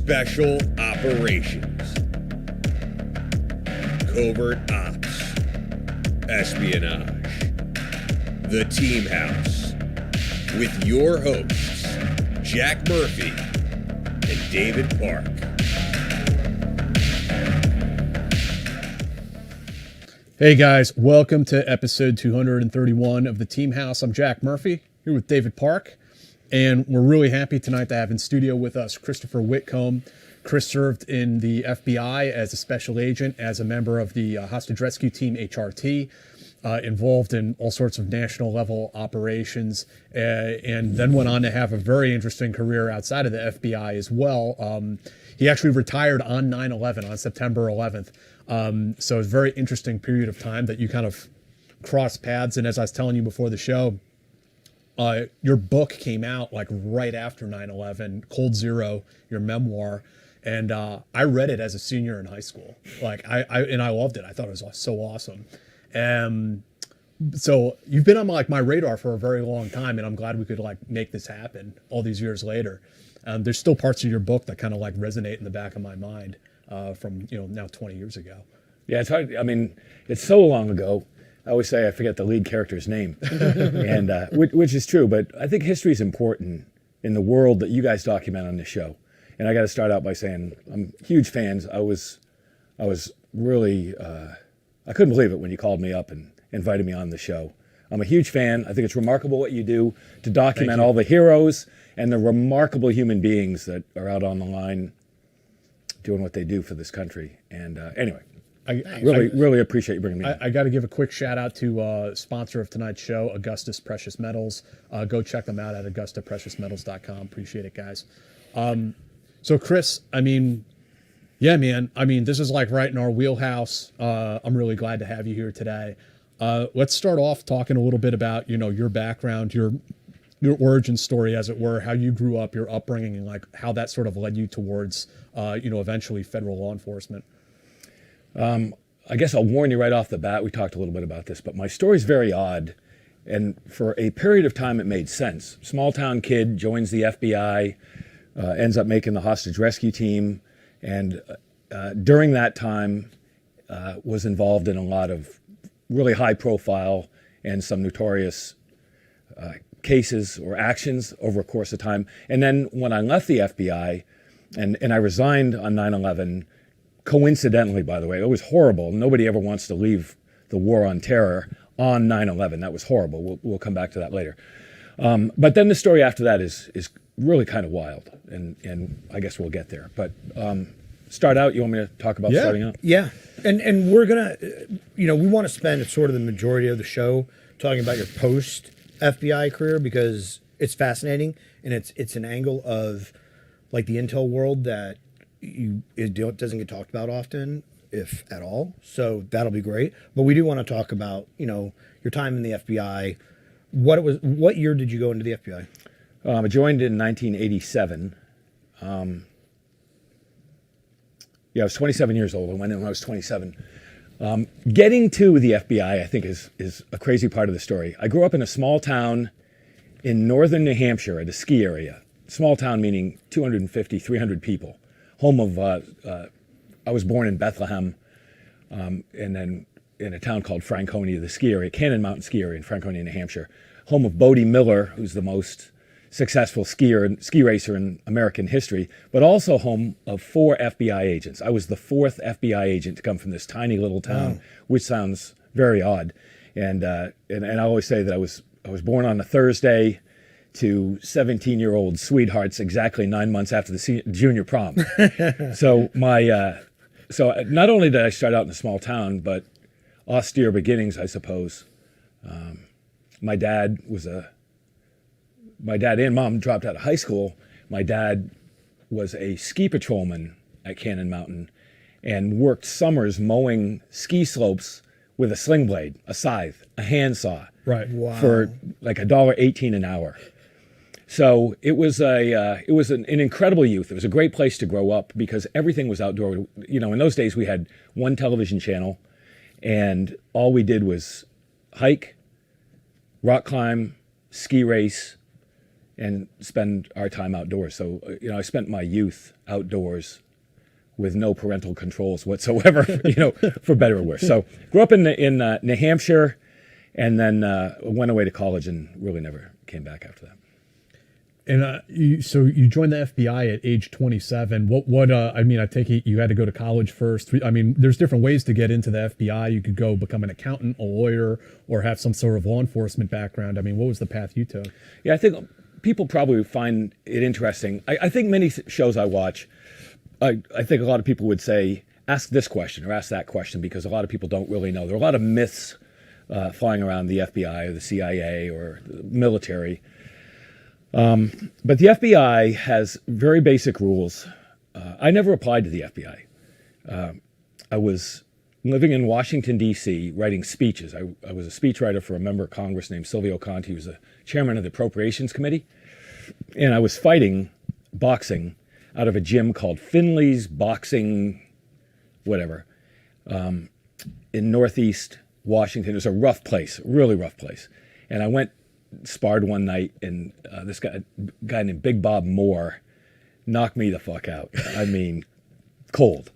Special Operations, Covert Ops, Espionage, The Team House, with your hosts, Jack Murphy and David Park. Hey guys, welcome to episode 231 of The Team House. I'm Jack Murphy, here with David Park, and we're really happy tonight to have in studio with us Christopher Whitcomb. Chris served in the FBI as a special agent, as a member of the hostage rescue team HRT, involved in all sorts of national level operations, and then went on to have a very interesting career outside of the FBI as well. He actually retired on 9/11, on September 11th. So it's a very interesting period of time that you kind of cross paths. And as I was telling you before the show, your book came out like right after 9/11, Cold Zero, your memoir. And I read it as a senior in high school. Like I loved it. I thought it was so awesome. So you've been on my radar for a very long time, and I'm glad we could make this happen all these years later. There's still parts of your book that kind of resonate in the back of my mind from now 20 years ago. Yeah, it's hard. I mean, it's so long ago. I always say I forget the lead character's name, and which is true. But I think history is important in the world that you guys document on this show. And I got to start out by saying I'm huge fans. I was really I couldn't believe it when you called me up and invited me on the show. I'm a huge fan. I think it's remarkable what you do to document all the heroes and the remarkable human beings that are out on the line doing what they do for this country. And anyway. I really appreciate you bringing me on. I got to give a quick shout out to sponsor of tonight's show, Augustus Precious Metals. Go check them out at AugustaPreciousMetals.com. Appreciate it, guys. So Chris, I mean, yeah, man. I mean, this is right in our wheelhouse. I'm really glad to have you here today. Let's start off talking a little bit about your background, your origin story, as it were, how you grew up, your upbringing, and how that sort of led you towards eventually federal law enforcement. I guess I'll warn you right off the bat. We talked a little bit about this, but my story's very odd. And for a period of time, it made sense. Small town kid joins the FBI, ends up making the hostage rescue team. And during that time, was involved in a lot of really high profile and some notorious cases or actions over a course of time. And then when I left the FBI and I resigned on 9/11, coincidentally, by the way, it was horrible. Nobody ever wants to leave the war on terror on 9/11. That was horrible. We'll come back to that later. But then the story after that is really kind of wild, and I guess we'll get there. But start out. You want me to talk about starting out? Yeah, and we're gonna, we want to spend sort of the majority of the show talking about your post FBI career because it's fascinating and it's an angle of the intel world that it doesn't get talked about often, if at all. So that'll be great. But we do want to talk about, your time in the FBI. What year did you go into the FBI? I joined in 1987. I was 27 years old. I went in when I was 27. Getting to the FBI, I think, is a crazy part of the story. I grew up in a small town in northern New Hampshire at a ski area. Small town meaning 250, 300 people. Home of, I was born in Bethlehem, and then in a town called Franconia, the ski area, Cannon Mountain ski area in Franconia, New Hampshire. Home of Bodie Miller, who's the most successful ski racer in American history, but also home of 4 FBI agents. I was the 4th FBI agent to come from this tiny little town, which sounds very odd. And I always say that I was born on a Thursday to 17-year-old sweethearts exactly 9 months after the junior prom. So so not only did I start out in a small town, but austere beginnings, I suppose. My dad and mom dropped out of high school. My dad was a ski patrolman at Cannon Mountain and worked summers mowing ski slopes with a sling blade, a scythe, a handsaw, for $1.18 an hour. So it was an incredible youth. It was a great place to grow up because everything was outdoor. In those days we had one television channel, and all we did was hike, rock climb, ski race, and spend our time outdoors. So, I spent my youth outdoors with no parental controls whatsoever, for better or worse. So grew up in New Hampshire, and then went away to college and really never came back after that. And so you joined the FBI at age 27. I take it you had to go to college first. I mean, there's different ways to get into the FBI. You could go become an accountant, a lawyer, or have some sort of law enforcement background. I mean, what was the path you took? Yeah, I think people probably find it interesting. I think many shows I watch, I think a lot of people would say, ask this question or ask that question, because a lot of people don't really know. There are a lot of myths flying around the FBI or the CIA or the military. But the FBI has very basic rules. I never applied to the FBI. I was living in Washington, D.C., writing speeches. I was a speechwriter for a member of Congress named Silvio Conte, who was the chairman of the Appropriations Committee. And I was fighting boxing out of a gym called Finley's Boxing, whatever, in Northeast Washington. It was a rough place, really rough place. And I sparred one night, and this guy named Big Bob Moore knocked me the fuck out. I mean, cold.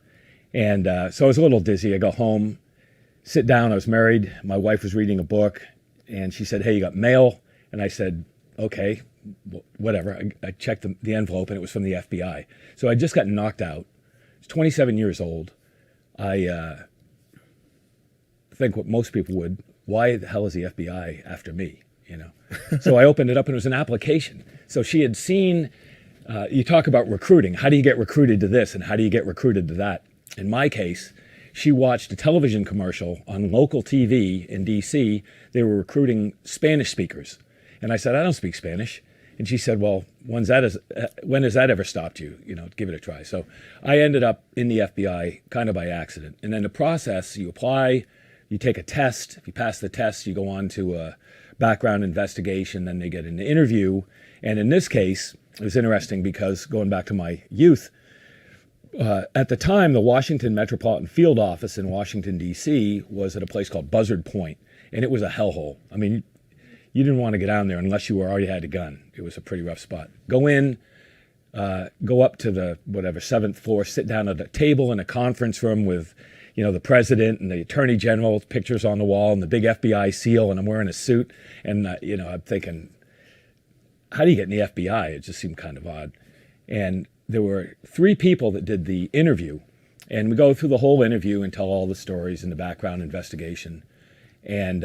And so I was a little dizzy. I go home, sit down. I was married. My wife was reading a book, and she said, "Hey, you got mail?" And I said, "Okay, whatever." I checked the envelope, and it was from the FBI. So I just got knocked out. I was 27 years old. I think what most people would, why the hell is the FBI after me? So I opened it up, and it was an application. So she had seen, you talk about recruiting. How do you get recruited to this, and how do you get recruited to that? In my case, she watched a television commercial on local TV in D.C. They were recruiting Spanish speakers. And I said, "I don't speak Spanish." And she said, "Well, when has that ever stopped you? Give it a try." So I ended up in the FBI kind of by accident. And then the process, you apply, you take a test. If you pass the test, you go on to a background investigation, then they get an interview. And in this case, it was interesting because, going back to my youth, at the time, the Washington Metropolitan Field Office in Washington, D.C. was at a place called Buzzard Point, and it was a hellhole. I mean, you didn't want to get down there unless you already had a gun. It was a pretty rough spot. Go in, go up to the, 7th floor, sit down at a table in a conference room with, the president and the attorney general, pictures on the wall, and the big FBI seal, and I'm wearing a suit. And, I'm thinking, how do you get in the FBI? It just seemed kind of odd. And there were 3 people that did the interview, and we go through the whole interview and tell all the stories in the background investigation. And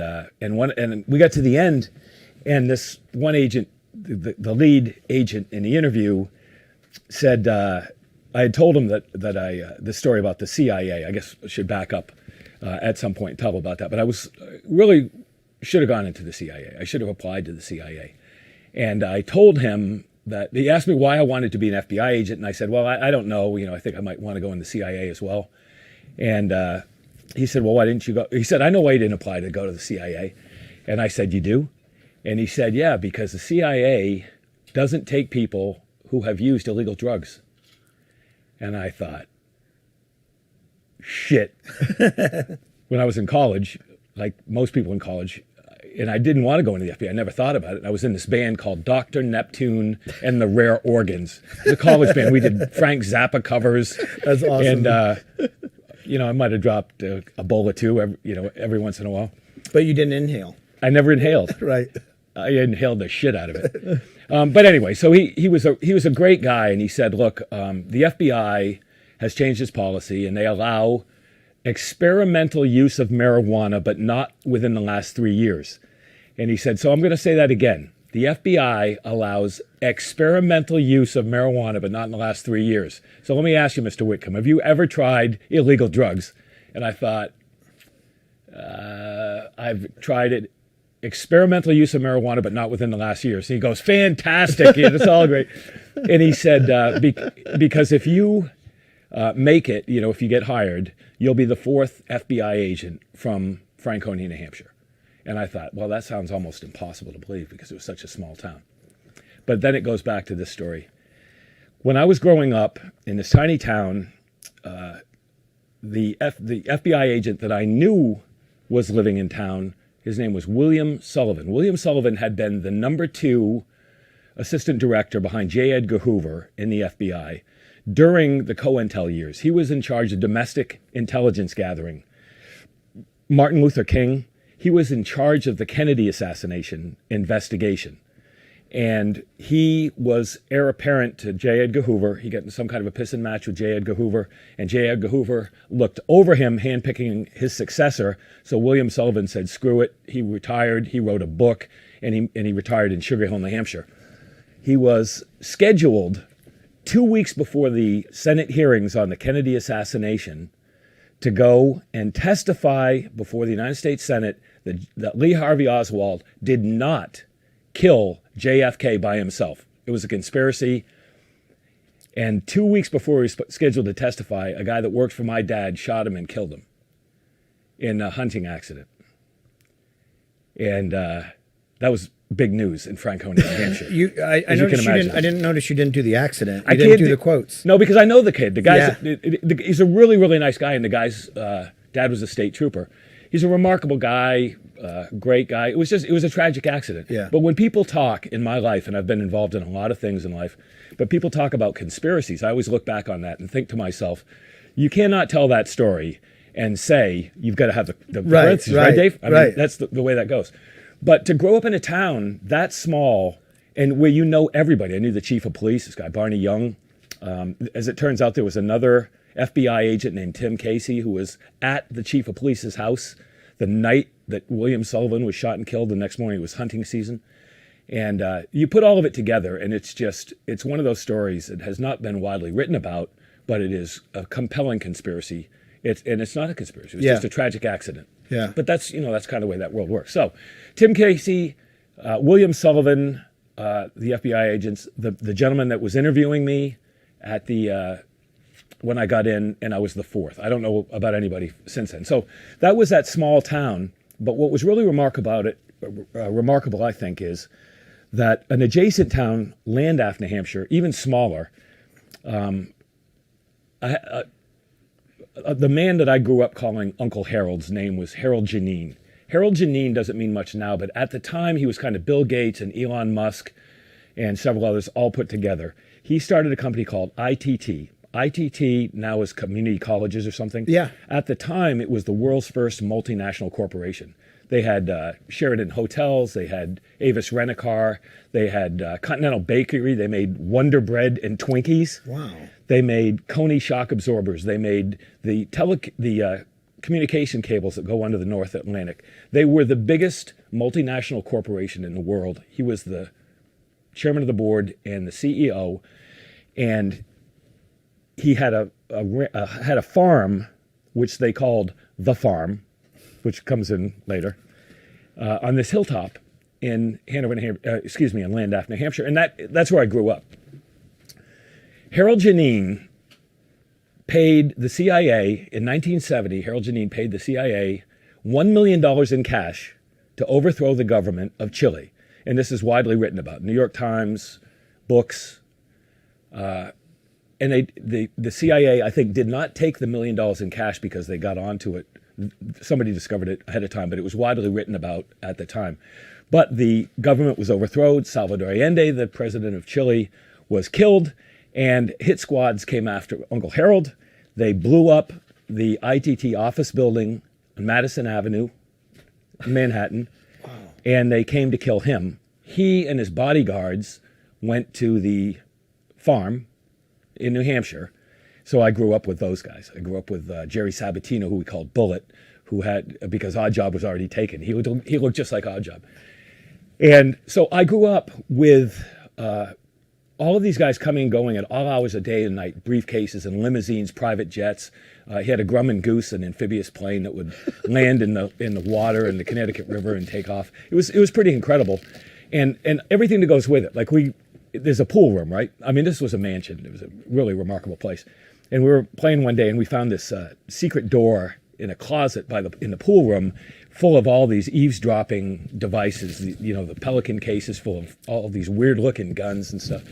we got to the end, and this one agent, the lead agent in the interview, said, I had told him that the story about the CIA. I guess I should back up at some point and tell about that. But I was really should have gone into the CIA. I should have applied to the CIA. And I told him that he asked me why I wanted to be an FBI agent, and I said, "Well, I don't know. I think I might want to go in the CIA as well." And he said, "Well, why didn't you go?" He said, "I know why you didn't apply to go to the CIA." And I said, "You do?" And he said, "Yeah, because the CIA doesn't take people who have used illegal drugs." And I thought, shit. When I was in college, like most people in college, and I didn't want to go into the FBI. I never thought about it. I was in this band called Dr. Neptune and the Rare Organs. It was a college band. We did Frank Zappa covers. That's awesome. And, I might have dropped a bowl or two every once in a while. But you didn't inhale. I never inhaled. Right. I inhaled the shit out of it. But anyway, so he was a great guy, and he said, "Look, the FBI has changed its policy, and they allow experimental use of marijuana, but not within the last 3 years." And he said, "So I'm going to say that again. The FBI allows experimental use of marijuana, but not in the last 3 years. So let me ask you, Mr. Whitcomb, have you ever tried illegal drugs?" And I thought, I've tried it. Experimental use of marijuana, but not within the last year. So he goes, "Fantastic, yeah, it's all great." And he said, because if you make it, if you get hired, you'll be the 4th FBI agent from Franconia, New Hampshire. And I thought, well, that sounds almost impossible to believe because it was such a small town. But then it goes back to this story. When I was growing up in this tiny town, the FBI agent that I knew was living in town, his name was William Sullivan. William Sullivan had been the number 2 assistant director behind J. Edgar Hoover in the FBI during the COINTEL years. He was in charge of domestic intelligence gathering. Martin Luther King, he was in charge of the Kennedy assassination investigation. And he was heir apparent to J. Edgar Hoover. He got in some kind of a piss and match with J. Edgar Hoover, and J. Edgar Hoover looked over him, handpicking his successor. So William Sullivan said, screw it. He retired. He wrote a book, and he retired in Sugar Hill, New Hampshire. He was scheduled 2 weeks before the Senate hearings on the Kennedy assassination to go and testify before the United States Senate that Lee Harvey Oswald did not kill JFK by himself. It was a conspiracy. And 2 weeks before he was scheduled to testify, a guy that worked for my dad shot him and killed him in a hunting accident. And that was big news in Franconia, New Hampshire. I didn't notice you didn't do the accident. You I didn't can't do the quotes. No, because I know the kid. The guy's Yeah. he's a really, really nice guy, and the guy's dad was a state trooper. He's a remarkable guy, great guy. It was a tragic accident. Yeah. But when people talk in my life, and I've been involved in a lot of things in life, but people talk about conspiracies, I always look back on that and think to myself, you cannot tell that story and say you've got to have the parentheses, right, Dave? I mean, that's the way that goes. But to grow up in a town that small and where you know everybody, I knew the chief of police, this guy Barney Young. As it turns out, there was another FBI agent named Tim Casey who was at the chief of police's house the night that William Sullivan was shot and killed. The next morning it was hunting season. And you put all of it together, and it's one of those stories that has not been widely written about, but it is a compelling conspiracy. It's not a conspiracy. It's just a tragic accident. Yeah. But that's kind of the way that world works. So Tim Casey, William Sullivan, the FBI agents, the gentleman that was interviewing me at the when I got in, and I was the fourth. I don't know about anybody since then. So that was that small town. But what was really remarkable, I think, is that an adjacent town, Landaff, New Hampshire, even smaller, the man that I grew up calling Uncle Harold's name was Harold Janine. Harold Janine doesn't mean much now, but at the time he was kind of Bill Gates and Elon Musk and several others all put together. He started a company called ITT. ITT now is community colleges or something. Yeah. At the time, it was the world's first multinational corporation. They had Sheraton Hotels, they had Avis Rent-A-Car, they had Continental Bakery, they made Wonder Bread and Twinkies. Wow. They made Coney shock absorbers. They made the communication cables that go under the North Atlantic. They were the biggest multinational corporation in the world. He was the chairman of the board and the CEO, and he had a farm, which they called the farm, which comes in later, on this hilltop in in Landaff, New Hampshire, and that's where I grew up. Harold Janine paid the CIA in 1970. Harold Janine paid the CIA $1 million in cash to overthrow the government of Chile, and this is widely written about. New York Times, books. And the CIA, I think, did not take the $1 million in cash because they got onto it. Somebody discovered it ahead of time, but it was widely written about at the time. But the government was overthrown. Salvador Allende, the president of Chile, was killed, and hit squads came after Uncle Harold. They blew up the ITT office building on Madison Avenue, Manhattan, and they came to kill him. He and his bodyguards went to the farm in New Hampshire. So I grew up with those guys. I grew up with Jerry Sabatino, who we called Bullet, because Oddjob was already taken. He looked just like Oddjob. And so I grew up with all of these guys coming and going at all hours of day and night, briefcases and limousines, private jets. He had a Grumman Goose, an amphibious plane that would land in the water in the Connecticut River and take off. It was pretty incredible, and everything that goes with it. Like there's a pool room, right? I mean, this was a mansion. It was a really remarkable place. And we were playing one day, and we found this secret door in a closet in the pool room, full of all these eavesdropping devices. The Pelican cases full of all of these weird-looking guns and stuff.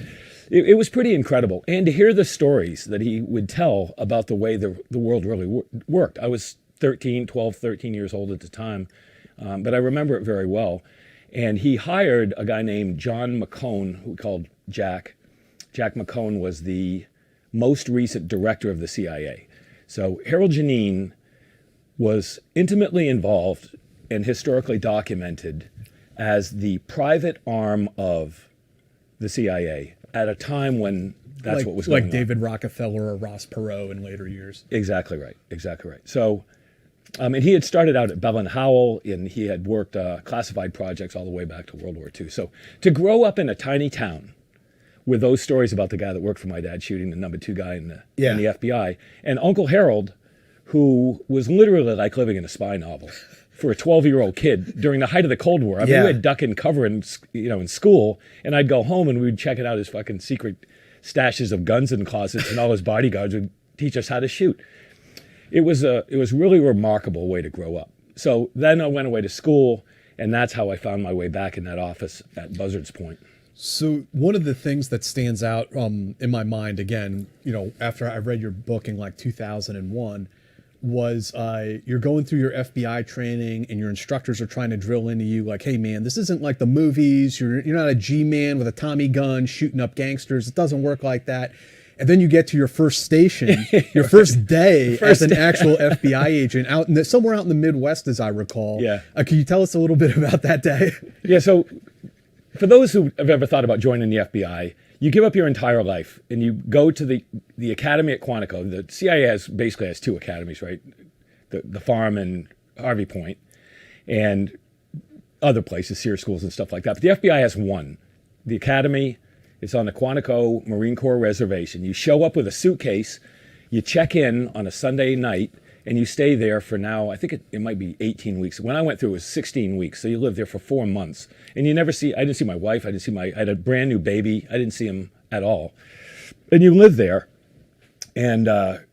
It was pretty incredible. And to hear the stories that he would tell about the way the world really worked. I was 13 years old at the time, but I remember it very well. And he hired a guy named John McCone, who we called Jack. Jack McCone was the most recent director of the CIA. So Harold Janine was intimately involved and historically documented as the private arm of the CIA at a time when that's what was going on. Like David Rockefeller or Ross Perot in later years. Exactly right. So, and he had started out at Bell and Howell, and he had worked classified projects all the way back to World War II. So to grow up in a tiny town with those stories about the guy that worked for my dad shooting the number 2 guy in the FBI, and Uncle Harold, who was literally like living in a spy novel for a 12-year-old kid during the height of the Cold War. I mean, we had duck and cover in school, and I'd go home and we'd check it out his fucking secret stashes of guns in closets, and all his bodyguards would teach us how to shoot. It was really a remarkable way to grow up. So then I went away to school, and that's how I found my way back in that office at Buzzards Point. So one of the things that stands out in my mind, again, after I read your book in like 2001, was you're going through your FBI training and your instructors are trying to drill into you like, hey man, this isn't like the movies. You're not a G-man with a Tommy gun shooting up gangsters. It doesn't work like that. And then you get to your first station, your first day as an actual FBI agent somewhere out in the Midwest, as I recall. Yeah. Can you tell us a little bit about that day? Yeah. So for those who have ever thought about joining the FBI, you give up your entire life and you go to the academy at Quantico. The CIA basically has 2 academies, right? The farm and Harvey Point, and other places, Sears schools and stuff like that. But the FBI has one. The academy is on the Quantico Marine Corps Reservation. You show up with a suitcase, you check in on a Sunday night, and you stay there for now, I think it might be 18 weeks. When I went through, it was 16 weeks. So you live there for 4 months. And I didn't see my wife. I had a brand new baby. I didn't see him at all. And you live there. And,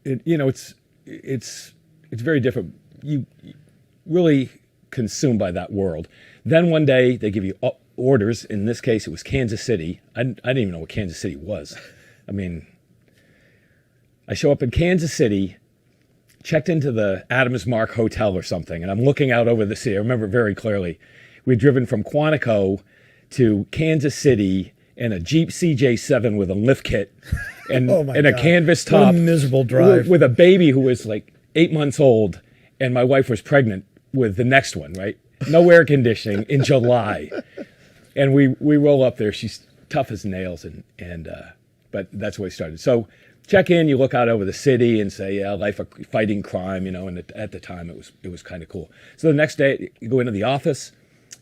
it's very different. You really consumed by that world. Then one day they give you orders. In this case, it was Kansas City. I didn't even know what Kansas City was. I mean, I show up in Kansas City, checked into the Adams Mark Hotel or something, and I'm looking out over the city. I remember very clearly. We'd driven from Quantico to Kansas City in a Jeep CJ7 with a lift kit and, a canvas top. What a miserable drive. With a baby who was like 8 months old, and my wife was pregnant with the next one, right? No air conditioning in July. And we roll up there. She's tough as nails, but that's where we started. So check in, you look out over the city and say, yeah, life of fighting crime, and at the time it was kind of cool. So the next day you go into the office,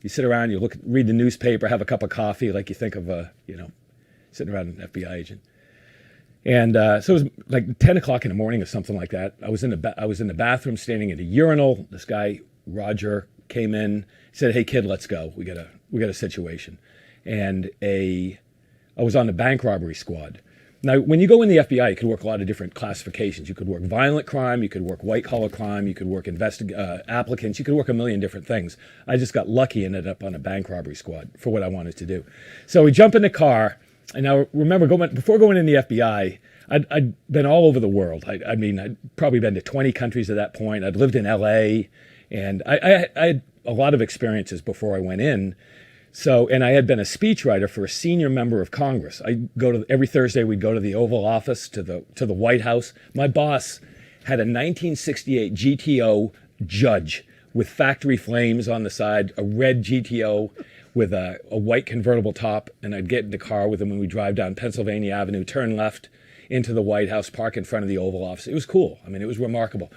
you sit around, you read the newspaper, have a cup of coffee, like you think of sitting around an FBI agent. And so it was like 10 o'clock in the morning or something like that. I was in the bathroom standing at a urinal. This guy, Roger, came in, said, hey kid, let's go. We got a situation. And I was on the bank robbery squad. Now, when you go in the FBI, you could work a lot of different classifications. You could work violent crime, you could work white-collar crime, you could work applicants, you could work a million different things. I just got lucky and ended up on a bank robbery squad for what I wanted to do. So we jump in the car, and I remember before going in the FBI, I'd been all over the world. I'd probably been to 20 countries at that point. I'd lived in L.A., and I had a lot of experiences before I went in. So, and I had been a speechwriter for a senior member of Congress. Every Thursday we'd go to the Oval Office, to the White House. My boss had a 1968 GTO Judge with factory flames on the side, a red GTO with a white convertible top, and I'd get in the car with him when we drive down Pennsylvania Avenue, turn left into the White House, park in front of the Oval Office. It was cool. I mean, it was remarkable.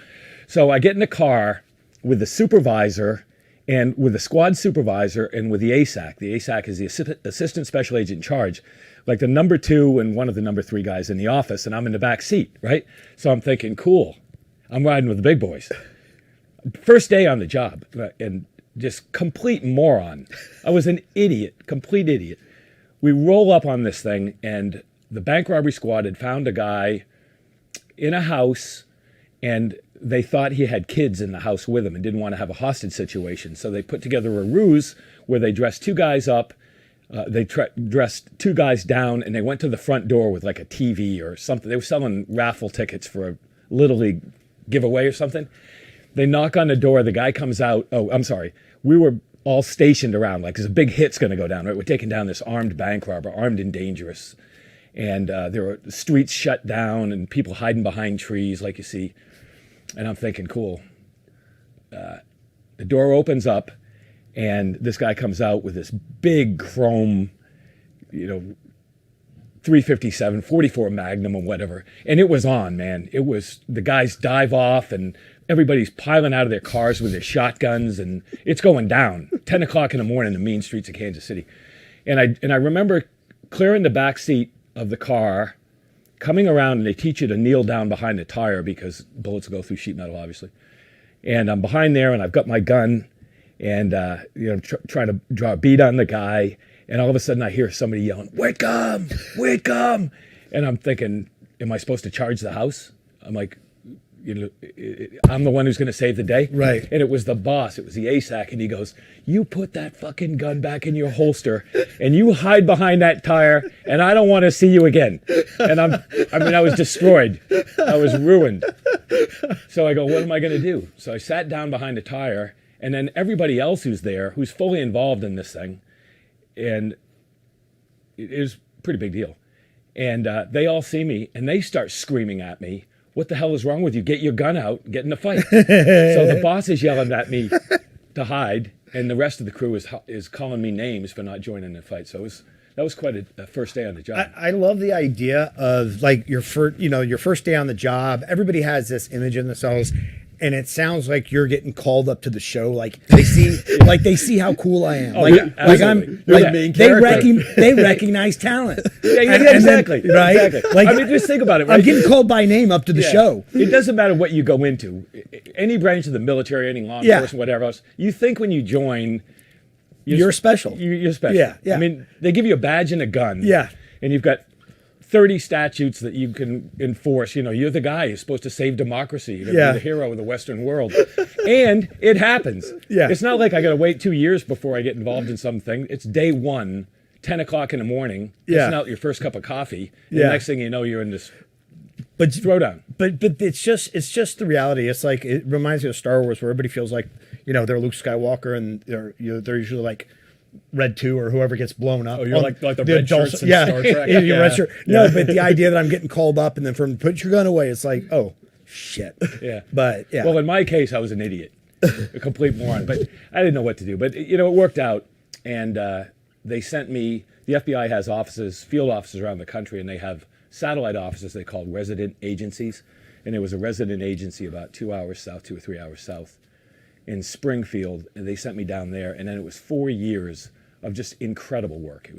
So I get in the car with the supervisor and with the squad supervisor and with the ASAC. The ASAC is the Assistant Special Agent in charge, like the number 2 and one of the number 3 guys in the office, and I'm in the back seat, right? So I'm thinking, cool, I'm riding with the big boys. First day on the job, and just complete moron. I was an idiot, complete idiot. We roll up on this thing, and the bank robbery squad had found a guy in a house, and they thought he had kids in the house with him and didn't want to have a hostage situation. So they put together a ruse where they dressed 2 guys up, they dressed 2 guys down, and they went to the front door with like a TV or something. They were selling raffle tickets for a Little League giveaway or something. They knock on the door. The guy comes out. Oh, I'm sorry. We were all stationed around, like, there's a big hit's going to go down, right? We're taking down this armed bank robber, armed and dangerous. And there were streets shut down and people hiding behind trees, like you see. And I'm thinking, cool. The door opens up, and this guy comes out with this big chrome, 357, 44 Magnum or whatever. And it was on, man. It was, the guys dive off, and everybody's piling out of their cars with their shotguns, and it's going down. 10 o'clock in the morning, the mean streets of Kansas City. And I remember clearing the back seat of the car, coming around, and they teach you to kneel down behind the tire because bullets go through sheet metal, obviously. And I'm behind there, and I've got my gun, and trying to draw a bead on the guy. And all of a sudden, I hear somebody yelling, "Whitcomb, Whitcomb!" And I'm thinking, am I supposed to charge the house? I'm like, I'm the one who's going to save the day. Right. And it was the boss. It was the ASAC. And he goes, "You put that fucking gun back in your holster and you hide behind that tire, and I don't want to see you again." And I was destroyed. I was ruined. So I go, what am I going to do? So I sat down behind the tire, and then everybody else who's there, who's fully involved in this thing, and it is a pretty big deal. And they all see me, and they start screaming at me, "What the hell is wrong with you? Get your gun out, get in the fight." So the boss is yelling at me to hide, and the rest of the crew is calling me names for not joining the fight. So that was quite a first day on the job. I love the idea of like your first day on the job. Everybody has this image in themselves, and it sounds like you're getting called up to the show. Like they see how cool I am. Oh, yeah, absolutely. You're the main character. They recognize talent. Yeah, Exactly. Then, right? Exactly. Like, I mean, just think about it. Right? I'm getting called by name up to the show. It doesn't matter what you go into. Any branch of the military, any law enforcement, whatever else. You think when you join, you're special. You're special. Yeah. I mean, they give you a badge and a gun. Yeah. And you've got 30 statutes that you can enforce. You're the guy who's supposed to save democracy. You're going to be the hero of the Western world. And it happens. Yeah. It's not like I got to wait 2 years before I get involved in something. It's day one, 10 o'clock in the morning. Pissing out your first cup of coffee. And the next thing you know, you're in this throwdown. But it's just the reality. It's like, it reminds me of Star Wars, where everybody feels like, they're Luke Skywalker, and they're usually like Red 2 or whoever gets blown up. Oh, you're like the red shirts in Star Trek. Red shirt. No, but the idea that I'm getting called up and then put your gun away, it's like, oh, shit. Yeah. But, yeah. Well, in my case, I was an idiot, a complete moron. But I didn't know what to do. But, it worked out. And they sent me, the FBI has offices, field offices around the country, and they have satellite offices they call resident agencies. And there was a resident agency about 2 or 3 hours south in Springfield, and they sent me down there, and then it was 4 years of just incredible work. It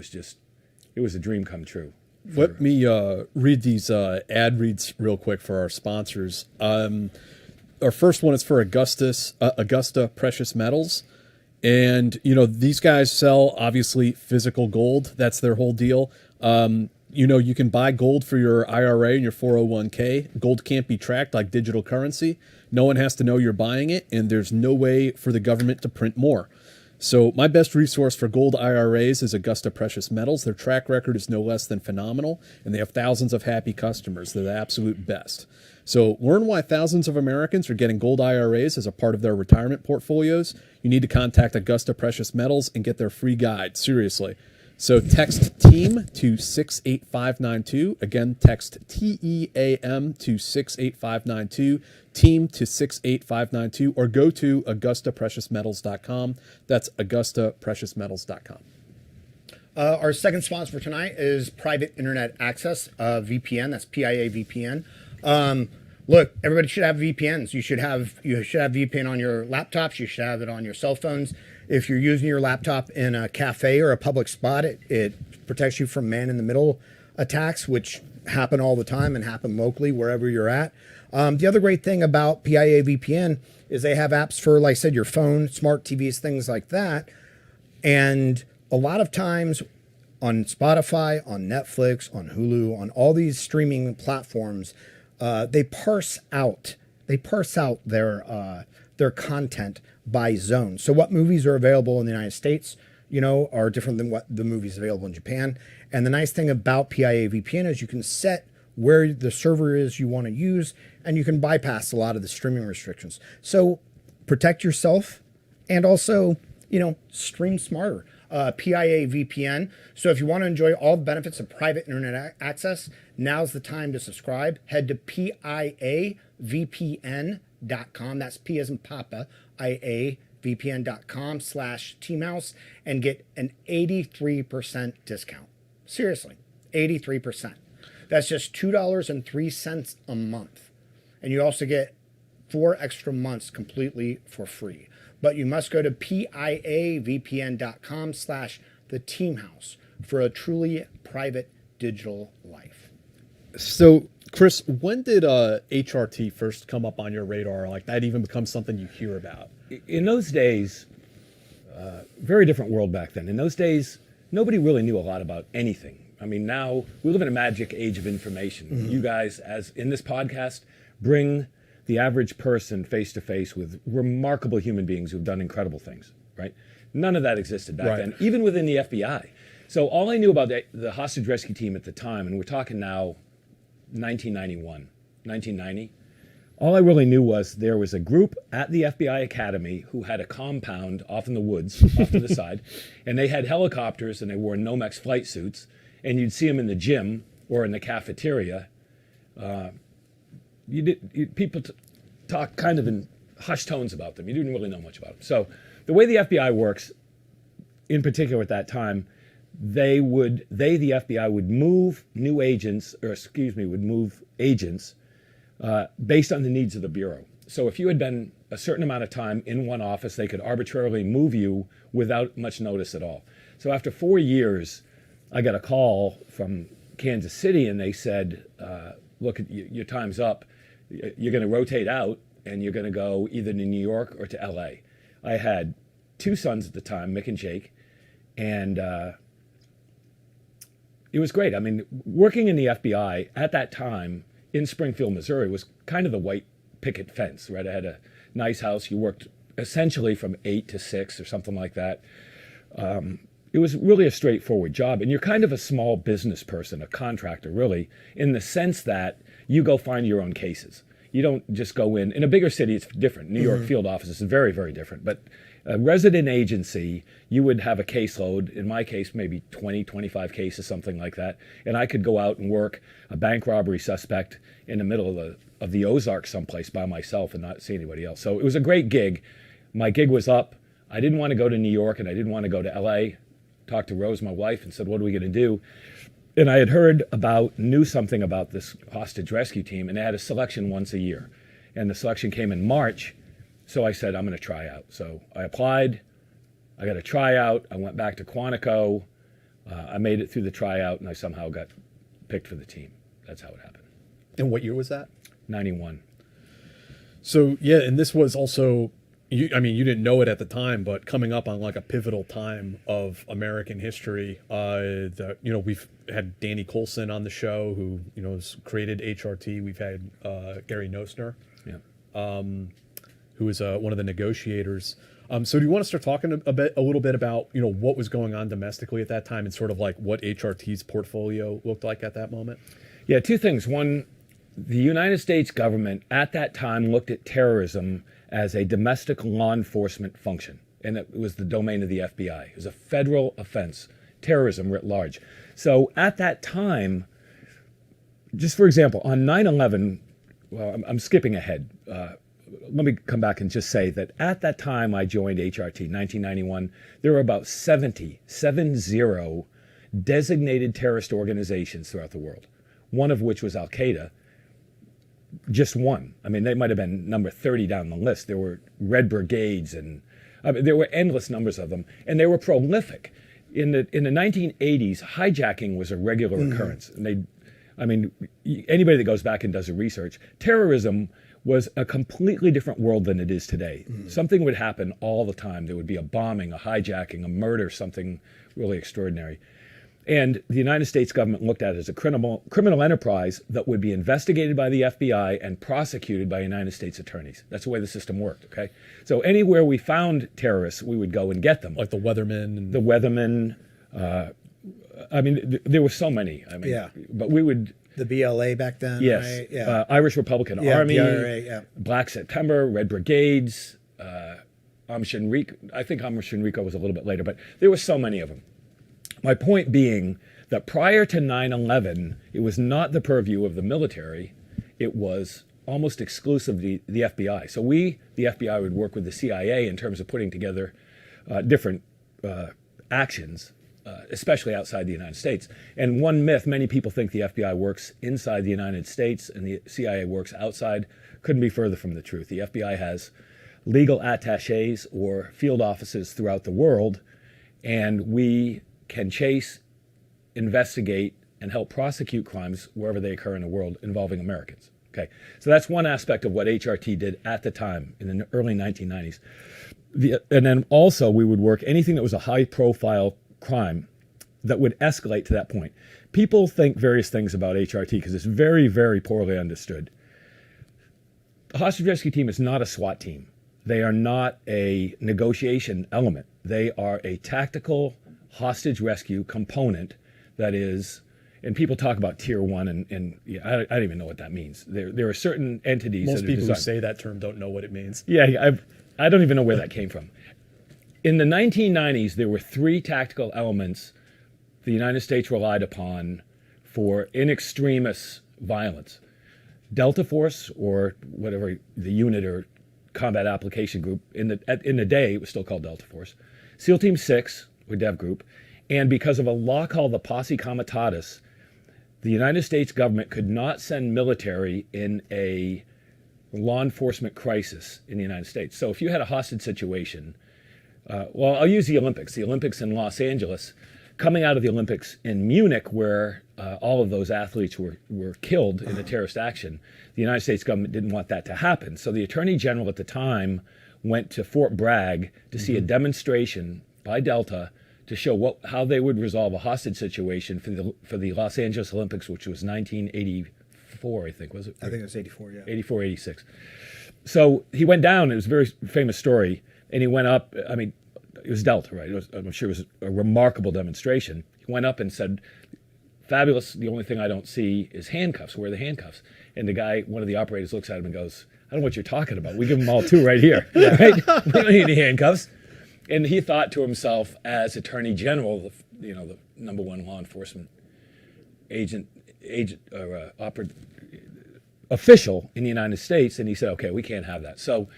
was a dream come true. Let me read these ad reads real quick for our sponsors. Our first one is for Augusta Precious Metals. And, these guys sell, obviously, physical gold. That's their whole deal. You can buy gold for your IRA and your 401k. Gold can't be tracked like digital currency. No one has to know you're buying it, and there's no way for the government to print more. So my best resource for gold IRAs is Augusta Precious Metals. Their track record is no less than phenomenal, and they have thousands of happy customers. They're the absolute best. So learn why thousands of Americans are getting gold IRAs as a part of their retirement portfolios. You need to contact Augusta Precious Metals and get their free guide. Seriously. So text TEAM to 68592. Again, text TEAM to 68592. TEAM to 68592. Or go to AugustaPreciousMetals.com. That's AugustaPreciousMetals.com. Our second sponsor for tonight is Private Internet Access, VPN. That's PIA VPN. Look, everybody should have VPNs. You should have VPN on your laptops. You should have it on your cell phones. If you're using your laptop in a cafe or a public spot, it protects you from man-in-the-middle attacks, which happen all the time and happen locally wherever you're at. The other great thing about PIA VPN is they have apps for, like I said, your phone, smart TVs, things like that. And a lot of times on Spotify, on Netflix, on Hulu, on all these streaming platforms, they parse out their content by zone. So what movies are available in the United States, are different than what the movies available in Japan. And the nice thing about PIA VPN is you can set where the server is you want to use, and you can bypass a lot of the streaming restrictions. So protect yourself, and also stream smarter. PIA VPN. So if you want to enjoy all the benefits of private internet access, now's the time to subscribe. Head to piavpn.com. That's P as in Papa, iavpn.com/teamhouse and get an 83% discount. Seriously, 83%. That's just $2.03 a month. And you also get 4 extra months completely for free. But you must go to piavpn.com/theteamhouse for a truly private digital life. So, Chris, when did HRT first come up on your radar? Like that even become something you hear about? In those days, very different world back then. In those days, nobody really knew a lot about anything. I mean, now we live in a magic age of information. Mm-hmm. You guys, as in this podcast, bring the average person face to face with remarkable human beings who've done incredible things, right? None of that existed back then, even within the FBI. So all I knew about the hostage rescue team at the time, and we're talking now 1990, all I really knew was there was a group at the FBI Academy who had a compound off in the woods, off to the side, and they had helicopters and they wore Nomex flight suits, and you'd see them in the gym or in the cafeteria. People talk kind of in hushed tones about them. You didn't really know much about them. So the way the FBI works, in particular at that time, the FBI would move agents based on the needs of the Bureau. So if you had been a certain amount of time in one office, they could arbitrarily move you without much notice at all. So after 4 years, I got a call from Kansas City and they said, look, your time's up. You're going to rotate out and you're going to go either to New York or to LA. I had 2 sons at the time, Mick and Jake, and it was great. I mean, working in the FBI at that time in Springfield, Missouri was kind of the white picket fence, right? I had a nice house. You worked essentially from 8 to 6 or something like that. It was really a straightforward job. And you're kind of a small business person, a contractor, really, in the sense that you go find your own cases. You don't just go in. In a bigger city, it's different. New York field office is very, very different. But a resident agency, you would have a caseload, in my case, maybe 20, 25 cases, something like that. And I could go out and work a bank robbery suspect in the middle of the Ozarks someplace by myself and not see anybody else. So it was a great gig. My gig was up. I didn't want to go to New York and I didn't want to go to LA. Talked to Rose, my wife, and said, what are we going to do? And I had knew something about this hostage rescue team, and they had a selection once a year. And the selection came in March, so I said, I'm going to try out. So I applied, I got a tryout, I went back to Quantico, I made it through the tryout, and I somehow got picked for the team. That's how it happened. And what year was that? 91. So, yeah, and this was also, you didn't know it at the time, but coming up on like a pivotal time of American history. We've had Danny Coulson on the show, who has created HRT. We've had Gary Nosner, who is one of the negotiators. So do you want to start talking a little bit about what was going on domestically at that time and sort of like what HRT's portfolio looked like at that moment? Yeah, 2 things. One, the United States government at that time looked at terrorism as a domestic law enforcement function, and it was the domain of the FBI. It was a federal offense, terrorism writ large. So at that time, just for example, on 9/11, well, I'm skipping ahead. Let me come back and just say that at that time I joined HRT, 1991, there were about 70 designated terrorist organizations throughout the world, one of which was Al-Qaeda. Just one. I mean, they might have been number 30 down the list. There were Red Brigades, and there were endless numbers of them, and they were prolific. In the 1980s, hijacking was a regular occurrence. And anybody that goes back and does the research, terrorism was a completely different world than it is today. Something would happen all the time. There would be a bombing, a hijacking, a murder, something really extraordinary. And the United States government looked at it as a criminal enterprise that would be investigated by the FBI and prosecuted by United States attorneys. That's the way the system worked, okay? So anywhere we found terrorists, we would go and get them. Like the Weathermen. The Weathermen. There were so many. But we would... The BLA back then, yes, right? Yeah. Irish Republican Army, BRA, Black September, Red Brigades, I think Shinriko was a little bit later, but there were so many of them. My point being that prior to 9/11, it was not the purview of the military. It was almost exclusively the FBI. So the FBI, would work with the CIA in terms of putting together different actions, especially outside the United States. And one myth, many people think the FBI works inside the United States and the CIA works outside. Couldn't be further from the truth. The FBI has legal attaches or field offices throughout the world, and we can chase, investigate, and help prosecute crimes wherever they occur in the world involving Americans. Okay, so that's one aspect of what HRT did at the time in the early 1990s. And then also we would work anything that was a high-profile crime that would escalate to that point. People think various things about HRT because it's very, very poorly understood. The hostage rescue team is not a SWAT team. They are not a negotiation element. They are a tactical hostage rescue component that is, and people talk about tier one, and yeah, I don't even know what that means. There are certain entities. Most that people who designed, say that term don't know what it means. Yeah, I don't even know where that came from. In the 1990s, there were 3 tactical elements the United States relied upon for in extremis violence. Delta Force, or whatever the unit or combat application group, in the day it was still called Delta Force. SEAL Team 6, or Dev Group, and because of a law called the Posse Comitatus, the United States government could not send military in a law enforcement crisis in the United States. So if you had a hostage situation, well, I'll use the Olympics. The Olympics in Los Angeles, coming out of the Olympics in Munich, where all of those athletes were killed in a terrorist action, the United States government didn't want that to happen. So the Attorney General at the time went to Fort Bragg to see a demonstration by Delta to show how they would resolve a hostage situation for the Los Angeles Olympics, which was 1984, I think, was it? I think it was 84, yeah. 84, 86. So he went down, it was a very famous story, and he went up, I mean, it was Delta, right? I'm sure it was a remarkable demonstration. He went up and said, fabulous, the only thing I don't see is handcuffs. Where are the handcuffs? And the guy, one of the operators, looks at him and goes, I don't know what you're talking about. We give them all 2 right here. Right? We don't need any handcuffs. And he thought to himself, as Attorney General, the number one law enforcement official in the United States, and he said, okay, we can't have that. So,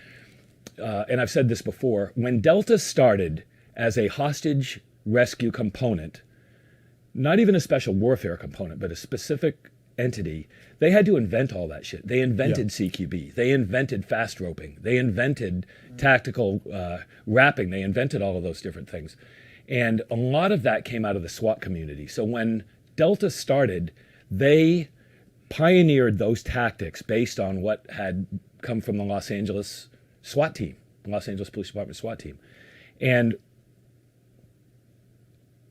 and I've said this before, when Delta started as a hostage rescue component, not even a special warfare component, but a specific entity, they had to invent all that shit. They invented CQB. They invented fast roping. They invented tactical wrapping. They invented all of those different things. And a lot of that came out of the SWAT community. So when Delta started, they pioneered those tactics based on what had come from the Los Angeles SWAT team, Los Angeles Police Department SWAT team, and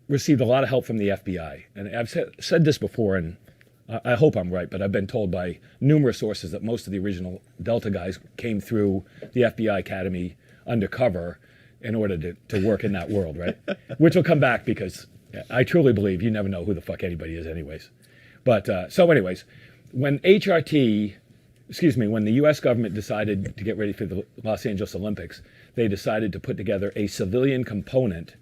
received a lot of help from the FBI. And I've said this before, and I hope I'm right, but I've been told by numerous sources that most of the original Delta guys came through the FBI Academy undercover in order to work in that world, right? Which will come back, because I truly believe you never know who the fuck anybody is anyways. But so anyways, when the U.S. government decided to get ready for the Los Angeles Olympics, they decided to put together a civilian component.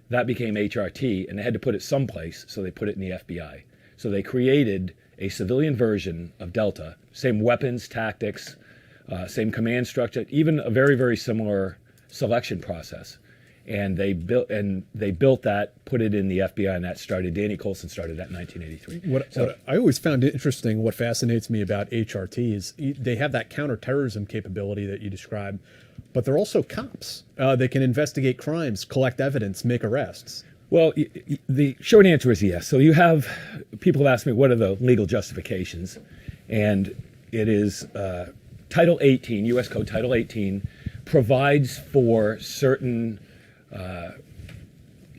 That became HRT, and they had to put it someplace, so they put it in the FBI. So they created a civilian version of Delta, same weapons, tactics, same command structure, even a very, very similar selection process. And they built that, put it in the FBI, and that started. Danny Coulson started that in 1983. What I always found interesting, what fascinates me about HRT is they have that counter-terrorism capability that you described, but they're also cops. They can investigate crimes, collect evidence, make arrests. Well, the short answer is yes. So you have, people have asked me, what are the legal justifications? And it is Title 18, U.S. Code Title 18, provides for certain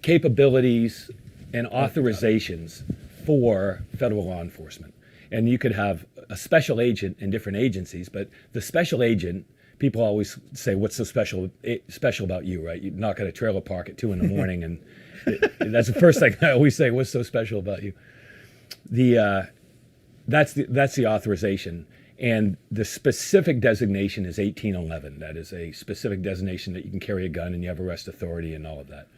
capabilities and authorizations for federal law enforcement. And you could have a special agent in different agencies, but the special agent, people always say, what's so special about you, right? You knock at a trailer park at 2 a.m. and that's the first thing I always say, what's so special about you? That's the authorization. And the specific designation is 1811. That is a specific designation that you can carry a gun and you have arrest authority and all of that.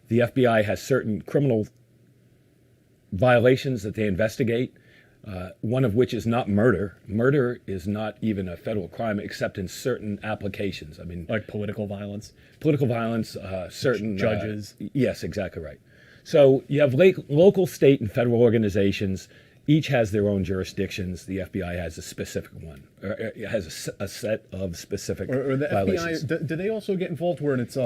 The FBI has certain criminal violations that they investigate, one of which is not murder. Murder is not even a federal crime except in certain applications. I mean, Like political violence. political violence, certain Judges. Yes, exactly right. So you have local, state, and federal organizations. Each has their own jurisdictions. The FBI has a specific one, or it has a set of specific Or the violations. FBI, do they also get involved where it's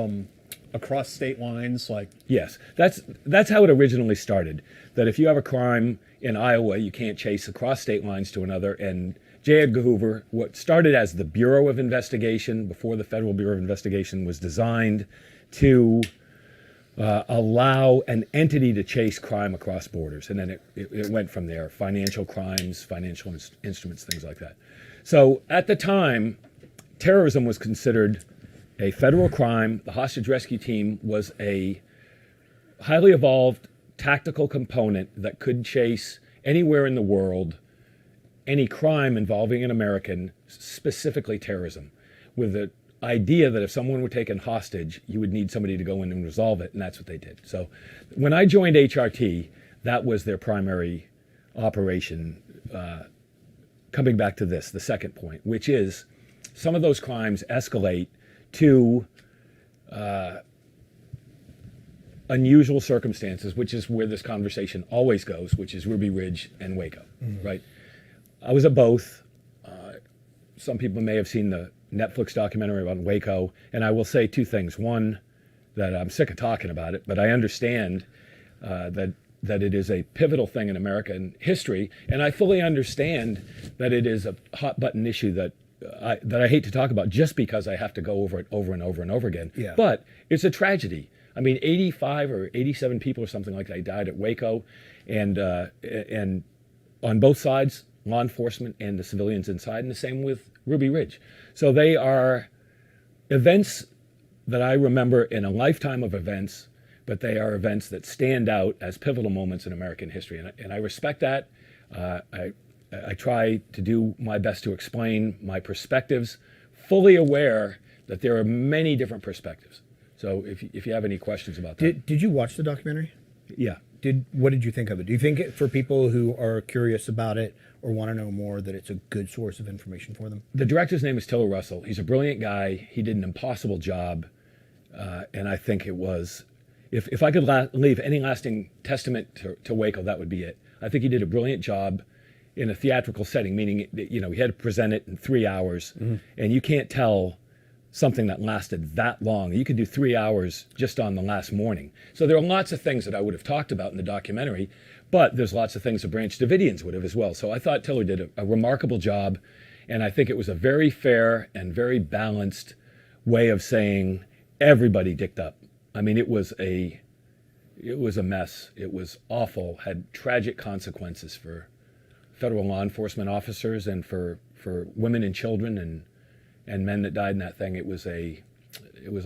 across state lines? Like, Yes, that's how it originally started. That if you have a crime in Iowa, you can't chase across state lines to another. And J. Edgar Hoover, what started as the Bureau of Investigation before the Federal Bureau of Investigation, was designed to allow an entity to chase crime across borders. And then it went from there, financial crimes, financial instruments, things like that. So at the time, terrorism was considered a federal crime. The hostage rescue team was a highly evolved tactical component that could chase anywhere in the world any crime involving an American, specifically terrorism, with the idea that if someone were taken hostage, you would need somebody to go in and resolve it, and that's what they did. So when I joined HRT, that was their primary operation. Coming back to this, the second point, which is some of those crimes escalate to unusual circumstances, which is where this conversation always goes, which is Ruby Ridge and Waco, right? I was at both. Some people may have seen the Netflix documentary about Waco, and I will say two things. One, that I'm sick of talking about it, but I understand that it is a pivotal thing in American history, and I fully understand that it is a hot button issue that I hate to talk about just because I have to go over it over and over and over again. Yeah. But it's a tragedy. I mean, 85 or 87 people or something like that died at Waco, and on both sides, law enforcement and the civilians inside, and the same with Ruby Ridge. So they are events that I remember in a lifetime of events, but they are events that stand out as pivotal moments in American history, and I respect that. I try to do my best to explain my perspectives, fully aware that there are many different perspectives. So if you have any questions about that. Did you watch the documentary? Yeah. What did you think of it? Do you think for people who are curious about it or want to know more that it's a good source of information for them? The director's name is Tiller Russell. He's a brilliant guy. He did an impossible job. And I think it was, if I could leave any lasting testament to Waco, that would be it. I think he did a brilliant job in a theatrical setting, meaning, he had to present it in 3 hours. Mm-hmm. And you can't tell something that lasted that long. You could do 3 hours just on the last morning. So there are lots of things that I would have talked about in the documentary, but there's lots of things that Branch Davidians would have as well. So I thought Tiller did a remarkable job, and I think it was a very fair and very balanced way of saying everybody dicked up. I mean, it was a mess. It was awful, had tragic consequences for federal law enforcement officers and for women and children and men that died in that thing. It was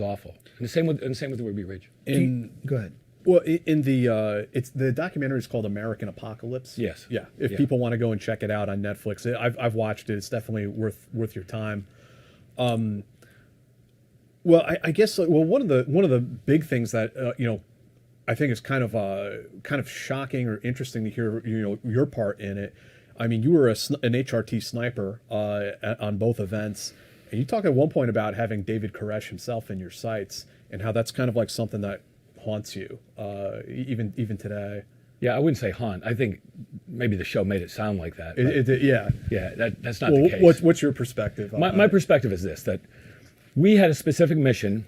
awful. And the same with Ruby Ridge. Go ahead. Well, in the documentary is called American Apocalypse. Yes. Yeah. If people want to go and check it out on Netflix, I've watched it. It's definitely worth your time. Well, I guess one of the big things that I think is kind of shocking or interesting to hear your part in it. I mean, you were an HRT sniper on both events, and you talk at one point about having David Koresh himself in your sights, and how that's kind of like something that haunts you even today. Yeah, I wouldn't say haunt. I think maybe the show made it sound like that. Yeah, that's not the case. What's your perspective? My perspective is this: that we had a specific mission,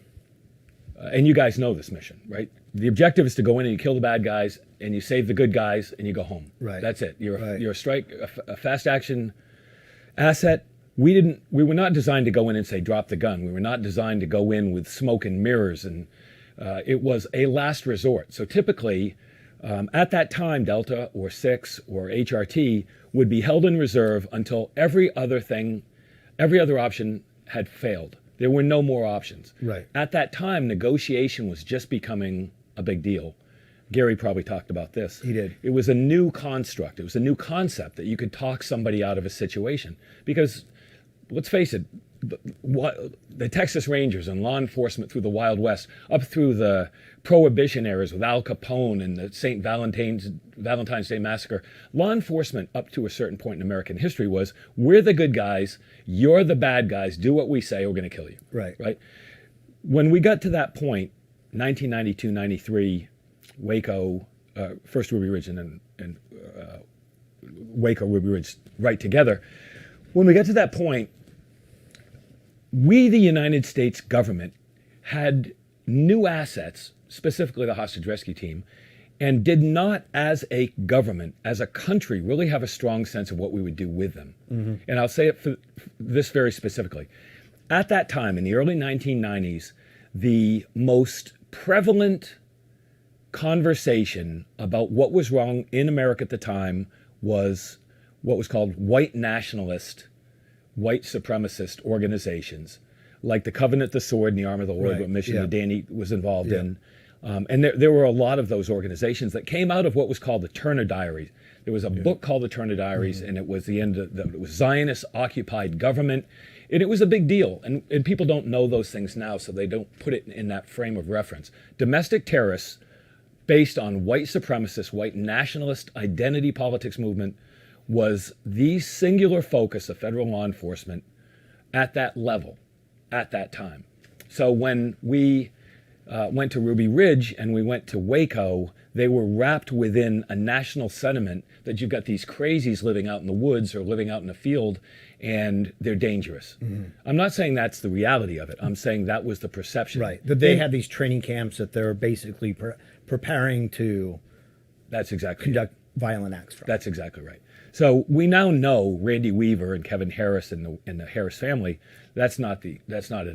and you guys know this mission, right? The objective is to go in and you kill the bad guys, and you save the good guys, and you go home. Right. That's it. You're a fast action asset. We were not designed to go in and say drop the gun. We were not designed to go in with smoke and mirrors, and it was a last resort. So typically, at that time, Delta or 6 or HRT would be held in reserve until every other option had failed. There were no more options. Right. At that time, negotiation was just becoming a big deal. Gary probably talked about this. He did. It was a new construct. It was a new concept that you could talk somebody out of a situation. Because, let's face it, the Texas Rangers and law enforcement through the Wild West, up through the Prohibition eras with Al Capone and the St. Valentine's Day Massacre, law enforcement up to a certain point in American history was, we're the good guys, you're the bad guys, do what we say, we're going to kill you. Right. When we got to that point, 1992, 93, Waco, first Ruby Ridge and Waco, Ruby Ridge, right together. When we got to that point, we, the United States government, had new assets, specifically the hostage rescue team, and did not, as a government, as a country, really have a strong sense of what we would do with them. And I'll say it for this very specifically. At that time, in the early 1990s, the most prevalent conversation about what was wrong in America at the time was what was called white nationalist, white supremacist organizations, like the Covenant, the Sword, and the Arm of the Lord, what mission that Danny was involved in. And there were a lot of those organizations that came out of what was called the Turner Diaries. There was a book called the Turner Diaries, and it was the end of it was Zionist-occupied government. And it was a big deal. And people don't know those things now, so they don't put it in that frame of reference. Domestic terrorists based on white supremacist, white nationalist identity politics movement was the singular focus of federal law enforcement at that level, at that time. So when we went to Ruby Ridge and we went to Waco, they were wrapped within a national sentiment that you've got these crazies living out in the woods or living out in a field and they're dangerous. I'm not saying that's the reality of it. I'm saying that was the perception. Right. That they had these training camps that they're basically preparing to That's exactly conduct violent acts from. That's exactly right. So we now know Randy Weaver and Kevin Harris and the Harris family. That's not it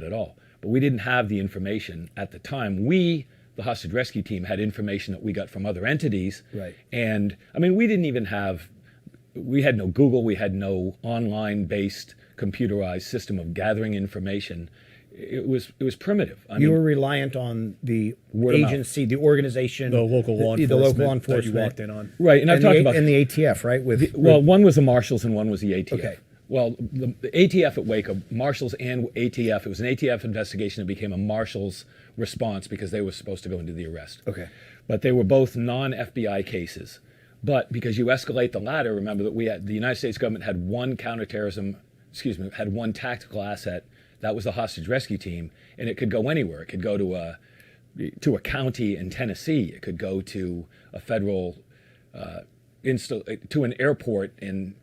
at all. But we didn't have the information at the time. We, the hostage rescue team, had information that we got from other entities. Right. And I mean, we had no Google. We had no online-based computerized system of gathering information. It was primitive. You were reliant on the agency, the organization, The local law the enforcement, local law that you enforcement, walked in on. Right, and I've talked about and the ATF, right? one was the Marshals and one was the ATF. Okay. Well, the ATF at Waco, Marshals and ATF, it was an ATF investigation that became a Marshals response because they were supposed to go and do the arrest. Okay. But they were both non-FBI cases. But because you escalate the ladder, remember that the United States government had one had one tactical asset. That was the hostage rescue team, and it could go anywhere. It could go to a county in Tennessee. It could go to a federal, to an airport in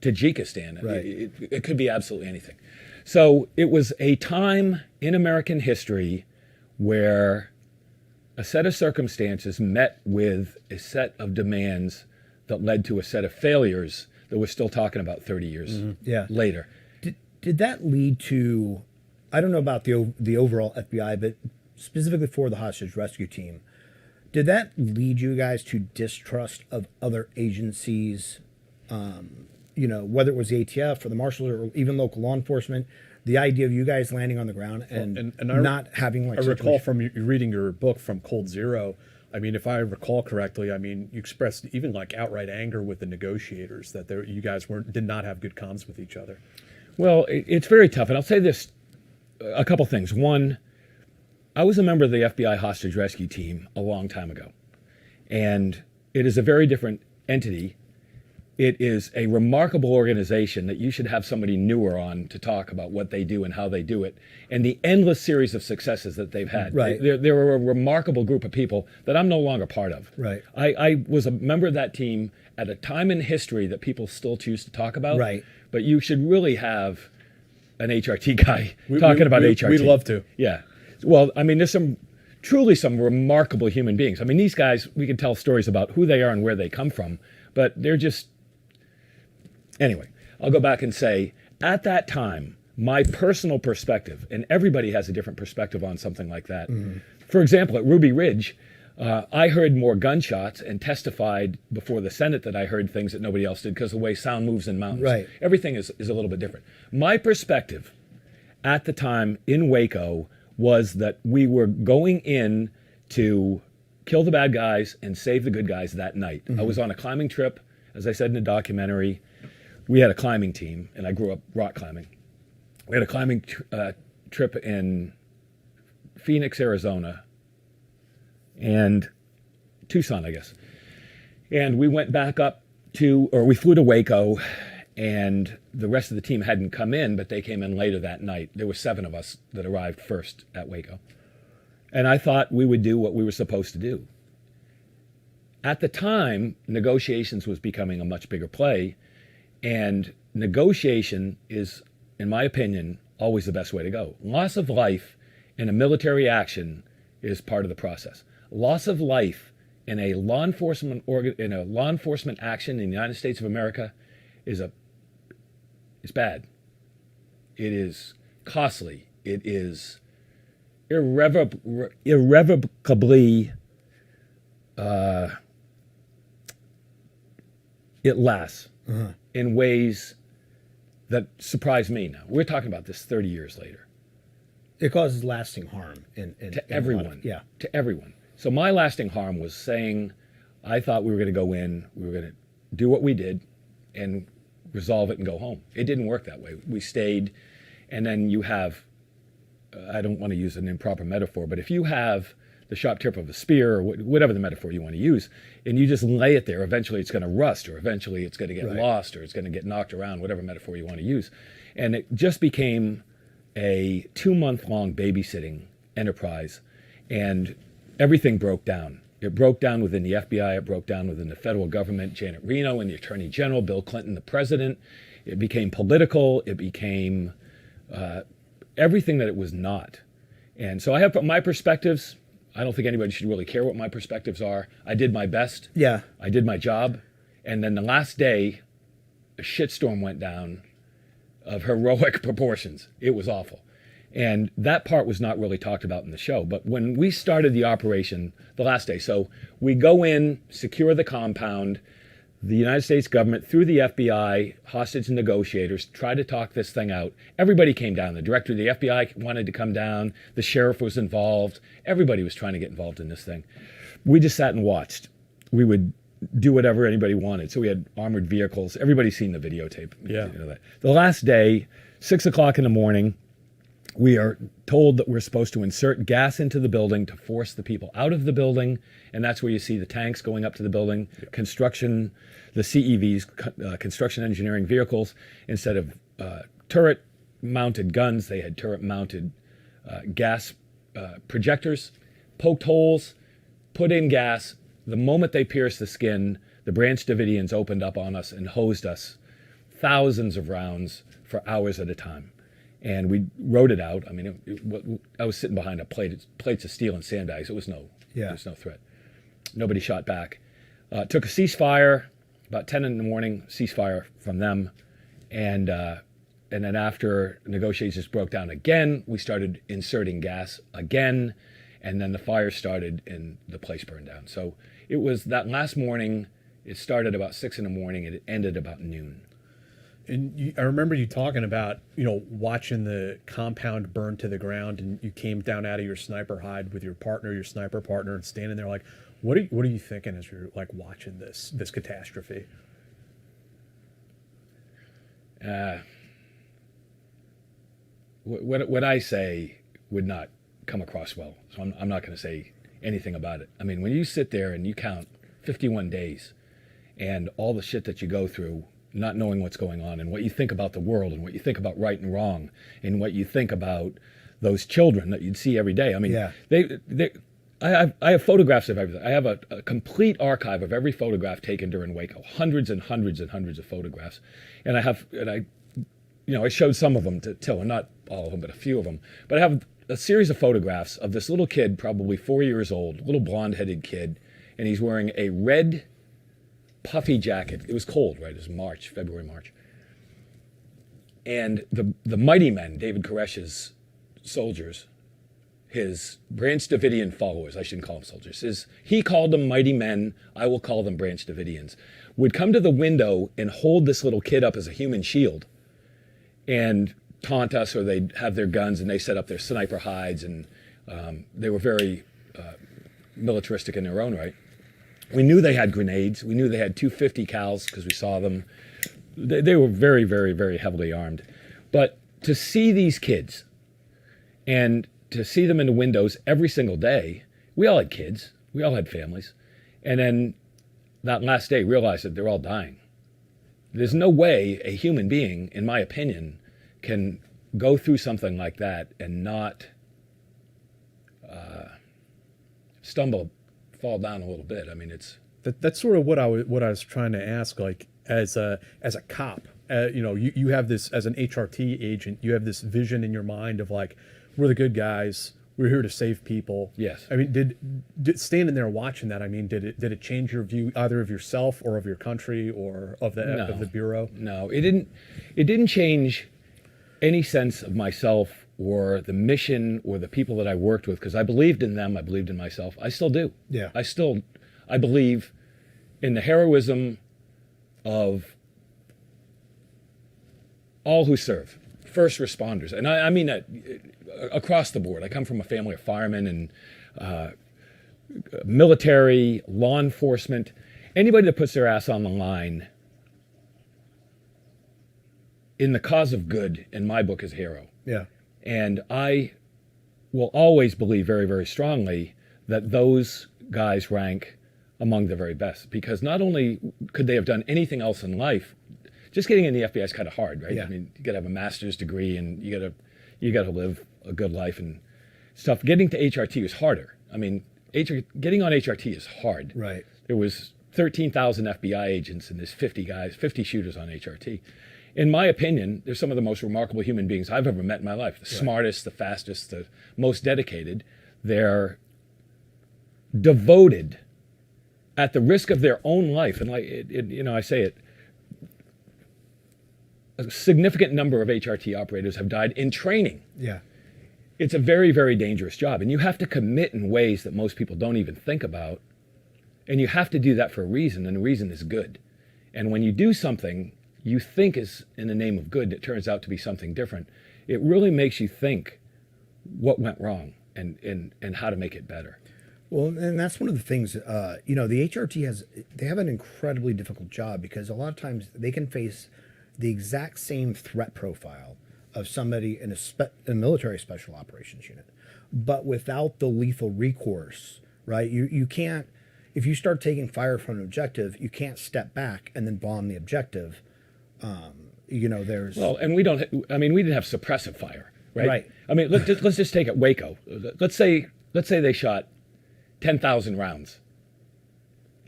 Tajikistan. Right. It could be absolutely anything. So it was a time in American history where a set of circumstances met with a set of demands that led to a set of failures that we're still talking about 30 years later. Did that lead to, I don't know about the overall FBI, but specifically for the hostage rescue team, did that lead you guys to distrust of other agencies, whether it was the ATF or the Marshals or even local law enforcement, the idea of you guys landing on the ground and not having like... I recall from you reading your book from Cold Zero, I mean, if I recall correctly, I mean, you expressed even like outright anger with the negotiators that you guys did not have good comms with each other. Well, it's very tough. And I'll say this, a couple things. One, I was a member of the FBI hostage rescue team a long time ago. And it is a very different entity. It is a remarkable organization that you should have somebody newer on to talk about what they do and how they do it, and the endless series of successes that they've had. Right. They're a remarkable group of people that I'm no longer part of. Right. I was a member of that team at a time in history that people still choose to talk about. Right. But you should really have an HRT guy talking about HRT. We'd love to. Yeah. Well, I mean, there's truly some remarkable human beings. I mean, these guys, we can tell stories about who they are and where they come from, but they're just... Anyway, I'll go back and say, at that time, my personal perspective, and everybody has a different perspective on something like that. Mm-hmm. For example, at Ruby Ridge, I heard more gunshots and testified before the Senate that I heard things that nobody else did because of the way sound moves in mountains. Right. Everything is a little bit different. My perspective at the time in Waco was that we were going in to kill the bad guys and save the good guys that night. I was on a climbing trip, as I said in the documentary. We had a climbing team, and I grew up rock climbing. We had a climbing trip in Phoenix, Arizona, and Tucson, I guess. And we went back up we flew to Waco, and the rest of the team hadn't come in, but they came in later that night. There were 7 of us that arrived first at Waco. And I thought we would do what we were supposed to do. At the time, negotiations was becoming a much bigger play, and negotiation is, in my opinion, always the best way to go. Loss of life in a military action is part of the process. Loss of life in a law enforcement action in the United States of America is bad. It is costly. It is irrevocably. It lasts in ways that surprise me. Now we're talking about this 30 years later. It causes lasting harm To everyone. Yeah. To everyone. So my lasting harm was saying, I thought we were going to go in, we were going to do what we did, and resolve it and go home. It didn't work that way. We stayed, and then you have, I don't want to use an improper metaphor, but if you have the sharp tip of a spear, or whatever the metaphor you want to use, and you just lay it there, eventually it's going to rust, or eventually it's going to get lost, or it's going to get knocked around, whatever metaphor you want to use. And it just became a 2-month-long babysitting enterprise, and everything broke down. It broke down within the FBI. It broke down within the federal government, Janet Reno and the Attorney General, Bill Clinton, the president. It became political. It became everything that it was not. And so I have my perspectives. I don't think anybody should really care what my perspectives are. I did my best. Yeah. I did my job. And then the last day, a shitstorm went down of heroic proportions. It was awful. And that part was not really talked about in the show. But when we started the operation the last day, so we go in, secure the compound, the United States government, through the FBI, hostage negotiators, try to talk this thing out. Everybody came down. The director of the FBI wanted to come down. The sheriff was involved. Everybody was trying to get involved in this thing. We just sat and watched. We would do whatever anybody wanted. So we had armored vehicles. Everybody's seen the videotape. Yeah. You know that. The last day, 6 o'clock in the morning, we are told that we're supposed to insert gas into the building to force the people out of the building. And that's where you see the tanks going up to the building, construction, the CEVs, construction engineering vehicles. Instead of turret-mounted guns, they had turret-mounted gas projectors, poked holes, put in gas. The moment they pierced the skin, the Branch Davidians opened up on us and hosed us thousands of rounds for hours at a time. And we wrote it out. I mean, I was sitting behind plates of steel and sandbags. It was no threat. Nobody shot back. Took a ceasefire, about 10 in the morning, ceasefire from them. And then after negotiations broke down again, we started inserting gas again. And then the fire started and the place burned down. So it was that last morning. It started about 6 in the morning and it ended about noon. And I remember you talking about, watching the compound burn to the ground, and you came down out of your sniper hide with your sniper partner, and standing there like, what are you thinking as you're like watching this catastrophe? What I say would not come across well, so I'm not going to say anything about it. I mean, when you sit there and you count 51 days and all the shit that you go through, not knowing what's going on, and what you think about the world, and what you think about right and wrong, and what you think about those children that you'd see every day. I mean, I have photographs of everything. I have a complete archive of every photograph taken during Waco, hundreds and hundreds and hundreds of photographs. And I showed some of them to Till, not all of them, but a few of them. But I have a series of photographs of this little kid, probably 4 years old, little blonde-headed kid, and he's wearing a red puffy jacket. It was cold, right? It was February, March. And the mighty men, David Koresh's soldiers, his Branch Davidian followers, I shouldn't call them soldiers, he called them mighty men, I will call them Branch Davidians, would come to the window and hold this little kid up as a human shield and taunt us, or they'd have their guns and they set up their sniper hides, and they were very militaristic in their own right. We knew they had grenades. We knew they had 250 cals because we saw them. They were very, very, very heavily armed. But to see these kids and to see them in the windows every single day, we all had kids. We all had families. And then that last day realized that they're all dying. There's no way a human being, in my opinion, can go through something like that and not fall down a little bit. I mean, it's That's sort of what I was trying to ask. Like as a cop, you have this as an HRT agent. You have this vision in your mind of like, we're the good guys. We're here to save people. Yes. I mean, did standing there watching that? I mean, did it change your view either of yourself or of your country or of the bureau? No, it didn't. It didn't change any sense of myself or the mission or the people that I worked with, because I believed in them. I believed in myself. I still do. Yeah. I believe in the heroism of all who serve, first responders, and I mean that across the board. I come from a family of firemen and military, law enforcement. Anybody that puts their ass on the line in the cause of good, in my book, is a hero. Yeah. And I will always believe very, very strongly that those guys rank among the very best, because not only could they have done anything else in life, just getting in the FBI is kind of hard, right? Yeah. I mean, you got to have a master's degree and you got to live a good life and stuff. Getting to HRT was harder. I mean, getting on HRT is hard. Right. There was 13,000 FBI agents and there's 50 shooters on HRT. In my opinion, they're some of the most remarkable human beings I've ever met in my life. The smartest, the fastest, the most dedicated. They're devoted at the risk of their own life. And I say it, a significant number of HRT operators have died in training. Yeah. It's a very, very dangerous job. And you have to commit in ways that most people don't even think about. And you have to do that for a reason, and the reason is good. And when you do something you think is in the name of good that turns out to be something different, it really makes you think what went wrong and how to make it better. Well, and that's one of the things, the HRT they have an incredibly difficult job, because a lot of times they can face the exact same threat profile of somebody in a military special operations unit, but without the lethal recourse, right? You can't, if you start taking fire from an objective, you can't step back and then bomb the objective. There's... Well, and we didn't have suppressive fire, right? Right. I mean, let's just take it Waco. Let's say they shot 10,000 rounds.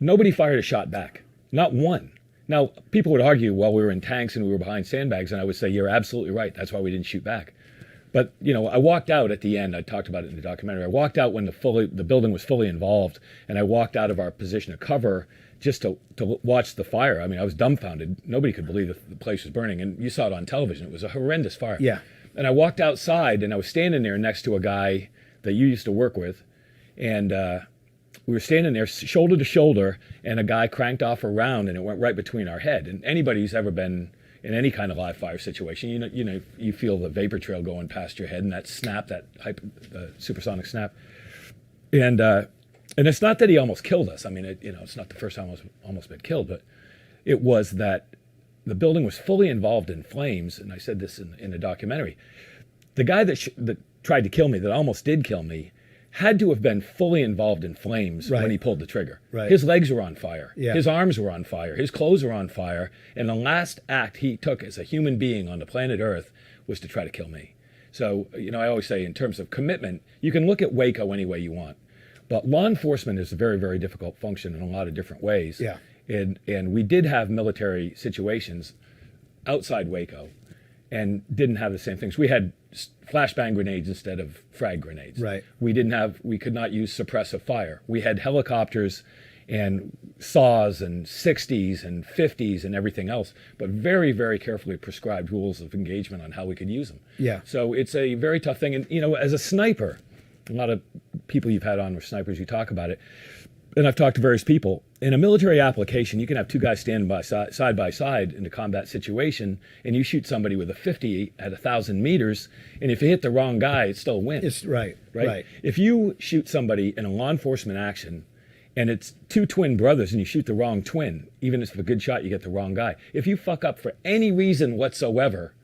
Nobody fired a shot back, not one. Now, people would argue, well, we were in tanks and we were behind sandbags, and I would say, you're absolutely right. That's why we didn't shoot back. But, I walked out at the end. I talked about it in the documentary. I walked out when the building was fully involved, and I walked out of our position of cover just to watch the fire. I mean, I was dumbfounded. Nobody could believe that the place was burning, and you saw it on television. It was a horrendous fire. Yeah. And I walked outside, and I was standing there next to a guy that you used to work with, and we were standing there shoulder to shoulder, and a guy cranked off a round, and it went right between our head. And anybody who's ever been in any kind of live fire situation, you feel the vapor trail going past your head, and that snap, that supersonic snap, and it's not that he almost killed us. I mean, it's not the first time I almost been killed, but it was that the building was fully involved in flames, and I said this in the documentary. The guy that tried to kill me, that almost did kill me, had to have been fully involved in flames when he pulled the trigger. Right. His legs were on fire. Yeah. His arms were on fire. His clothes were on fire. And the last act he took as a human being on the planet Earth was to try to kill me. So, I always say in terms of commitment, you can look at Waco any way you want. But law enforcement is a very, very difficult function in a lot of different ways. Yeah. And we did have military situations outside Waco and didn't have the same things. We had flashbang grenades instead of frag grenades. Right. We could not use suppressive fire. We had helicopters and saws and 60s and 50s and everything else, but very, very carefully prescribed rules of engagement on how we could use them. Yeah. So it's a very tough thing. And, as a sniper, a lot of people you've had on were snipers, you talk about it. and I've talked to various people, in a military application, you can have two guys standing side by side in a combat situation, and you shoot somebody with a 50 at 1,000 meters, and if you hit the wrong guy, it's still a win. It's right. If you shoot somebody in a law enforcement action, and it's two twin brothers, and you shoot the wrong twin, even if it's a good shot, you get the wrong guy. If you fuck up for any reason whatsoever,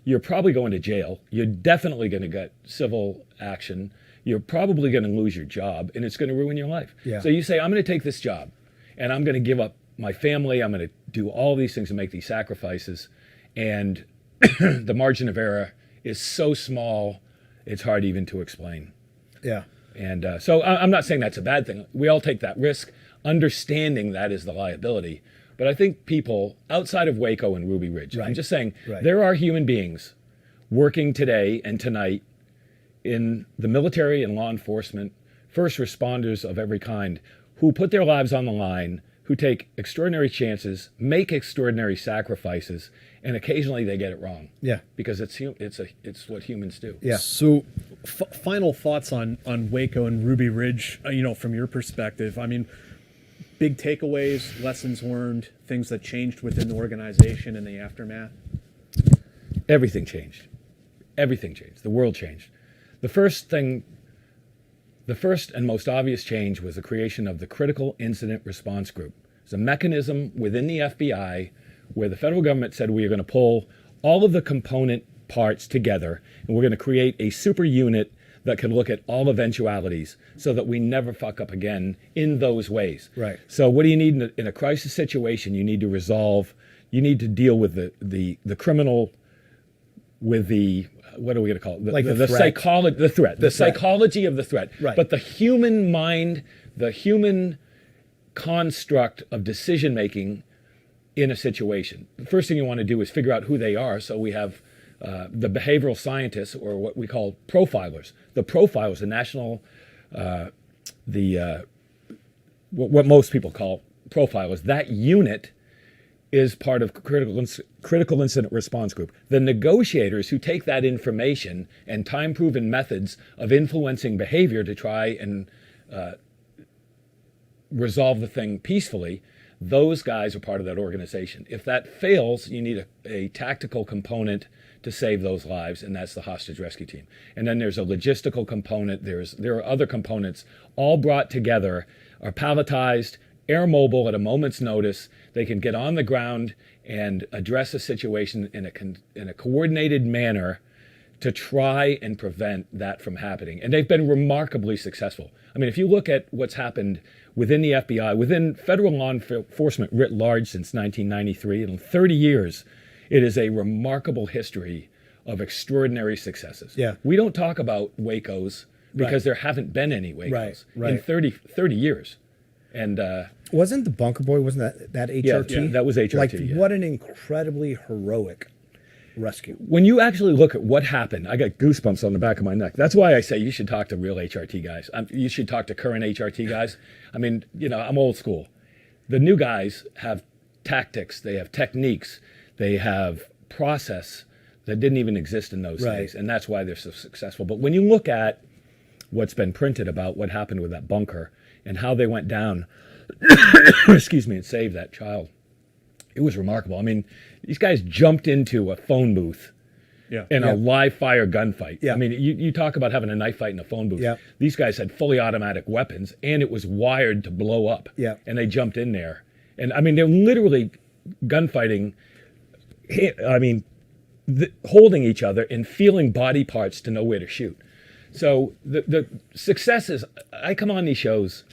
you're probably going to jail. You're definitely going to get civil action. You're probably going to lose your job, and it's going to ruin your life. Yeah. So you say, I'm going to take this job, and I'm going to give up my family. I'm going to do all these things and make these sacrifices. And the margin of error is so small, it's hard even to explain. Yeah. And so I'm not saying that's a bad thing. We all take that risk, understanding that is the liability. But I think people outside of Waco and Ruby Ridge, I'm just saying there are human beings working today and tonight in the military and law enforcement, first responders of every kind, who put their lives on the line, who take extraordinary chances, make extraordinary sacrifices, and occasionally they get it wrong. Yeah. Because it's what humans do. Yeah. So, final thoughts on Waco and Ruby Ridge, from your perspective. I mean, big takeaways, lessons learned, things that changed within the organization in the aftermath? Everything changed. Everything changed. The world changed. The first and most obvious change was the creation of the Critical Incident Response Group. It's a mechanism within the FBI where the federal government said we are going to pull all of the component parts together, and we're going to create a super unit that can look at all eventualities so that we never fuck up again in those ways. Right. So what do you need in a crisis situation? You need to deal with the criminal, with the, what are we going to call it? The psychology of the threat. Right. But the human mind, the human construct of decision making in a situation. The first thing you want to do is figure out who they are. So we have the behavioral scientists, or what we call profilers. The profilers, the national, what most people call profilers. That unit is part of critical incident response group. The negotiators who take that information and time-proven methods of influencing behavior to try and resolve the thing peacefully, those guys are part of that organization. If that fails, you need a tactical component to save those lives, and that's the hostage rescue team. And then there's a logistical component. There are other components, all brought together, are palletized, air mobile at a moment's notice. They can get on the ground and address a situation in a coordinated manner to try and prevent that from happening. And they've been remarkably successful. I mean, if you look at what's happened within the FBI, within federal law enforcement writ large since 1993, in 30 years, it is a remarkable history of extraordinary successes. Yeah. We don't talk about Wacos because there haven't been any Wacos in 30 years. And wasn't the Bunker Boy, wasn't that HRT? Yeah, that was HRT. Like, yeah. what an incredibly heroic rescue. When you actually look at what happened, I got goosebumps on the back of my neck. That's why I say you should talk to real HRT guys. You should talk to current HRT guys. I mean, I'm old school. The new guys have tactics, they have techniques, they have process that didn't even exist in those days, and that's why they're so successful. But when you look at what's been printed about what happened with that bunker and how they went down, excuse me, and saved that child, it was remarkable. I mean, these guys jumped into a phone booth in a live fire gunfight. Yeah. I mean, you talk about having a knife fight in a phone booth. Yeah. These guys had fully automatic weapons, and it was wired to blow up. Yeah. And they jumped in there. And I mean, they're literally gunfighting, I mean, holding each other and feeling body parts to know where to shoot. So the success is, I come on these shows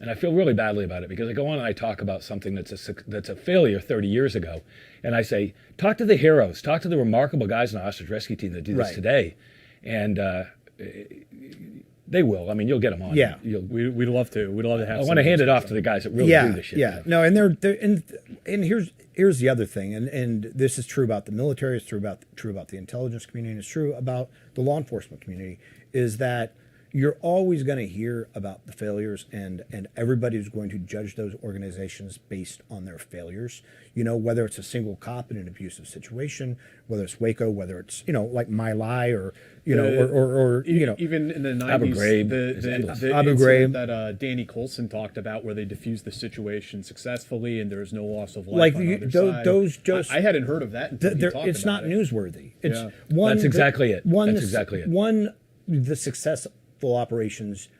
and I feel really badly about it because I go on and I talk about something that's a failure 30 years ago. And I say, talk to the heroes, talk to the remarkable guys in the hostage rescue team that do this today. And they will. I mean, you'll get them on. Yeah, we'd love to. We'd love to have. I want to hand it off to the guys that really do this shit. Yeah, no, and and here's the other thing, and this is true about the military. It's true about the intelligence community. And it's true about the law enforcement community. Is that you're always going to hear about the failures, and everybody's going to judge those organizations based on their failures. Whether it's a single cop in an abusive situation, whether it's Waco, whether it's like My Lai, or even in the 90s, Abu Ghraib is endless. the Abu incident Ghraib. that Danny Coulson talked about, where they diffused the situation successfully and there was no loss of life Like on either side. those just I hadn't heard of that until you talked it's about not it. newsworthy. It's Yeah. one. That's exactly it. One, That's exactly it. One, the successful operations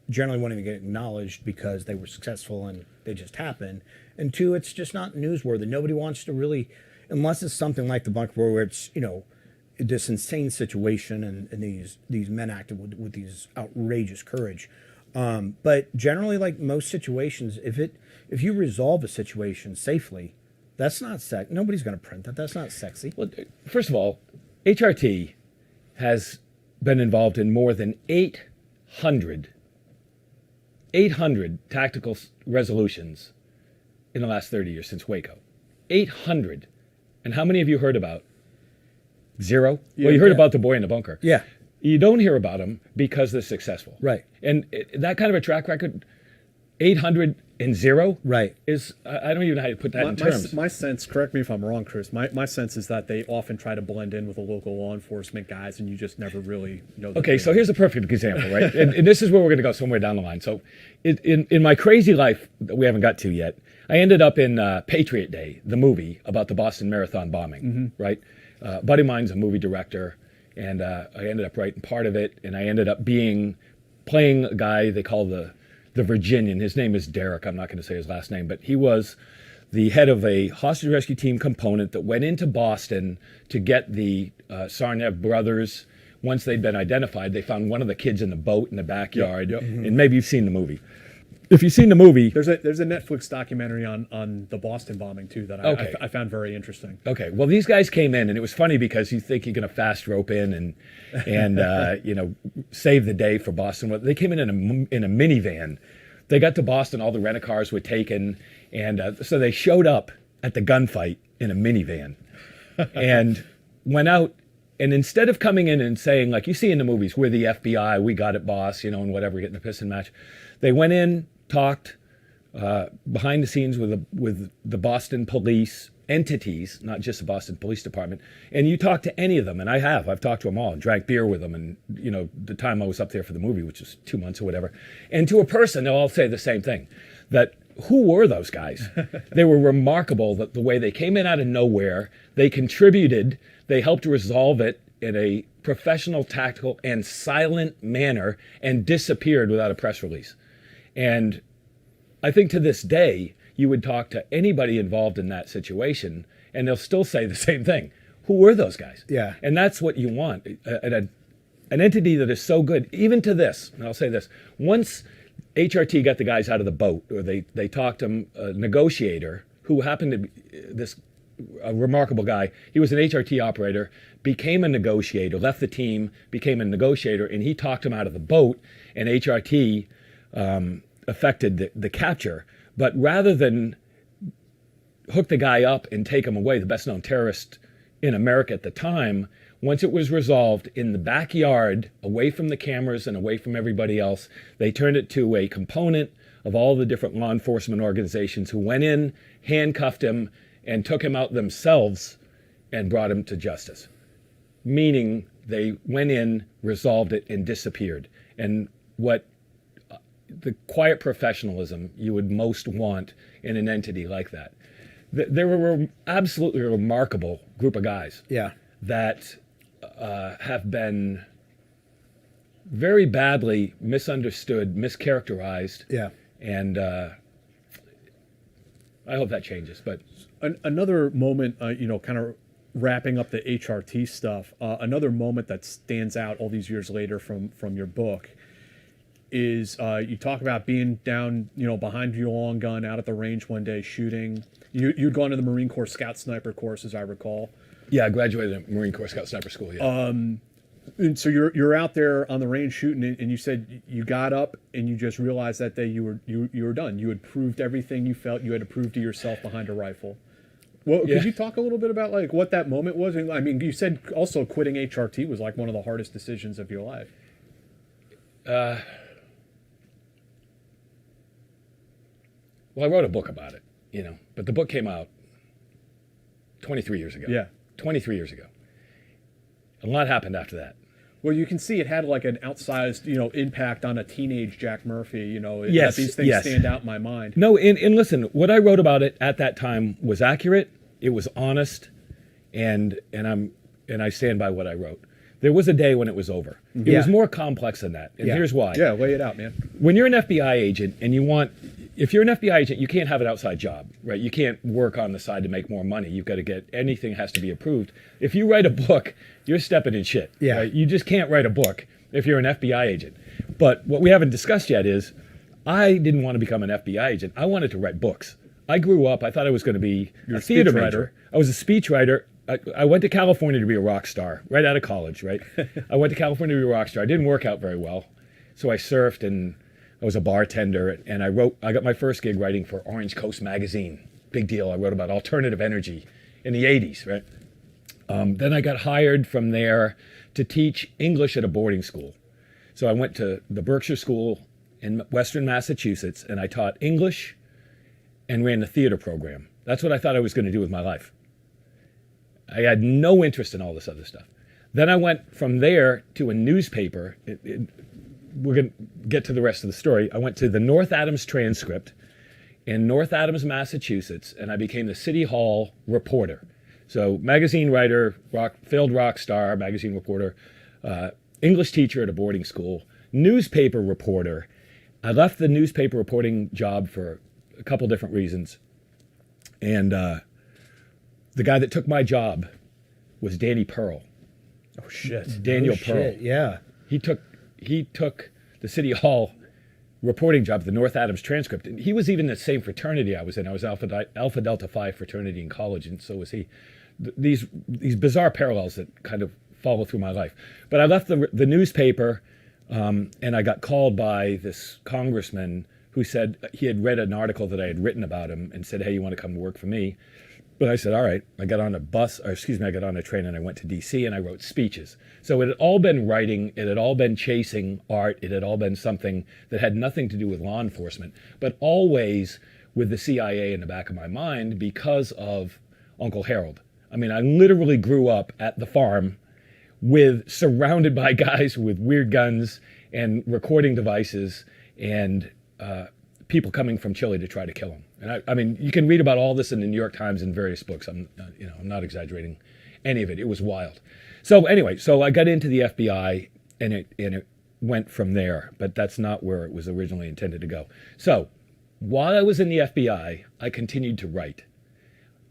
generally won't even get acknowledged because they were successful and they just happened. And two, it's just not newsworthy. Nobody wants to really, unless it's something like the bunker where it's this insane situation and these men acted with these outrageous courage. But generally, like most situations, if you resolve a situation safely, that's not nobody's going to print that. That's not sexy. Well, first of all, HRT has been involved in more than 800 tactical resolutions in the last 30 years since Waco. 800. And how many have you heard about? Zero? Well, you heard about the boy in the bunker. Yeah. You don't hear about them because they're successful. Right. And that kind of a track record, 800 and zero, Right. is, I don't even know how to put that in terms. My sense, correct me if I'm wrong, Chris, my sense is that they often try to blend in with the local law enforcement guys, and you just never really know. Okay, so here's a perfect example, right? and this is where we're going to go somewhere down the line. So in my crazy life that we haven't got to yet, I ended up in Patriot Day, the movie about the Boston Marathon bombing, right? A buddy of mine's a movie director, and I ended up writing part of it, and I ended up playing a guy they call the Virginian. His name is Derek. I'm not going to say his last name, but he was the head of a hostage rescue team component that went into Boston to get the Sarnev brothers. Once they'd been identified, they found one of the kids in the boat in the backyard. Yep. And maybe you've seen the movie. If you've seen the movie, there's a Netflix documentary on the Boston bombing too that I found very interesting. Okay, well, these guys came in, and it was funny because you think you're going to fast rope in and save the day for Boston. Well, they came in a minivan. They got to Boston, all the rent-a-cars were taken, and so they showed up at the gunfight in a minivan, and went out. And instead of coming in and saying, like you see in the movies, we're the FBI, we got it, boss, and whatever, getting a pissing match, they went in, talked behind the scenes with the Boston police entities, not just the Boston Police Department. And you talk to any of them, and I've talked to them all, and drank beer with them, and the time I was up there for the movie, which was 2 months or whatever. And to a person, they'll all say the same thing, that who were those guys? They were remarkable, that the way they came in out of nowhere, they contributed, they helped resolve it in a professional, tactical, and silent manner, and disappeared without a press release. And I think to this day, you would talk to anybody involved in that situation, and they'll still say the same thing. Who were those guys? Yeah. And that's what you want. An entity that is so good, even to this, and I'll say this, once HRT got the guys out of the boat, or they talked to a negotiator who happened to be a remarkable guy. He was an HRT operator, became a negotiator, left the team, became a negotiator, and he talked him out of the boat, and HRT affected the capture. But rather than hook the guy up and take him away, the best known terrorist in America at the time, once it was resolved in the backyard, away from the cameras and away from everybody else, they turned it to a component of all the different law enforcement organizations who went in, handcuffed him, and took him out themselves and brought him to justice. Meaning they went in, resolved it, and disappeared. And what the quiet professionalism you would most want in an entity like that. They were absolutely remarkable group of guys. Yeah. That have been very badly misunderstood, mischaracterized. Yeah. And I hope that changes. But another moment, kind of wrapping up the HRT stuff, another moment that stands out all these years later from your book is you talk about being down, behind your long gun out at the range one day shooting. You'd gone to the Marine Corps Scout Sniper course, as I recall. Yeah, I graduated at Marine Corps Scout Sniper School, yeah. And so you're out there on the range shooting, and you said you got up and you just realized that day you were done. You had proved everything you felt you had to prove to yourself behind a rifle. Well, Yeah. Could you talk a little bit about like what that moment was? And I mean, you said also quitting HRT was like one of the hardest decisions of your life. Well, I wrote a book about it, but the book came out 23 years ago. Yeah. 23 years ago. A lot happened after that. Well, you can see it had like an outsized, impact on a teenage Jack Murphy. Yes, that these things yes. stand out in my mind. No, and listen, what I wrote about it at that time was accurate. It was honest, and I stand by what I wrote. There was a day when it was over. It was more complex than that, and here's why. Yeah, lay it out, man. When you're an FBI agent and if you're an FBI agent, you can't have an outside job, right? You can't work on the side to make more money. You've got to anything has to be approved. If you write a book, you're stepping in shit. Yeah. Right? You just can't write a book if you're an FBI agent. But what we haven't discussed yet is I didn't want to become an FBI agent. I wanted to write books. I grew up, I thought I was going to be a theater major. I was a speech writer. I went to California to be a rock star right out of college, right? I went to California to be a rock star. I didn't work out very well. So I surfed and I was a bartender, and I got my first gig writing for Orange Coast magazine. Big deal. I wrote about alternative energy in the 80s, right? Then I got hired from there to teach English at a boarding school. So I went to the Berkshire School in Western Massachusetts, and I taught English and ran the theater program. That's what I thought I was going to do with my life. I had no interest in all this other stuff. Then I went from there to a newspaper. We're going to get to the rest of the story. I went to the North Adams Transcript in North Adams, Massachusetts, and I became the City Hall reporter. So magazine writer, failed rock star, magazine reporter, English teacher at a boarding school, newspaper reporter. I left the newspaper reporting job for a couple different reasons. And the guy that took my job was Danny Pearl. Oh, shit. Daniel Pearl. Shit, yeah. He took the City Hall reporting job, the North Adams Transcript. And he was even the same fraternity I was in. I was Alpha Delta Phi fraternity in college, and so was he. These bizarre parallels that kind of follow through my life. But I left the newspaper, and I got called by this congressman who said he had read an article that I had written about him and said, hey, you want to come to work for me? But I said, all right. I got on a train and I went to DC and I wrote speeches. So it had all been writing, it had all been chasing art, it had all been something that had nothing to do with law enforcement, but always with the CIA in the back of my mind because of Uncle Harold. I mean, I literally grew up at the farm surrounded by guys with weird guns and recording devices and people coming from Chile to try to kill him. And I mean, you can read about all this in the New York Times and various books. I'm not exaggerating any of it. It was wild. So anyway, I got into the FBI and it went from there, but that's not where it was originally intended to go. So while I was in the FBI, I continued to write.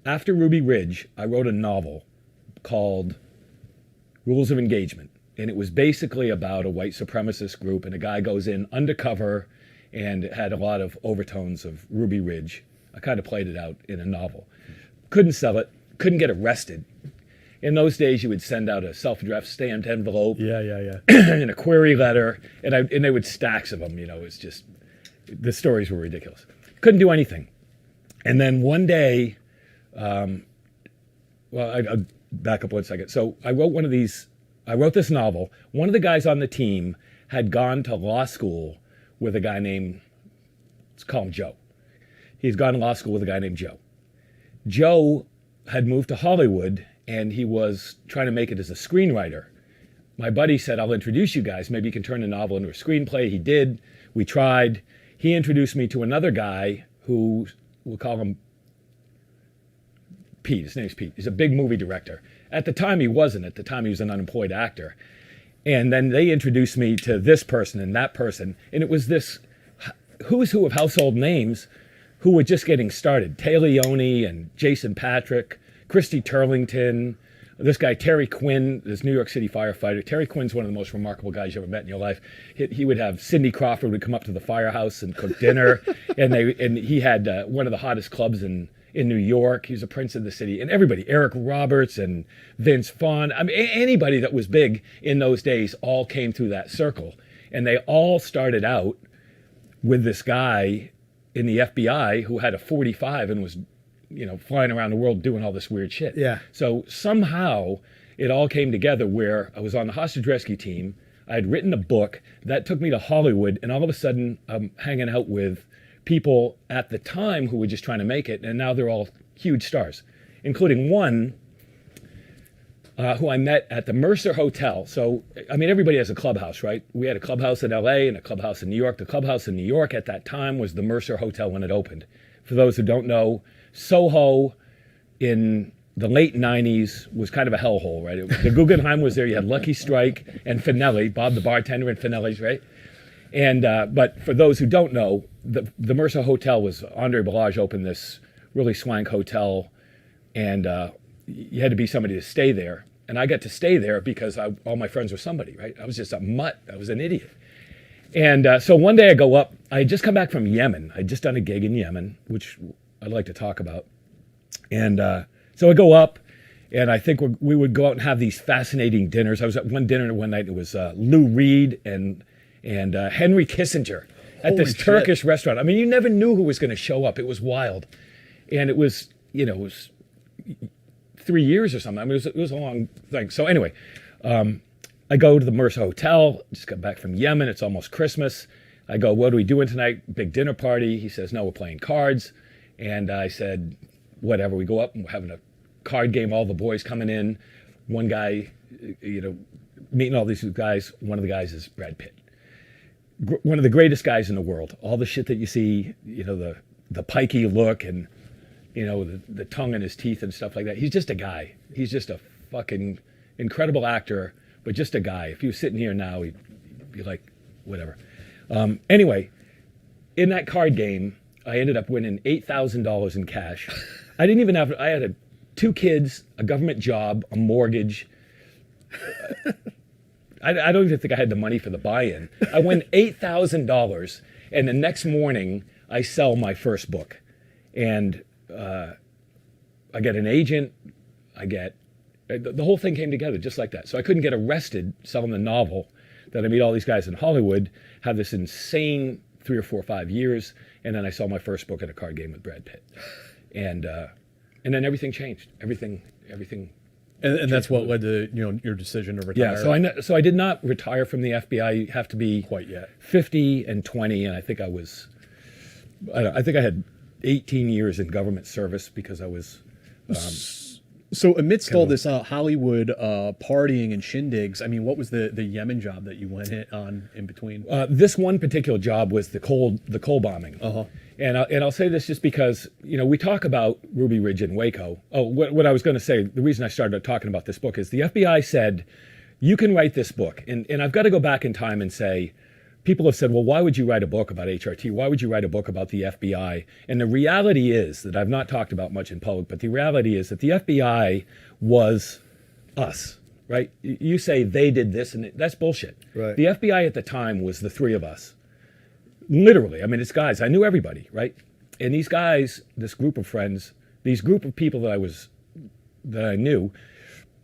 After Ruby Ridge, I wrote a novel called Rules of Engagement. And it was basically about a white supremacist group, and a guy goes in undercover, and it had a lot of overtones of Ruby Ridge. I kind of played it out in a novel. Couldn't sell it, couldn't get arrested. In those days, you would send out a self-addressed stamped envelope and a query letter, and they would stacks of them. It's just, the stories were ridiculous. Couldn't do anything. And then one day, I'll back up one second. So I wrote this novel. One of the guys on the team had gone to law school with a guy named, let's call him Joe. He's gone to law school with a guy named Joe. Joe had moved to Hollywood and he was trying to make it as a screenwriter. My buddy said, I'll introduce you guys. Maybe you can turn the novel into a screenplay. He did. We tried. He introduced me to another guy who, we'll call him Pete. His name's Pete. He's a big movie director. At the time, he wasn't. At the time, he was an unemployed actor. And then they introduced me to this person and that person. And it was this who's who of household names who were just getting started. Tay Leone and Jason Patrick, Christy Turlington, this guy Terry Quinn, this New York City firefighter. Terry Quinn's one of the most remarkable guys you ever met in your life. He would have Cindy Crawford would come up to the firehouse and cook dinner. and he had one of the hottest clubs in New York. He was a prince of the city. And everybody, Eric Roberts and Vince Vaughn, I mean, anybody that was big in those days all came through that circle. And they all started out with this guy in the FBI who had a .45 and was, flying around the world doing all this weird shit. Yeah. So somehow it all came together where I was on the hostage rescue team. I had written a book that took me to Hollywood, and all of a sudden I'm hanging out with people at the time who were just trying to make it, and now they're all huge stars, including one who I met at the Mercer Hotel. So, I mean, everybody has a clubhouse, right? We had a clubhouse in LA and a clubhouse in New York. The clubhouse in New York at that time was the Mercer Hotel when it opened. For those who don't know, Soho in the late 90s was kind of a hellhole, right? The Guggenheim was there. You had Lucky Strike and Finelli, Bob the bartender and Finelli's, right? And but for those who don't know, the Mercer Hotel was, Andre Balazs opened this really swank hotel, and you had to be somebody to stay there. And I got to stay there because all my friends were somebody, right? I was just a mutt. I was an idiot. And so one day I go up. I had just come back from Yemen. I'd just done a gig in Yemen, which I'd like to talk about. And so I go up, and I think we would go out and have these fascinating dinners. I was at one dinner one night. It was Lou Reed and Henry Kissinger at this Turkish restaurant. I mean, you never knew who was going to show up. It was wild. And it was, it was 3 years or something. I mean, it was a long thing. So anyway, I go to the Mercer Hotel, just got back from Yemen. It's almost Christmas. I go, what are we doing tonight? Big dinner party. He says, no, we're playing cards. And I said, whatever. We go up and we're having a card game, all the boys coming in. One guy, meeting all these guys. One of the guys is Brad Pitt. One of the greatest guys in the world. All the shit that you see, the pikey look and, the tongue in his teeth and stuff like that. He's just a guy. He's just a fucking incredible actor, but just a guy. If he was sitting here now, he'd be like, whatever. Anyway, in that card game, I ended up winning $8,000 in cash. I had 2 kids, a government job, a mortgage. I don't even think I had the money for the buy-in. I win $8,000, and the next morning I sell my first book. And I get an agent, the whole thing came together just like that. So I couldn't get arrested selling the novel. Then I meet all these guys in Hollywood, have this insane 3 or 4 or 5 years, and then I sell my first book at a card game with Brad Pitt. And then everything changed. Everything. And that's what led to your decision to retire. Yeah. So I did not retire from the FBI. You have to be quite yet 50 and 20, and I think I had 18 years in government service because I was. So amidst all this Hollywood partying and shindigs, I mean, what was the Yemen job that you went on in between? This one particular job was the Cole bombing. Uh-huh. And I'll say this just because, we talk about Ruby Ridge and Waco. Oh, what I was going to say, the reason I started talking about this book is the FBI said, you can write this book. And I've got to go back in time and say, people have said, well, why would you write a book about HRT? Why would you write a book about the FBI? And the reality is that I've not talked about much in public, but the reality is that the FBI was us, right? You say they did this, and that's bullshit. Right. The FBI at the time was the 3 of us. Literally, I mean, it's guys. I knew everybody, right? And these guys, this group of friends, these group of people that I knew,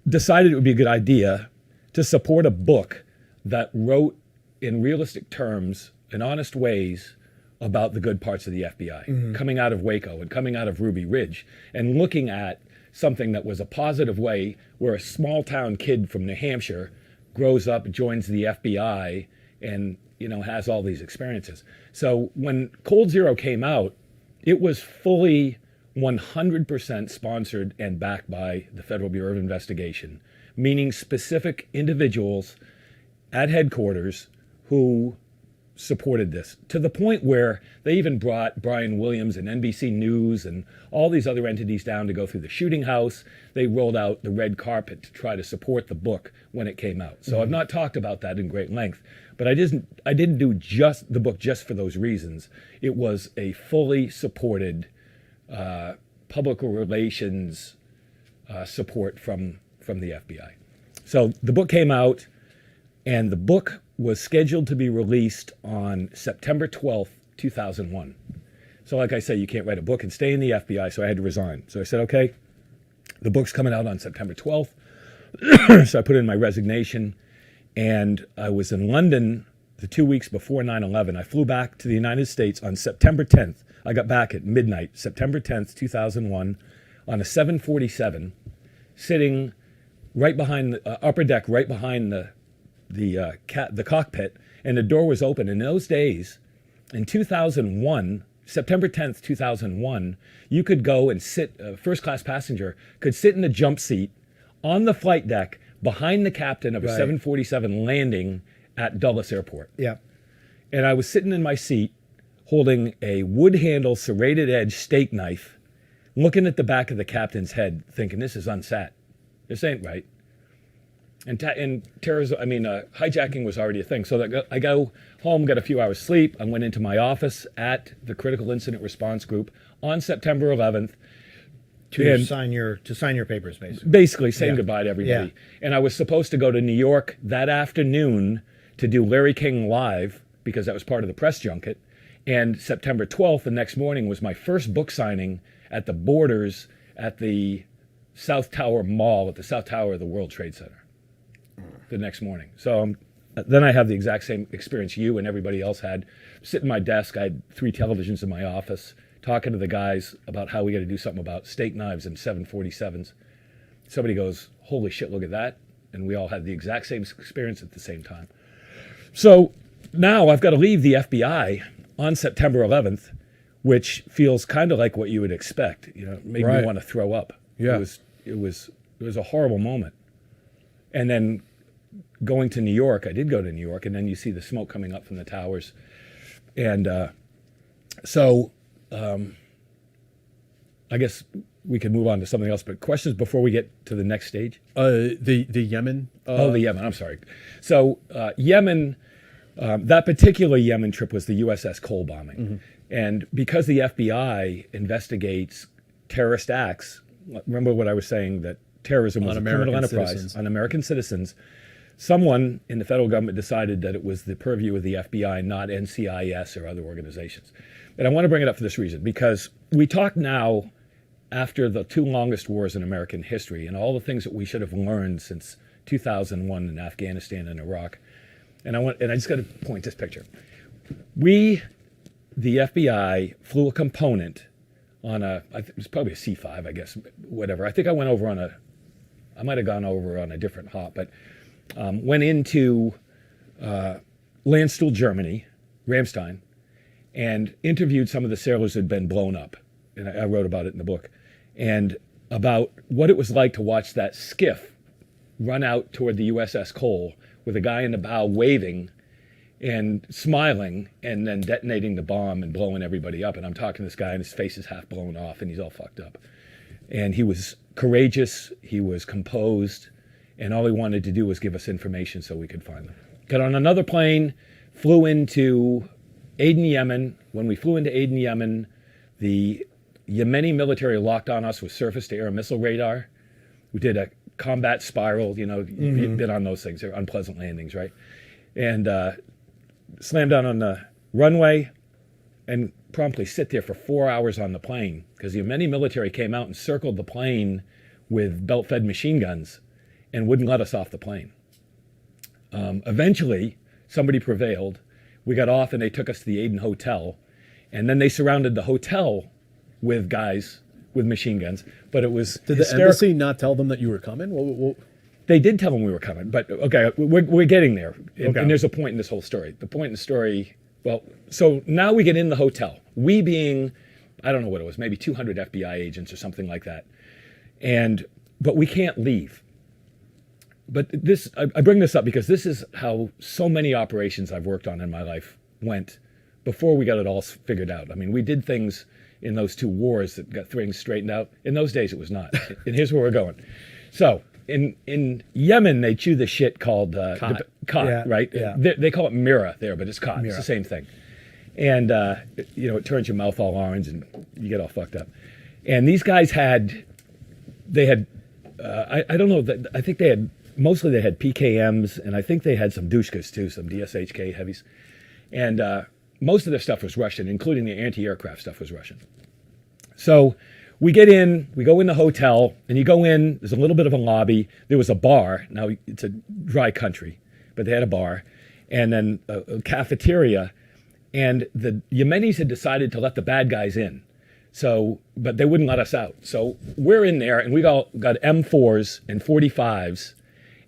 decided it would be a good idea to support a book that wrote in realistic terms, in honest ways, about the good parts of the FBI, coming out of Waco and coming out of Ruby Ridge, and looking at something that was a positive way where a small town kid from New Hampshire grows up, joins the FBI, and has all these experiences. So when Cold Zero came out, it was fully 100% sponsored and backed by the Federal Bureau of Investigation, meaning specific individuals at headquarters who supported this, to the point where they even brought Brian Williams and NBC News and all these other entities down to go through the shooting house. They rolled out the red carpet to try to support the book when it came out. So I've not talked about that in great length, but I didn't do just the book just for those reasons. It was a fully supported public relations support from the FBI. So the book came out, and the book was scheduled to be released on September 12th, 2001. So like I say, you can't write a book and stay in the FBI, so I had to resign. So I said, okay, the book's coming out on September 12th. So I put in my resignation, and I was in London the 2 weeks before 9/11. I flew back to the United States on September 10th. I got back at midnight, September 10th, 2001, on a 747, sitting right behind the upper deck, right behind the the cockpit, and the door was open. In those days, in 2001, September 10th, 2001, you could go and sit, a first-class passenger could sit in the jump seat on the flight deck behind the captain of a 747 landing at Dulles Airport. Yeah. And I was sitting in my seat holding a wood handle serrated edge steak knife, looking at the back of the captain's head, thinking, this is unsat. This ain't right. And terrorism, hijacking was already a thing. So I go home, got a few hours sleep. I went into my office at the Critical Incident Response Group on September 11th. To sign your papers, basically. Basically saying goodbye to everybody. Yeah. And I was supposed to go to New York that afternoon to do Larry King Live, because that was part of the press junket. And September 12th, the next morning, was my first book signing at the Borders at the South Tower Mall, at the South Tower of the World Trade Center, the next morning. So then I have the exact same experience you and everybody else had. Sit in my desk, I had 3 televisions in my office, talking to the guys about how we got to do something about steak knives and 747s. Somebody goes, holy shit, look at that. And we all had the exact same experience at the same time. So now I've got to leave the FBI on September 11th, which feels kind of like what you would expect. You know, it made me want to throw up. Yeah. It was a horrible moment. And then going to New York, I did go to New York, and then you see the smoke coming up from the towers. And I guess we can move on to something else, but questions before we get to the next stage? The Yemen. The Yemen, I'm sorry. So Yemen, that particular Yemen trip was the USS Cole bombing. Mm-hmm. And because the FBI investigates terrorist acts, remember what I was saying, that terrorism was a criminal enterprise on American citizens, someone in the federal government decided that it was the purview of the FBI, not NCIS or other organizations. And I want to bring it up for this reason, because we talk now after the 2 longest wars in American history and all the things that we should have learned since 2001 in Afghanistan and Iraq. And I just got to point this picture. The FBI, flew a component on it was probably a C5, I guess, whatever. I think I went over I might have gone over on a different hop, but went into Landstuhl, Germany, Ramstein, and interviewed some of the sailors who had been blown up. And I wrote about it in the book. And about what it was like to watch that skiff run out toward the USS Cole with a guy in the bow waving and smiling and then detonating the bomb and blowing everybody up. And I'm talking to this guy and his face is half blown off and he's all fucked up. And he was courageous, he was composed, and all he wanted to do was give us information so we could find them. Got on another plane, flew into Aden, Yemen. When we flew into Aden, Yemen, the Yemeni military locked on us with surface-to-air missile radar. We did a combat spiral, you've been on those things, they're unpleasant landings, right? And slammed down on the runway and promptly sit there for 4 hours on the plane because the Yemeni military came out and circled the plane with belt-fed machine guns and wouldn't let us off the plane. Eventually, somebody prevailed. We got off and they took us to the Aden Hotel, and then they surrounded the hotel with guys with machine guns. But it was Did the embassy not tell them that you were coming? Well, they did tell them we were coming, but okay, we're getting there. And there's a point in this whole story. The point in the story, so now we get in the hotel. We being, I don't know what it was, maybe 200 FBI agents or something like that. But we can't leave. But I bring this up because this is how so many operations I've worked on in my life went before we got it all figured out. I mean, we did things in those 2 wars that got things straightened out. In those days, it was not. And here's where we're going. So in Yemen, they chew the shit called khat, right? Yeah. They call it mira there, but it's khat. Mira. It's the same thing. And, it turns your mouth all orange and you get all fucked up. And these guys I don't know, I think mostly they had PKMs, and I think they had some Dushkas too, some DSHK heavies. And most of their stuff was Russian, including the anti-aircraft stuff was Russian. So we get in, we go in the hotel, and you go in, there's a little bit of a lobby. There was a bar. Now, it's a dry country, but they had a bar. And then a cafeteria. And the Yemenis had decided to let the bad guys in. But they wouldn't let us out. So we're in there, and we got M4s and 45s.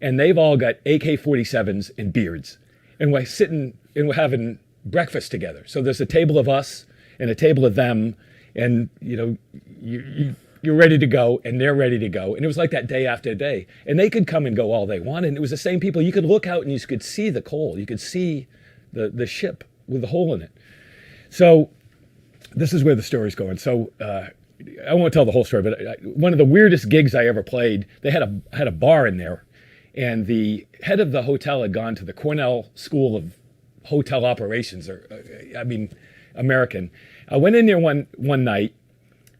and they've all got AK-47s and beards, and we're sitting and we're having breakfast together. So there's a table of us and a table of them, and you're ready to go, and they're ready to go. And it was like that day after day. And they could come and go all they wanted. And it was the same people. You could look out and you could see the Cole. You could see the ship with the hole in it. So this is where the story's going. So I won't tell the whole story, but one of the weirdest gigs I ever played, they had a bar in there. And the head of the hotel had gone to the Cornell School of Hotel Operations, American. I went in there one night,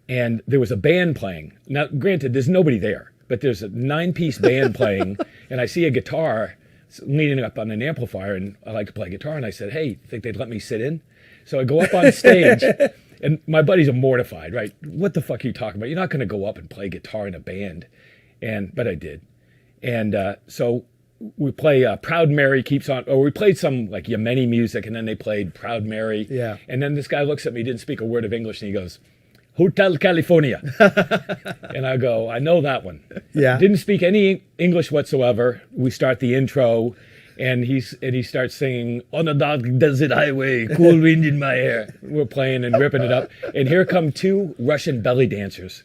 and there was a band playing. Now, granted, there's nobody there, but there's a 9-piece band playing, and I see a guitar leaning up on an amplifier, and I like to play guitar, and I said, hey, think they'd let me sit in? So I go up on stage, and my buddies are mortified, right? What the fuck are you talking about? You're not going to go up and play guitar in a band. But I did. And so we play Proud Mary Keeps On, or we played some like Yemeni music, and then they played Proud Mary. Yeah. And then this guy looks at me, didn't speak a word of English, and he goes, Hotel California. And I go, I know that one. Yeah. Didn't speak any English whatsoever. We start the intro, and he starts singing, on a dark desert highway, cool wind in my hair. We're playing and ripping it up. And here come 2 Russian belly dancers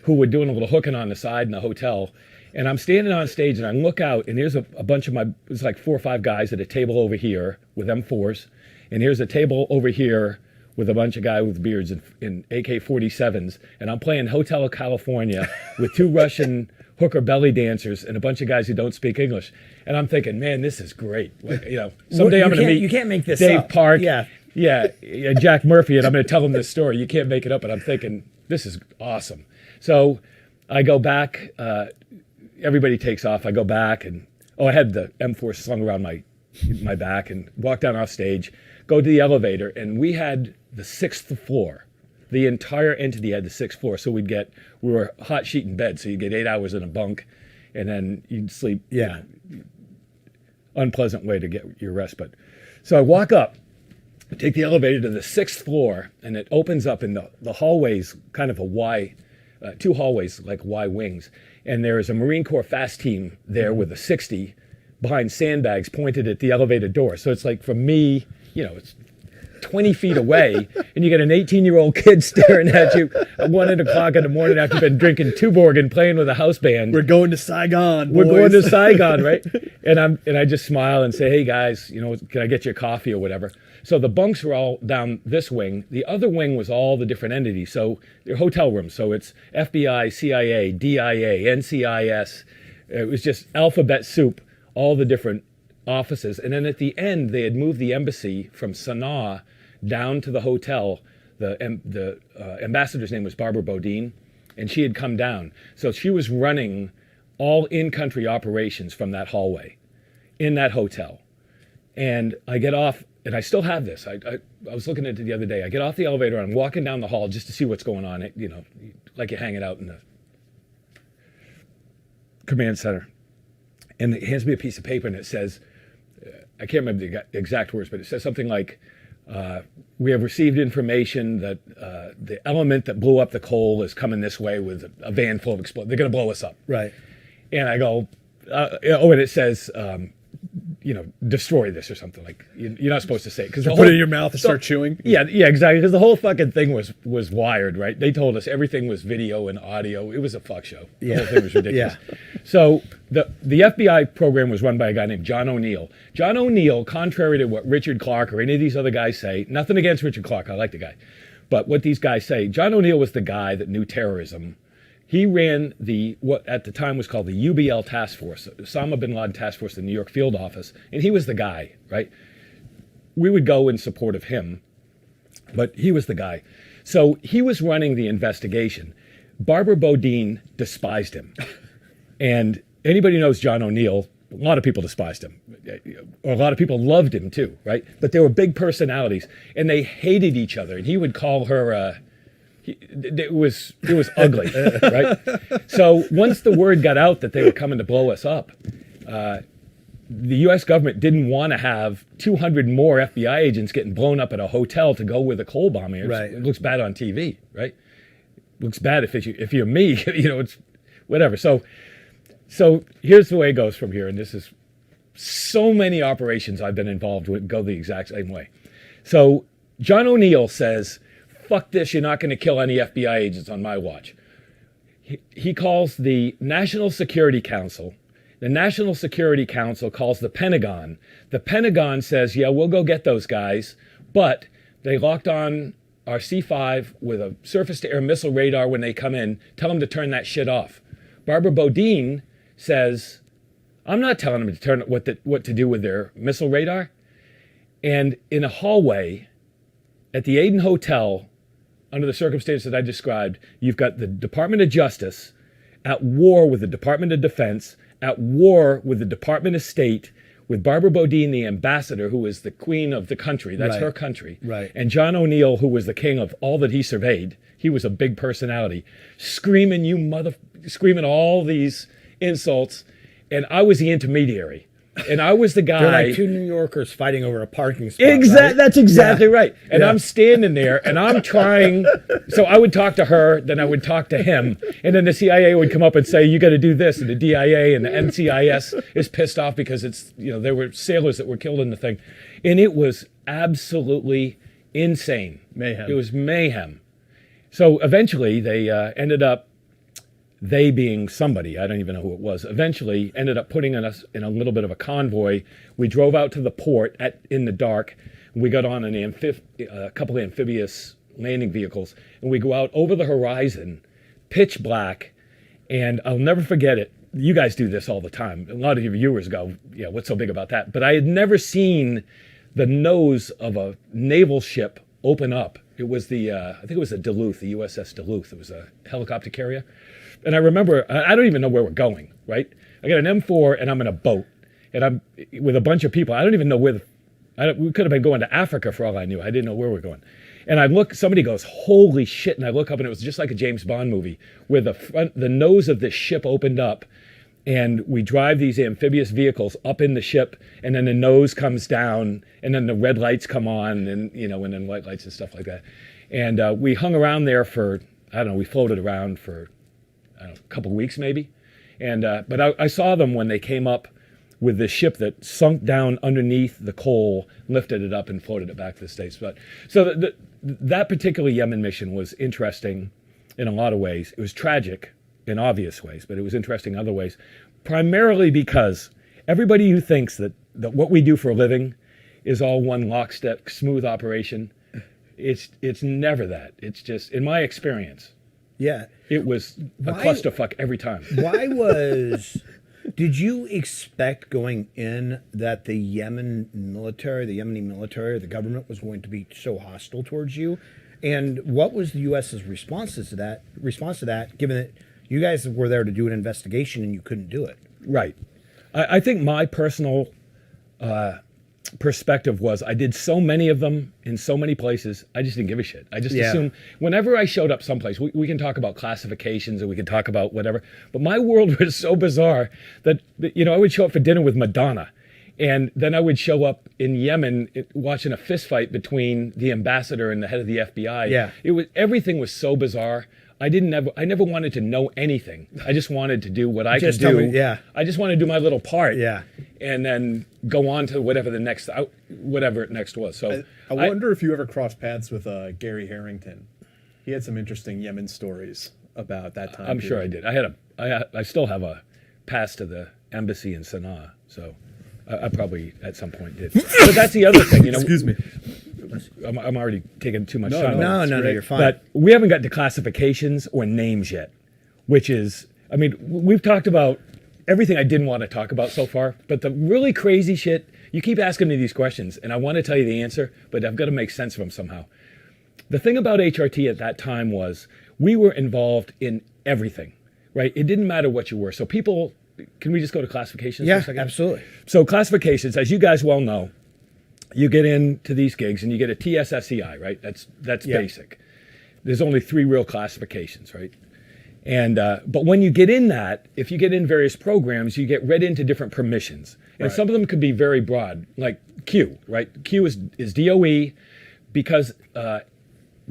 who were doing a little hooking on the side in the hotel. And I'm standing on stage, and I look out, and here's a bunch of it's like 4 or 5 guys at a table over here with M4s. And here's a table over here with a bunch of guys with beards in AK-47s, and I'm playing Hotel California with 2 Russian hooker belly dancers and a bunch of guys who don't speak English. And I'm thinking, man, this is great. Like, someday I'm going to meet you can't make this Dave up. Park, Yeah. Jack Murphy, and I'm going to tell him this story. You can't make it up, but I'm thinking, this is awesome. So I go back, everybody takes off. I go back, and I had the M4 slung around my back, and walk down off stage, go to the elevator, and we had the 6th floor. The entire entity had the 6th floor. So we were hot sheet in bed. So you'd get 8 hours in a bunk, and then you'd sleep. Yeah. Unpleasant way to get your rest. But so I walk up, take the elevator to the 6th floor, and it opens up in the hallways, kind of a Y, 2 hallways like Y wings. And there is a Marine Corps fast team there with a 60 behind sandbags pointed at the elevator door. So it's like from me, it's 20 feet away, and you got an 18-year-old kid staring at you at 1 o'clock in the morning after you've been drinking Tuborg and playing with a house band. We're going to Saigon, boys. We're going to Saigon, right? And I just smile and say, hey guys, can I get you a coffee or whatever? So the bunks were all down this wing. The other wing was all the different entities. So they're hotel rooms. So it's FBI, CIA, DIA, NCIS. It was just alphabet soup, all the different offices. And then at the end, they had moved the embassy from Sana'a down to the hotel. The ambassador's name was Barbara Bodine, and she had come down. So she was running all in-country operations from that hallway in that hotel. And I get off, and I still have this. I was looking at it the other day. I get off the elevator, and I'm walking down the hall just to see what's going on. Like you're hanging out in the command center. And it hands me a piece of paper, and it says, I can't remember the exact words, but it says something like, we have received information that the element that blew up the Cole is coming this way with a van full of explosives. They're going to blow us up. Right. And I go, and it says, destroy this or something. Like, you're not supposed to say it. Put it in your mouth and start chewing? Yeah, exactly. Because the whole fucking thing was wired, right? They told us everything was video and audio. It was a fuck show. The whole thing was ridiculous. Yeah. So the FBI program was run by a guy named John O'Neill. John O'Neill, contrary to what Richard Clark or any of these other guys say, nothing against Richard Clark, I like the guy, but what these guys say, John O'Neill was the guy that knew terrorism. He ran what at the time was called the UBL Task Force, Osama bin Laden Task Force, the New York field office, and he was the guy, right? We would go in support of him, but he was the guy. So he was running the investigation. Barbara Bodine despised him. And anybody who knows John O'Neill, a lot of people despised him. Or a lot of people loved him too, right? But they were big personalities, and they hated each other. And he would call her... it was ugly, right? So once the word got out that they were coming to blow us up, the U.S. government didn't want to have 200 more FBI agents getting blown up at a hotel to go with a Cole bombing. Right. It looks bad on TV, right? It looks bad if you're me, it's whatever. So So here's the way it goes from here, and this is so many operations I've been involved with go the exact same way. So John O'Neill says, fuck this, you're not going to kill any FBI agents on my watch. He calls the National Security Council. The National Security Council calls the Pentagon. The Pentagon says, yeah, we'll go get those guys, but they locked on our C-5 with a surface-to-air missile radar when they come in. Tell them to turn that shit off. Barbara Bodine says, I'm not telling them to turn what to do with their missile radar. And in a hallway at the Aden Hotel, under the circumstances that I described, you've got the Department of Justice at war with the Department of Defense, at war with the Department of State, with Barbara Bodine, the ambassador, who is the queen of the country. That's Right. her country. Right. And John O'Neill, who was the king of all that he surveyed. He was a big personality, screaming all these insults. And I was the intermediary. And I was the guy. They're like two New Yorkers fighting over a parking spot. Exactly. Right? That's exactly Yeah. right. And Yeah. I'm standing there and I'm trying. So I would talk to her, then I would talk to him. And then the CIA would come up and say, you got to do this. And the DIA and the NCIS is pissed off because it's, there were sailors that were killed in the thing. And it was absolutely insane. Mayhem. It was mayhem. So eventually they ended up, they being somebody, I don't even know who it was, eventually ended up putting us in a little bit of a convoy. We drove out to the port in the dark. We got on a couple of amphibious landing vehicles, and we go out over the horizon, pitch black, and I'll never forget it. You guys do this all the time. A lot of your viewers go, yeah, what's so big about that? But I had never seen the nose of a naval ship open up. It was I think it was the Duluth, the USS Duluth. It was a helicopter carrier. And I remember, I don't even know where we're going, right? I got an M4 and I'm in a boat and I'm with a bunch of people. I don't even know where, we could have been going to Africa for all I knew. I didn't know where we're going. And I look, somebody goes, holy shit. And I look up and it was just like a James Bond movie where the nose of this ship opened up and we drive these amphibious vehicles up in the ship and then the nose comes down and then the red lights come on and, and then white lights and stuff like that. And we hung around there for, I don't know, we floated around for, a couple of weeks maybe. And but I saw them when they came up with this ship that sunk down underneath the Cole, lifted it up and floated it back to the States. But so that particular Yemen mission was interesting in a lot of ways. It was tragic in obvious ways, but it was interesting in other ways, primarily because everybody who thinks that what we do for a living is all one lockstep, smooth operation, it's never that. It's just, in my experience, Yeah. it was a Why- clusterfuck every time. Did you expect going in that the Yemeni military, or the government was going to be so hostile towards you? And what was the U.S.'s response to that, given that you guys were there to do an investigation and you couldn't do it? Right. I think my personal perspective was I did so many of them in so many places, I just didn't give a shit. I just assumed whenever I showed up someplace, we can talk about classifications or we can talk about whatever, but my world was so bizarre that I would show up for dinner with Madonna. And then I would show up in Yemen watching a fist fight between the ambassador and the head of the FBI. Yeah. Everything was so bizarre. I never wanted to know anything. I just wanted to do what I could Just tell do. me, yeah. I just wanted to do my little part. Yeah. And then go on to whatever it next was. So I wonder if you ever crossed paths with Gary Harrington. He had some interesting Yemen stories about that time. I'm sure I did. I still have a pass to the embassy in Sana'a. So I probably at some point did. But that's the other thing. Excuse me. I'm already taking too much time. No, great. you're fine. But we haven't got to classifications or names yet, which is, we've talked about everything I didn't want to talk about so far, but the really crazy shit, you keep asking me these questions, and I want to tell you the answer, but I've got to make sense of them somehow. The thing about HRT at that time was we were involved in everything, right? It didn't matter what you were. So people, can we just go to classifications for a Yeah, second? absolutely. So classifications, as you guys well know, you get into these gigs and you get a TSSCI, right? That's Yeah. basic. There's only 3 real classifications, right? And but when you get in that, if you get in various programs, you get read into different permissions, and some of them could be very broad, like Q, right? Q is DOE, because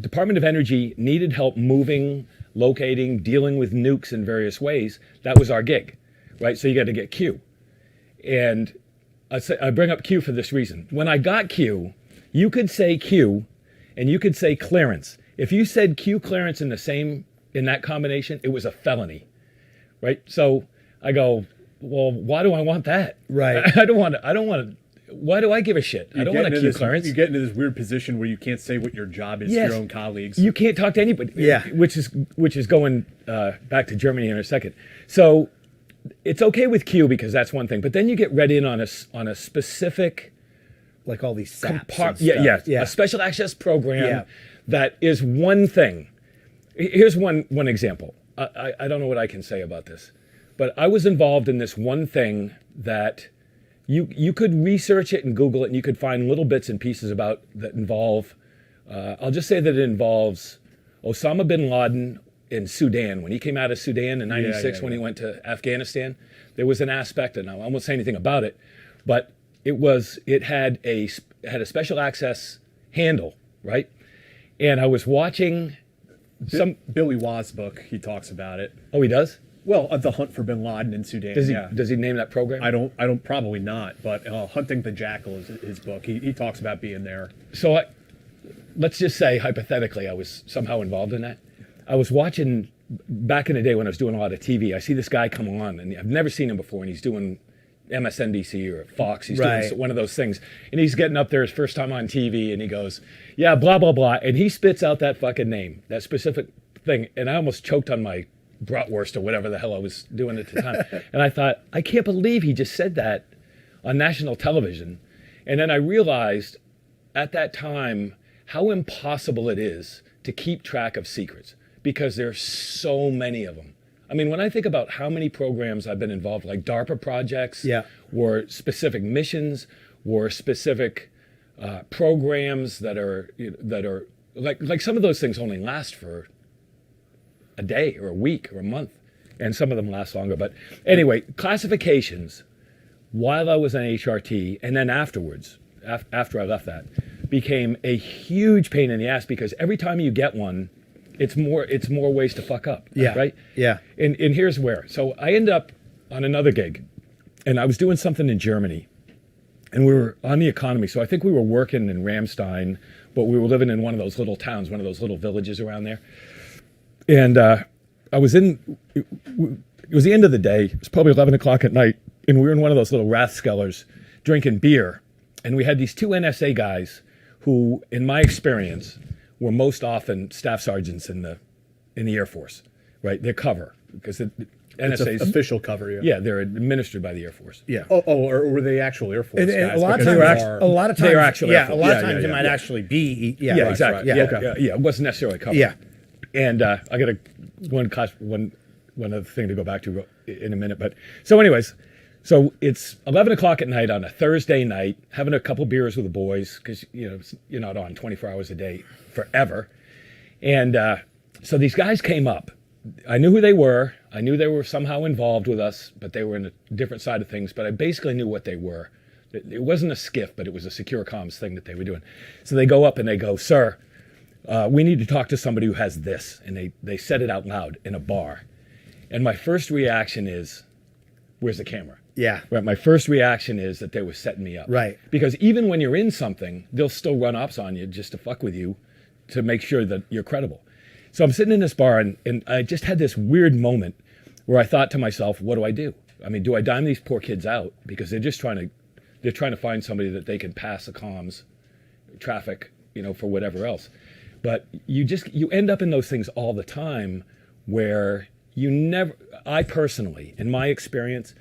Department of Energy needed help moving, locating, dealing with nukes in various ways. That was our gig. right? So you got to get Q. And I bring up Q for this reason. When I got Q, you could say Q and you could say clearance. If you said Q clearance in that combination, it was a felony, right? So I go, well, why do I want that? Right. I don't want to. Why do I give a shit? I don't want a Q clearance. You get into this weird position where you can't say what your job is to your own colleagues. You can't talk to anybody. Yeah. Which is going back to Germany in a second. So it's okay with Q because that's one thing, but then you get read in on a specific, like all these SAPs and stuff. a special access program that is one thing. Here's one example. I don't know what I can say about this, but I was involved in this one thing that you could research it and Google it, and you could find little bits and pieces about that involve. I'll just say that it involves Osama bin Laden in Sudan. When he came out of Sudan in '96, when he went to Afghanistan, there was an aspect, and I won't say anything about it, but it had a special access handle, right? And I was watching Billy Wah's book. He talks about it. Oh, he does? Well, the hunt for bin Laden in Sudan. Does he name that program? I don't probably not, but Hunting the Jackal is his book. He talks about being there. So let's just say hypothetically I was somehow involved in that. I was watching back in the day when I was doing a lot of TV. I see this guy come on, and I've never seen him before, and he's doing MSNBC or Fox. He's doing one of those things, and he's getting up there his first time on TV, and he goes, "Yeah, blah blah blah," and he spits out that fucking name, that specific thing, and I almost choked on my bratwurst or whatever the hell I was doing at the time. And I thought, I can't believe he just said that on national television. And then I realized at that time how impossible it is to keep track of secrets because there's so many of them. I mean, when I think about how many programs I've been involved, like DARPA projects, or specific missions, or specific programs that are like some of those things only last for a day or a week or a month, and some of them last longer. But anyway, classifications while I was on HRT and then afterwards, after I left that, became a huge pain in the ass because every time you get one, it's more ways to fuck up. Right? Yeah. And here's where. So I ended up on another gig, and I was doing something in Germany, and we were on the economy. So I think we were working in Ramstein, but we were living in one of those little towns, one of those little villages around there. And I was it was the end of the day. It was probably 11 o'clock at night. And we were in one of those little Rathskellers drinking beer. And we had these two NSA guys who, in my experience, were most often staff sergeants in the Air Force, right? They're cover because the NSA's official cover, yeah, they're administered by the Air Force. Yeah. Or were they actual Air Force guys? A lot of times, they were actually Air Force. A lot of times it might actually be. Yeah, exactly. Right. Yeah, it wasn't necessarily cover. Yeah. And I got one other thing to go back to in a minute. But so anyways, so it's 11 o'clock at night on a Thursday night, having a couple beers with the boys because, you're not on 24 hours a day forever. And so these guys came up. I knew who they were. I knew they were somehow involved with us, but they were in a different side of things. But I basically knew what they were. It wasn't a skiff, but it was a secure comms thing that they were doing. So they go up and they go, "Sir, we need to talk to somebody who has this." And they said it out loud in a bar. And my first reaction is, where's the camera? Yeah. Right. My first reaction is that they were setting me up. Right. Because even when you're in something, they'll still run ops on you just to fuck with you to make sure that you're credible. So I'm sitting in this bar and I just had this weird moment where I thought to myself, what do I do? I mean, do I dime these poor kids out? Because they're trying to find somebody that they can pass the comms traffic, for whatever else. But you end up in those things all the time where I personally, in my experience,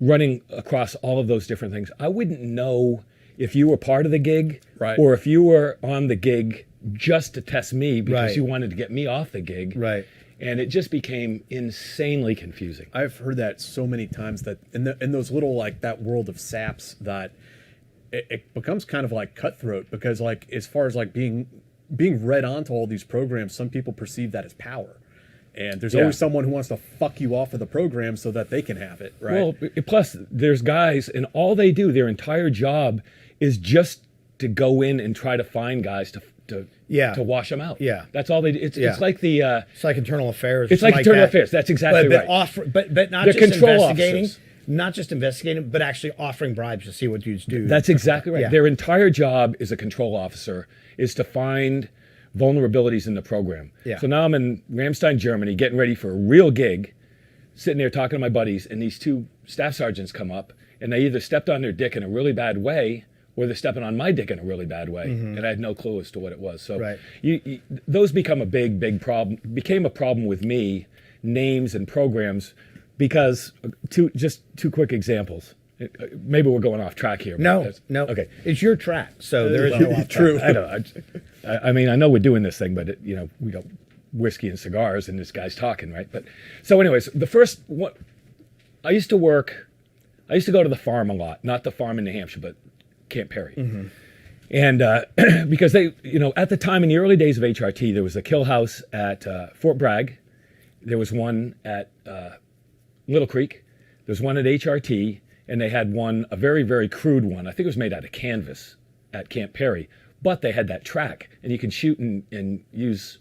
running across all of those different things, I wouldn't know if you were part of the gig or if you were on the gig just to test me because you wanted to get me off the gig. Right. And it just became insanely confusing. I've heard that so many times that in those little, that world of saps, that it becomes kind of like cutthroat because as far as being read onto all these programs, some people perceive that as power. And there's always someone who wants to fuck you off of the program so that they can have it, right? Well, plus there's guys, and all they do, their entire job is just to go in and try to find guys to to Yeah. to wash them out. Yeah. That's all they do. It's Yeah. it's like the It's like internal affairs. it's or like something internal that. affairs. That's exactly but right. but not They're just control investigating, officers. not just investigating, but actually offering bribes to see what dudes do. That's exactly right. Yeah. Their entire job as a control officer is to find vulnerabilities in the program. Yeah. So now I'm in Ramstein, Germany, getting ready for a real gig, sitting there talking to my buddies, and these two staff sergeants come up, and they either stepped on their dick in a really bad way, or they're stepping on my dick in a really bad way, and I had no clue as to what it was. So Right. those become a big problem. Became a problem with me, names and programs, because two quick examples. Maybe we're going off track here. but no, that's- no. Okay. It's your track, so there is no off True. I know. I mean, I know we're doing this thing, but we got whiskey and cigars, and this guy's talking, right? But so, anyways, the first one, I used to go to the farm a lot, not the farm in New Hampshire, but Camp Perry, and because they, at the time in the early days of HRT, there was a kill house at Fort Bragg, there was one at Little Creek, there's one at HRT, and they had one, a very, very crude one. I think it was made out of canvas at Camp Perry, but they had that track, and you can shoot and use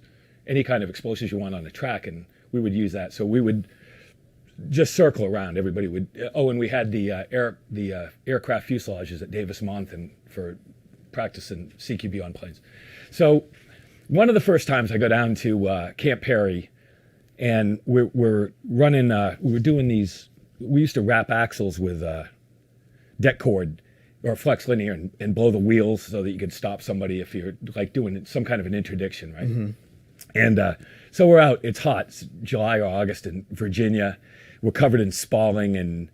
any kind of explosives you want on the track, and we would use that. So we would just circle around. Everybody would. Oh, and we had the aircraft fuselages at Davis Monthan for practicing CQB on planes. So one of the first times I go down to Camp Perry, and we're running. We were doing these. We used to wrap axles with deck cord or flex linear and blow the wheels so that you could stop somebody if you're like doing some kind of an interdiction, right? And so we're out. It's hot. It's July or August in Virginia. We're covered in spalling and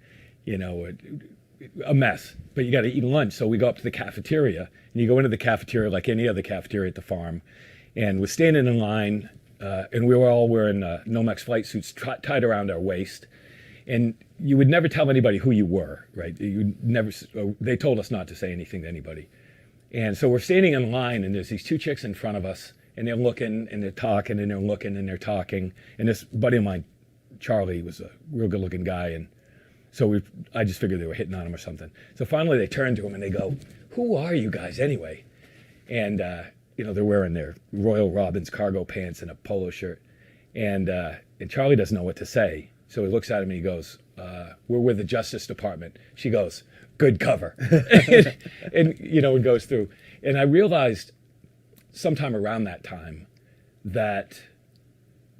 a mess. But you got to eat lunch, so we go up to the cafeteria, and you go into the cafeteria like any other cafeteria at the farm, and we're standing in line, and we were all wearing Nomex flight suits tied around our waist. And you would never tell anybody who you were, right? You never. They told us not to say anything to anybody. And so we're standing in line, and there's these two chicks in front of us, and they're looking, and they're talking, and they're looking, and they're talking. And this buddy of mine, Charlie, was a real good-looking guy, and so I just figured they were hitting on him or something. So finally, they turn to him and they go, "Who are you guys anyway?" And they're wearing their Royal Robbins cargo pants and a polo shirt, and Charlie doesn't know what to say. So he looks at him and he goes, "We're with the Justice Department." She goes, "Good cover." and it goes through. And I realized sometime around that time that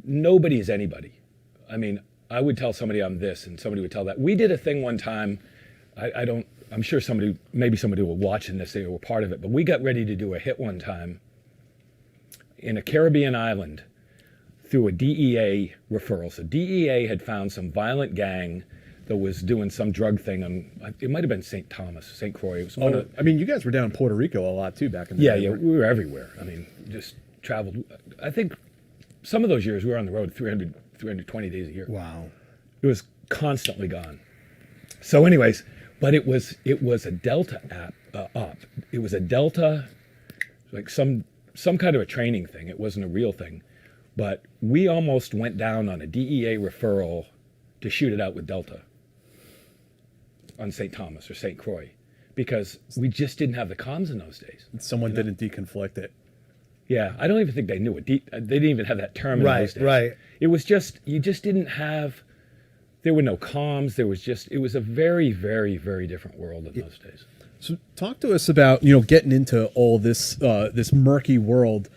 nobody is anybody. I mean, I would tell somebody I'm this and somebody would tell that. We did a thing one time. I'm sure maybe somebody will watch this, they were part of it, but we got ready to do a hit one time in a Caribbean island through a DEA referral. So DEA had found some violent gang that was doing some drug thing on, it might have been St. Thomas, St. Croix. It was one of, I mean, you guys were down in Puerto Rico a lot too back in the day. yeah, we were everywhere. I mean, just traveled. I think some of those years we were on the road 320 days a year. Wow. It was constantly gone. So anyways, but it was a Delta op. It was a Delta, like some kind of a training thing. It wasn't a real thing. But we almost went down on a DEA referral to shoot it out with Delta on St. Thomas or St. Croix because we just didn't have the comms in those days. Someone didn't deconflict it. Yeah, I don't even think they knew it. They didn't even have that term in those days. Right. It was just, you just didn't have, there were no comms. It was a very, very, very different world in those days. So talk to us about, getting into all this this murky world.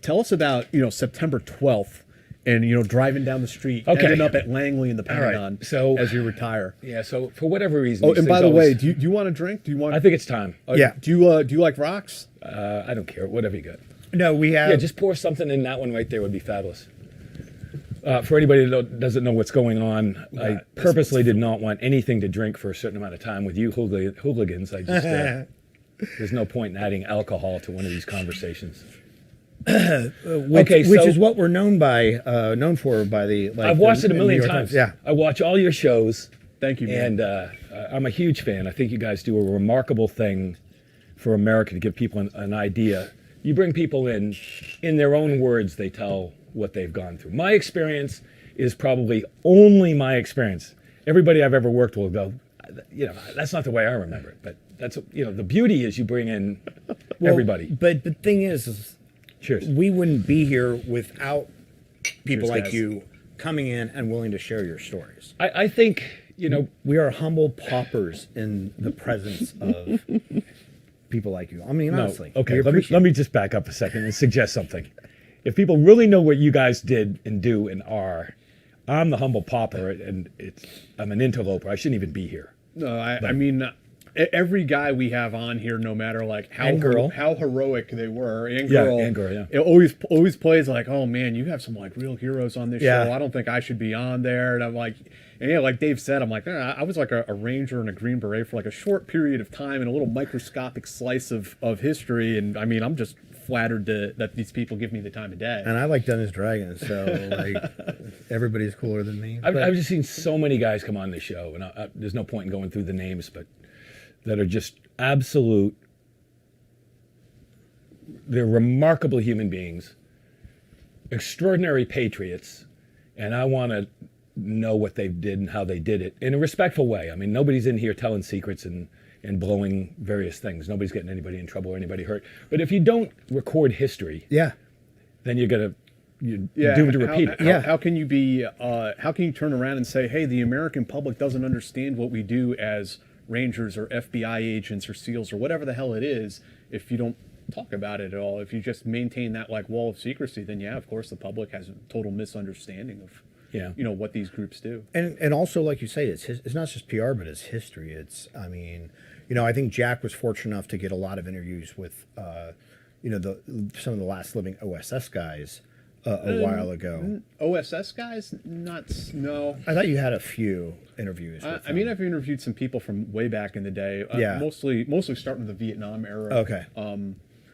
Tell us about, September 12th and, driving down the street, ending up at Langley in the Pentagon So as you retire. Yeah, so for whatever reason. Oh, these and by things the way, always- do you want a drink? Do you want? I think it's time. Yeah. Do you like rocks? I don't care. Whatever you got. No, we have. Yeah, just pour something in that one right there would be fabulous. For anybody that doesn't know what's going on, I purposely did not want anything to drink for a certain amount of time with you hooligans. I just there's no point in adding alcohol to one of these conversations. which is what we're known for by the. Like, I've watched it a the million New York times. Yeah. I watch all your shows. Thank you, man. And I'm a huge fan. I think you guys do a remarkable thing for America to give people an idea. You bring people in their own words, they tell what they've gone through. My experience is probably only my experience. Everybody I've ever worked with will go, that's not the way I remember it. But that's, the beauty is you bring in everybody. But the thing is Cheers. We wouldn't be here without people Cheers, like guys. you coming in and willing to share your stories. I think, you know, We are humble paupers in the presence of people like you. I mean, honestly. okay, we let appreciate me just back up a second and suggest something. If people really know what you guys did and do and are, I'm the humble pauper, and I'm an interloper. I shouldn't even be here. No, I mean, every guy we have on here, no matter like how And girl. how heroic they were, and Yeah, girl, and girl, yeah. it always plays like, oh man, you have some like real heroes on this Yeah. show. I don't think I should be on there. And I'm like, and yeah, like Dave said, I'm like, I was like a ranger and a green beret for like a short period of time and a little microscopic slice of history. And I mean, I'm just flattered that these people give me the time of day. And I like Dungeons Dragons, so like everybody's cooler than me. I've just seen so many guys come on this show, and there's no point in going through the names, but that are just absolute. They're remarkable human beings, extraordinary patriots, and I want to know what they did and how they did it in a respectful way. I mean, nobody's in here telling secrets and blowing various things. Nobody's getting anybody in trouble or anybody hurt. But if you don't record history, Yeah. then you're doomed to repeat it. How can you be? How can you turn around and say, "Hey, the American public doesn't understand what we do as Rangers or FBI agents or SEALs or whatever the hell it is"? If you don't talk about it at all, if you just maintain that like wall of secrecy, then yeah, of course, the public has a total misunderstanding of what these groups do. And also, like you say, it's not just PR, but it's history. I mean, I think Jack was fortunate enough to get a lot of interviews with, some of the last living OSS guys a while ago. OSS guys, no. I thought you had a few interviews. With I mean, them. I've interviewed some people from way back in the day. Yeah. Mostly starting with the Vietnam era. Okay.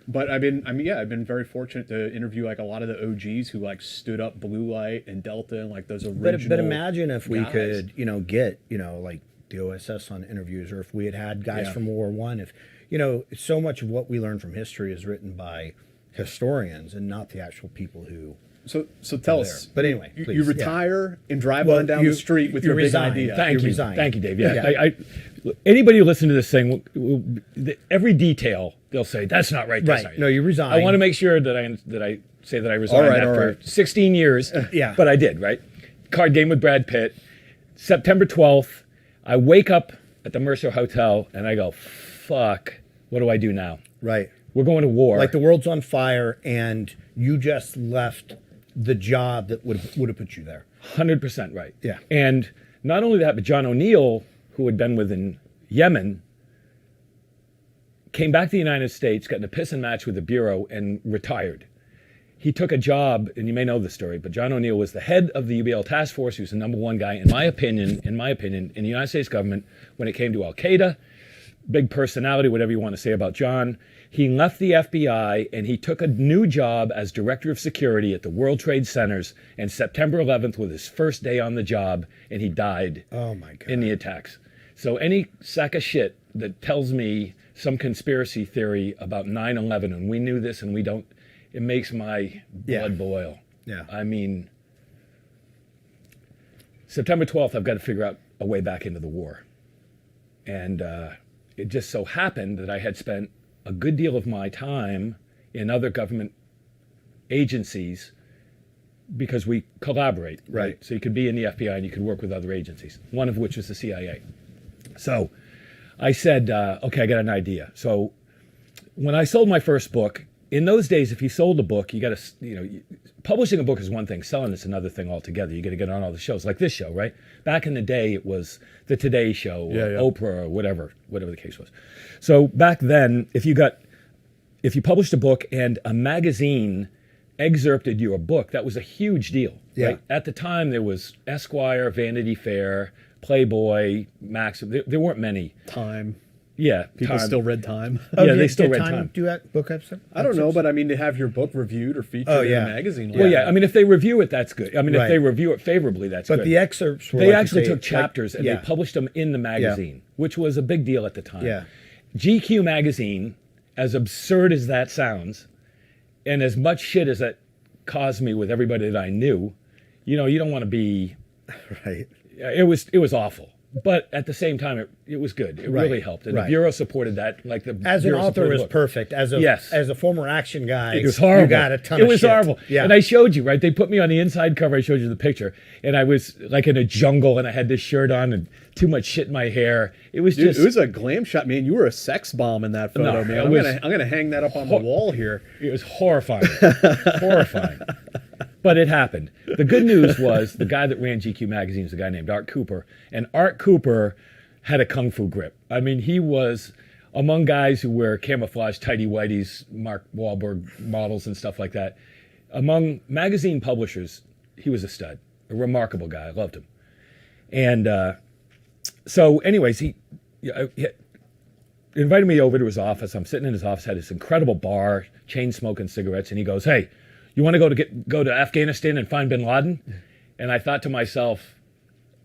But I've been very fortunate to interview like a lot of the OGs who like stood up Blue Light and Delta and like those original. But imagine if we guys. could, get, like the OSS on interviews, or if we had guys Yeah. from World War One. If, so much of what we learn from history is written by historians and not the actual people who. So tell there. us. But anyway, you please, retire and drive Well, on down you- the street with you your resign. big idea. Thank you, resigned. thank you, Dave. Yeah, Yeah. Anybody who listens to this thing, every detail they'll say that's not right. That's Right. not No, you resign. I want to make sure that I say that I resigned All right, after 16 years. Yeah. but I did. Right. Card game with Brad Pitt, September 12th. I wake up at the Mercer Hotel and I go, "Fuck, what do I do now?" Right. We're going to war. Like the world's on fire, and you just left the job that would have put you there. 100% right. Yeah. And not only that, but John O'Neill, who had been within Yemen, came back to the United States, got in a pissing match with the Bureau, and retired. He took a job, and you may know this story, but John O'Neill was the head of the UBL task force. He was the number one guy, in my opinion, in the United States government when it came to Al-Qaeda. Big personality, whatever you want to say about John. He left the FBI and he took a new job as director of security at the World Trade Centers. And September 11th was his first day on the job, and he died Oh my God. in the attacks. So any sack of shit that tells me some conspiracy theory about 9/11 and we knew this and we don't, it makes my blood boil. Yeah. I mean, September 12th, I've got to figure out a way back into the war. And it just so happened that I had spent a good deal of my time in other government agencies because we collaborate. Right. So you could be in the FBI and you could work with other agencies, one of which was the CIA. So I said, okay, I got an idea. So when I sold my first book, in those days, if you sold a book, you got to, publishing a book is one thing, selling it's another thing altogether. You got to get on all the shows, like this show, right? Back in the day, it was the Today Show, or Oprah, or whatever the case was. So back then, if you published a book and a magazine excerpted your book, that was a huge deal. Yeah. Right? At the time, there was Esquire, Vanity Fair, Playboy, Maxim. There weren't many. Time. Yeah, People Time. still read Time. Yeah, they still read Time. Do that book episode? I don't know, but I mean, to have your book reviewed or featured in a magazine. Well, yeah. I mean, if they review it, that's good. I mean, if Right. they review it favorably, that's But good. the excerpts were They like you actually say, took chapters and they published them in the magazine, which was a big deal at the time. Yeah. GQ magazine, as absurd as that sounds, and as much shit as that caused me with everybody that I knew, you don't want to be. Right. It was awful. but at the same time, it was good. It really helped. And the Bureau supported that. Like the As an Bureau author, it was supported the book. perfect. As a former action guy, It was horrible. You got a ton It of was shit. horrible. Yeah. And I showed you, right? They put me on the inside cover. I showed you the picture. And I was like in a jungle and I had this shirt on and too much shit in my hair. It was Dude, just... it was a glam shot, man. You were a sex bomb in that photo, No, man. I'm gonna hang that up on the wall here. It was horrifying. Horrifying. But it happened. The good news was the guy that ran GQ magazine was a guy named Art Cooper. And Art Cooper had a kung fu grip. I mean, he was among guys who wear camouflage tighty whities, Mark Wahlberg models and stuff like that. Among magazine publishers, he was a stud, a remarkable guy. I loved him. And so anyways, he invited me over to his office. I'm sitting in his office, had this incredible bar, chain smoking cigarettes, and he goes, "Hey, you want to go to Afghanistan and find bin Laden?" And I thought to myself,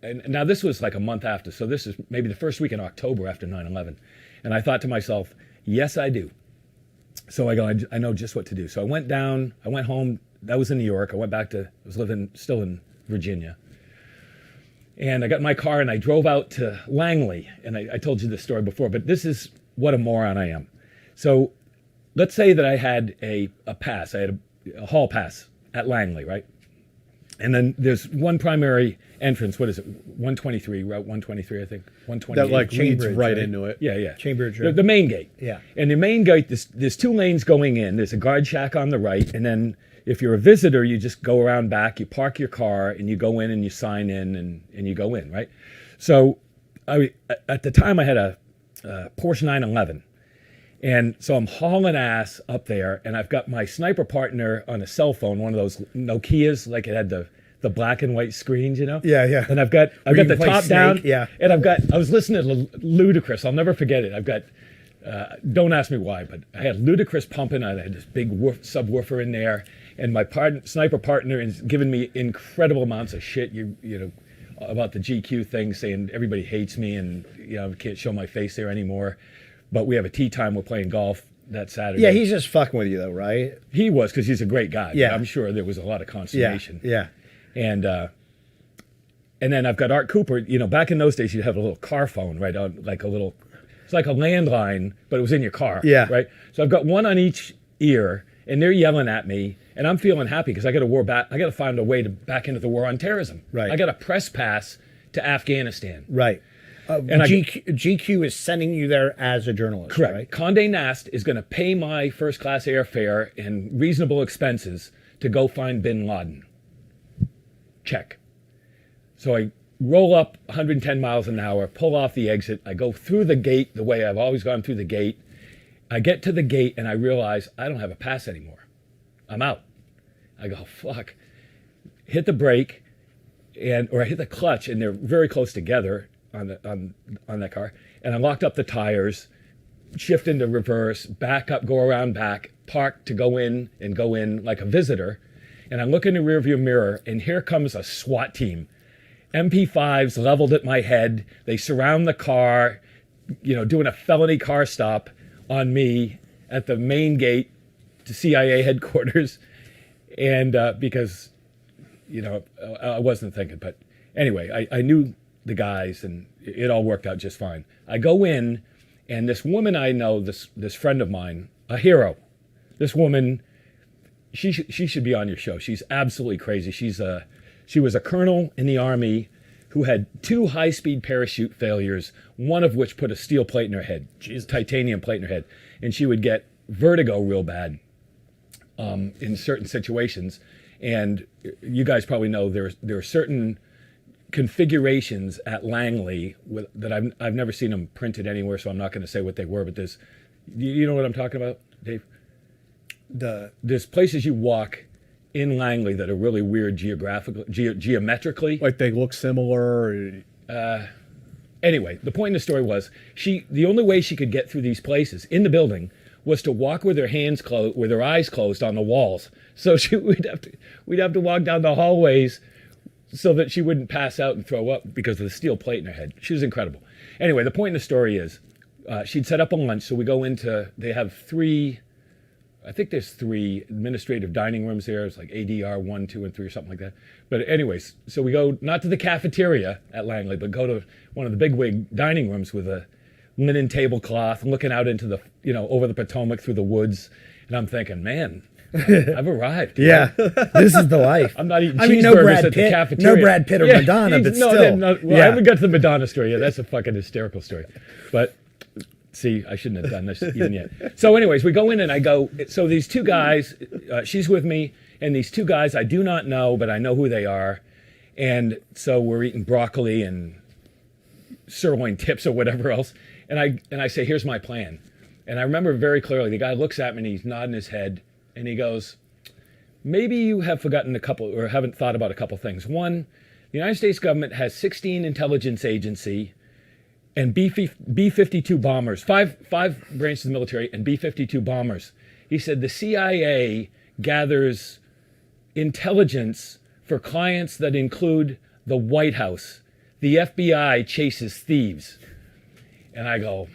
and now this was like a month after, so this is maybe the first week in October after 9/11. And I thought to myself, yes, I do. So I go, I know just what to do. So I went down, I went home. That was in New York. I went back to, I was living still in Virginia. And I got in my car and I drove out to Langley. And I told you this story before, but this is what a moron I am. So let's say that I had a pass. I had a hall pass at Langley, right? And then there's one primary entrance. What is it? 123, Route 123, I think. 128. That like leads Cambridge, right right? into it. Yeah, yeah. Cambridge, The main gate. Yeah. And the main gate, there's two lanes going in. There's a guard shack on the right. And then if you're a visitor, you just go around back, you park your car, and you go in and you sign in and you go in, right? So at the time, I had a Porsche 911. And so I'm hauling ass up there, and I've got my sniper partner on a cell phone, one of those Nokias, like it had the black and white screens, you know? Yeah, yeah. And I've got Where you the play top Snake, down, yeah. and I was listening to Ludacris. I'll never forget it. I've got, don't ask me why, but I had Ludacris pumping. I had this big subwoofer in there, and my sniper partner is giving me incredible amounts of shit. You know, about the GQ thing, saying everybody hates me, and I can't show my face there anymore. But we have a tea time. We're playing golf that Saturday. Yeah, he's just fucking with you though, right? He was, because he's a great guy. Yeah. I'm sure there was a lot of Yeah, consternation. yeah. And then I've got Art Cooper. Back in those days, you'd have a little car phone, right? On like it's like a landline, but it was in your car. Yeah. Right. So I've got one on each ear, and they're yelling at me, and I'm feeling happy because I got to find a way to back into the war on terrorism. Right. I got a press pass to Afghanistan. Right. And GQ is sending you there as a journalist. Correct. Right? Condé Nast is going to pay my first class airfare and reasonable expenses to go find bin Laden. Check. So I roll up 110 miles an hour, pull off the exit. I go through the gate the way I've always gone through the gate. I get to the gate and I realize I don't have a pass anymore. I'm out. I go, fuck. Hit the brake or I hit the clutch, and they're very close together on that car. And I locked up the tires, shift into reverse, back up, go around back, park to go in like a visitor. And I look in the rearview mirror, and here comes a SWAT team. MP5s leveled at my head. They surround the car, doing a felony car stop on me at the main gate to CIA headquarters. And because, I wasn't thinking. But anyway, I knew the guys, and it all worked out just fine. I go in, and this woman I know, this friend of mine, a hero. This woman, she should be on your show. She's absolutely crazy. She was a colonel in the Army who had 2 high-speed parachute failures, one of which put a steel plate in her head, titanium plate in her head, and she would get vertigo real bad in certain situations. And you guys probably know there are certain configurations at Langley that I've never seen them printed anywhere, so I'm not going to say what they were. But you know what I'm talking about, Dave? There's places you walk in Langley that are really weird geometrically. Like they look similar. Anyway, the point in the story was the only way she could get through these places in the building was to walk with her hands closed, with her eyes closed on the walls. So we'd have to walk down the hallways so that she wouldn't pass out and throw up because of the steel plate in her head. She was incredible. Anyway, the point in the story is she'd set up a lunch. So we go they have 3 I think there's 3 administrative dining rooms there. It's like ADR 1, 2, and 3 or something like that. But anyways, so we go not to the cafeteria at Langley, but go to one of the bigwig dining rooms with a linen tablecloth and looking out into the, over the Potomac through the woods. And I'm thinking, man, I've arrived. Yeah, this is the life. I'm not eating I cheeseburgers mean, no Brad at the Pitt, cafeteria. no Brad Pitt or Madonna, but no, still. Well, I haven't got to the Madonna story yet. That's a fucking hysterical story. But see, I shouldn't have done this even yet. So anyways, we go in and I go, so these 2 guys, she's with me, and these 2 guys I do not know, but I know who they are. And so we're eating broccoli and sirloin tips or whatever else. And I say, here's my plan. And I remember very clearly, the guy looks at me and he's nodding his head and he goes, maybe you have forgotten a couple or haven't thought about a couple things. One, the United States government has 16 intelligence agency and B-52 bombers, five branches of the military and B-52 bombers. He said the CIA gathers intelligence for clients that include the White House. The FBI chases thieves. And I go,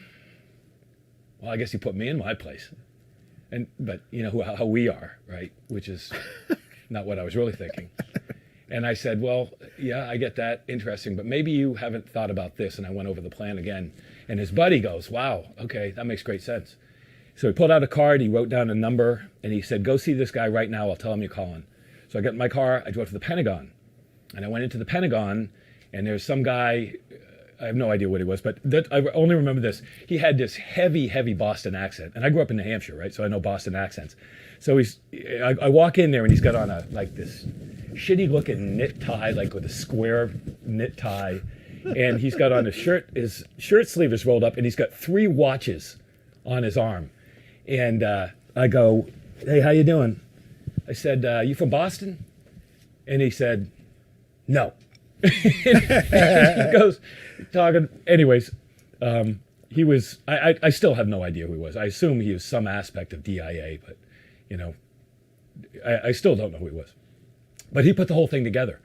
well, I guess he put me in my place. But you know how we are, right? Which is not what I was really thinking. And I said, well, yeah, I get that. Interesting. But maybe you haven't thought about this. And I went over the plan again. And his buddy goes, wow, okay, that makes great sense. So he pulled out a card. He wrote down a number. And he said, go see this guy right now. I'll tell him you're calling. So I got in my car. I drove to the Pentagon. And I went into the Pentagon. And there's some guy, I have no idea what he was, but I only remember this. He had this heavy, heavy Boston accent. And I grew up in New Hampshire, right? So I know Boston accents. So I walk in there and he's got on this shitty looking knit tie, like with a square knit tie. And he's got on his shirt sleeve is rolled up and he's got 3 watches on his arm. And I go, hey, how you doing? I said, you from Boston? And he said, no. He goes, talking. Anyways, he was, I still have no idea who he was. I assume he was some aspect of DIA, but, I still don't know who he was. But he put the whole thing together.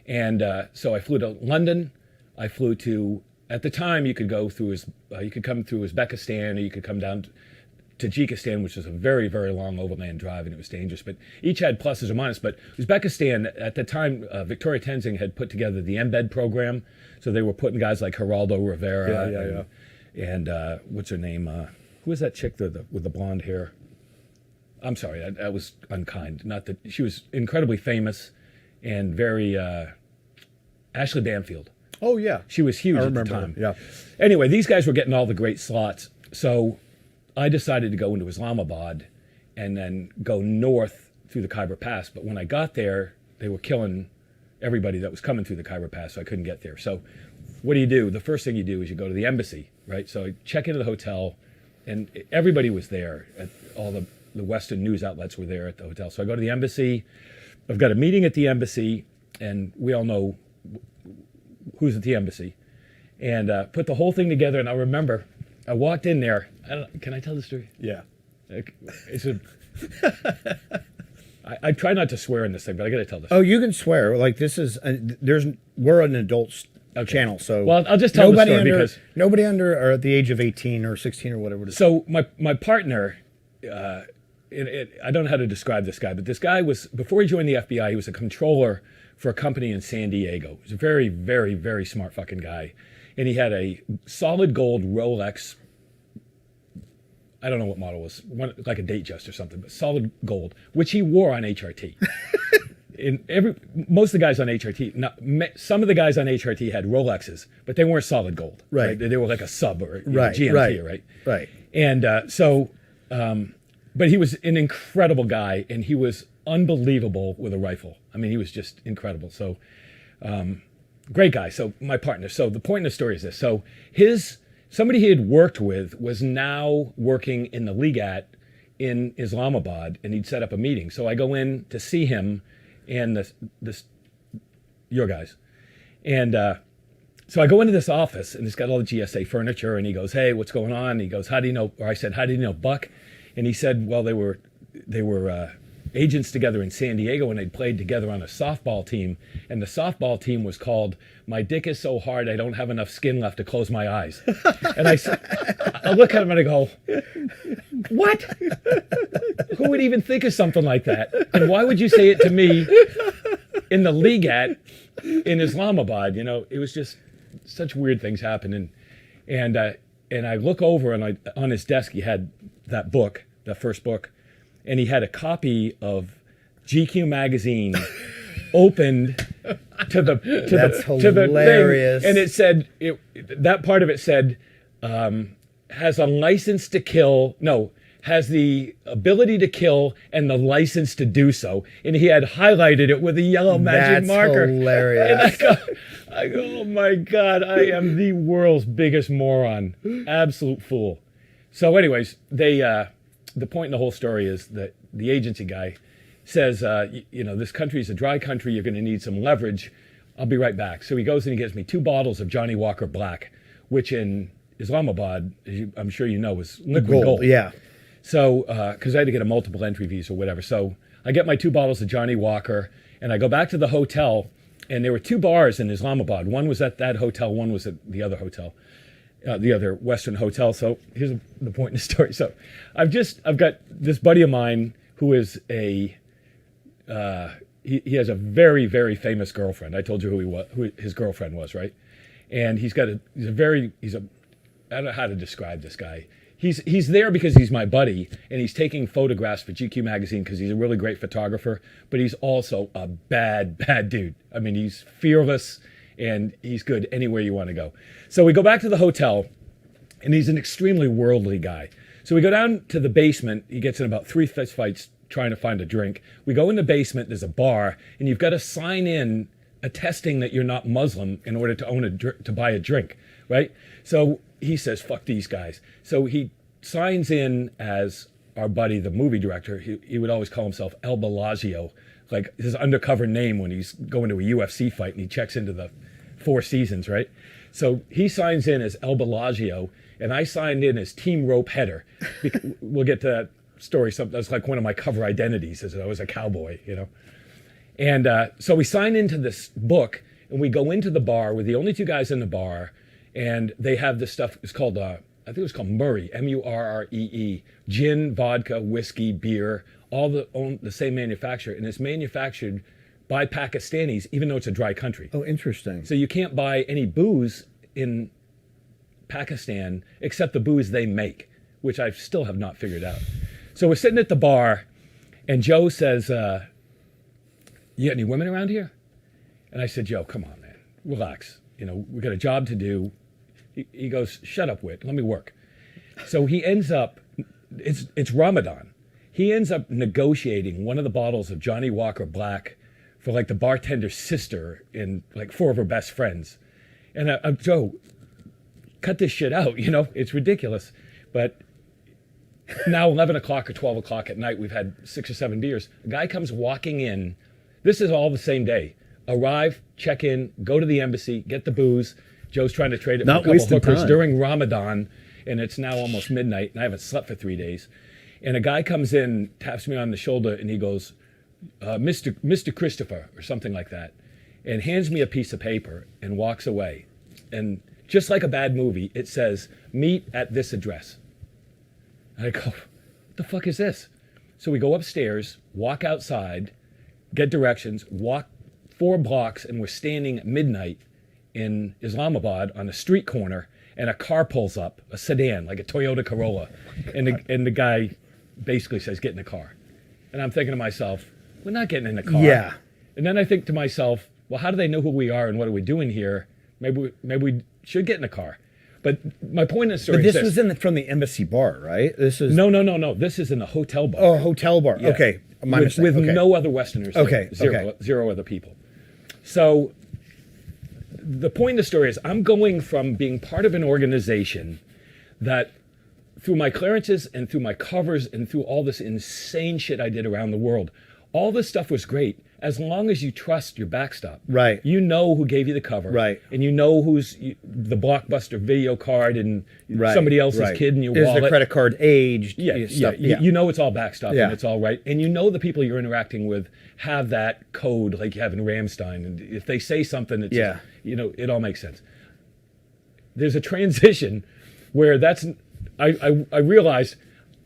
And so I flew to London. I flew to, at the time, you could go through you could come through Uzbekistan, or you could come down to Tajikistan, which was a very, very long overland drive, and it was dangerous. But each had pluses or minuses. But Uzbekistan, at the time, Victoria Tenzing had put together the embed program. So they were putting guys like Geraldo Rivera. And what's her name? Who was that chick with the blonde hair? I'm sorry, that was unkind. Not that she was incredibly famous and very Ashley Banfield. Oh yeah, she was huge at the time. Yeah. Anyway, these guys were getting all the great slots, so I decided to go into Islamabad and then go north through the Khyber Pass. But when I got there, they were killing everybody that was coming through the Khyber Pass, so I couldn't get there. So what do? The first thing you do is you go to the embassy, right? So I check into the hotel, and everybody was there. All the Western news outlets were there at the hotel. So I go to the embassy. I've got a meeting at the embassy, and we all know who's at the embassy. And put the whole thing together, and I remember I walked in there. Can I tell the story? Yeah. I try not to swear in this thing, but I got to tell this. Oh, you can swear. Like this is we're an adult channel, so well, I'll just tell the story because nobody under or at the age of 18 or 16 or whatever it is. So my partner, I don't know how to describe this guy, but this guy was, before he joined the FBI, he was a controller for a company in San Diego. He was a very, very, very smart fucking guy, and he had a solid gold Rolex. I don't know what model it was, like a Datejust or something, but solid gold, which he wore on HRT. Most of the guys on HRT, some of the guys on HRT had Rolexes, but they weren't solid gold. Right. They were like a sub or right, GMT, right? Right. And but he was an incredible guy, and he was unbelievable with a rifle. I mean, he was just incredible. So great guy. So my partner. So the point in the story is this. So somebody he had worked with was now working in the Legat in Islamabad, and he'd set up a meeting. So I go in to see him and your guys. And so I go into this office, and it's got all the GSA furniture, and he goes, hey, what's going on? And he goes, how do you know? Or I said, how do you know Buck? And he said, well, they were agents together in San Diego, and they'd played together on a softball team. And the softball team was called My Dick Is So Hard I Don't Have Enough Skin Left to Close My Eyes. And I look at him and I go, what? who would even think of something like that? And why would you say it to me in the Ligat in Islamabad? You know, it was just such weird things happening. And I look over, and on his desk he had that book, that first book, and he had a copy of GQ magazine opened to the hilarious. thing, and it said that part of it said has a license to kill. No, has the ability to kill and the license to do so. And he had highlighted it with a yellow magic marker. That's hilarious. And I go, oh my God, I am the world's biggest moron, absolute fool. So, anyways, the point in the whole story is that the agency guy says, you know, this country is a dry country. You're going to need some leverage. I'll be right back. So he goes and he gives me 2 bottles of Johnny Walker Black, which in Islamabad, I'm sure you know, was liquid gold. Yeah. So, because I had to get a multiple entry visa or whatever. So I get my 2 bottles of Johnny Walker, and I go back to the hotel, and there were 2 bars in Islamabad. One was at that hotel, one was at the other hotel, the other Western hotel. So here's the point in the story. So I've got this buddy of mine who is he has a very, very famous girlfriend. I told you who his girlfriend was, right? And I don't know how to describe this guy. He's there because he's my buddy, and he's taking photographs for GQ magazine because he's a really great photographer, but he's also a bad, bad dude. I mean, he's fearless, and he's good anywhere you want to go. So we go back to the hotel, and he's an extremely worldly guy. So we go down to the basement. He gets in about 3 fist fights trying to find a drink. We go in the basement. There's a bar, and you've got to sign in attesting that you're not Muslim in order to buy a drink, right? So he says, fuck these guys. So he signs in as our buddy, the movie director. He would always call himself El Bellagio, like his undercover name when he's going to a UFC fight and he checks into the 4 Seasons, right? So he signs in as El Bellagio, and I signed in as Team Rope Header. We'll get to that story. That's like one of my cover identities, as I was a cowboy, you know. And so we sign into this book, and we go into the bar. We're the only 2 guys in the bar, and they have this stuff. It's called, I think it was called Murray, Murree, gin, vodka, whiskey, beer, all the same manufacturer, and it's manufactured by Pakistanis, even though it's a dry country. Oh, interesting. So you can't buy any booze in Pakistan except the booze they make, which I still have not figured out. So we're sitting at the bar, and Joe says, you got any women around here? And I said, Joe, come on, man, relax. You know, we got a job to do. He goes, shut up, Whit, let me work. So he ends up, it's Ramadan. He ends up negotiating one of the bottles of Johnny Walker Black for like the bartender's sister and like 4 of her best friends. And I'm, Joe, cut this shit out, you know, it's ridiculous. But now 11 o'clock or 12 o'clock at night, we've had 6 or 7 beers. A guy comes walking in. This is all the same day. Arrive, check in, go to the embassy, get the booze. Joe's trying to trade it for a couple hookers during Ramadan, and it's now almost midnight, and I haven't slept for 3 days. And a guy comes in, taps me on the shoulder, and he goes, Mr. Christopher, or something like that, and hands me a piece of paper and walks away. And just like a bad movie, it says, meet at this address. And I go, what the fuck is this? So we go upstairs, walk outside, get directions, walk 4 blocks, and we're standing at midnight in Islamabad on a street corner, and a car pulls up, a sedan, like a Toyota Corolla, and the guy basically says, get in the car. And I'm thinking to myself, we're not getting in the car. Yeah. And then I think to myself, well, how do they know who we are and what are we doing here? Maybe we should get in the car. But my point in the story But this is was from the embassy bar, right? This is No. This is in a hotel bar. Oh, a hotel bar. Yeah. Okay. My mistake. With Okay. no other Westerners there. Okay, okay. Zero other people. So the point of the story is I'm going from being part of an organization that through my clearances and through my covers and through all this insane shit I did around the world, all this stuff was great as long as you trust your backstop. Right. You know who gave you the cover. Right. And you know who's the Blockbuster video card and Right. somebody else's Right. kid in your Is wallet. the credit card aged? Yeah. Yeah. You know it's all backstop Yeah. and it's all right. And you know the people you're interacting with have that code like you have in Ramstein. And if they say something, it's Yeah. you know, it all makes sense. There's a transition where I realized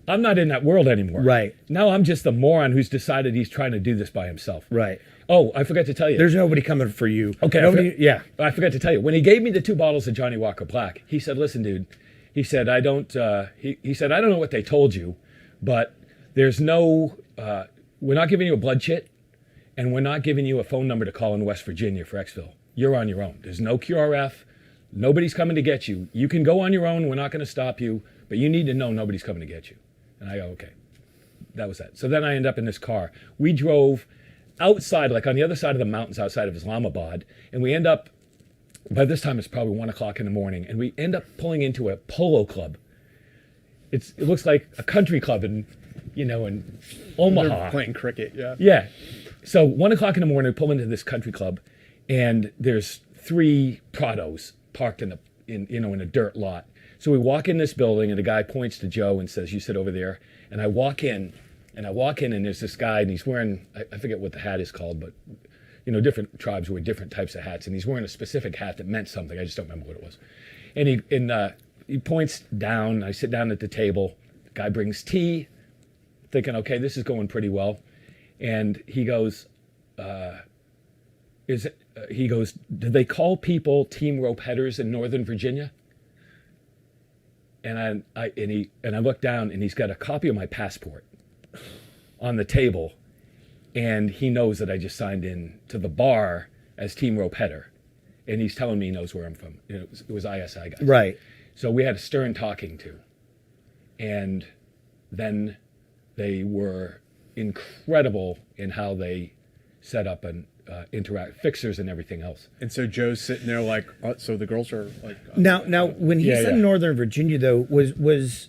I'm not in that world anymore. Right. Now I'm just the moron who's decided he's trying to do this by himself. Right. Oh, I forgot to tell you. There's nobody coming for you. Okay. Nobody. Yeah. I forgot to tell you. When he gave me the 2 bottles of Johnny Walker Black, he said, "Listen, dude," he said, "I don't." He said, "I don't know what they told you, but there's no. We're not giving you a blood chit, and we're not giving you a phone number to call in West Virginia for exfil. You're on your own. There's no QRF. Nobody's coming to get you. You can go on your own. We're not going to stop you, but you need to know nobody's coming to get you." And I go, "Okay." That was that. So then I end up in this car. We drove outside, like on the other side of the mountains outside of Islamabad, and we end up, by this time it's probably 1 o'clock in the morning, and we end up pulling into a polo club. It looks like a country club in Omaha. They're playing cricket, yeah. Yeah. So 1 o'clock in the morning, we pull into this country club, and there's 3 Prados parked in a dirt lot. So we walk in this building, and the guy points to Joe and says, "You sit over there." And I walk in, and there's this guy, and he's wearing, I forget what the hat is called, but different tribes wear different types of hats, and he's wearing a specific hat that meant something. I just don't remember what it was. And he points down. I sit down at the table. The guy brings tea, thinking, okay, this is going pretty well. And he goes, "Did they call people team rope headers in Northern Virginia?" And I look down, and he's got a copy of my passport on the table, and he knows that I just signed in to the bar as team rope header, and he's telling me he knows where I'm from. It was ISI guys. Right. So we had a stern talking to, and then they were incredible in how they set up and interact fixers and everything else. And so Joe's sitting there like, so the girls are like. Now, when he said Northern Virginia, though, was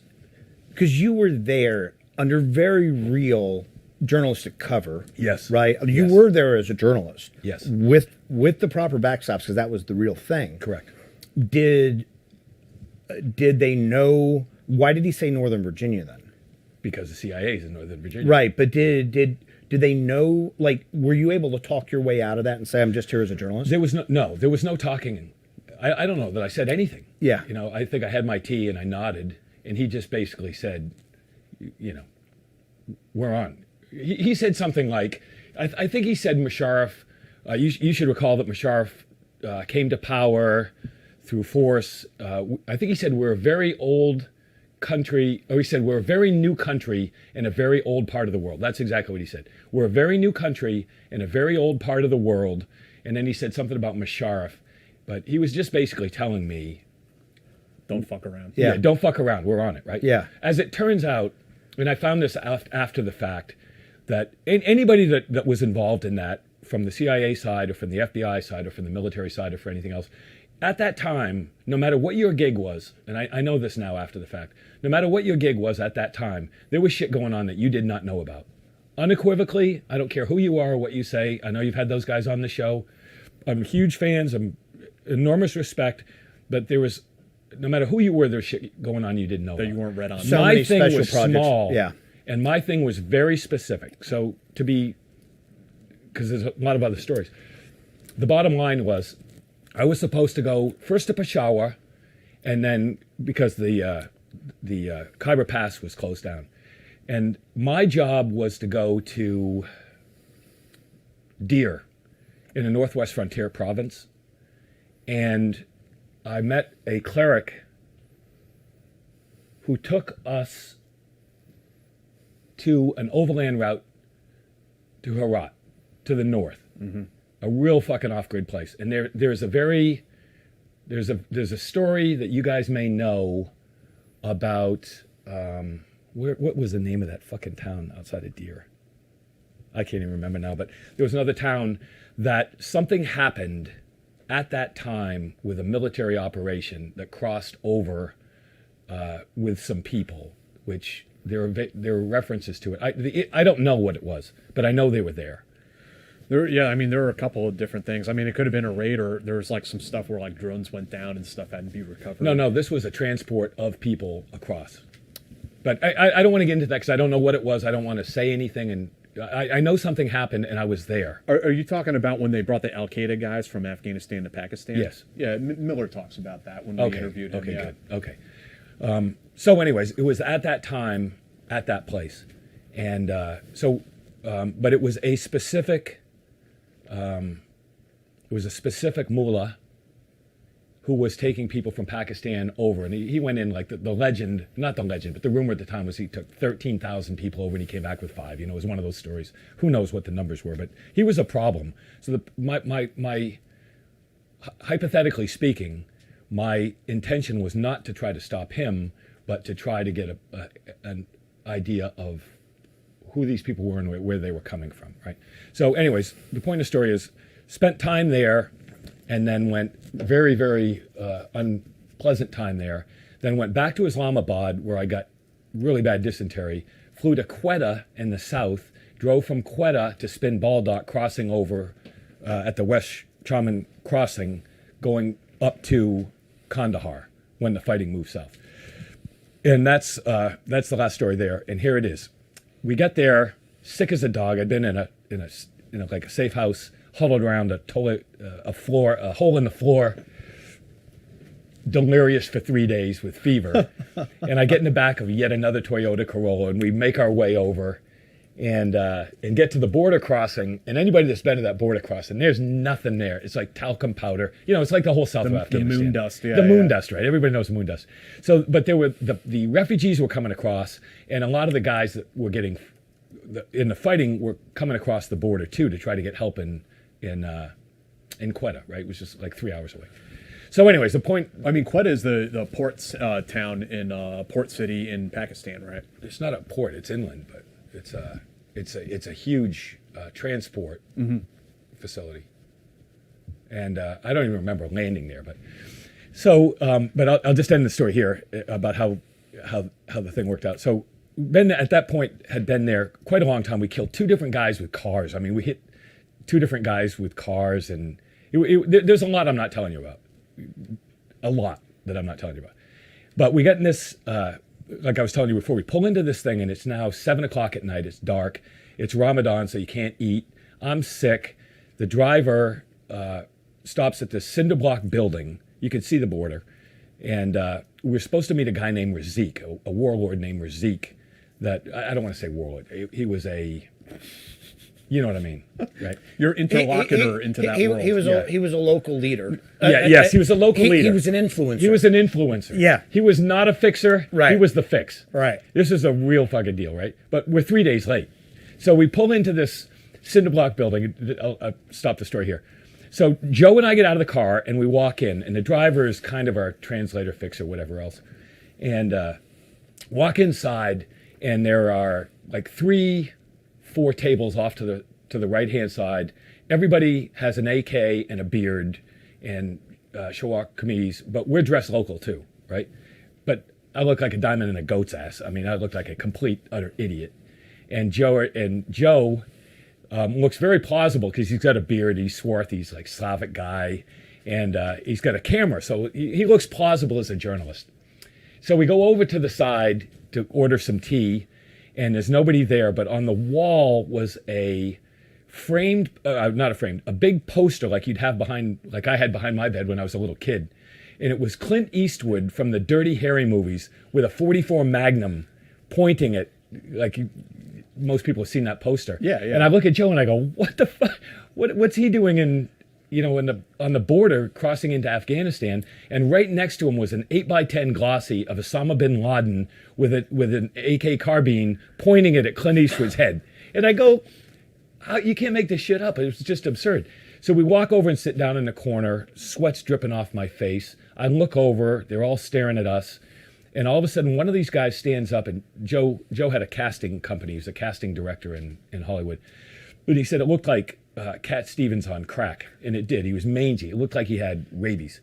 because you were there under very real journalistic cover. Yes. Right. You Yes. were there as a journalist. Yes. With the proper backstops, because that was the real thing. Correct. Did they know? Why did he say Northern Virginia then? Because the CIA is in Northern Virginia. Right, but did they know? Like, were you able to talk your way out of that and say, "I'm just here as a journalist"? There was no talking. I don't know that I said anything. Yeah. I think I had my tea and I nodded, and he just basically said, "We're on." He said something like, I think he said Musharraf. You should recall that Musharraf came to power through force. I think he said we're a very old country, or he said we're a very new country in a very old part of the world. That's exactly what he said. We're a very new country in a very old part of the world. And then he said something about Musharraf, but he was just basically telling me, don't fuck around. Yeah. don't fuck around. We're on it, right? Yeah. As it turns out, and I found this after the fact, that anybody that was involved in that, from the CIA side or from the FBI side or from the military side or for anything else, at that time, no matter what your gig was, and I know this now after the fact, no matter what your gig was at that time, there was shit going on that you did not know about. Unequivocally, I don't care who you are or what you say. I know you've had those guys on the show. I'm huge fans. I'm enormous respect. But there was, no matter who you were, there's shit going on you didn't know That about. you weren't read on. So My many thing special was projects. small, Yeah. and my thing was very specific. So to be, because there's a lot of other stories. The bottom line was, I was supposed to go first to Peshawar, and then because the Khyber Pass was closed down, and my job was to go to Deir in the Northwest Frontier Province, and I met a cleric who took us to an overland route to Herat, to the north. Mm-hmm. A real fucking off-grid place. And there's a story that you guys may know about, what was the name of that fucking town outside of Deir? I can't even remember now, but there was another town that something happened at that time with a military operation that crossed over with some people, which there are references to it. I don't know what it was, but I know they were there. There were a couple of different things. I mean, it could have been a raid, or there was like some stuff where like drones went down and stuff had to be recovered. No, this was a transport of people across. But I don't want to get into that because I don't know what it was. I don't want to say anything, and I know something happened, and I was there. Are you talking about when they brought the Al Qaeda guys from Afghanistan to Pakistan? Yes. Yeah, Miller talks about that when we interviewed him. Okay, yeah. good. Okay. So anyways, it was at that time at that place. And but it was a specific mullah who was taking people from Pakistan over. And he went in like the legend, not the legend, but the rumor at the time was he took 13,000 people over and he came back with 5. You know, it was one of those stories. Who knows what the numbers were, but he was a problem. So my hypothetically speaking, my intention was not to try to stop him, but to try to get an idea of who these people were and where they were coming from, right? So anyways, the point of the story is spent time there and then went very, very unpleasant time there. Then went back to Islamabad where I got really bad dysentery, flew to Quetta in the south, drove from Quetta to Spin Baldock, crossing over at the West Chaman crossing, going up to Kandahar when the fighting moved south. And that's the last story there. And here it is. We get there, sick as a dog. I'd been in a like a safe house, huddled around a hole in the floor, delirious for 3 days with fever. And I get in the back of yet another Toyota Corolla, and we make our way over and get to the border crossing. And anybody that's been to that border crossing, there's nothing there. It's like talcum powder. You know, it's like the whole south of Afghanistan. The moon dust, yeah. The moon dust, right? Everybody knows the moon dust. So, but there were the refugees were coming across, and a lot of the guys that were getting in the fighting were coming across the border too to try to get help in Quetta, right? Which is like 3 hours away. So, anyways, the point. I mean, Quetta is the port town in port city in Pakistan, right? It's not a port; it's inland, but it's a huge transport facility, and I don't even remember landing there. But so, but I'll just end the story here about how the thing worked out. So, Ben at that point had been there quite a long time. We killed 2 different guys with cars. I mean, we hit 2 different guys with cars, and there's a lot I'm not telling you about. A lot that I'm not telling you about. But we got in this, like I was telling you before, we pull into this thing and it's now 7 o'clock at night. It's dark. It's Ramadan, so you can't eat. I'm sick. The driver stops at this cinder block building. You can see the border. And we were supposed to meet a guy named Razik, a warlord named Razik. That I don't want to say warlord. He was a... You know what I mean, right? Your interlocutor into that world. He was a local leader. Yes, he was a local leader. He was an influencer. He was an influencer. Yeah. He was not a fixer. Right. He was the fix. Right. This is a real fucking deal, right? But we're 3 days late. So we pull into this cinder block building. I'll stop the story here. So Joe and I get out of the car and we walk in, and the driver is kind of our translator, fixer, whatever else. And walk inside, and there are like 3-4 tables off to the right-hand side. Everybody has an AK and a beard and shawak kameez, but we're dressed local too, right? But I look like a diamond in a goat's ass. I mean, I look like a complete, utter idiot. And Joe looks very plausible because he's got a beard, he's swarthy, he's like Slavic guy, and he's got a camera, so he looks plausible as a journalist. So we go over to the side to order some tea, and there's nobody there, but on the wall was a big poster like you'd have like I had behind my bed when I was a little kid. And it was Clint Eastwood from the Dirty Harry movies with a .44 Magnum pointing at, like most people have seen that poster. Yeah. And I look at Joe and I go, what the fuck? What's he doing on the border crossing into Afghanistan? And right next to him was an 8x10 glossy of Osama bin Laden with an AK carbine pointing it at Clint Eastwood's head. And I go, you can't make this shit up. It was just absurd. So we walk over and sit down in the corner, sweat's dripping off my face. I look over, they're all staring at us. And all of a sudden, one of these guys stands up, and Joe had a casting company. He was a casting director in Hollywood. But he said it looked like Cat Stevens on crack, and it did. He was mangy. It looked like he had rabies.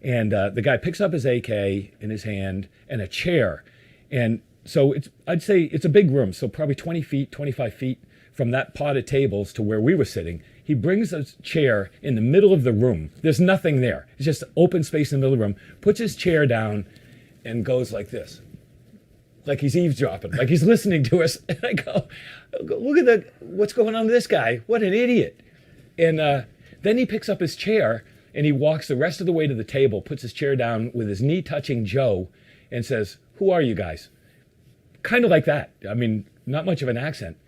And the guy picks up his AK in his hand and a chair. And so I'd say it's a big room, so probably 20 feet, 25 feet from that pot of tables to where we were sitting. He brings a chair in the middle of the room. There's nothing there. It's just open space in the middle of the room. Puts his chair down and goes like this. Like he's eavesdropping, like he's listening to us. And I go, look at what's going on with this guy. What an idiot. And then he picks up his chair and he walks the rest of the way to the table, puts his chair down with his knee touching Joe and says, "Who are you guys?" kind of like that. I mean, not much of an accent.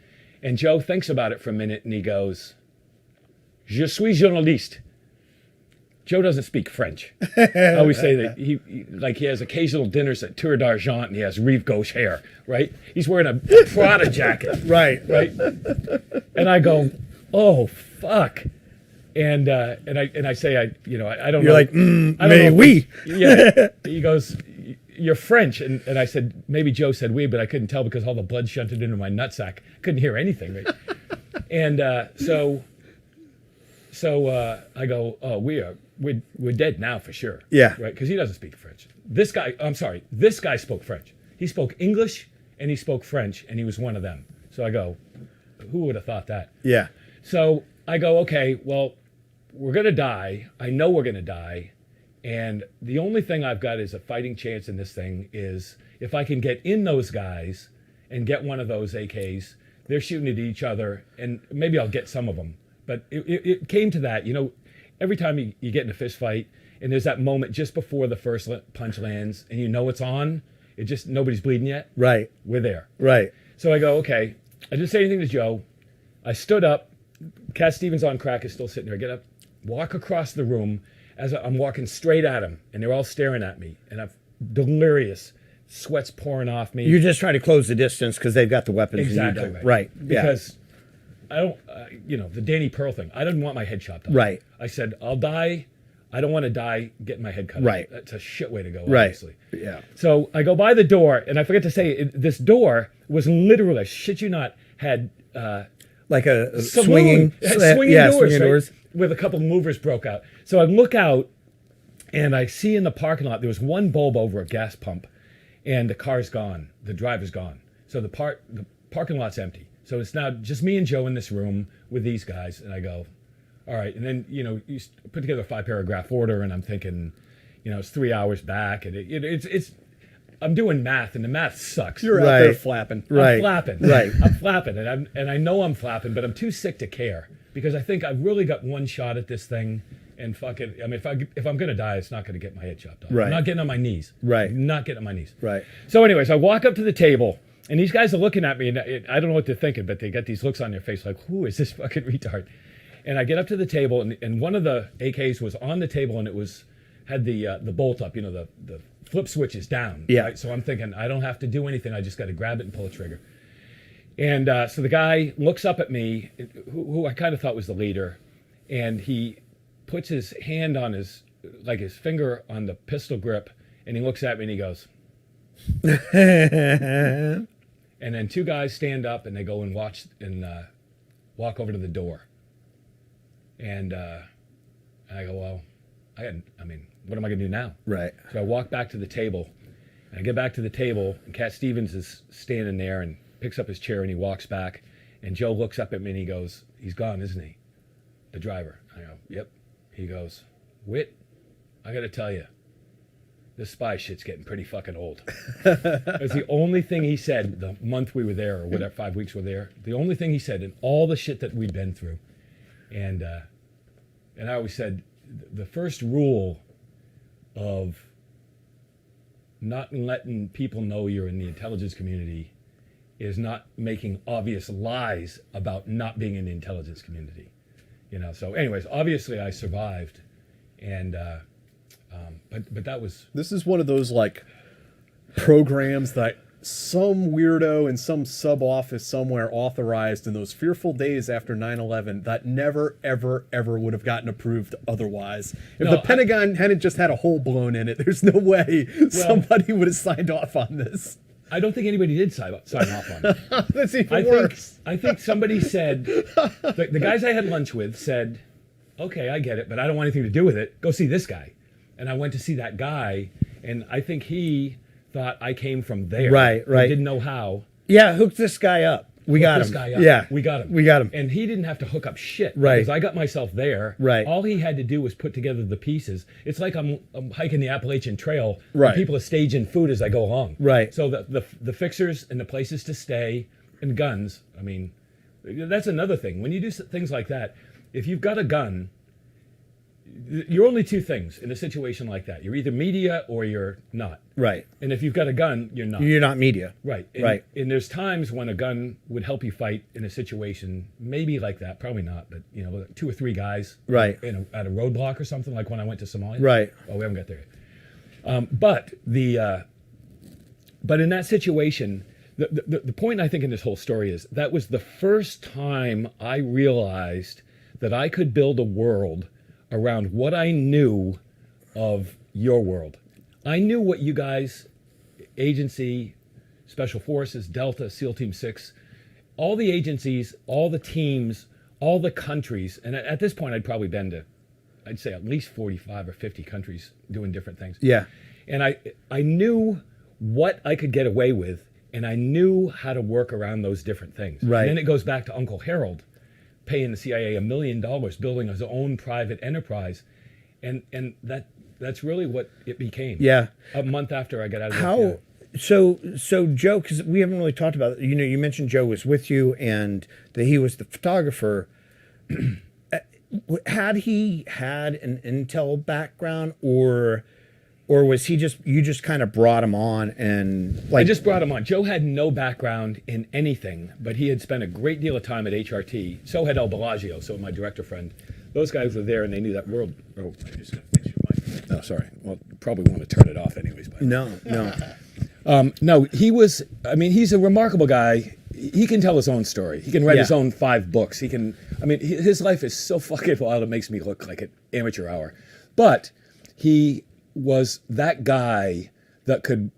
And Joe thinks about it for a minute and he goes, Je suis journaliste. Joe doesn't speak French. I always say that he has occasional dinners at Tour d'Argent and he has Rive Gauche hair, right? He's wearing a Prada jacket. Right. And I go, oh, fuck. And I say, I don't know. You're like, I don't mais know oui. Yeah. He goes, you're French. And I said, maybe Joe said oui, but I couldn't tell because all the blood shunted into my nutsack. Couldn't hear anything, right? And so I go, oh, we're dead now for sure. Yeah. Right? Because he doesn't speak French. This guy spoke French. He spoke English and he spoke French and he was one of them. So I go, who would have thought that? Yeah. So I go, okay, well, we're going to die. I know we're going to die. And the only thing I've got is a fighting chance in this thing is if I can get in those guys and get one of those AKs, they're shooting at each other and maybe I'll get some of them. But it came to that, every time you get in a fist fight and there's that moment just before the first punch lands and you know it's on, nobody's bleeding yet. Right. We're there. Right. So I go, okay. I didn't say anything to Joe. I stood up. Cat Stevens on crack is still sitting there. I get up, walk across the room as I'm walking straight at him and they're all staring at me and I'm delirious. Sweat's pouring off me. You're just trying to close the distance because they've got the weapons. Exactly. And you don't. Right. Because I don't, the Danny Pearl thing, I didn't want my head chopped off. Right. I said, I'll die. I don't want to die getting my head cut Right. off. That's a shit way to go, Right. obviously. Yeah. So I go by the door, and I forget to say, this door was literally, I shit you not, had like a swinging swinging doors, doors. right? With a couple of movers broke out. So I look out, and I see in the parking lot, there was one bulb over a gas pump, and the car's gone. The driver's gone. So the parking lot's empty. So it's now just me and Joe in this room with these guys, and I go, all right. And then, you put together a 5-paragraph order, and I'm thinking, it's 3 hours back, and it's I'm doing math, and the math sucks. You're out there flapping. I'm flapping. Right. I'm flapping, and I know I'm flapping, but I'm too sick to care because I think I've really got one shot at this thing, and fuck it. I mean, if I'm gonna die, it's not gonna get my head chopped off. Right. I'm not getting on my knees. Right. I'm not getting on my knees. Right. So, anyways, I walk up to the table, and these guys are looking at me, and I don't know what they're thinking, but they got these looks on their face like, who is this fucking retard? And I get up to the table, and one of the AKs was on the table, and it had the bolt up, the flip switch is down. Yeah. Right? So I'm thinking, I don't have to do anything. I just got to grab it and pull a trigger. And so the guy looks up at me, who I kind of thought was the leader, and he puts his hand on his finger on the pistol grip, and he looks at me and he goes, and then two guys stand up and they go and walk over to the door. And I go, well, what am I going to do now? Right. So I walk back to the table, and I get back to the table, and Cat Stevens is standing there and picks up his chair, and he walks back, and Joe looks up at me, and he goes, he's gone, isn't he? The driver. I go, yep. He goes, Whit, I got to tell you, this spy shit's getting pretty fucking old. It was the only thing he said the month we were there, or whatever, 5 weeks we were there, the only thing he said in all the shit that we'd been through. And I always said, the first rule of not letting people know you're in the intelligence community is not making obvious lies about not being in the intelligence community. So anyways, obviously I survived, and but that was... This is one of those programs that some weirdo in some sub office somewhere authorized in those fearful days after 9/11 that never, ever, ever would have gotten approved otherwise. If the Pentagon hadn't just had a hole blown in it, there's no way somebody would have signed off on this. I don't think anybody did sign off on it. That's even worse. I think somebody said, the guys I had lunch with said, okay, I get it, but I don't want anything to do with it. Go see this guy. And I went to see that guy, and I think he thought I came from there. Right. I didn't know how. Yeah, hook this guy up. We got him. Yeah, we got him. We got him. And he didn't have to hook up shit. Right. Because I got myself there. Right. All he had to do was put together the pieces. It's like I'm hiking the Appalachian Trail. Right. And people are staging food as I go along. Right. So the fixers and the places to stay and guns. I mean, that's another thing. When you do things like that, if you've got a gun, you're only two things in a situation like that. You're either media or you're not. Right. And if you've got a gun, you're not. You're not media. Right. And, Right. And there's times when a gun would help you fight in a situation, maybe like that, probably not, but you know, 2 or 3 guys, Right. at a roadblock or something, like when I went to Somalia. Right. Oh, we haven't got there yet. But in that situation, the point I think in this whole story is that was the first time I realized that I could build a world around what I knew of your world. I knew what you guys, agency, Special Forces, Delta, SEAL Team 6, all the agencies, all the teams, all the countries, and at this point I'd probably been to, I'd say at least 45 or 50 countries doing different things. Yeah. And I knew what I could get away with, and I knew how to work around those different things. Right. And then it goes back to Uncle Harold paying the CIA $1 million, building his own private enterprise. And that's really what it became. Yeah. A month after I got out of the How? FBI. So Joe, because we haven't really talked about, you know, you mentioned Joe was with you and that he was the photographer. Had he had an intel background, or was he just, you just kind of brought him on and like? I just brought him on. Joe had no background in anything, but he had spent a great deal of time at HRT. So had El Bellagio, so my director friend. Those guys were there and they knew that world. Oh, I just got to fix your mic. Oh, sorry. Well, probably want to turn it off anyways. But. No. No, he was, I mean, he's a remarkable guy. He can tell his own story. He can write his own 5 books. He can, I mean, his life is so fucking wild, it makes me look like an amateur hour. But he was that guy that could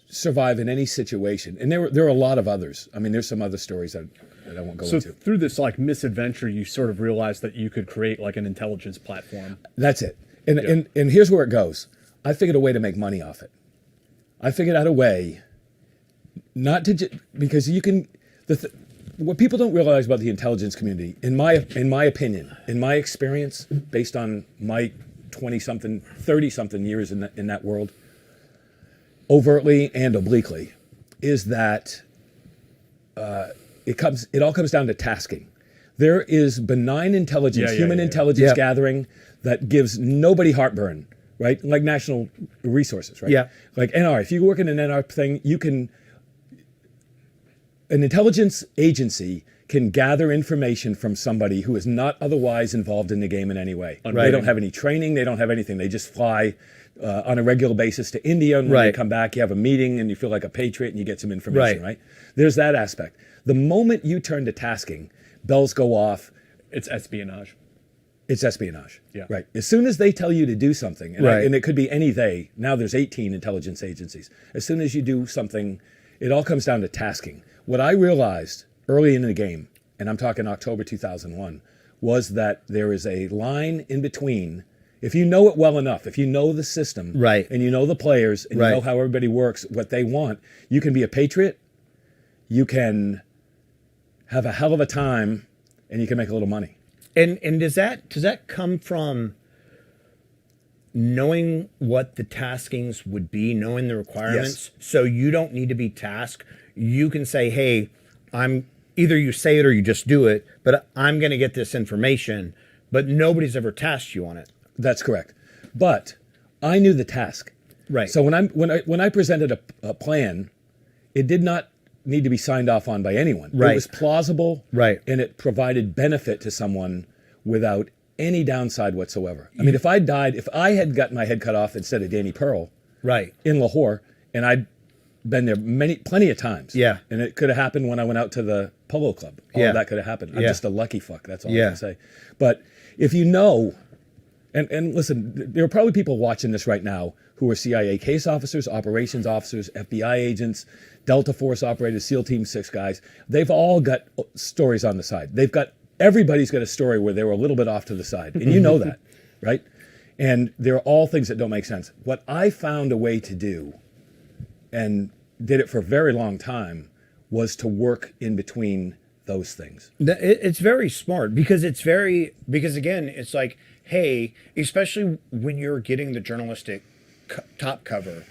survive in any situation. And there are a lot of others. I mean, there's some other stories that I won't go So into. through this like misadventure, you sort of realized that you could create like an intelligence platform. That's it. And here's where it goes. I figured a way to make money off it. I figured out a way not to because you can what people don't realize about the intelligence community, in my opinion, in my experience, based on my 20-something, 30-something years in that world, overtly and obliquely, is that it all comes down to tasking. There is benign intelligence, human intelligence gathering that gives nobody heartburn, right? Like national resources, right? Yeah. Like NR. If you work in an NR thing, an intelligence agency can gather information from somebody who is not otherwise involved in the game in any way. Right. They don't have any training. They don't have anything. They just fly on a regular basis to India, and when you come back, you have a meeting and you feel like a patriot and you get some information, right? There's that aspect. The moment you turn to tasking, bells go off. It's espionage. It's espionage. Yeah. Right. As soon as they tell you to do something, and it could be any they, now there's 18 intelligence agencies. As soon as you do something, it all comes down to tasking. What I realized early in the game, and I'm talking October 2001, was that there is a line in between. If you know it well enough, if you know the system, and you know the players, and you know how everybody works, what they want, you can be a patriot, you can have a hell of a time, and you can make a little money. And does that come from knowing what the taskings would be, knowing the requirements, so you don't need to be tasked? You can say, hey, either you say it or you just do it, but I'm going to get this information, but nobody's ever tasked you on it. That's correct. But I knew the task. Right. So when I presented a plan, it did not need to be signed off on by anyone. Right. It was plausible. Right. And it provided benefit to someone without any downside whatsoever. I mean, if I had gotten my head cut off instead of Danny Pearl in Lahore, and I'd been there plenty of times. Yeah. And it could have happened when I went out to the polo club. All of that could have happened. I'm just a lucky fuck. That's all I can say. But if you know, and listen, there are probably people watching this right now who are CIA case officers, operations officers, FBI agents, Delta Force operators, SEAL Team 6 guys. They've all got stories on the side. Everybody's got a story where they were a little bit off to the side. And you know that, right? And there are all things that don't make sense. What I found a way to do, and did it for a very long time, was to work in between those things. It's very smart because again, it's like, hey, especially when you're getting the journalistic top cover,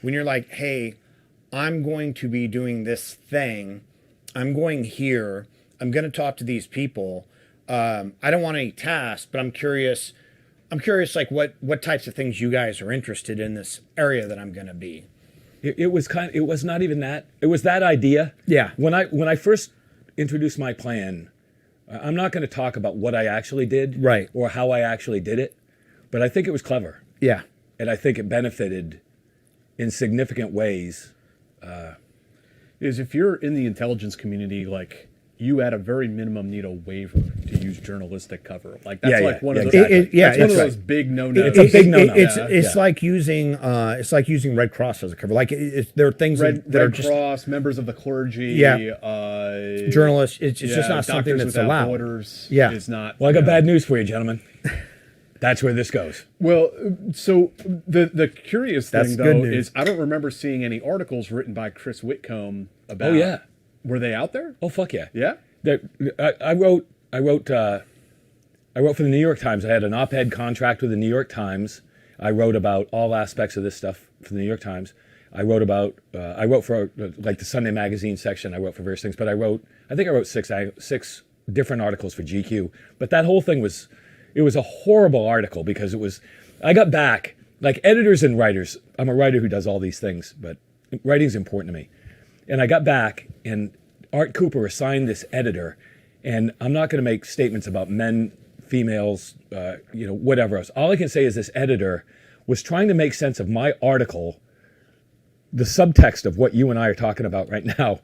when you're like, hey, I'm going to be doing this thing, I'm going here, I'm going to talk to these people, I don't want any tasks, but I'm curious I'm curious, like what types of things you guys are interested in this area that I'm going to be. It was not even that. It was that idea. Yeah. When I first introduced my plan, I'm not going to talk about what I actually did, Right. or how I actually did it, but I think it was clever, Yeah. and I think it benefited in significant ways. Is if you're in the intelligence community, like you at a very minimum need a waiver to use journalistic cover. Like that's Yeah, like yeah, one yeah, of those. exactly. That's one of it's those big no-nos. It's a big no-no. It's Yeah. like using Red Cross as a cover. Like there are things that are Red just Cross, members of the clergy, journalists. It's just not something Doctors that's Without allowed. Borders Yeah. is not. Well, I got bad news for you, gentlemen. That's where this goes. Well, so the curious That's thing good though news. is I don't remember seeing any articles written by Chris Whitcomb about. Oh yeah. Were they out there? Oh fuck yeah. Yeah. I wrote for the New York Times. I had an op-ed contract with the New York Times. I wrote about all aspects of this stuff for the New York Times. I wrote for like the Sunday magazine section. I wrote for various things, but I think I wrote six different articles for GQ. But that whole thing was a horrible article because I got back, like editors and writers. I'm a writer who does all these things, but writing's important to me. And I got back, and Art Cooper assigned this editor, and I'm not going to make statements about men, females, whatever else. All I can say is this editor was trying to make sense of my article, the subtext of what you and I are talking about right now.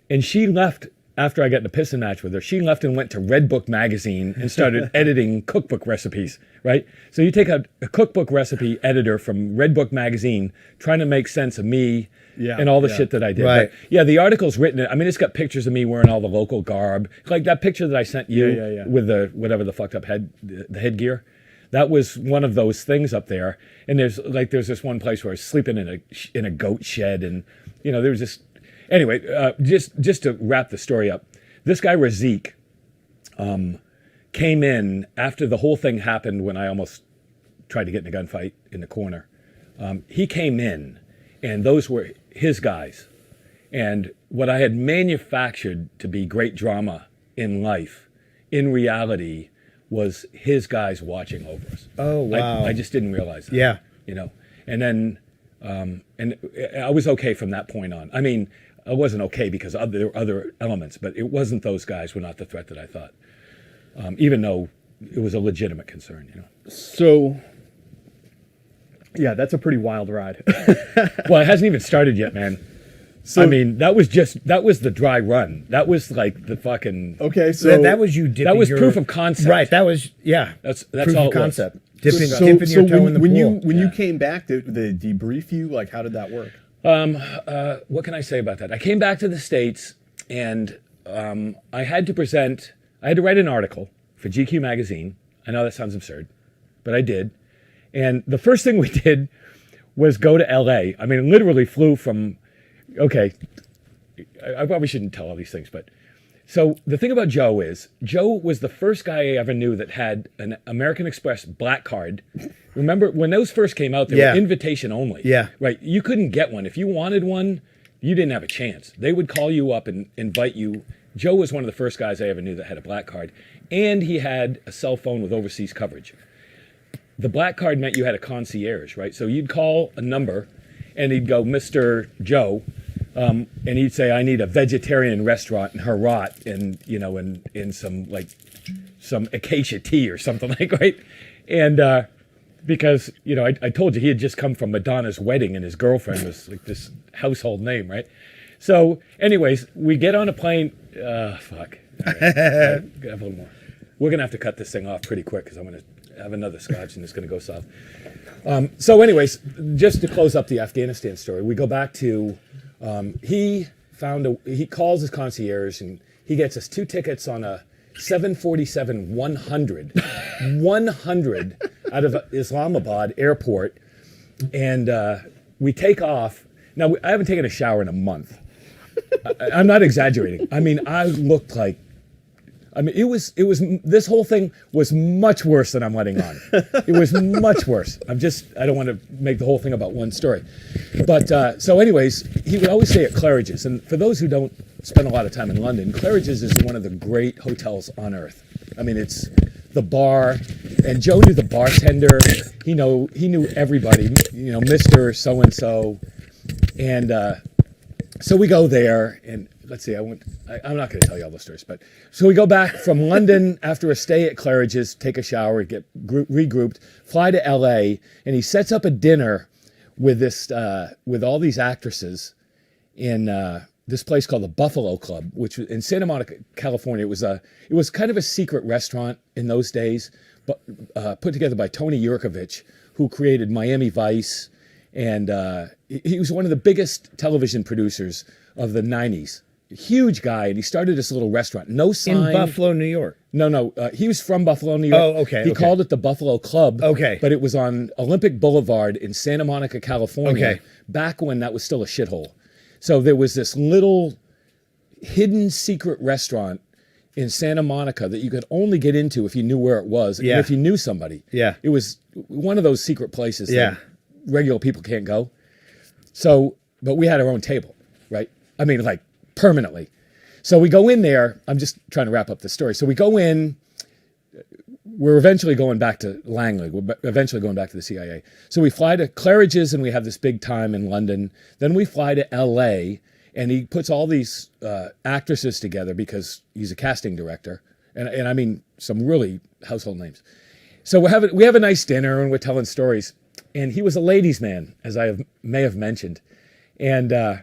And she left after I got in a pissing match with her. She left and went to Red Book magazine and started editing cookbook recipes, right? So you take a cookbook recipe editor from Red Book magazine trying to make sense of me and all the shit that I did. Right. But yeah, the article's written. I mean, it's got pictures of me wearing all the local garb, like that picture that I sent you with the whatever the fucked up the headgear. That was one of those things up there. And there's this one place where I was sleeping in a goat shed, and there was this. Anyway, just to wrap the story up, this guy Razik came in after the whole thing happened when I almost tried to get in a gunfight in the corner. He came in, and those were his guys. And what I had manufactured to be great drama in life, in reality, was his guys watching over us. Oh, wow. I just didn't realize that. Yeah. And then, and I was okay from that point on. I mean, I wasn't okay because there were other elements, but it wasn't those guys were not the threat that I thought, even though it was a legitimate concern. So, yeah, that's a pretty wild ride. Well, it hasn't even started yet, man. So I mean, that was the dry run. That was like the fucking. Okay, so that was you dipping that was your, proof of concept. Right. That was That's proof all of it concept. was. Dipping your toe in the pool. When you came back, did they debrief you? Like, how did that work? What can I say about that? I came back to the States, and I had to write an article for GQ magazine. I know that sounds absurd, but I did. And the first thing we did was go to LA. I mean, literally flew from. Okay, I probably shouldn't tell all these things, but so the thing about Joe was the first guy I ever knew that had an American Express black card. Remember when those first came out, they were invitation only. Yeah. Right. You couldn't get one. If you wanted one, you didn't have a chance. They would call you up and invite you. Joe was one of the first guys I ever knew that had a black card, and he had a cell phone with overseas coverage. The black card meant you had a concierge, right? So you'd call a number, and he'd go, Mr. Joe, and he'd say, I need a vegetarian restaurant in Herat, and in some acacia tea or something like, right? And because I told you he had just come from Madonna's wedding, and his girlfriend was like this household name, right? So, anyways, we get on a plane. Fuck. All right. Have a little more. We're gonna have to cut this thing off pretty quick because I'm gonna have another scotch and it's gonna go south. So, anyways, just to close up the Afghanistan story, we go back to he calls his concierge and he gets us 2 tickets on a 747-100 out of Islamabad airport, and we take off. Now I haven't taken a shower in a month. I'm not exaggerating. I mean, this whole thing was much worse than I'm letting on. It was much worse. I don't want to make the whole thing about one story. But so anyways, he would always stay at Claridge's. And for those who don't spend a lot of time in London, Claridge's is one of the great hotels on earth. I mean, it's the bar, and Joe knew the bartender. He knew everybody, Mr. So-and-so. And so we go there, and let's see, I'm not going to tell you all the stories, but so we go back from London after a stay at Claridge's, take a shower, get regrouped, fly to LA, and he sets up a dinner with with all these actresses in this place called the Buffalo Club, which was in Santa Monica, California. It was kind of a secret restaurant in those days, but put together by Tony Yurkovich, who created Miami Vice, and he was one of the biggest television producers of the 90s. Huge guy, and he started this little restaurant. No sign. In Buffalo, New York. No. He was from Buffalo, New York. Oh, okay. He called it the Buffalo Club. Okay. But it was on Olympic Boulevard in Santa Monica, California. Okay. Back when that was still a shithole. So there was this little hidden secret restaurant in Santa Monica that you could only get into if you knew where it was, and if you knew somebody. Yeah. It was one of those secret places Yeah. that regular people can't go. So, but we had our own table, right? I mean, like permanently. So we go in there. I'm just trying to wrap up the story. So we go in. We're eventually going back to Langley. We're eventually going back to the CIA. So we fly to Claridge's, and we have this big time in London. Then we fly to LA, and he puts all these actresses together because he's a casting director, and I mean some really household names. So we have a nice dinner, and we're telling stories. And he was a ladies' man, as I may have mentioned, and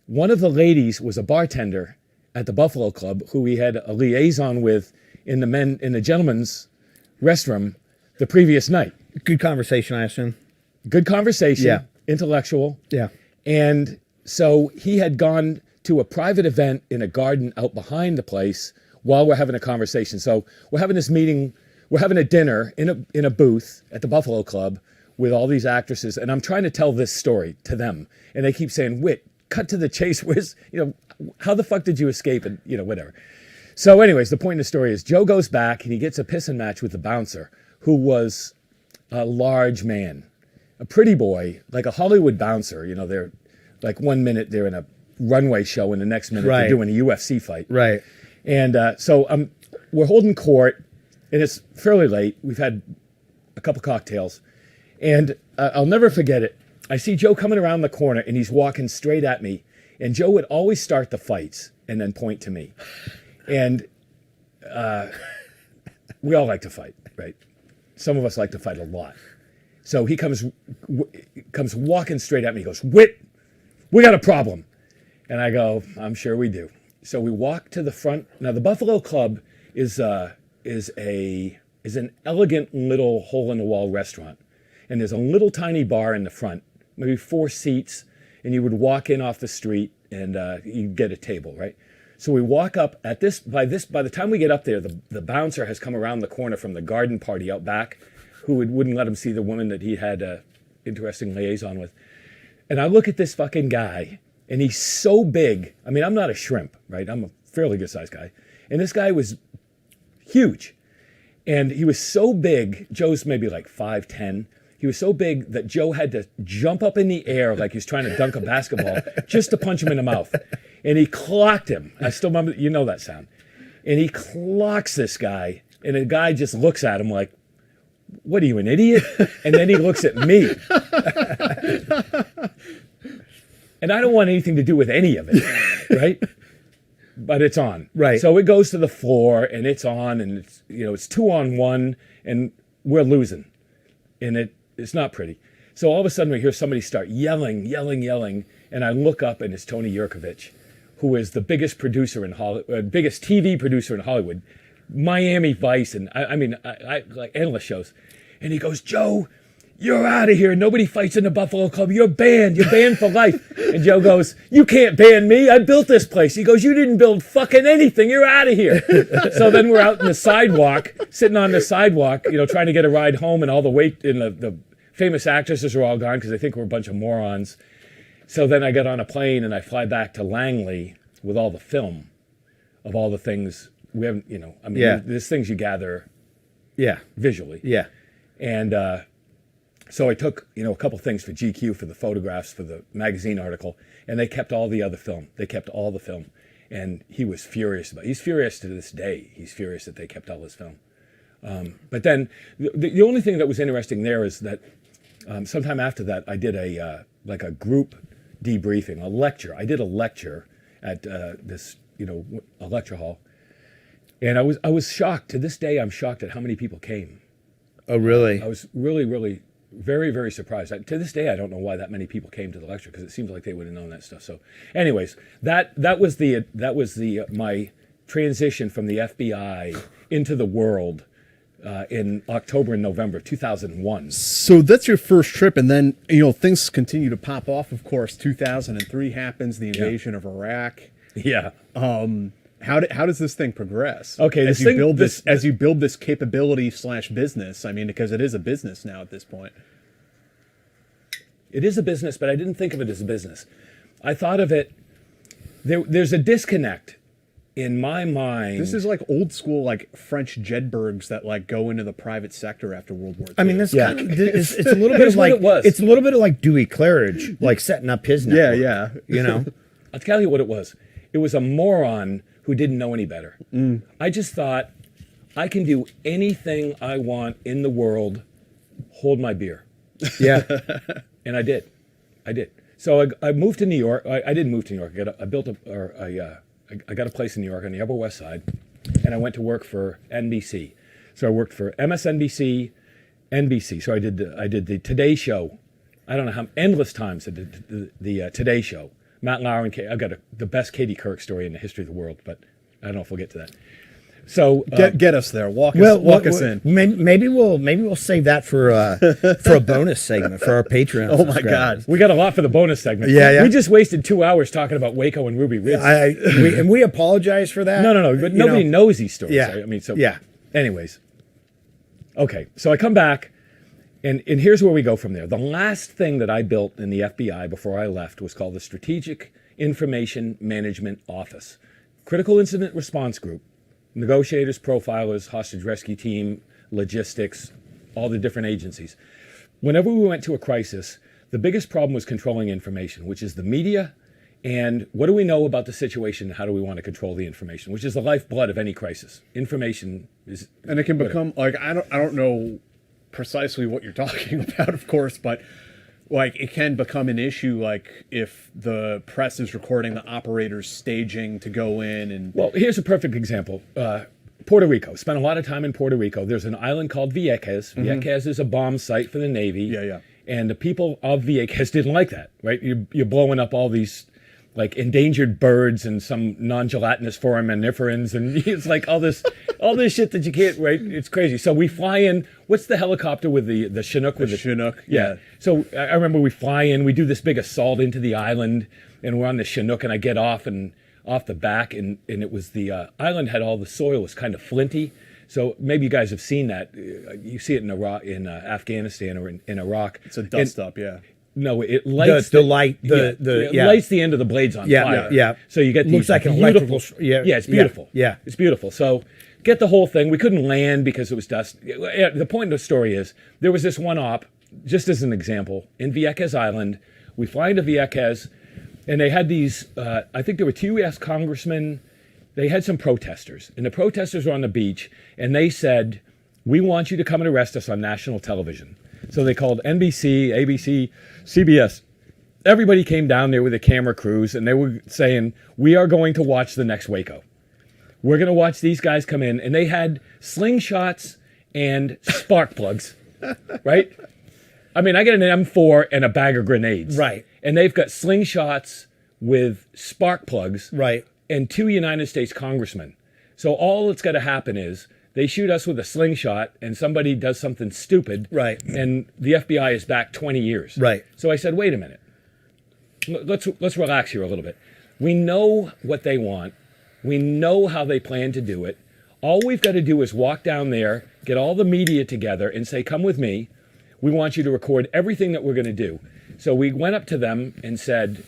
one of the ladies was a bartender at the Buffalo Club who we had a liaison with in the gentleman's restroom the previous night. Good conversation, I assume. Good conversation. Yeah. Intellectual. Yeah. And so he had gone to a private event in a garden out behind the place while we're having a conversation. So we're having this meeting, we're having a dinner in a booth at the Buffalo Club with all these actresses, and I'm trying to tell this story to them. And they keep saying, Whit, cut to the chase. How the fuck did you escape? And, whatever. So anyways, the point of the story is Joe goes back and he gets a pissing match with the bouncer, who was a large man, a pretty boy, like a Hollywood bouncer. They're like 1 minute they're in a runway show and the next minute they're doing a UFC fight. Right. And so we're holding court, and it's fairly late. We've had a couple cocktails, and I'll never forget it. I see Joe coming around the corner, and he's walking straight at me. And Joe would always start the fights and then point to me. And we all like to fight, right? Some of us like to fight a lot. So he comes walking straight at me. He goes, Whit, we got a problem. And I go, I'm sure we do. So we walk to the front. Now, the Buffalo Club is an elegant little hole-in-the-wall restaurant. And there's a little tiny bar in the front, maybe 4 seats, and you would walk in off the street and you'd get a table, right? So we walk up by the time we get up there, the bouncer has come around the corner from the garden party out back, who wouldn't let him see the woman that he had an interesting liaison with. And I look at this fucking guy, and he's so big. I mean, I'm not a shrimp, right? I'm a fairly good sized guy. And this guy was huge. And he was so big, Joe's maybe like 5'10". He was so big that Joe had to jump up in the air like he was trying to dunk a basketball just to punch him in the mouth. And he clocked him. I still remember, that sound. And he clocks this guy, and the guy just looks at him like, what are you, an idiot? And then he looks at me. And I don't want anything to do with any of it, right? But it's on. Right. So it goes to the floor, and it's on, and it's 2-on-1, and we're losing. And it's not pretty. So all of a sudden we hear somebody start yelling, and I look up, and it's Tony Yurkovich, who is the biggest producer in Hollywood, biggest TV producer in Hollywood, Miami Vice, and I like analyst shows. And he goes, Joe, you're out of here. Nobody fights in the Buffalo Club. You're banned for life. And Joe goes, you can't ban me. I built this place. He goes, you didn't build fucking anything. You're out of here. So then we're out in the sidewalk, sitting on the sidewalk, trying to get a ride home, and all the famous actresses are all gone because they think we're a bunch of morons. So then I get on a plane and I fly back to Langley with all the film of all the things we haven't, there's things you gather visually. Yeah. And so I took, a couple things for GQ, for the photographs, for the magazine article, and they kept all the other film. They kept all the film. And he was furious he's furious to this day. He's furious that they kept all his film. But then the only thing that was interesting there is that sometime after that, I did a group debriefing, a lecture. I did a lecture at this, a lecture hall. And I was shocked. To this day, I'm shocked at how many people came. Oh, really? I was really, really very, very surprised. To this day, I don't know why that many people came to the lecture, because it seems like they would have known that stuff. So, anyways, that was my transition from the FBI into the world in October and November of 2001. So that's your first trip, and then things continue to pop off. Of course, 2003 happens, the invasion of Iraq. Yeah. How does this thing progress? Okay, as you build this capability / business. I mean, because it is a business now at this point. It is a business, but I didn't think of it as a business. I thought of it. There's a disconnect in my mind. This is like old school, like French Jedburghs that like go into the private sector after World War II. I mean, it's a little bit of like it's a little bit of like Dewey Claridge, like setting up his network. Yeah. I'll tell you what it was. It was a moron who didn't know any better. I just thought, I can do anything I want in the world, hold my beer. Yeah. And I did. So I moved to New York. I didn't move to New York. I got a place in New York on the Upper West Side, and I went to work for NBC. So I worked for MSNBC, NBC. So I did the Today Show. I don't know how endless times I did the Today Show. Matt Lauer and I've got the best Katie Couric story in the history of the world, but I don't know if we'll get to that. So get us there. Walk us in. Maybe we'll save that for a bonus segment for our Patreon. Oh my God, we got a lot for the bonus segment. Yeah. We just wasted 2 hours talking about Waco and Ruby Ridge. We apologize for that. No. But nobody knows these stories. Yeah. Right? I mean, so yeah. Anyways, okay. So I come back, and here's where we go from there. The last thing that I built in the FBI before I left was called the Strategic Information Management Office, Critical Incident Response Group. Negotiators, profilers, hostage rescue team, logistics, all the different agencies. Whenever we went to a crisis, the biggest problem was controlling information, which is the media, and what do we know about the situation, and how do we want to control the information, which is the lifeblood of any crisis. Information is... And it can become, like, I don't know precisely what you're talking about, of course, but like it can become an issue, like if the press is recording the operators staging to go in and... Well, here's a perfect example. Puerto Rico. Spent a lot of time in Puerto Rico. There's an island called Vieques. Vieques is a bomb site for the Navy. Yeah. And the people of Vieques didn't like that, right? You're blowing up all these like endangered birds and some non-gelatinous foraminiferans, and it's like all this shit that you can't, right? It's crazy. So we fly in. What's the helicopter with the Chinook? The Chinook, yeah. So I remember we fly in. We do this big assault into the island, and we're on the Chinook, and I get off the back, and it was the island had all the soil was kind of flinty. So maybe you guys have seen that. You see it in Iraq, in Afghanistan, or in Iraq. It's a dust up, yeah. No, it lights lights the end of the blades on fire. Yeah. So you get these looks like an beautiful, electrical. Yeah, it's beautiful. Yeah, it's beautiful. So get the whole thing. We couldn't land because it was dust. The point of the story is there was this one op, just as an example, in Vieques Island. We fly into Vieques, and they had these. I think there were 2 U.S. congressmen. They had some protesters, and the protesters were on the beach, and they said, "We want you to come and arrest us on national television." So they called NBC, ABC, CBS. Everybody came down there with the camera crews, and they were saying, "We are going to watch the next Waco. We're going to watch these guys come in." And they had slingshots and spark plugs, right? I mean, I get an M4 and a bag of grenades. Right. And they've got slingshots with spark plugs. Right. And 2 United States congressmen. So all that's got to happen is they shoot us with a slingshot, and somebody does something stupid. Right. And the FBI is back 20 years. Right. So I said, wait a minute. Let's relax here a little bit. We know what they want. We know how they plan to do it. All we've got to do is walk down there, get all the media together, and say, come with me. We want you to record everything that we're going to do. So we went up to them and said,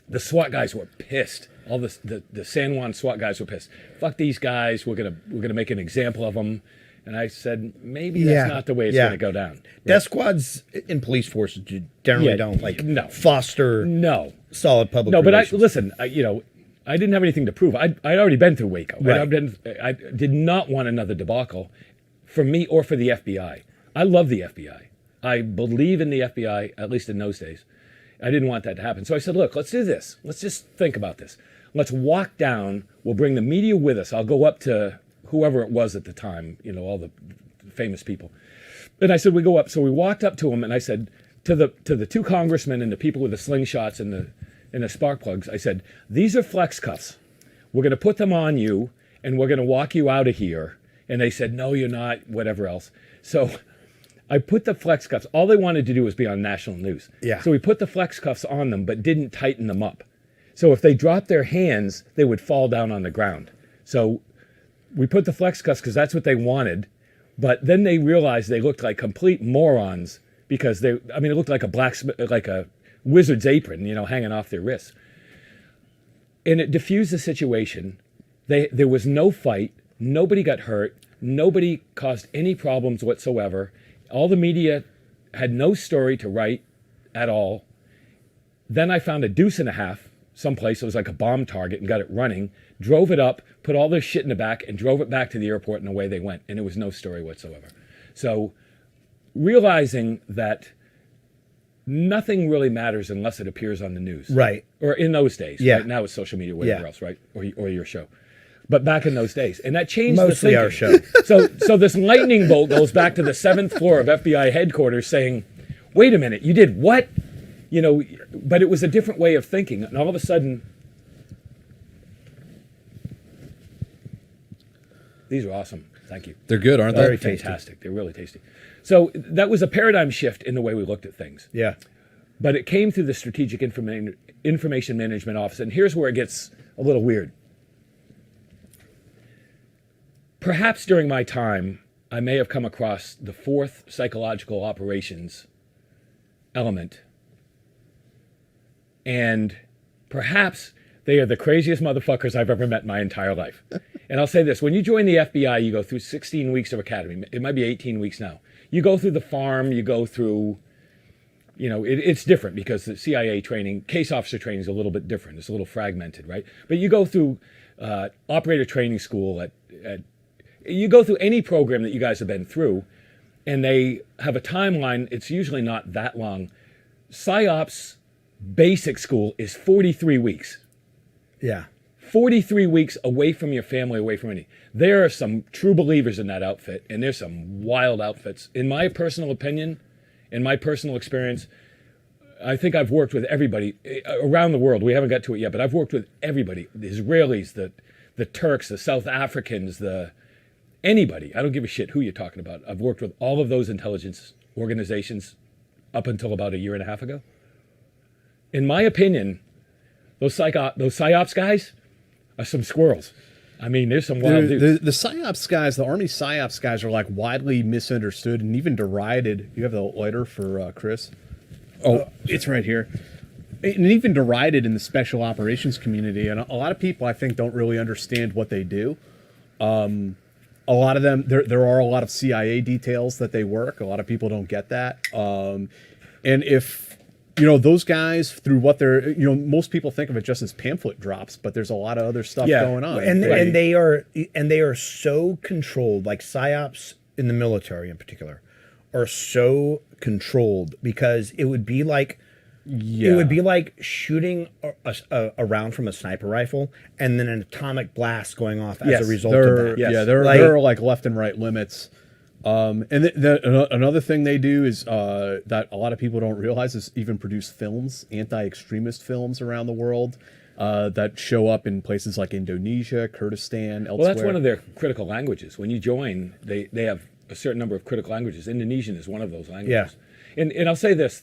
the SWAT guys were pissed. All the San Juan SWAT guys were pissed. Fuck these guys. We're gonna make an example of them. And I said, maybe that's not the way it's gonna go down. Right? Death squads in police forces generally don't foster solid public relations. I didn't have anything to prove. I'd already been through Waco. Right. I did not want another debacle. for me or for the FBI. I love the FBI. I believe in the FBI, at least in those days. I didn't want that to happen. So I said, look, let's do this. Let's just think about this. Let's walk down. We'll bring the media with us. I'll go up to whoever it was at the time, all the famous people. And I said, we go up. So we walked up to them, and I said, to the two congressmen and the people with the slingshots and the spark plugs, I said, these are flex cuffs. We're going to put them on you, and we're going to walk you out of here. And they said, no, you're not, whatever else. So I put the flex cuffs. All they wanted to do was be on national news. Yeah. So we put the flex cuffs on them, but didn't tighten them up. So if they dropped their hands, they would fall down on the ground. So we put the flex cuffs because that's what they wanted. But then they realized they looked like complete morons because it looked like a wizard's apron, hanging off their wrists. And it diffused the situation. There was no fight. Nobody got hurt. Nobody caused any problems whatsoever. All the media had no story to write at all. Then I found a deuce and a half someplace. It was like a bomb target and got it running, drove it up, put all their shit in the back and drove it back to the airport, and away they went. And it was no story whatsoever. So realizing that nothing really matters unless it appears on the news. Right. Or in those days. Yeah. Right? Now it's social media, whatever Yeah. else, right? Or your show. But back in those days. And that changed Mostly the our thinking. show. So this lightning bolt goes back to the 7th floor of FBI headquarters saying, wait a minute, you did what? But it was a different way of thinking. And all of a sudden, these are awesome. Thank you. They're good, aren't Very they? tasty. Fantastic. They're really tasty. So that was a paradigm shift in the way we looked at things. Yeah. But it came through the Strategic Information Management Office. And here's where it gets a little weird. Perhaps during my time, I may have come across the 4th psychological operations element. And perhaps they are the craziest motherfuckers I've ever met in my entire life. And I'll say this, when you join the FBI, you go through 16 weeks of academy. It might be 18 weeks now. You go through the farm, you go through, it's different because the CIA training, case officer training is a little bit different. It's a little fragmented, right? But you go through operator training school you go through any program that you guys have been through, and they have a timeline. It's usually not that long. PsyOps basic school is 43 weeks. Yeah. 43 weeks away from your family, away from any. There are some true believers in that outfit, and there's some wild outfits. In my personal opinion, in my personal experience, I think I've worked with everybody around the world. We haven't got to it yet, but I've worked with everybody. The Israelis, the Turks, the South Africans, anybody. I don't give a shit who you're talking about. I've worked with all of those intelligence organizations up until about a year and a half ago. In my opinion, those PsyOps guys are some squirrels. I mean, there's some wild dudes. The PsyOps guys, the Army PsyOps guys are like widely misunderstood and even derided. You have the lighter for Chris? Oh, it's right here. And even derided in the special operations community. And a lot of people, I think, don't really understand what they do. A lot of them, there are a lot of CIA details that they work. A lot of people don't get that. And if, those guys, through what they're, most people think of it just as pamphlet drops, but there's a lot of other stuff going on. And they are so controlled, like PsyOps in the military in particular, are so controlled because it would be like shooting a round from a sniper rifle and then an atomic blast going off as a result of that. Yeah, there are like left and right limits. And another thing they do is that a lot of people don't realize is even produce films, anti-extremist films around the world that show up in places like Indonesia, Kurdistan, elsewhere. Well, that's one of their critical languages. When you join, they have a certain number of critical languages. Indonesian is one of those languages. Yeah. And I'll say this,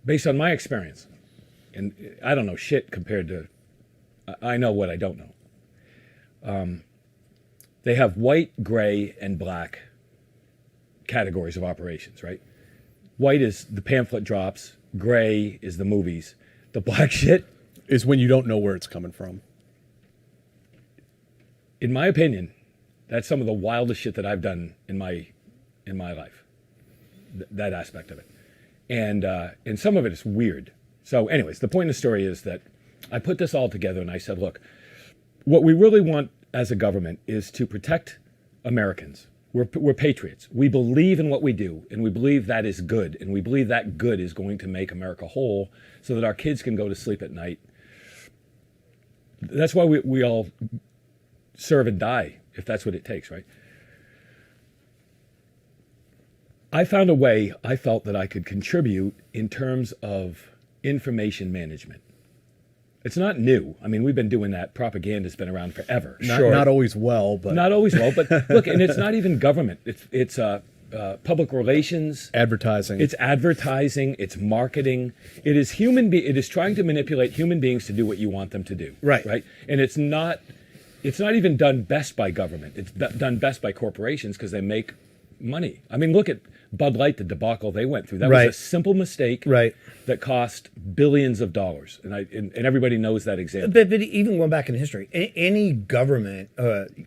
based on my experience, and I don't know shit compared to, I know what I don't know. They have white, gray, and black categories of operations, right? White is the pamphlet drops. Gray is the movies. The black shit is when you don't know where it's coming from. In my opinion, that's some of the wildest shit that I've done in my life. That aspect of it. And some of it is weird. So anyways, the point of the story is that I put this all together and I said, look, what we really want as a government is to protect Americans. We're patriots. We believe in what we do, and we believe that is good, and we believe that good is going to make America whole so that our kids can go to sleep at night. That's why we all serve and die, if that's what it takes, right? I found a way I felt that I could contribute in terms of information management. It's not new. I mean, we've been doing that. Propaganda's been around forever. Not always well, but Not always well, but look, and it's not even government. It's public relations, advertising. it's advertising, it's marketing. It is it is trying to manipulate human beings to do what you want them to do. Right. Right. And it's not even done best by government. It's done best by corporations because they make money. I mean, look at Bud Light, the debacle they went through. That was Right. a simple mistake Right. that cost billions of dollars, and everybody knows that example. But even going back in history, any government,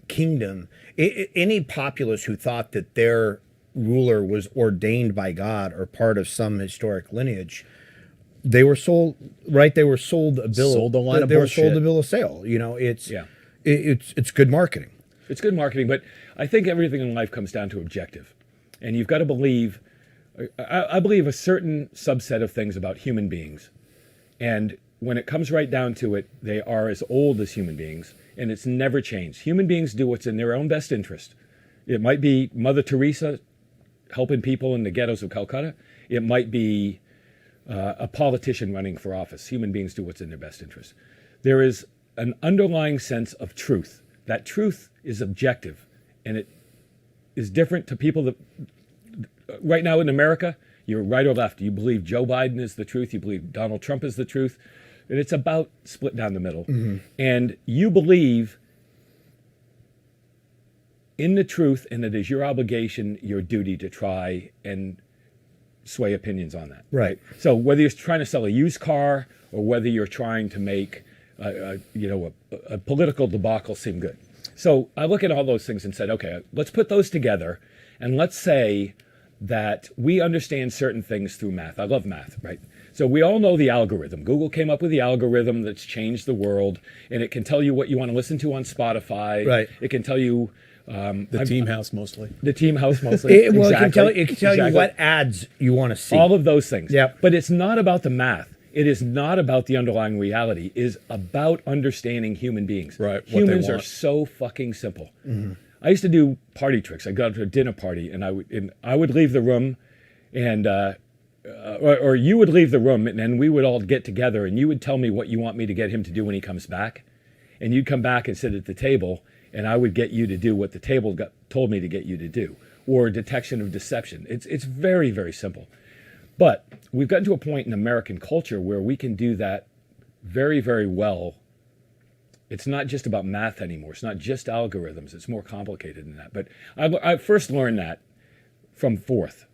kingdom, any populace who thought that their ruler was ordained by God or part of some historic lineage, they were sold. Right, they were sold a bill. Sold a line of They were sold bullshit. a bill of sale. You know, it's Yeah. it's good marketing. It's good marketing, but I think everything in life comes down to objective. And you've got to believe, I believe a certain subset of things about human beings. And when it comes right down to it, they are as old as human beings, and it's never changed. Human beings do what's in their own best interest. It might be Mother Teresa helping people in the ghettos of Calcutta. It might be a politician running for office. Human beings do what's in their best interest. There is an underlying sense of truth. That truth is objective, and it is different to people that right now in America, you're right or left. You believe Joe Biden is the truth. You believe Donald Trump is the truth. And it's about split down the middle. And you believe in the truth, and it is your obligation, your duty to try and sway opinions on that. Right. So whether you're trying to sell a used car or whether you're trying to make a political debacle seem good. So I look at all those things and said, okay, let's put those together, and let's say that we understand certain things through math. I love math, right? So we all know the algorithm. Google came up with the algorithm that's changed the world, and it can tell you what you want to listen to on Spotify. Right. It can tell you the team house mostly. the team house mostly. It can tell Exactly. you what ads you want to see. All of those things. Yep. But it's not about the math. It is not about the underlying reality. It is about understanding human beings. Right, what they Humans are want. so fucking simple. I used to do party tricks. I got to a dinner party, and I would leave the room, and or you would leave the room, and then we would all get together, and you would tell me what you want me to get him to do when he comes back, and you'd come back and sit at the table, and I would get you to do what the table told me to get you to do, or detection of deception. It's very, very simple. But we've gotten to a point in American culture where we can do that very, very well. It's not just about math anymore. It's not just algorithms. It's more complicated than that. But I first learned that from fourth.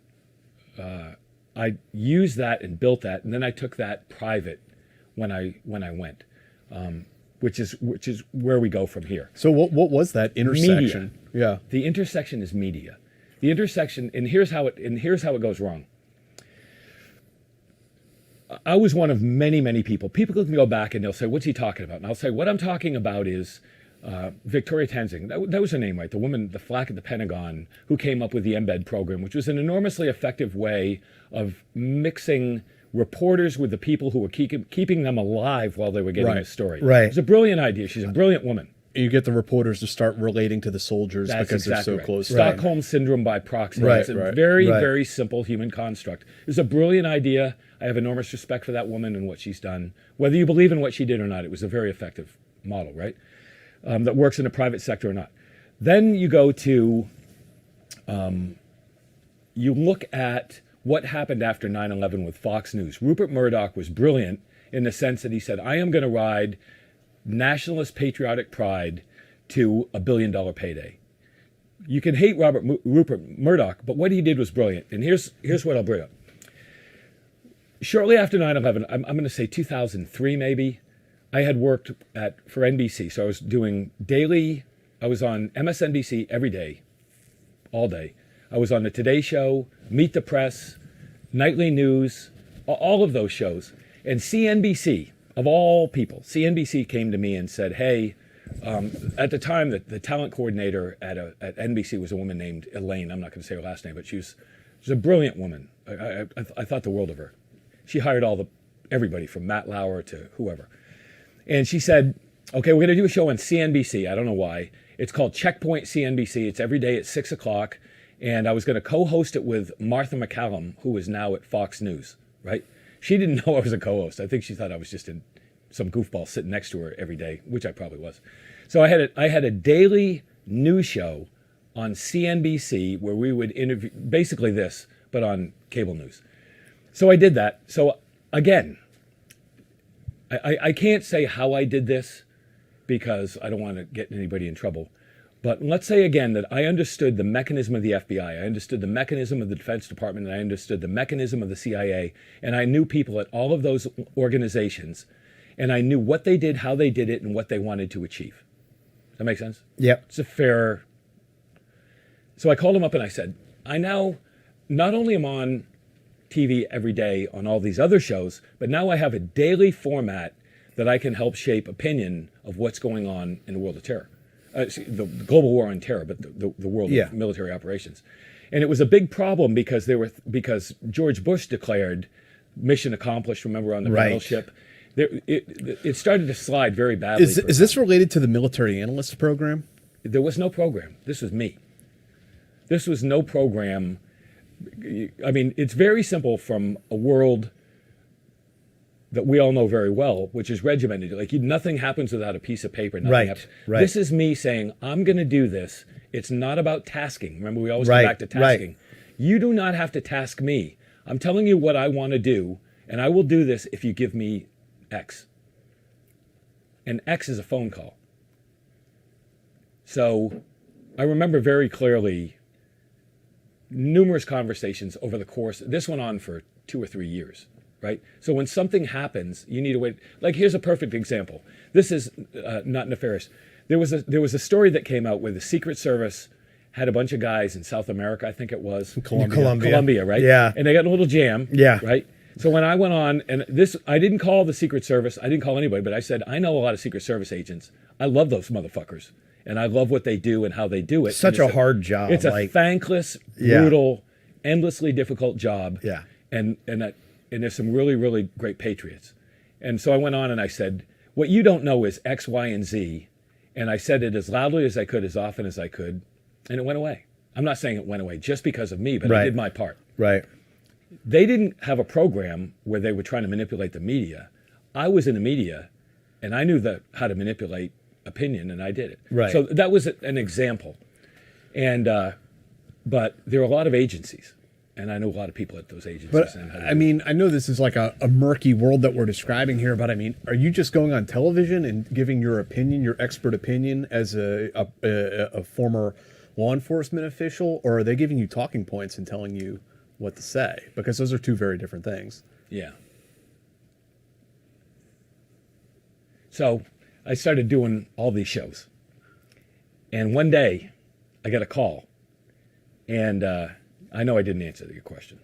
I used that and built that, and then I took that private when I went, which is where we go from here. So what was that intersection? Yeah. The intersection is media. The intersection, and here's how it goes wrong. I was one of many, many people. People can go back and they'll say, what's he talking about? And I'll say, what I'm talking about is Victoria Tenzing. That was her name, right? The woman, the flack at the Pentagon, who came up with the embed program, which was an enormously effective way of mixing reporters with the people who were keeping them alive while they were getting Right. the story. Right. It was a brilliant idea. She's a brilliant woman. You get the reporters to start relating to the soldiers That's because exactly they're so right. close. Stockholm syndrome by proxy. Right, It's a right, very, right. very simple human construct. It was a brilliant idea. I have enormous respect for that woman and what she's done. Whether you believe in what she did or not, it was a very effective model, right? That works in the private sector or not. Then you go to, you look at what happened after 9/11 with Fox News. Rupert Murdoch was brilliant in the sense that he said, I am going to ride nationalist patriotic pride to $1 billion payday. You can hate Rupert Murdoch, but what he did was brilliant. And here's what I'll bring up. Shortly after 9/11, I'm going to say 2003 maybe, I had worked for NBC. So I was doing I was on MSNBC every day, all day. I was on the Today Show, Meet the Press, Nightly News, all of those shows. And CNBC, of all people, CNBC came to me and said, hey, At the time, the talent coordinator at NBC was a woman named Elaine. I'm not going to say her last name, but she was a brilliant woman. I thought the world of her. She hired everybody from Matt Lauer to whoever. And she said, okay, we're going to do a show on CNBC. I don't know why. It's called Checkpoint CNBC. It's every day at 6 o'clock. And I was going to co-host it with Martha McCallum, who is now at Fox News, right? She didn't know I was a co-host. I think she thought I was just some goofball sitting next to her every day, which I probably was. So I had a daily news show on CNBC where we would interview, basically this, but on cable news. So I did that. So again, I can't say how I did this because I don't want to get anybody in trouble. But let's say again that I understood the mechanism of the FBI, I understood the mechanism of the Defense Department, and I understood the mechanism of the CIA, and I knew people at all of those organizations, and I knew what they did, how they did it, and what they wanted to achieve. Does that make sense? Yep. It's a fair... So I called him up and I said, I now not only am on TV every day on all these other shows, but now I have a daily format that I can help shape opinion of what's going on in the world of terror. The global war on terror, but the world of military operations. And it was a big problem because George Bush declared mission accomplished, remember, on the battleship. It started to slide very badly. Is this related to the military analyst program? There was no program. This was me. This was no program. I mean, it's very simple from a world that we all know very well, which is regimented. Like nothing happens without a piece of paper. Nothing happens. Right. This is me saying, I'm going to do this. It's not about tasking. Remember, we always come back to tasking. Right. You do not have to task me. I'm telling you what I want to do, and I will do this if you give me X. And X is a phone call. So I remember very clearly numerous conversations over the course. This went on for 2 or 3 years. Right? So when something happens, you need to wait. Like here's a perfect example. This is not nefarious. There was a story that came out where the Secret Service had a bunch of guys in South America, I think it was Colombia, right? Yeah. And they got in a little jam. Yeah. Right. So when I went on, and I didn't call the Secret Service. I didn't call anybody, but I said I know a lot of Secret Service agents. I love those motherfuckers, and I love what they do and how they do it. Such a hard job. It's a thankless, brutal, endlessly difficult job. Yeah. And there's some really, really great patriots. And so I went on and I said, what you don't know is X, Y, and Z. And I said it as loudly as I could, as often as I could. And it went away. I'm not saying it went away just because of me, but I did my part. Right. They didn't have a program where they were trying to manipulate the media. I was in the media, and I knew how to manipulate opinion, and I did it. Right. So that was an example. And but there are a lot of agencies. And I know a lot of people at those agencies. But I mean, I know this is like a murky world that we're describing here, but I mean, are you just going on television and giving your opinion, your expert opinion as a former law enforcement official, or are they giving you talking points and telling you what to say? Because those are two very different things. Yeah. So I started doing all these shows. And one day I got a call, and I know I didn't answer your question.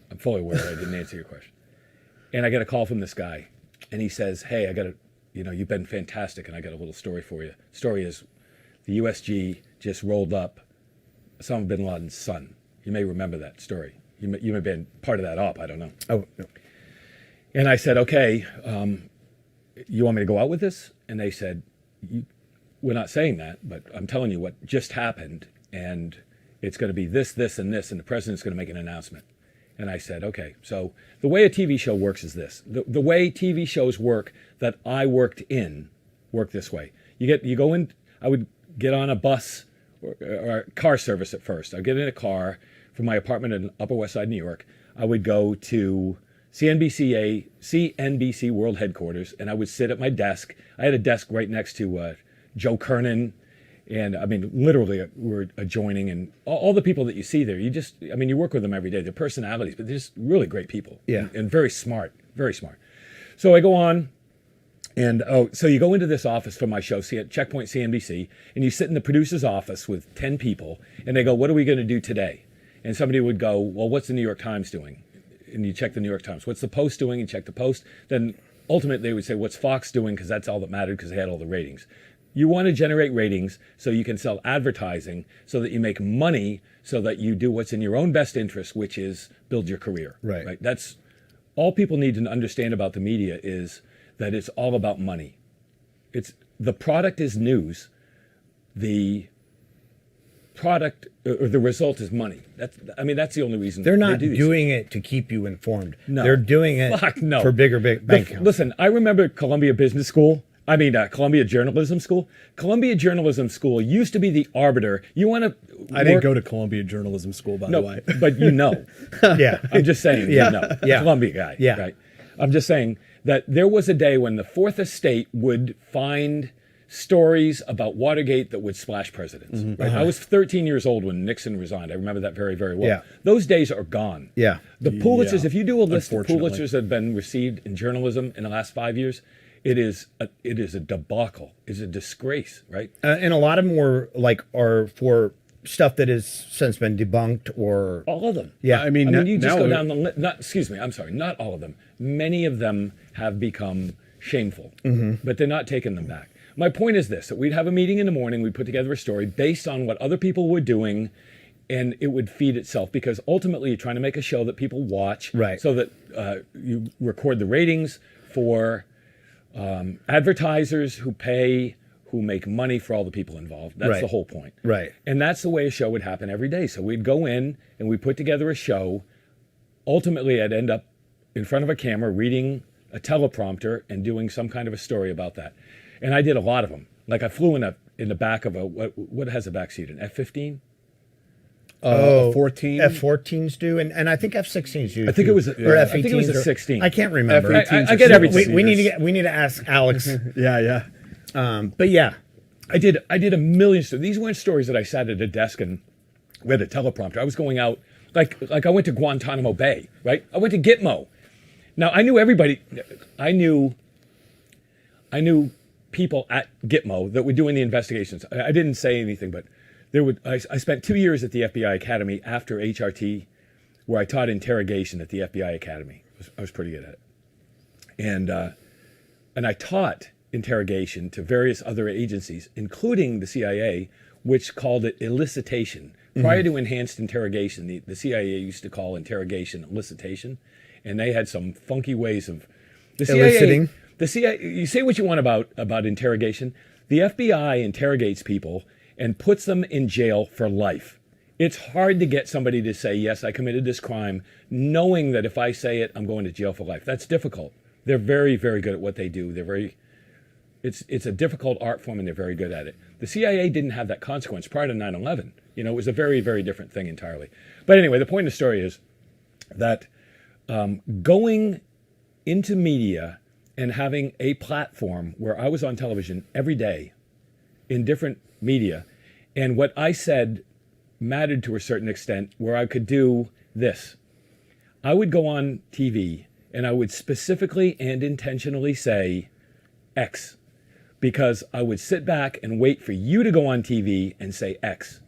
I'm fully aware I didn't answer your question. And I get a call from this guy, and he says, hey, you've been fantastic, and I got a little story for you. The story is the USG just rolled up Osama bin Laden's son. You may remember that story. You may have been part of that op, I don't know. Oh, no. And I said, okay, you want me to go out with this? And they said, we're not saying that, but I'm telling you what just happened, and it's going to be this, this, and this, and the president's going to make an announcement. And I said, okay, so the way a TV show works is this. The way TV shows work that I worked this way. You go in, I would get on a bus or car service at first. I'd get in a car from my apartment in Upper West Side, New York. I would go to CNBC World Headquarters, and I would sit at my desk. I had a desk right next to Joe Kernan, and I mean, literally, we're adjoining, and all the people that you see there, you work with them every day. They're personalities, but they're just really great people. Yeah. And very smart, very smart. So I go on, and so you go into this office for my show, Checkpoint CNBC, and you sit in the producer's office with 10 people, and they go, what are we going to do today? And somebody would go, well, what's the New York Times doing? And you check the New York Times. What's the Post doing? You check the Post. Then ultimately they would say, what's Fox doing? Because that's all that mattered because they had all the ratings. You want to generate ratings so you can sell advertising, so that you make money, so that you do what's in your own best interest, which is build your career. Right. That's all people need to understand about the media, is that it's all about money. The product is news. The product or the result is money. That's the only reason They're not they do these doing it to keep you informed. No. They're doing it no. for bigger bank accounts. Listen, I remember Columbia Business School. Columbia Journalism School. Columbia Journalism School used to be the arbiter. You want to? I didn't go to Columbia Journalism School, by the way. But you know. Yeah. I'm just saying. Yeah. You know. Yeah. Columbia guy. Yeah. Right. I'm just saying that there was a day when the Fourth Estate would find stories about Watergate that would splash presidents. Right? I was 13 years old when Nixon resigned. I remember that very, very well. Yeah. Those days are gone. Yeah. The Pulitzers, Yeah. if you do a list of Unfortunately. Pulitzers that have been received in journalism in the last 5 years, it is a debacle. It's a disgrace, right? And a lot of them are for stuff that has since been debunked or. All of them. Yeah. I mean, you just now go down the list. Not all of them. Many of them have become shameful, but they're not taking them back. My point is this, that we'd have a meeting in the morning, we'd put together a story based on what other people were doing, and it would feed itself, because ultimately you're trying to make a show that people watch, Right. so that you record the ratings for advertisers who pay, who make money for all the people involved. That's Right. the whole point. Right. And that's the way a show would happen every day. So we'd go in and we'd put together a show. Ultimately, I'd end up in front of a camera reading a teleprompter and doing some kind of a story about that. And I did a lot of them. Like I flew in the back of what has a backseat, an F-15? 14. F-14s do, and I think F-16s do. I think it was or I F-18s. think it was a 16. I can't remember. F-18s I get are everything. We need to ask Alex. Yeah. But yeah, I did a million stories. These weren't stories that I sat at a desk and read a teleprompter. I was going out like I went to Guantanamo Bay, right? I went to Gitmo. Now I knew everybody. I knew people at Gitmo that were doing the investigations. I didn't say anything, but I spent 2 years at the FBI Academy after HRT, where I taught interrogation at the FBI Academy. I was pretty good at it, and I taught interrogation to various other agencies, including the CIA, which called it elicitation. Prior to enhanced interrogation, the CIA used to call interrogation elicitation, and they had some funky ways of the CIA. Eliciting. The CIA. You say what you want about interrogation. The FBI interrogates people and puts them in jail for life. It's hard to get somebody to say, yes, I committed this crime, knowing that if I say it, I'm going to jail for life. That's difficult. They're very, very good at what they do. It's a difficult art form, and they're very good at it. The CIA didn't have that consequence prior to 9/11. It was a very, very different thing entirely. But anyway, the point of the story is that going into media and having a platform where I was on television every day in different media, and what I said mattered to a certain extent, where I could do this. I would go on TV and I would specifically and intentionally say X, because I would sit back and wait for you to go on TV and say X.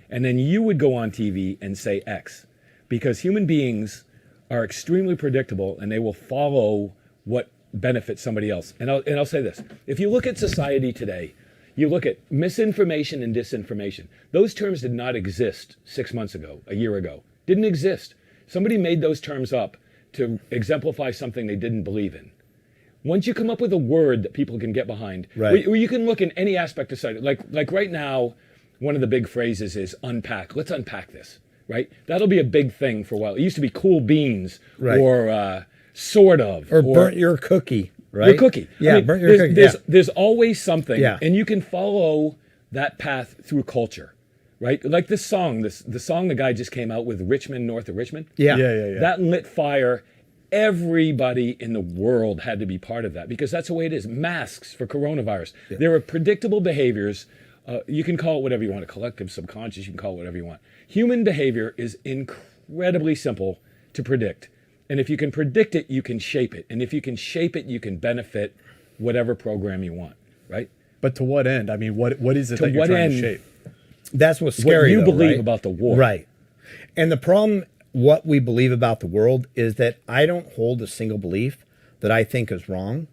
And then you would go on TV and say X, because human beings are extremely predictable and they will follow what benefits somebody else. And I'll say this. If you look at society today, you look at misinformation and disinformation. Those terms did not exist 6 months ago, a year ago. Didn't exist. Somebody made those terms up to exemplify something they didn't believe in. Once you come up with a word that people can get behind, Right. where you can look in any aspect of society, like right now, one of the big phrases is unpack. Let's unpack this, right? That'll be a big thing for a while. It used to be cool beans, Right. or sort of. or burnt your cookie, right? Your cookie. Yeah, burnt your cookie. There's always something, Yeah. and you can follow that path through culture, right? Like this song, the song the guy just came out with, Richmond, north of Richmond. Yeah. That lit fire. Everybody in the world had to be part of that, because that's the way it is. Masks for coronavirus. There are predictable behaviors. You can call it whatever you want, a collective subconscious, you can call it whatever you want. Human behavior is incredibly simple to predict. And if you can predict it, you can shape it. And if you can shape it, you can benefit whatever program you want, right? But to what end? I mean, what is it To that you're what trying end? to shape? That's what's What scary. you though, believe right? about the war. Right. And the problem, what we believe about the world, is that I don't hold a single belief that I think is wrong.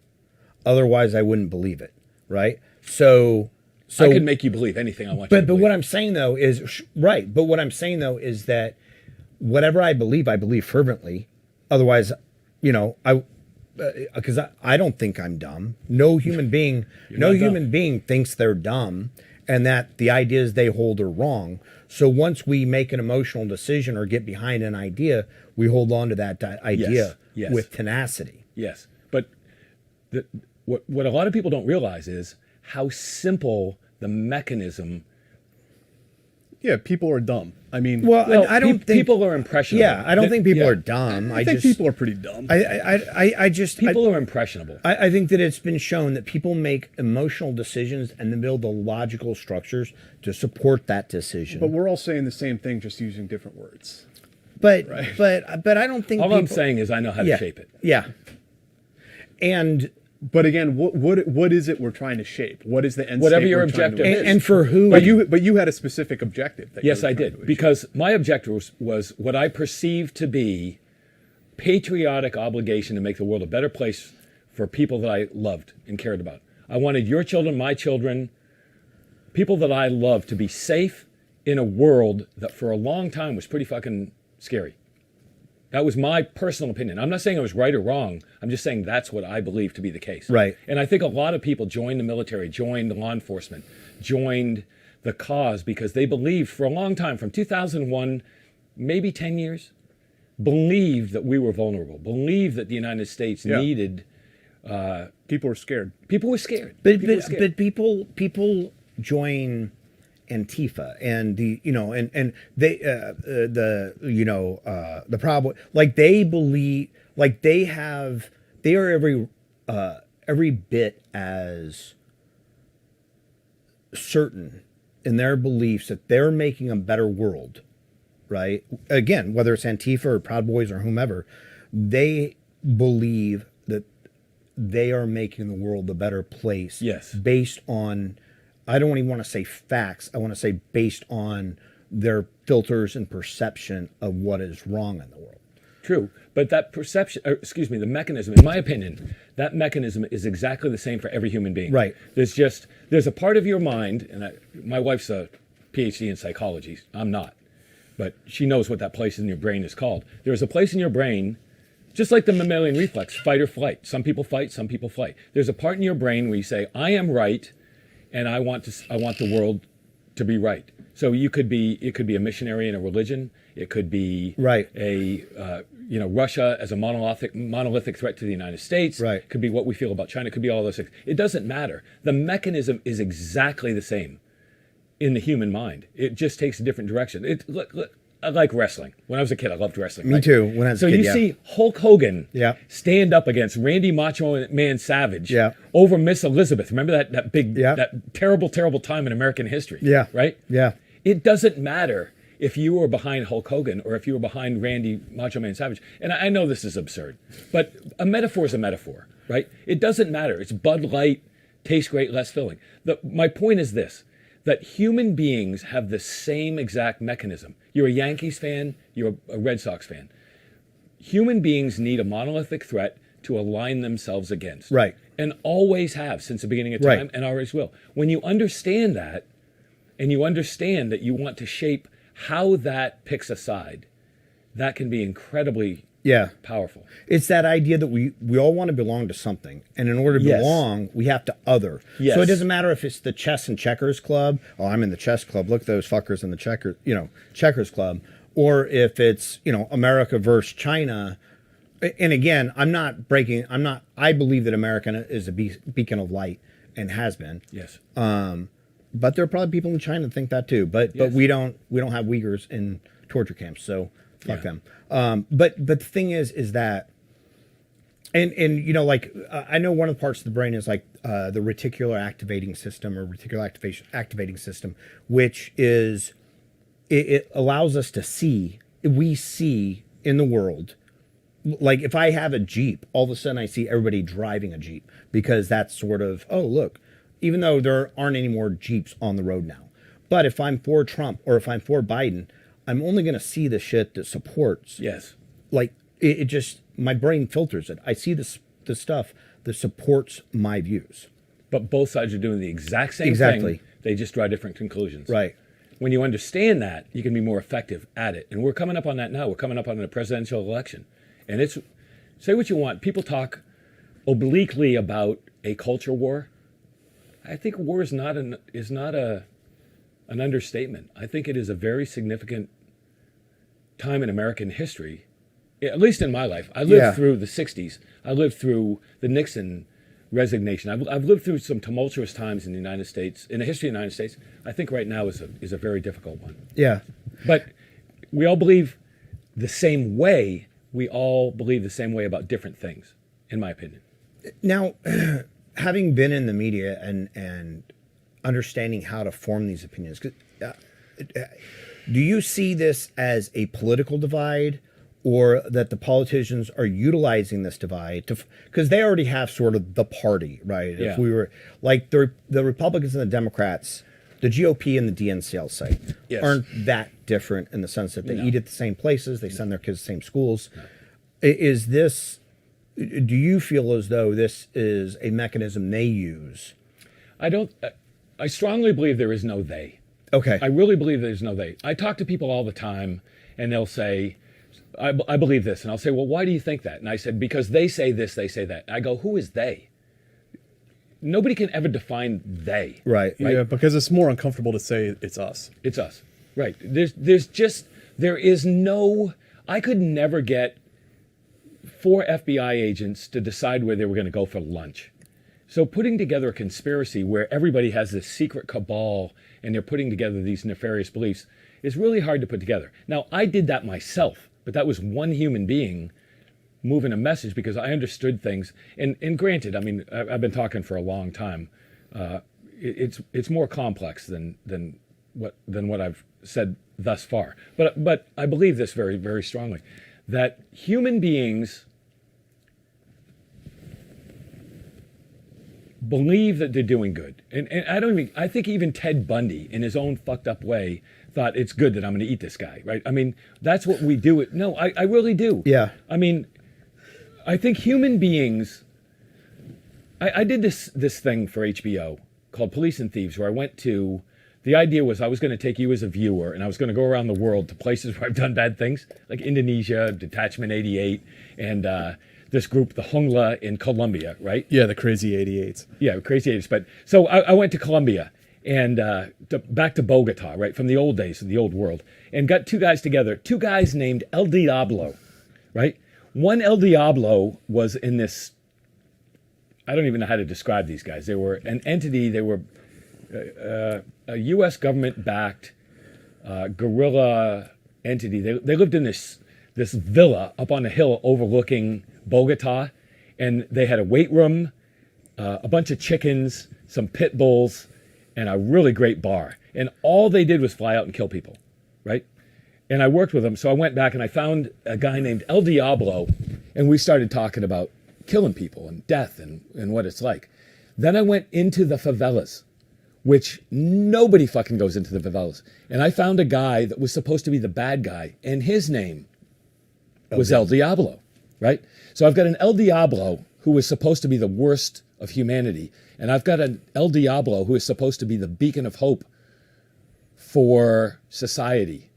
Otherwise, I wouldn't believe it. Right. So I can make you believe anything I want you to But believe. what I'm saying though is right. But what I'm saying though is that whatever I believe fervently. Otherwise, because I don't think I'm dumb. No human being, thinks they're dumb, and that the ideas they hold are wrong. So once we make an emotional decision or get behind an idea, we hold on to that idea Yes. with tenacity. Yes, but what a lot of people don't realize is how simple the mechanism. Yeah, people are dumb. I mean, Well, I don't think people are impressionable. Yeah, I don't think people are dumb. I think people are pretty dumb. People are impressionable. I think that it's been shown that people make emotional decisions and then build the logical structures to support that decision. But we're all saying the same thing, just using different words. But I don't think All I'm saying is I know how to shape it. Yeah. And But again, what is it we're trying to shape? What is the end Whatever state your we're trying to objective achieve? is. and for who? But you had a specific objective. That you Yes, were I trying to did. achieve. Because my objective was what I perceived to be patriotic obligation to make the world a better place for people that I loved and cared about. I wanted your children, my children, people that I loved to be safe in a world that for a long time was pretty fucking scary. That was my personal opinion. I'm not saying I was right or wrong. I'm just saying that's what I believe to be the case. Right. And I think a lot of people joined the military, joined law enforcement, joined the cause because they believed for a long time, from 2001, maybe 10 years, believed that we were vulnerable, believed that the United States needed. People were scared. People were scared. But people join Antifa and the problem, like they believe, like they are every bit as certain in their beliefs that they're making a better world, right? Again, whether it's Antifa or Proud Boys or whomever, they believe that they are making the world a better place. Yes. Based on, I don't even want to say facts. I want to say based on their filters and perception of what is wrong in the world. True, but that perception, the mechanism, in my opinion, that mechanism is exactly the same for every human being. Right. There's a part of your mind, and my wife's a PhD in psychology. I'm not, but she knows what that place in your brain is called. There's a place in your brain, just like the mammalian reflex, fight or flight. Some people fight, some people flight. There's a part in your brain where you say, I am right, and I want the world to be right. So it could be a missionary in a religion. It could be Right. Russia as a monolithic threat to the United States. Right. It could be what we feel about China. It could be all those things. It doesn't matter. The mechanism is exactly the same in the human mind. It just takes a different direction. Look, I like wrestling. When I was a kid, I loved wrestling. Me right? too, when I was a so kid, you yeah. see Hulk Hogan Yeah. stand up against Randy Macho Man Savage Yeah. over Miss Elizabeth. Remember that big, Yeah. that terrible time in American history? Yeah. Right? Yeah. It doesn't matter if you were behind Hulk Hogan or if you were behind Randy Macho Man Savage. And I know this is absurd, but a metaphor is a metaphor, right? It doesn't matter. It's Bud Light, tastes great, less filling. My point is this, that human beings have the same exact mechanism. You're a Yankees fan, you're a Red Sox fan. Human beings need a monolithic threat to align themselves against. Right. And always have since the beginning of time, Right. and always will. When you understand that, and you understand that you want to shape how that picks a side, that can be incredibly powerful. It's that idea that we all want to belong to something. And in order to Yes. belong, we have to other. Yes. So it doesn't matter if it's the chess and checkers club. Oh, I'm in the chess club. Look at those fuckers in the checkers club. Or if it's, America versus China. And again, I believe that America is a beacon of light and has been. Yes. But there are probably people in China that think that too. But Yes. we don't have Uyghurs in torture camps, so fuck Yeah. them. But the thing is that, and I know one of the parts of the brain is like the reticular activating system or reticular activating system, which is it allows us to see. We see in the world. Like if I have a Jeep, all of a sudden I see everybody driving a Jeep because that's sort of, oh, look, even though there aren't any more Jeeps on the road now. But if I'm for Trump or if I'm for Biden, I'm only going to see the shit that supports. Yes. Like it just, my brain filters it. I see the stuff that supports my views. but both sides are doing the exact same Exactly. thing. They just draw different conclusions. Right. When you understand that, you can be more effective at it. And we're coming up on that now. We're coming up on a presidential election. And it's, say what you want, people talk obliquely about a culture war. I think war is not an understatement. I think it is a very significant time in American history, at least in my life. I lived through the 60s. I lived through the Nixon resignation. I've lived through some tumultuous times in the United States, in the history of the United States. I think right now is a very difficult one. Yeah. But we all believe the same way. We all believe the same way about different things, in my opinion. Now, having been in the media and understanding how to form these opinions, do you see this as a political divide, or that the politicians are utilizing this divide to, because they already have sort of the party, right? Yeah. If we were like the Republicans and the Democrats, the GOP and the DNC, I'll say, Yes. aren't that different in the sense that they No. eat at the same places, they send their kids to the same schools. Is this, do you feel as though this is a mechanism they use? I strongly believe there is no they. Okay. I really believe there's no they. I talk to people all the time and they'll say, I believe this. And I'll say, well, why do you think that? And I said, because they say this, they say that. I go, who is they? Nobody can ever define they. Right. Yeah, because it's more uncomfortable to say it's us. It's us. Right. There is no, I could never get 4 FBI agents to decide where they were going to go for lunch. So putting together a conspiracy where everybody has this secret cabal and they're putting together these nefarious beliefs is really hard to put together. Now, I did that myself, but that was one human being moving a message because I understood things. And granted, I mean, I've been talking for a long time. It's more complex than what I've said thus far. But I believe this very, very strongly, that human beings believe that they're doing good. And I think even Ted Bundy, in his own fucked up way, thought it's good that I'm going to eat this guy, right? I mean, that's what we do. No, I really do. Yeah. I mean, I think human beings, I did this thing for HBO called Police and Thieves, where I went to, the idea was I was going to take you as a viewer and I was going to go around the world to places where I've done bad things, like Indonesia, Detachment 88, and this group, the Hongla in Colombia, right? Yeah, the crazy 88s. Yeah, crazy 80s. But so I went to Colombia and back to Bogota, right, from the old days, the old world, and got 2 guys together, 2 guys named El Diablo, right? One El Diablo was in this, I don't even know how to describe these guys. They were an entity, they were a U.S. government-backed guerrilla entity. They lived in this villa up on a hill overlooking Bogota, and they had a weight room, a bunch of chickens, some pit bulls, and a really great bar. And all they did was fly out and kill people, right? And I worked with them, so I went back and I found a guy named El Diablo, and we started talking about killing people and death and what it's like. Then I went into the favelas, which nobody fucking goes into the favelas. And I found a guy that was supposed to be the bad guy, and his name was El Diablo, right? So I've got an El Diablo who was supposed to be the worst of humanity, and I've got an El Diablo who is supposed to be the beacon of hope for society.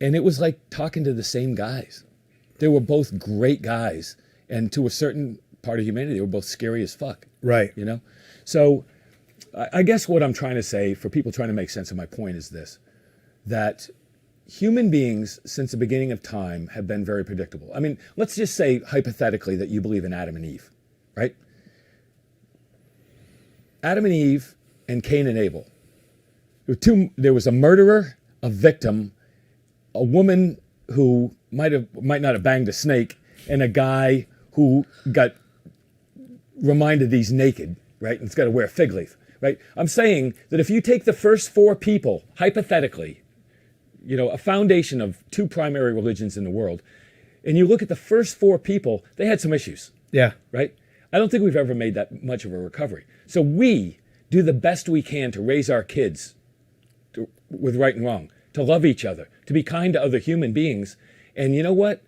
And it was like talking to the same guys. They were both great guys, and to a certain part of humanity, they were both scary as fuck. Right. You know? So I guess what I'm trying to say for people trying to make sense of my point is this, that human beings since the beginning of time have been very predictable. I mean, let's just say hypothetically that you believe in Adam and Eve, right? Adam and Eve and Cain and Abel. There was a murderer, a victim, a woman who might not have banged a snake, and a guy who got reminded he's naked, right? And he's got to wear a fig leaf, right? I'm saying that if you take the first 4 people, hypothetically, you know, a foundation of 2 primary religions in the world, and you look at the first 4 people, they had some issues, Yeah. right? I don't think we've ever made that much of a recovery. So we do the best we can to raise our kids with right and wrong, to love each other, to be kind to other human beings. And you know what?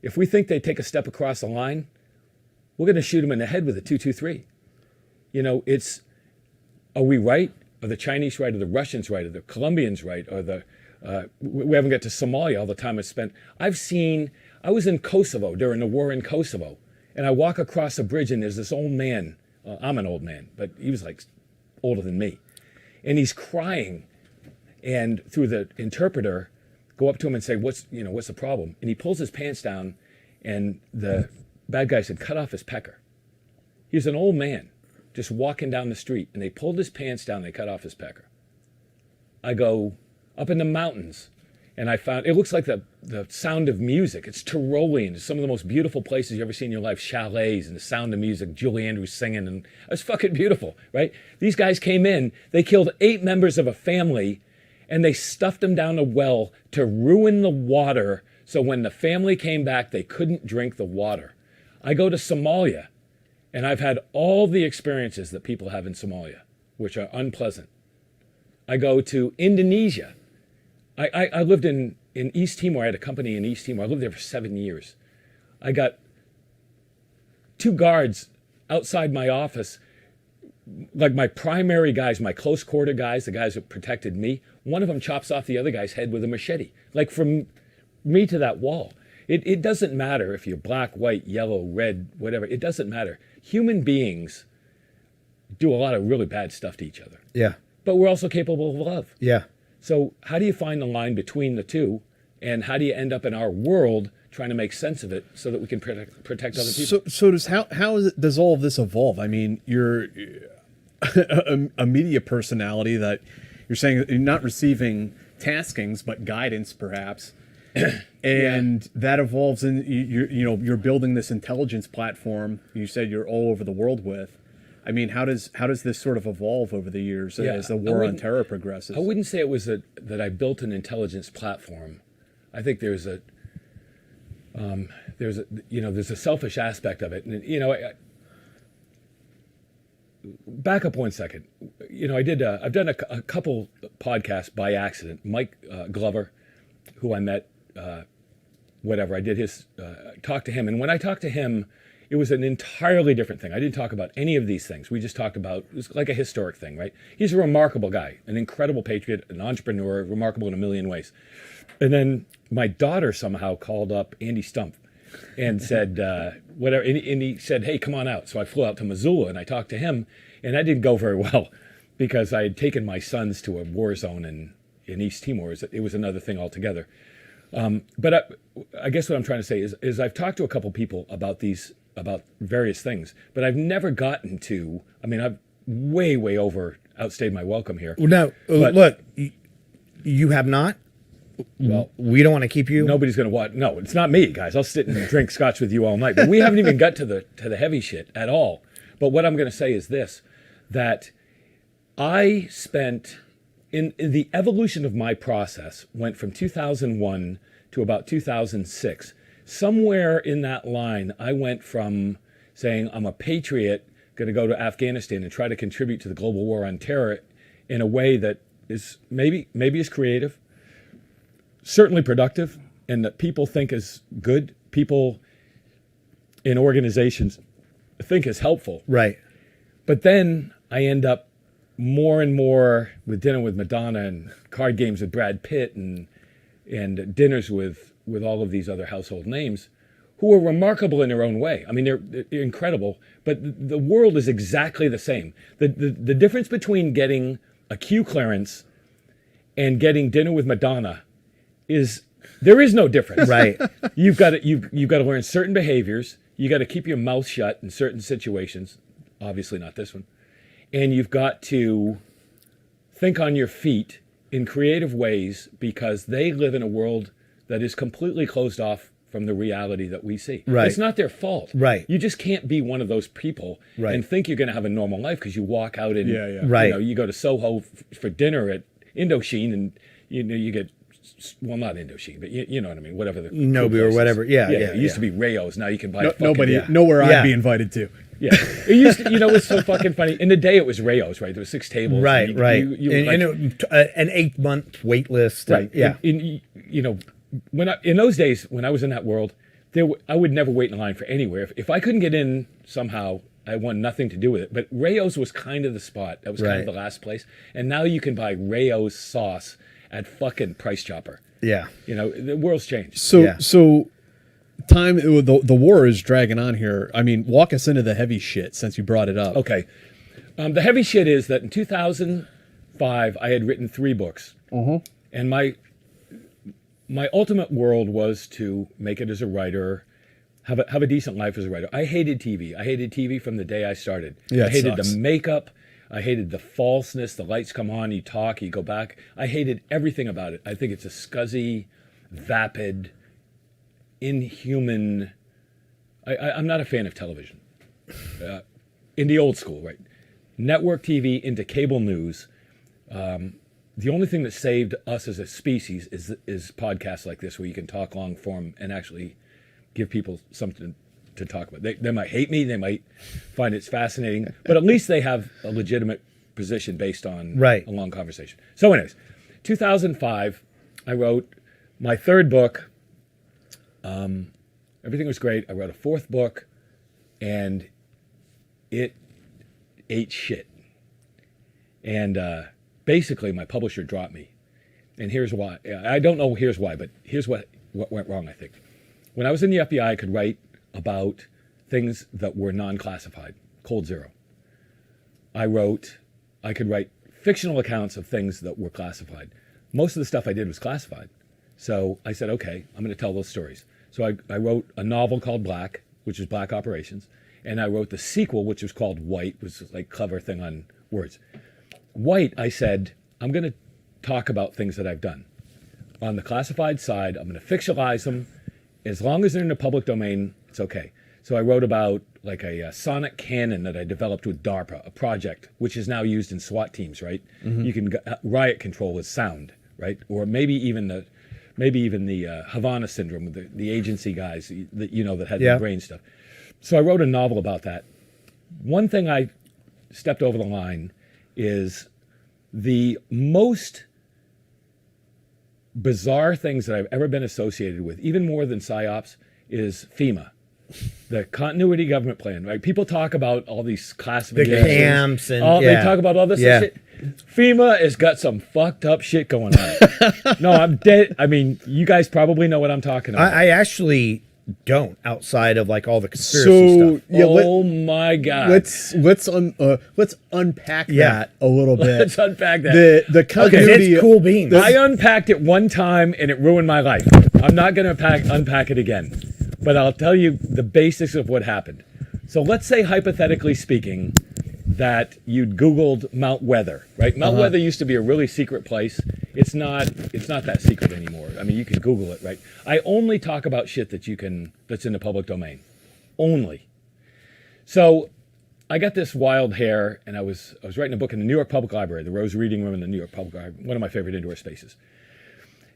If we think they take a step across the line, we're going to shoot them in the head with a 223. It's, are we right? Are the Chinese right? Are the Russians right? Are the Colombians right? Or we haven't got to Somalia all the time it's spent. I was in Kosovo during the war in Kosovo, and I walk across a bridge and there's this old man. I'm an old man, but he was like older than me. And he's crying, and through the interpreter, go up to him and say, what's the problem? And he pulls his pants down, and the bad guys had cut off his pecker. He's an old man just walking down the street, and they pulled his pants down, they cut off his pecker. I go up in the mountains, and I found, it looks like the sound of music. It's Tyrolean. It's some of the most beautiful places you ever seen in your life, chalets and the sound of music, Julie Andrews singing, and it was fucking beautiful, right? These guys came in, they killed 8 members of a family, and they stuffed them down a well to ruin the water, so when the family came back, they couldn't drink the water. I go to Somalia, and I've had all the experiences that people have in Somalia, which are unpleasant. I go to Indonesia. I lived in East Timor. I had a company in East Timor. I lived there for 7 years. I got 2 guards outside my office, like my primary guys, my close quarter guys, the guys that protected me. One of them chops off the other guy's head with a machete, like from me to that wall. It doesn't matter if you're black, white, yellow, red, whatever. It doesn't matter. Human beings do a lot of really bad stuff to each other. Yeah. But we're also capable of love. Yeah. So how do you find the line between the two? And how do you end up in our world trying to make sense of it so that we can protect other people? So does all of this evolve? I mean, you're a media personality that you're saying you're not receiving taskings, but guidance, perhaps. And that evolves, and you're building this intelligence platform. You said you're all over the world with. I mean, how does this sort of evolve over the years as the war on terror progresses? I wouldn't say it was that I built an intelligence platform. I think there's a selfish aspect of it, and back up one second. I've done a couple podcasts by accident. Mike Glover, who I met, I did his talk to him, and when I talked to him, it was an entirely different thing. I didn't talk about any of these things. We just talked about, it was like a historic thing, right? He's a remarkable guy, an incredible patriot, an entrepreneur, remarkable in a million ways. And then my daughter somehow called up Andy Stumpf and said, whatever, and he said, hey, come on out. So I flew out to Missoula and I talked to him, and that didn't go very well because I had taken my sons to a war zone in East Timor. It was another thing altogether. But I guess what I'm trying to say is I've talked to a couple people about various things, but I've never gotten to, I've way outstayed my welcome here. Well, no, look, you have not. Well, we don't want to keep you. Nobody's going to watch. No, it's not me, guys. I'll sit and drink scotch with you all night. But we haven't even got to the heavy shit at all. But what I'm going to say is this, that I spent, in the evolution of my process, went from 2001 to about 2006. Somewhere in that line, I went from saying I'm a patriot, going to go to Afghanistan and try to contribute to the global war on terror in a way that is maybe is creative, certainly productive, and that people think is good, people in organizations think is helpful. Right. But then I end up more and more with dinner with Madonna and card games with Brad Pitt and dinners with all of these other household names who are remarkable in their own way. They're incredible, but the world is exactly the same. The difference between getting a Q clearance and getting dinner with Madonna is there is no difference. Right. You've got to learn certain behaviors. You got to keep your mouth shut in certain situations. Obviously not this one. And you've got to think on your feet in creative ways because they live in a world that is completely closed off from the reality that we see. Right. It's not their fault. Right. You just can't be one of those people and think you're going to have a normal life because you walk out and Right. You go to Soho for dinner at Indochine and you get, well, not Indochine, but you know what I mean, whatever the Nobu or whatever. Yeah. It used to be Riots. Now you can buy nowhere Yeah. I'd be invited to. Yeah, it used to, it's so fucking funny. In the day, it was Rayos, right? There were 6 tables. Right. And An 8-month wait list. Right. Yeah. In those days, when I was in that world, I would never wait in line for anywhere. If I couldn't get in somehow I want nothing to do with it. But Rayo's was kind of the spot. That was kind of Right. the last place. And now you can buy Rayo's sauce at fucking Price Chopper. Yeah. You know, the world's changed. So Yeah. time the war is dragging on here. I mean, walk us into the heavy shit since you brought it up. Okay. The heavy shit is that in 2005, I had written 3 books. And my ultimate world was to make it as a writer, have a decent life as a writer. I hated TV. I hated TV from the day I started. Yeah, I it hated sucks. the makeup. I hated the falseness. The lights come on, you talk, you go back. I hated everything about it. I think it's a scuzzy, vapid, inhuman. I'm not a fan of television. In the old school, right? Network TV into cable news. The only thing that saved us as a species is podcasts like this, where you can talk long form and actually give people something to talk about. They might hate me, they might find it's fascinating, but at least they have a legitimate position based on Right. a long conversation. So anyways, 2005, I wrote my 3rd book. Everything was great. I wrote a 4th book, and it ate shit. And basically, my publisher dropped me. And here's why. I don't know here's why, but here's what went wrong, I think. When I was in the FBI, I could write about things that were non-classified, cold zero. I could write fictional accounts of things that were classified. Most of the stuff I did was classified. So I said, okay, I'm going to tell those stories. So I wrote a novel called Black, which is Black Operations. And I wrote the sequel, which was called White, which was like clever thing on words. White, I said, I'm going to talk about things that I've done. On the classified side, I'm going to fictionalize them. As long as they're in the public domain, it's okay. So I wrote about like a sonic cannon that I developed with DARPA, a project which is now used in SWAT teams, right? You can riot control with sound, right? Or maybe even the Havana syndrome with the agency guys that that had Yeah. the brain stuff. So I wrote a novel about that. One thing I stepped over the line is the most bizarre things that I've ever been associated with, even more than PSYOPs, is FEMA, the Continuity Government Plan. Right? People talk about all these classifications. camps and They talk about all this Yeah. shit. FEMA has got some fucked up shit going on. No, I'm dead. I mean, you guys probably know what I'm talking about. I actually don't, outside of like all the conspiracy So stuff. yeah, oh my God. let's unpack Yeah. that a little bit. Let's unpack that. The Because continuity. it's cool beans. I unpacked it one time and it ruined my life. I'm not going to unpack it again, but I'll tell you the basics of what happened. So let's say, hypothetically speaking, that you'd Googled Mount Weather, right? Mount Weather used to be a really secret place. It's not that secret anymore. I mean, you can Google it, right? I only talk about shit that's in the public domain. Only. So I got this wild hair, and I was writing a book in the New York Public Library, the Rose Reading Room in the New York Public Library, one of my favorite indoor spaces.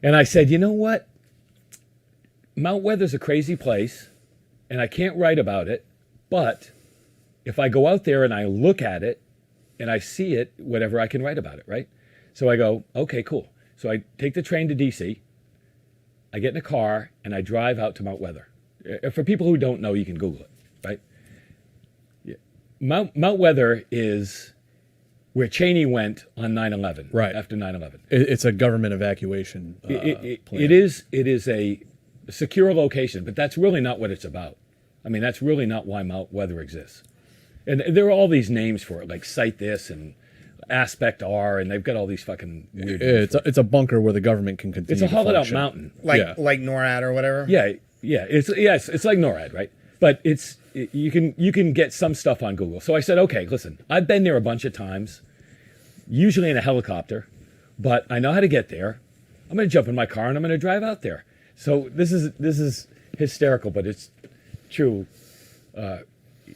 And I said, you know what? Mount Weather's a crazy place, and I can't write about it, but if I go out there and I look at it and I see it, whatever, I can write about it, right? So I go, okay, cool. So I take the train to DC, I get in a car, and I drive out to Mount Weather. For people who don't know, you can Google it, right? Yeah. Mount Weather is where Cheney went on 9/11, Right. after 9/11. It's a government evacuation. Plan. It is a secure location, but that's really not what it's about. I mean, that's really not why Mount Weather exists. And there are all these names for it, like Site This and Aspect R, and they've got all these fucking weird names. It's a bunker where the government can continue. It's a to hollowed out function. mountain. like Yeah. like NORAD or whatever. Yeah. It's like NORAD, right? But you can get some stuff on Google. So I said, okay, listen, I've been there a bunch of times, usually in a helicopter, but I know how to get there. I'm going to jump in my car and I'm going to drive out there. So this is hysterical, but it's true.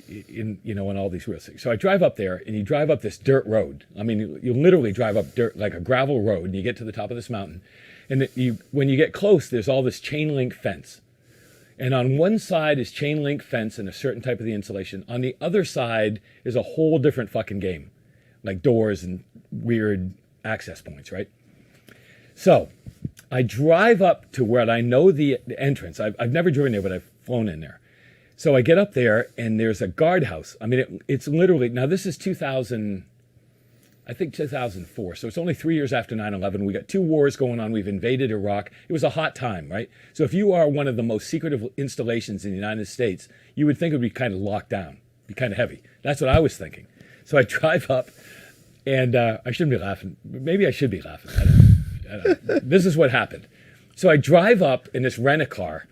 In all these real things. So I drive up there, and you drive up this dirt road. I mean, you literally drive up dirt, like a gravel road, and you get to the top of this mountain. And when you get close, there's all this chain link fence. And on one side is chain link fence and a certain type of the insulation. On the other side is a whole different fucking game, like doors and weird access points, right? So I drive up to where I know the entrance. I've never driven there, but I've flown in there. So I get up there, and there's a guardhouse. I mean, it's literally, now this is 2000, I think 2004. So it's only 3 years after 9/11. We got 2 wars going on. We've invaded Iraq. It was a hot time, right? So if you are one of the most secretive installations in the United States, you would think it would be kind of locked down, be kind of heavy. That's what I was thinking. So I drive up, and I shouldn't be laughing. Maybe I should be laughing. I don't know. This is what happened. So I drive up in this rent-a-car,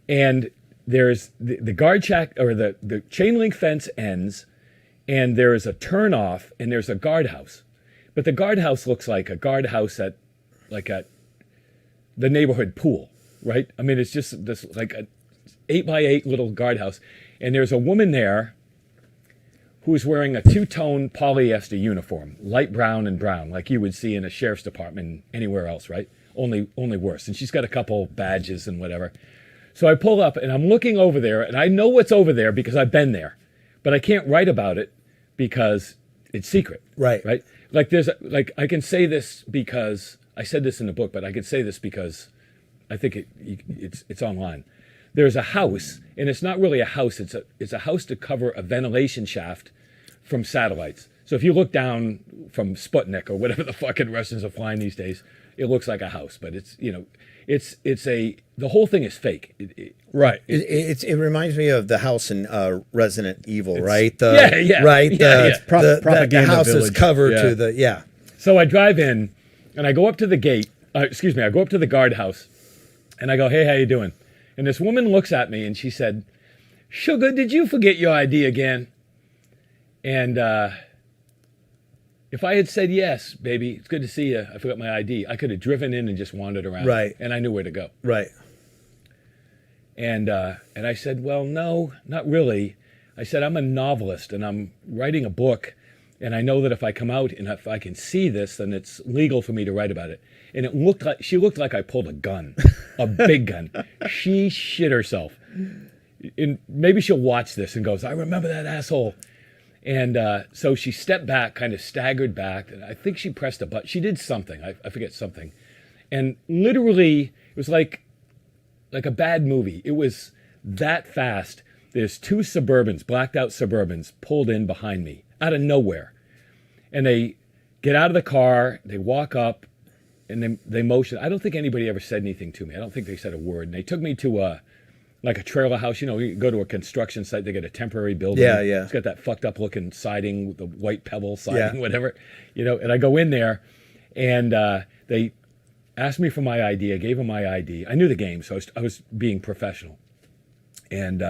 and there's the guard shack, or the chain link fence ends, and there is a turnoff, and there's a guardhouse. But the guardhouse looks like a guardhouse at the neighborhood pool, right? I mean, it's just this like a 8x8 little guardhouse, and there's a woman there who's wearing a 2-tone polyester uniform, light brown and brown, like you would see in a sheriff's department anywhere else, right? Only worse. And she's got a couple badges and whatever. So I pull up, and I'm looking over there, and I know what's over there because I've been there, but I can't write about it because it's secret. Right. Right. Like I can say this because I said this in the book, but I can say this because I think it's online. There's a house, and it's not really a house. It's a house to cover a ventilation shaft from satellites. So if you look down from Sputnik or whatever the fucking Russians are flying these days, it looks like a house, but the whole thing is fake. Right. It reminds me of the house in Resident Evil, right? Yeah. Right. Yeah, The, yeah. the Propaganda house is village. covered Yeah. to the, yeah. So I drive in, and I go up to the gate. I go up to the guardhouse, and I go, "Hey, how you doing?" And this woman looks at me, and she said, "Sugar, did you forget your ID again?" And if I had said, "Yes, baby, it's good to see you. I forgot my ID," I could have driven in and just wandered around. Right. And I knew where to go. Right. And I said, "Well, no, not really." I said, "I'm a novelist, and I'm writing a book, and I know that if I come out and if I can see this, then it's legal for me to write about it." And she looked like I pulled a gun, a big gun. She shit herself. And maybe she'll watch this and goes, "I remember that asshole." And so she stepped back, kind of staggered back. And I think she pressed a button. She did something. I forget something. And literally, it was like a bad movie. It was that fast. There's 2 Suburbans, blacked out Suburbans, pulled in behind me out of nowhere. And they get out of the car, they walk up, and they motion. I don't think anybody ever said anything to me. I don't think they said a word. And they took me to a trailer house. You know, you go to a construction site, they get a temporary building. Yeah, yeah. It's got that fucked up looking siding, the white pebble siding, whatever. You know, and I go in there, and they asked me for my ID. I gave them my ID. I knew the game, so I was being professional. And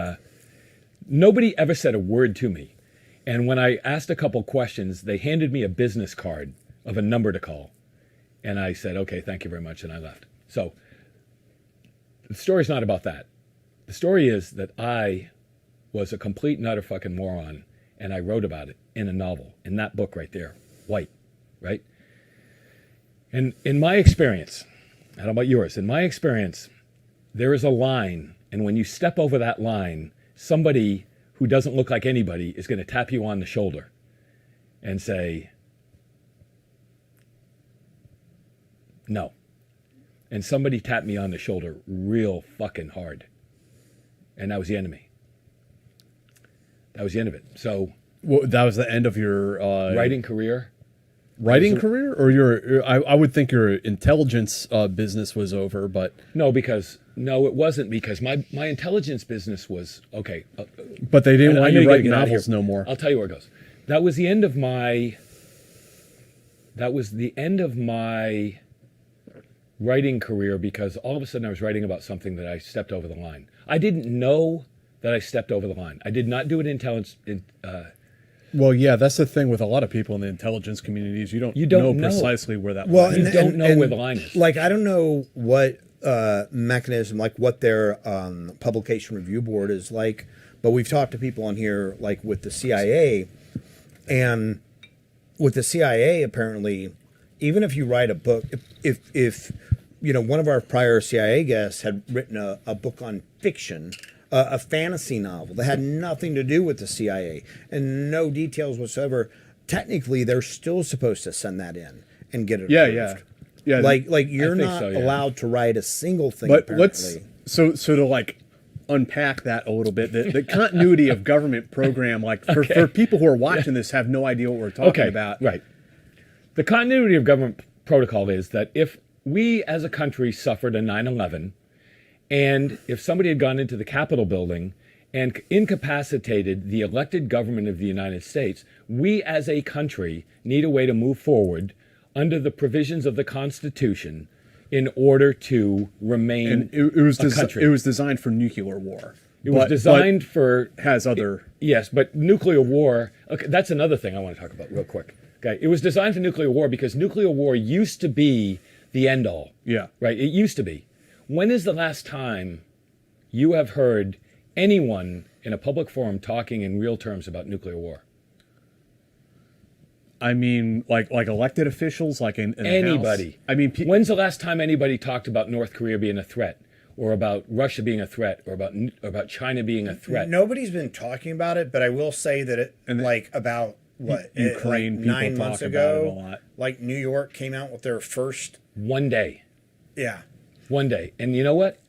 nobody ever said a word to me. And when I asked a couple questions, they handed me a business card of a number to call. And I said, "Okay, thank you very much," and I left. So the story's not about that. The story is that I was a complete and utter fucking moron, and I wrote about it in a novel, in that book right there, White, right? And in my experience, I don't know about yours, in my experience, there is a line, and when you step over that line, somebody who doesn't look like anybody is going to tap you on the shoulder and say, "No." And somebody tapped me on the shoulder real fucking hard. And that was the end of me. That was the end of it. So, Well, that was the end of your writing career. writing career, or I would think your intelligence business was over, but No, it wasn't, because my intelligence business was okay. but they didn't I want know you to gotta write get out of novels here. no more. I'll tell you where it goes. That was the end of my writing career, because all of a sudden I was writing about something that I stepped over the line. I didn't know that I stepped over the line. I did not do it in intelligence. Well, yeah, that's the thing with a lot of people in the intelligence communities. You don't know precisely where that line is. You don't know where the line is. Like, I don't know what mechanism, like what their publication review board is like, but we've talked to people on here, like with the CIA, and with the CIA, apparently, even if you write a book, if you know, one of our prior CIA guests had written a book on fiction, a fantasy novel that had nothing to do with the CIA and no details whatsoever, technically they're still supposed to send that in and get it approved. Yeah. Like you're think not so, yeah. allowed to write a single thing. But apparently. so to like unpack that a little bit. The continuity of government program, like for people who are watching this, have no idea what we're talking about. Right. The continuity of government protocol is that if we as a country suffered a 9/11, and if somebody had gone into the Capitol building and incapacitated the elected government of the United States, we as a country need a way to move forward under the provisions of the Constitution in order to remain And it was a country. it was designed for nuclear war. It was designed for... has other... Yes, but nuclear war, okay, that's another thing I want to talk about real quick. Okay, it was designed for nuclear war because nuclear war used to be the end all. Yeah. Right, it used to be. When is the last time you have heard anyone in a public forum talking in real terms about nuclear war? I mean, like elected officials, like in Anybody. the House? I mean, when's the last time anybody talked about North Korea being a threat, or about Russia being a threat, or about China being a threat? Nobody's been talking about it, but I will say that it, about what, Ukraine like people 9 months talk about it ago, a lot. like New York came out with their first. One day. Yeah. One day. And you know what?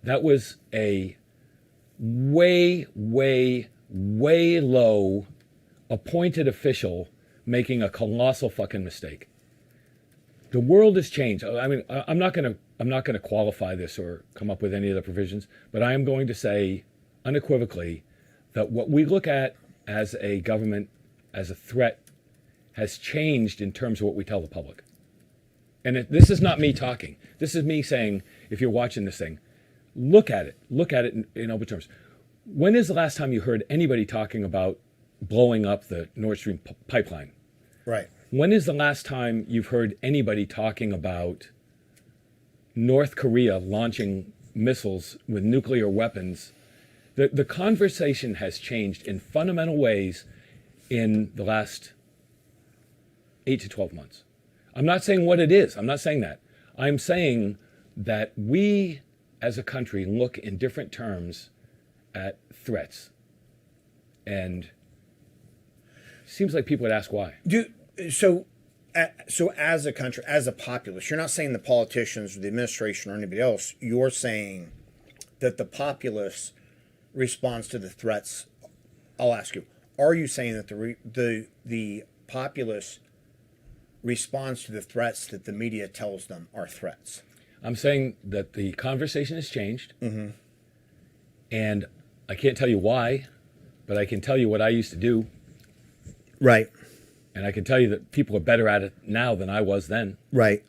That was a way, way, way low appointed official making a colossal fucking mistake. The world has changed. I mean, I'm not going to qualify this or come up with any of the provisions, but I am going to say unequivocally that what we look at as a government, as a threat, has changed in terms of what we tell the public. And this is not me talking. This is me saying, if you're watching this thing, look at it in open terms. When is the last time you heard anybody talking about blowing up the Nord Stream pipeline? Right. When is the last time you've heard anybody talking about North Korea launching missiles with nuclear weapons? The conversation has changed in fundamental ways in the last 8 to 12 months. I'm not saying what it is. I'm not saying that. I'm saying that we as a country look in different terms at threats. And it seems like people would ask why. So as a country, as a populace, you're not saying the politicians or the administration or anybody else. You're saying that the populace responds to the threats. I'll ask you: are you saying that the populace responds to the threats that the media tells them are threats? I'm saying that the conversation has changed, and I can't tell you why, but I can tell you what I used to do. Right. And I can tell you that people are better at it now than I was then. Right.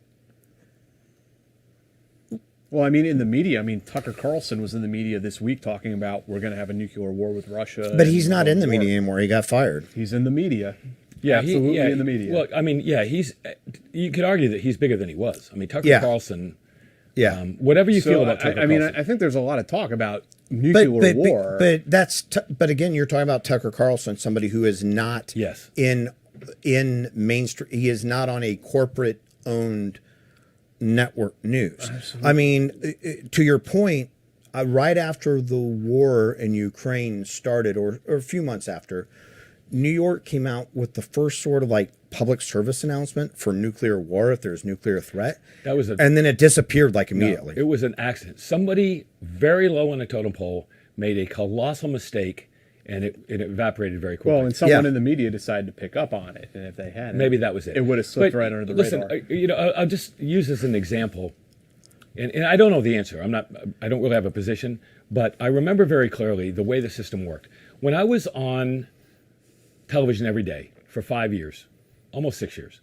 Well, I mean, in the media, I mean, Tucker Carlson was in the media this week talking about we're going to have a nuclear war with Russia. But he's not in the media anymore. He got fired. He's in the media. Yeah, absolutely in the media. Well, I mean, yeah, you could argue that he's bigger than he was. I mean, Tucker Carlson. Yeah. Whatever you feel about Tucker Carlson. I think there's a lot of talk about nuclear war. But again, you're talking about Tucker Carlson, somebody who is not in mainstream. He is not on a corporate owned network news. Absolutely. I mean, to your point, right after the war in Ukraine started, or a few months after, New York came out with the first sort of like public service announcement for nuclear war if there's nuclear threat. That was and then it disappeared like immediately. No, it was an accident. Somebody very low on the totem pole made a colossal mistake, and it evaporated very quickly. Well, and someone in the media decided to pick up on it, and if they hadn't, maybe that was it. It would have slipped right under the radar. Listen, I'll just use this as an example, and I don't know the answer. I don't really have a position, but I remember very clearly the way the system worked. When I was on television every day for 5 years, almost 6 years,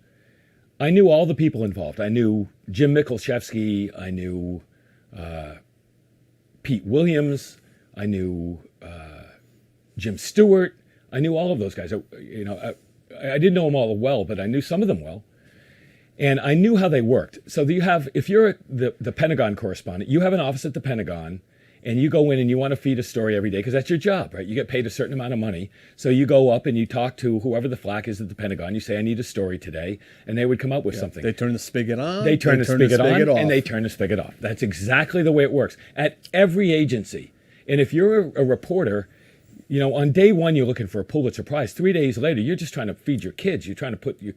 I knew all the people involved. I knew Jim Michalczewski. I knew Pete Williams. I knew Jim Stewart. I knew all of those guys. I didn't know them all well, but I knew some of them well. And I knew how they worked. So if you're the Pentagon correspondent, you have an office at the Pentagon, and you go in and you want to feed a story every day because that's your job, right? You get paid a certain amount of money. So you go up and you talk to whoever the flack is at the Pentagon. You say, I need a story today. And they would come up with something. They turn the spigot on. They turn the spigot on, and they turn the spigot off. That's exactly the way it works at every agency. And if you're a reporter, on day one, you're looking for a Pulitzer Prize. 3 days later, you're just trying to feed your kids. You're trying to put your,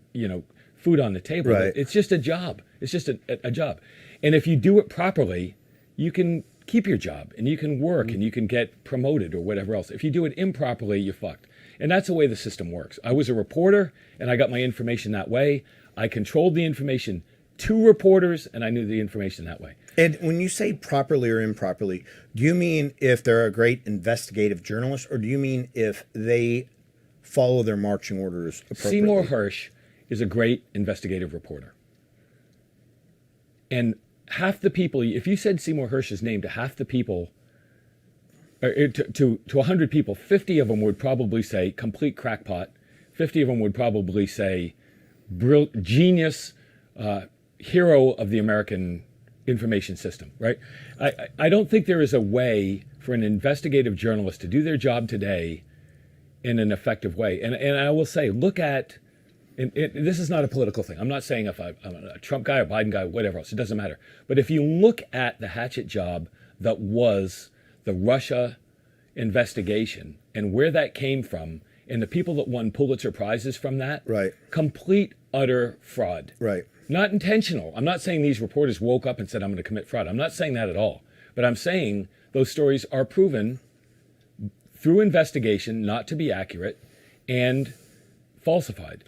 food on the table. Right. It's just a job. It's just a job. And if you do it properly, you can keep your job and you can work and you can get promoted or whatever else. If you do it improperly, you're fucked. And that's the way the system works. I was a reporter and I got my information that way. I controlled the information to reporters and I knew the information that way. And when you say properly or improperly, do you mean if they're a great investigative journalist, or do you mean if they follow their marching orders appropriately? Seymour Hersh is a great investigative reporter. And half the people, if you said Seymour Hersh's name to half the people, to 100 people, 50 of them would probably say complete crackpot. 50 of them would probably say genius, hero of the American information system, right? I don't think there is a way for an investigative journalist to do their job today in an effective way. And I will say, look at, and this is not a political thing. I'm not saying if I'm a Trump guy or Biden guy, whatever else, it doesn't matter. But if you look at the hatchet job that was the Russia investigation and where that came from, and the people that won Pulitzer Prizes from that, Right. Complete, utter fraud. Right. Not intentional. I'm not saying these reporters woke up and said, I'm going to commit fraud. I'm not saying that at all. But I'm saying those stories are proven through investigation not to be accurate and falsified.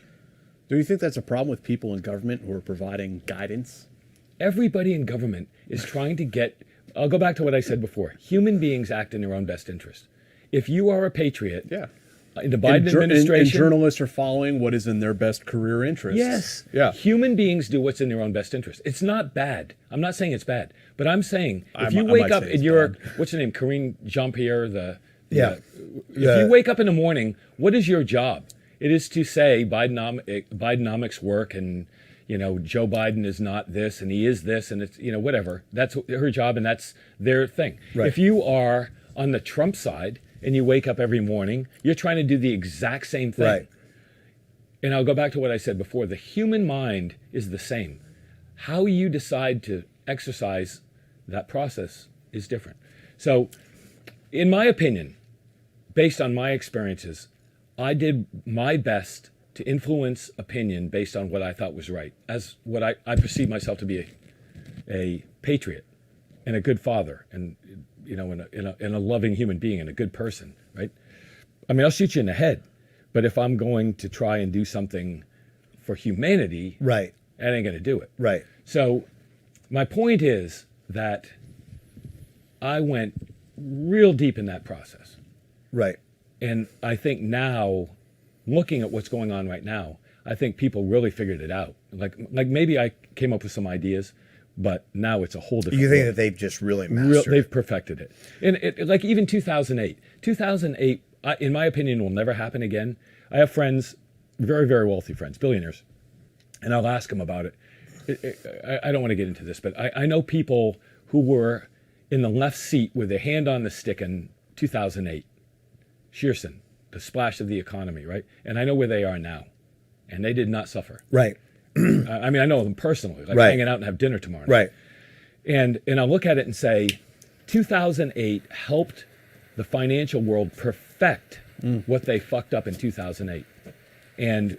Do you think that's a problem with people in government who are providing guidance? Everybody in government is trying to get, I'll go back to what I said before. Human beings act in their own best interest. If you are a patriot, Yeah. in the Biden And administration, journalists are following what is in their best career interests. yes, Yeah. human beings do what's in their own best interest. It's not bad. I'm not saying it's bad, but I'm saying if you I wake might up say and it's you're, bad. what's your name, Karine Jean-Pierre, Yeah. if you wake up in the morning, what is your job? It is to say Bidenomics work and, Joe Biden is not this and he is this and it's, whatever. That's her job and that's their thing. Right. If you are on the Trump side and you wake up every morning, you're trying to do the exact same thing. Right. And I'll go back to what I said before. The human mind is the same. How you decide to exercise that process is different. So, in my opinion, based on my experiences, I did my best to influence opinion based on what I thought was right, as what I perceive myself to be a patriot and a good father and and a loving human being and a good person, right? I mean, I'll shoot you in the head, but if I'm going to try and do something for humanity, Right. I ain't going to do it. Right. So my point is that I went real deep in that process. Right. And I think now, looking at what's going on right now, I think people really figured it out. Like maybe I came up with some ideas, but now it's a whole different You think world. that they've just really mastered They've it? perfected it. And like even 2008. 2008, in my opinion, will never happen again. I have friends, very, very wealthy friends, billionaires, and I'll ask them about it. I don't want to get into this, but I know people who were in the left seat with their hand on the stick in 2008. Shearson, the splash of the economy, right? And I know where they are now, and they did not suffer. Right. I mean, I know them personally, like Right. hanging out and have dinner tomorrow night. Right. And I'll look at it and say, 2008 helped the financial world perfect what they fucked up in 2008. And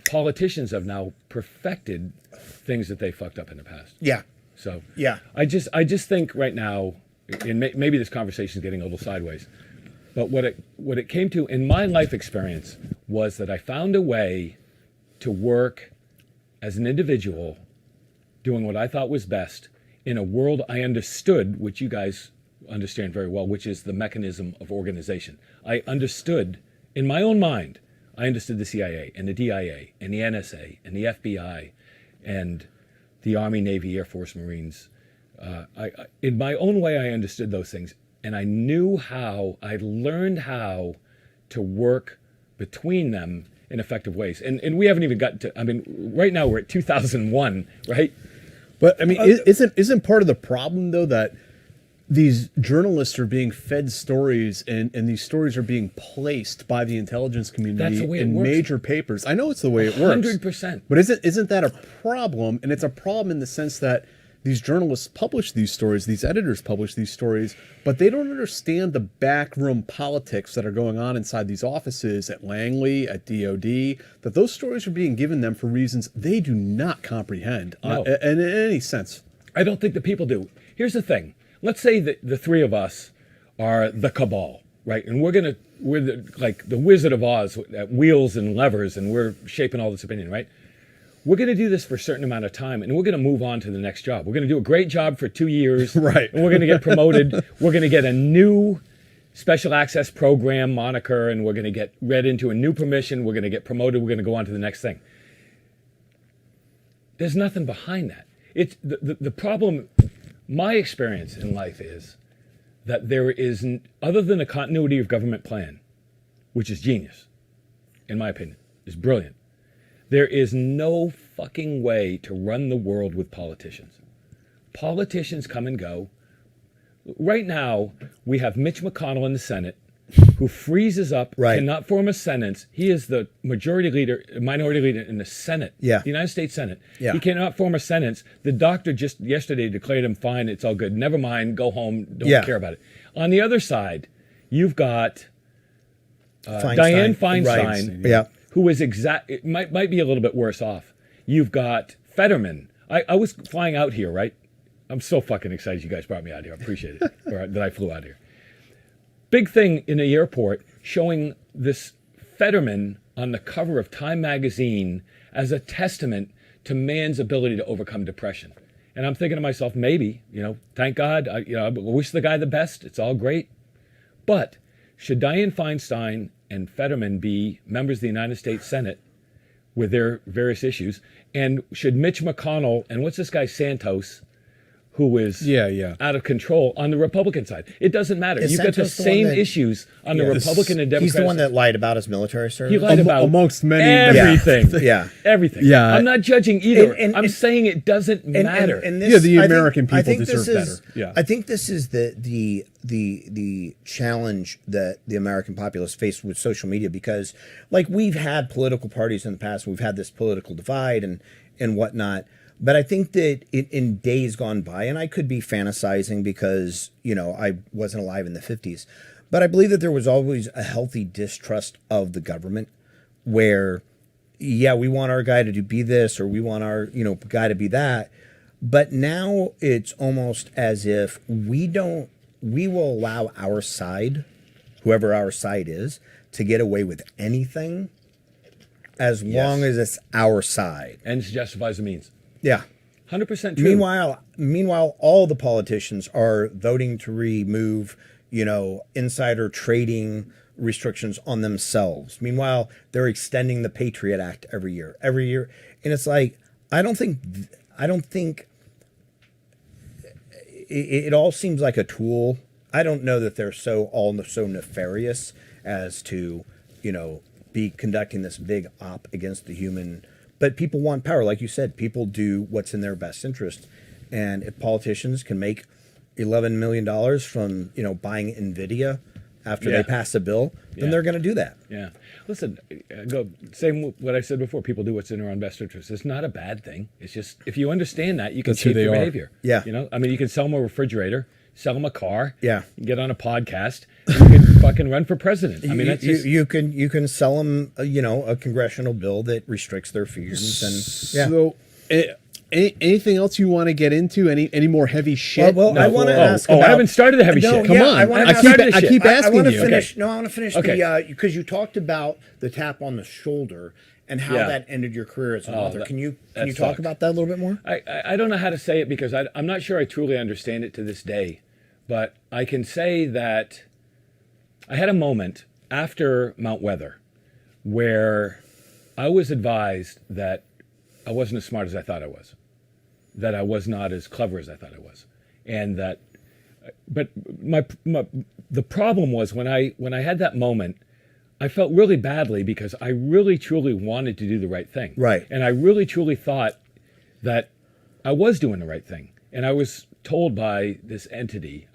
politicians have now perfected things that they fucked up in the past. Yeah. So Yeah. I just think right now, and maybe this conversation is getting a little sideways, but what it came to in my life experience was that I found a way to work as an individual, doing what I thought was best in a world I understood, which you guys understand very well, which is the mechanism of organization. I understood in my own mind, I understood the CIA and the DIA and the NSA and the FBI and the Army, Navy, Air Force, Marines. In my own way, I understood those things. And I learned how to work between them in effective ways. And we haven't even gotten to, I mean, right now we're at 2001, right? But I mean, isn't part of the problem though that these journalists are being fed stories and these stories are being placed by the intelligence That's community the way it in works. major papers? I know it's the way it works. 100%. But isn't that a problem? And it's a problem in the sense that these journalists publish these stories, these editors publish these stories, but they don't understand the backroom politics that are going on inside these offices at Langley, at DOD, that those stories are being given them for reasons they do not comprehend No. in any sense. I don't think the people do. Here's the thing. let's say that the three of us are the cabal, right? And we're like the Wizard of Oz at wheels and levers, and we're shaping all this opinion, right? We're going to do this for a certain amount of time, and we're going to move on to the next job. We're going to do a great job for 2 years, Right. And we're going to get promoted. We're going to get a new special access program moniker, and we're going to get read into a new permission. We're going to get promoted. We're going to go on to the next thing. There's nothing behind that. It's the problem. My experience in life is that there is, other than a continuity of government plan, which is genius, in my opinion, is brilliant. There is no fucking way to run the world with politicians. Politicians come and go. Right now, we have Mitch McConnell in the Senate, who freezes up, Right. cannot form a sentence. He is the minority leader in the Senate, Yeah. the United States Senate. Yeah. He cannot form a sentence. The doctor just yesterday declared him fine. It's all good. Never mind. Go home. Don't Yeah. care about it. On the other side, you've got Feinstein. Dianne Feinstein, Right. Yeah. who is it might be a little bit worse off. You've got Fetterman. I was flying out here, right? I'm so fucking excited you guys brought me out here. I appreciate it, or that I flew out here. Big thing in the airport showing this Fetterman on the cover of Time magazine as a testament to man's ability to overcome depression. And I'm thinking to myself, maybe, thank God, I wish the guy the best. It's all great. But should Dianne Feinstein and Fetterman be members of the United States Senate with their various issues? And should Mitch McConnell and what's this guy Santos, who is out of control on the Republican side? It doesn't matter. Is You've got the Santos the one same that- issues on the Republican and Democratic. He's the one that lied about his military service. He lied about amongst many- everything. Yeah. Everything. Yeah. I'm not judging either. And- I'm saying it doesn't matter. And Yeah, the I think- American I people think this deserve is- better. Yeah. I think this is the challenge that the American populace face with social media, because like we've had political parties in the past, we've had this political divide and whatnot. But I think that in days gone by, and I could be fantasizing because, I wasn't alive in the 50s, but I believe that there was always a healthy distrust of the government where, yeah, we want our guy to be this or we want our, guy to be that. But now it's almost as if we will allow our side, whoever our side is, to get away with anything as long as it's our side. Ends justifies the means. Yeah. 100% true. Meanwhile, all the politicians are voting to remove, insider trading restrictions on themselves. Meanwhile, they're extending the Patriot Act every year, and it's like I don't think it all seems like a tool. I don't know that they're so nefarious as to, be conducting this big op against the human. But people want power. Like you said, people do what's in their best interest. And if politicians can make $11 million from, buying NVIDIA after they pass a bill, then they're going to do that. Yeah. Listen, same what I said before. People do what's in their own best interest. It's not a bad thing. It's just, if you understand that, you can That's who shape they their are. behavior. Yeah. You can sell them a refrigerator, sell them a car. Yeah. Get on a podcast. You can fucking run for president. I mean, that's just... You can sell them, a congressional bill that restricts their freedoms. And yeah. So, anything else you want to get into? Any more heavy shit? Well, I want to ask. I about, haven't started the heavy shit. Come on. I want to I keep asking I want you. to finish. Okay. No, I want to finish Okay. because you talked about the tap on the shoulder and how that ended your career as an author. Can you that talk sucked. about that a little bit more? I don't know how to say it because I'm not sure I truly understand it to this day. But I can say that I had a moment after Mount Weather where I was advised that I wasn't as smart as I thought I was, that I was not as clever as I thought I was, and that. But the problem was when I had that moment, I felt really badly because I really truly wanted to do the right thing, Right. and I really truly thought that I was doing the right thing, and I was told by this entity,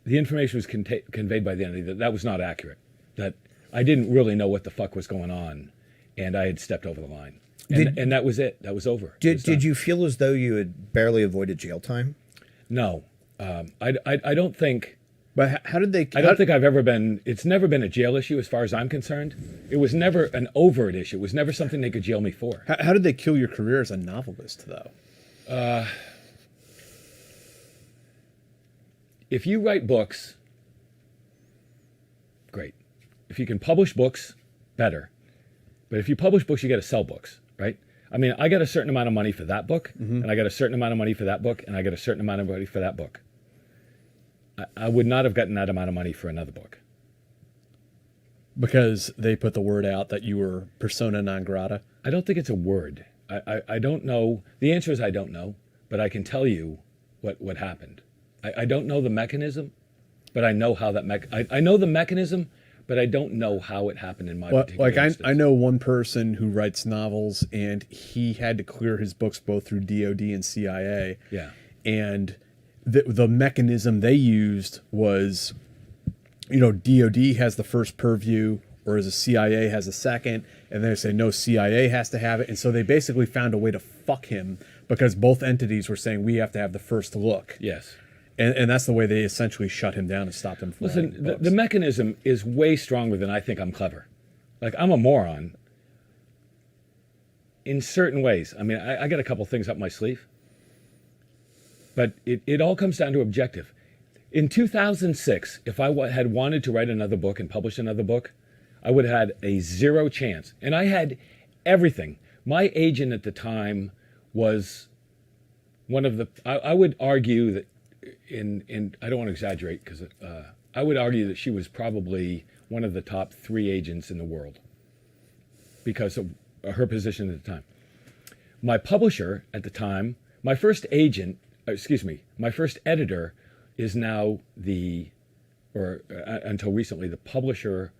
the information was conveyed by the entity that was not accurate, that I didn't really know what the fuck was going on, and I had stepped over the line. And that was it. That was over. Did you feel as though you had barely avoided jail time? No. I don't think... But how did they? I don't think I've ever been... It's never been a jail issue as far as I'm concerned. It was never an overt issue. It was never something they could jail me for. How did they kill your career as a novelist, though? if you write books, great. If you can publish books, better. But if you publish books, you got to sell books, right? I mean, I got a certain amount of money for that book, and I got a certain amount of money for that book, and I got a certain amount of money for that book. I would not have gotten that amount of money for another book. Because they put the word out that you were persona non grata? I don't think it's a word. I don't know. The answer is I don't know, but I can tell you what happened. I don't know the mechanism, but I know how that I know the mechanism, but I don't know how it happened in my particular instance. I know one person who writes novels, and he had to clear his books both through DOD and CIA. Yeah. And the mechanism they used was, DOD has the first purview, whereas the CIA has a second, and they say, no, CIA has to have it. And so they basically found a way to fuck him because both entities were saying, we have to have the first look. Yes. And that's the way they essentially shut him down and stopped him from writing Listen, books. the mechanism is way stronger than I think I'm clever. Like, I'm a moron in certain ways. I mean, I got a couple things up my sleeve. But it all comes down to objective. In 2006, if I had wanted to write another book and publish another book, I would have had a zero chance. And I had everything. My agent at the time was one of the, I would argue that I don't want to exaggerate because I would argue that she was probably one of the top 3 agents in the world because of her position at the time. My publisher at the time, my first editor is now until recently, the publisher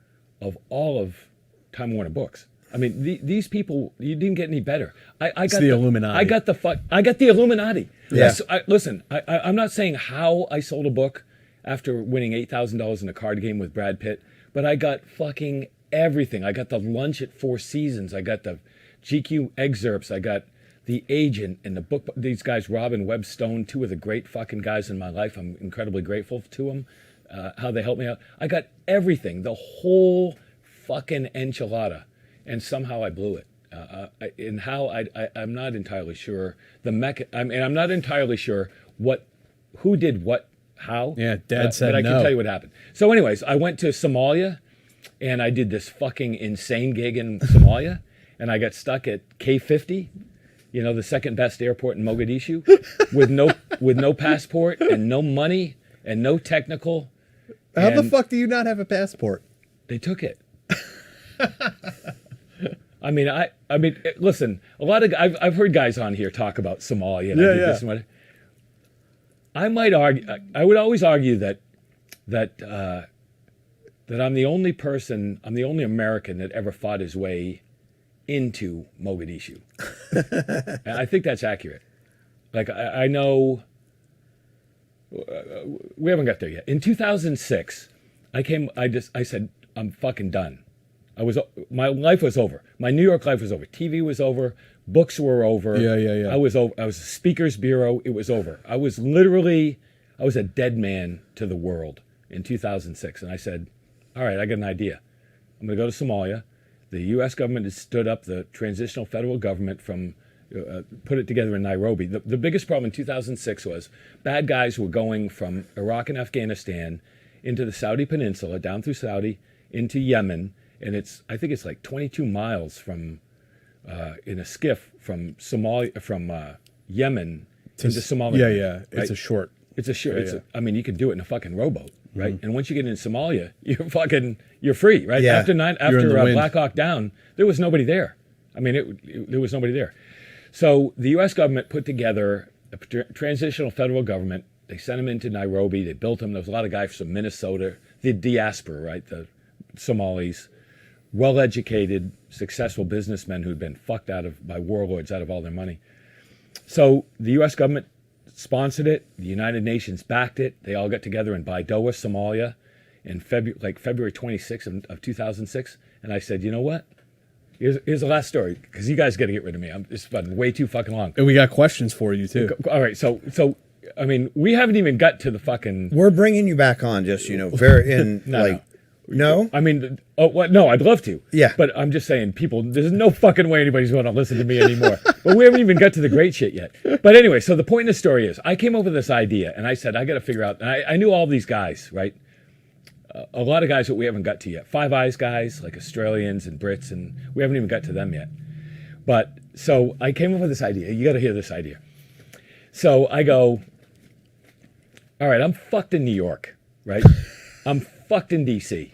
of all of Time Warner Books. I mean, these people, you didn't get any better. I got the Illuminati. I got the Illuminati. Yeah. Listen, I'm not saying how I sold a book after winning $8,000 in a card game with Brad Pitt, but I got fucking everything. I got the lunch at Four Seasons. I got the GQ excerpts. I got the agent and the book. These guys, Rob and Webb Stone, 2 of the great fucking guys in my life. I'm incredibly grateful to them, how they helped me out. I got everything, the whole fucking enchilada, and somehow I blew it. And how I'm not entirely sure I'm not entirely sure who did what, how. Yeah, Dad said but I no. can tell you what happened. So, anyways, I went to Somalia, and I did this fucking insane gig in Somalia, and I got stuck at K50. The second best airport in Mogadishu, with no passport and no money and no technical. How the fuck do you not have a passport? They took it. I mean, listen. A lot of I've heard guys on here talk about Somalia. And I did this and what. I might argue. I would always argue that I'm the only person. I'm the only American that ever fought his way into Mogadishu. And I think that's accurate. Like, I know we haven't got there yet. In 2006, I said, I'm fucking done. My life was over. My New York life was over. TV was over. Books were over. Yeah. I was over. I was a speaker's bureau. It was over. I was a dead man to the world in 2006. And I said, all right, I got an idea. I'm going to go to Somalia. The U.S. government has stood up the transitional federal government put it together in Nairobi. The biggest problem in 2006 was bad guys were going from Iraq and Afghanistan into the Saudi Peninsula, down through Saudi, into Yemen, and I think it's like 22 miles from in a skiff from Yemen into Somalia. Yeah. Right? It's a short. I mean, you could do it in a fucking rowboat, right? And once you get into Somalia, you're free, right? Yeah. After Black Hawk Down, there was nobody there. I mean, there was nobody there. So the U.S. government put together a transitional federal government. They sent them into Nairobi. They built them. There was a lot of guys from Minnesota, the diaspora, right? The Somalis, well-educated, successful businessmen who'd been fucked by warlords out of all their money. So the U.S. government sponsored it. The United Nations backed it. They all got together in Baidoa, Somalia, in February 26th of 2006. And I said, you know what? Here's the last story, because you guys got to get rid of me. It's been way too fucking long. And we got questions for you, too. All right, so I mean, we haven't even got to the fucking... We're bringing you back on, just, very in, No. No? I mean, oh, what? No, I'd love to. Yeah. But I'm just saying, people, there's no fucking way anybody's going to listen to me anymore. But we haven't even got to the great shit yet. But anyway, so the point in the story is, I came over with this idea, and I said, I got to figure out, and I knew all these guys, right? A lot of guys that we haven't got to yet. Five Eyes guys, like Australians and Brits, and we haven't even got to them yet. But, so I came up with this idea. You got to hear this idea. So I go, all right, I'm fucked in New York, right? I'm fucked in D.C.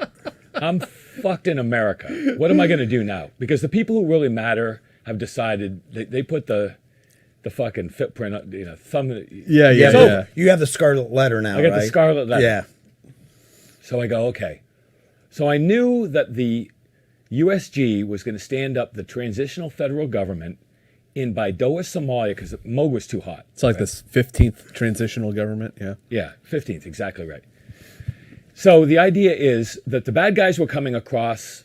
I'm fucked in America. What am I going to do now? Because the people who really matter have decided they put the fucking footprint, thumb. Yeah. You have the scarlet letter now, I got right? the scarlet letter. Yeah. So I go, okay. So I knew that the USG was going to stand up the transitional federal government in Baidoa, Somalia, because Moog was too hot. It's like this 15th transitional government. Yeah. Yeah, 15th, exactly right. So the idea is that the bad guys were coming across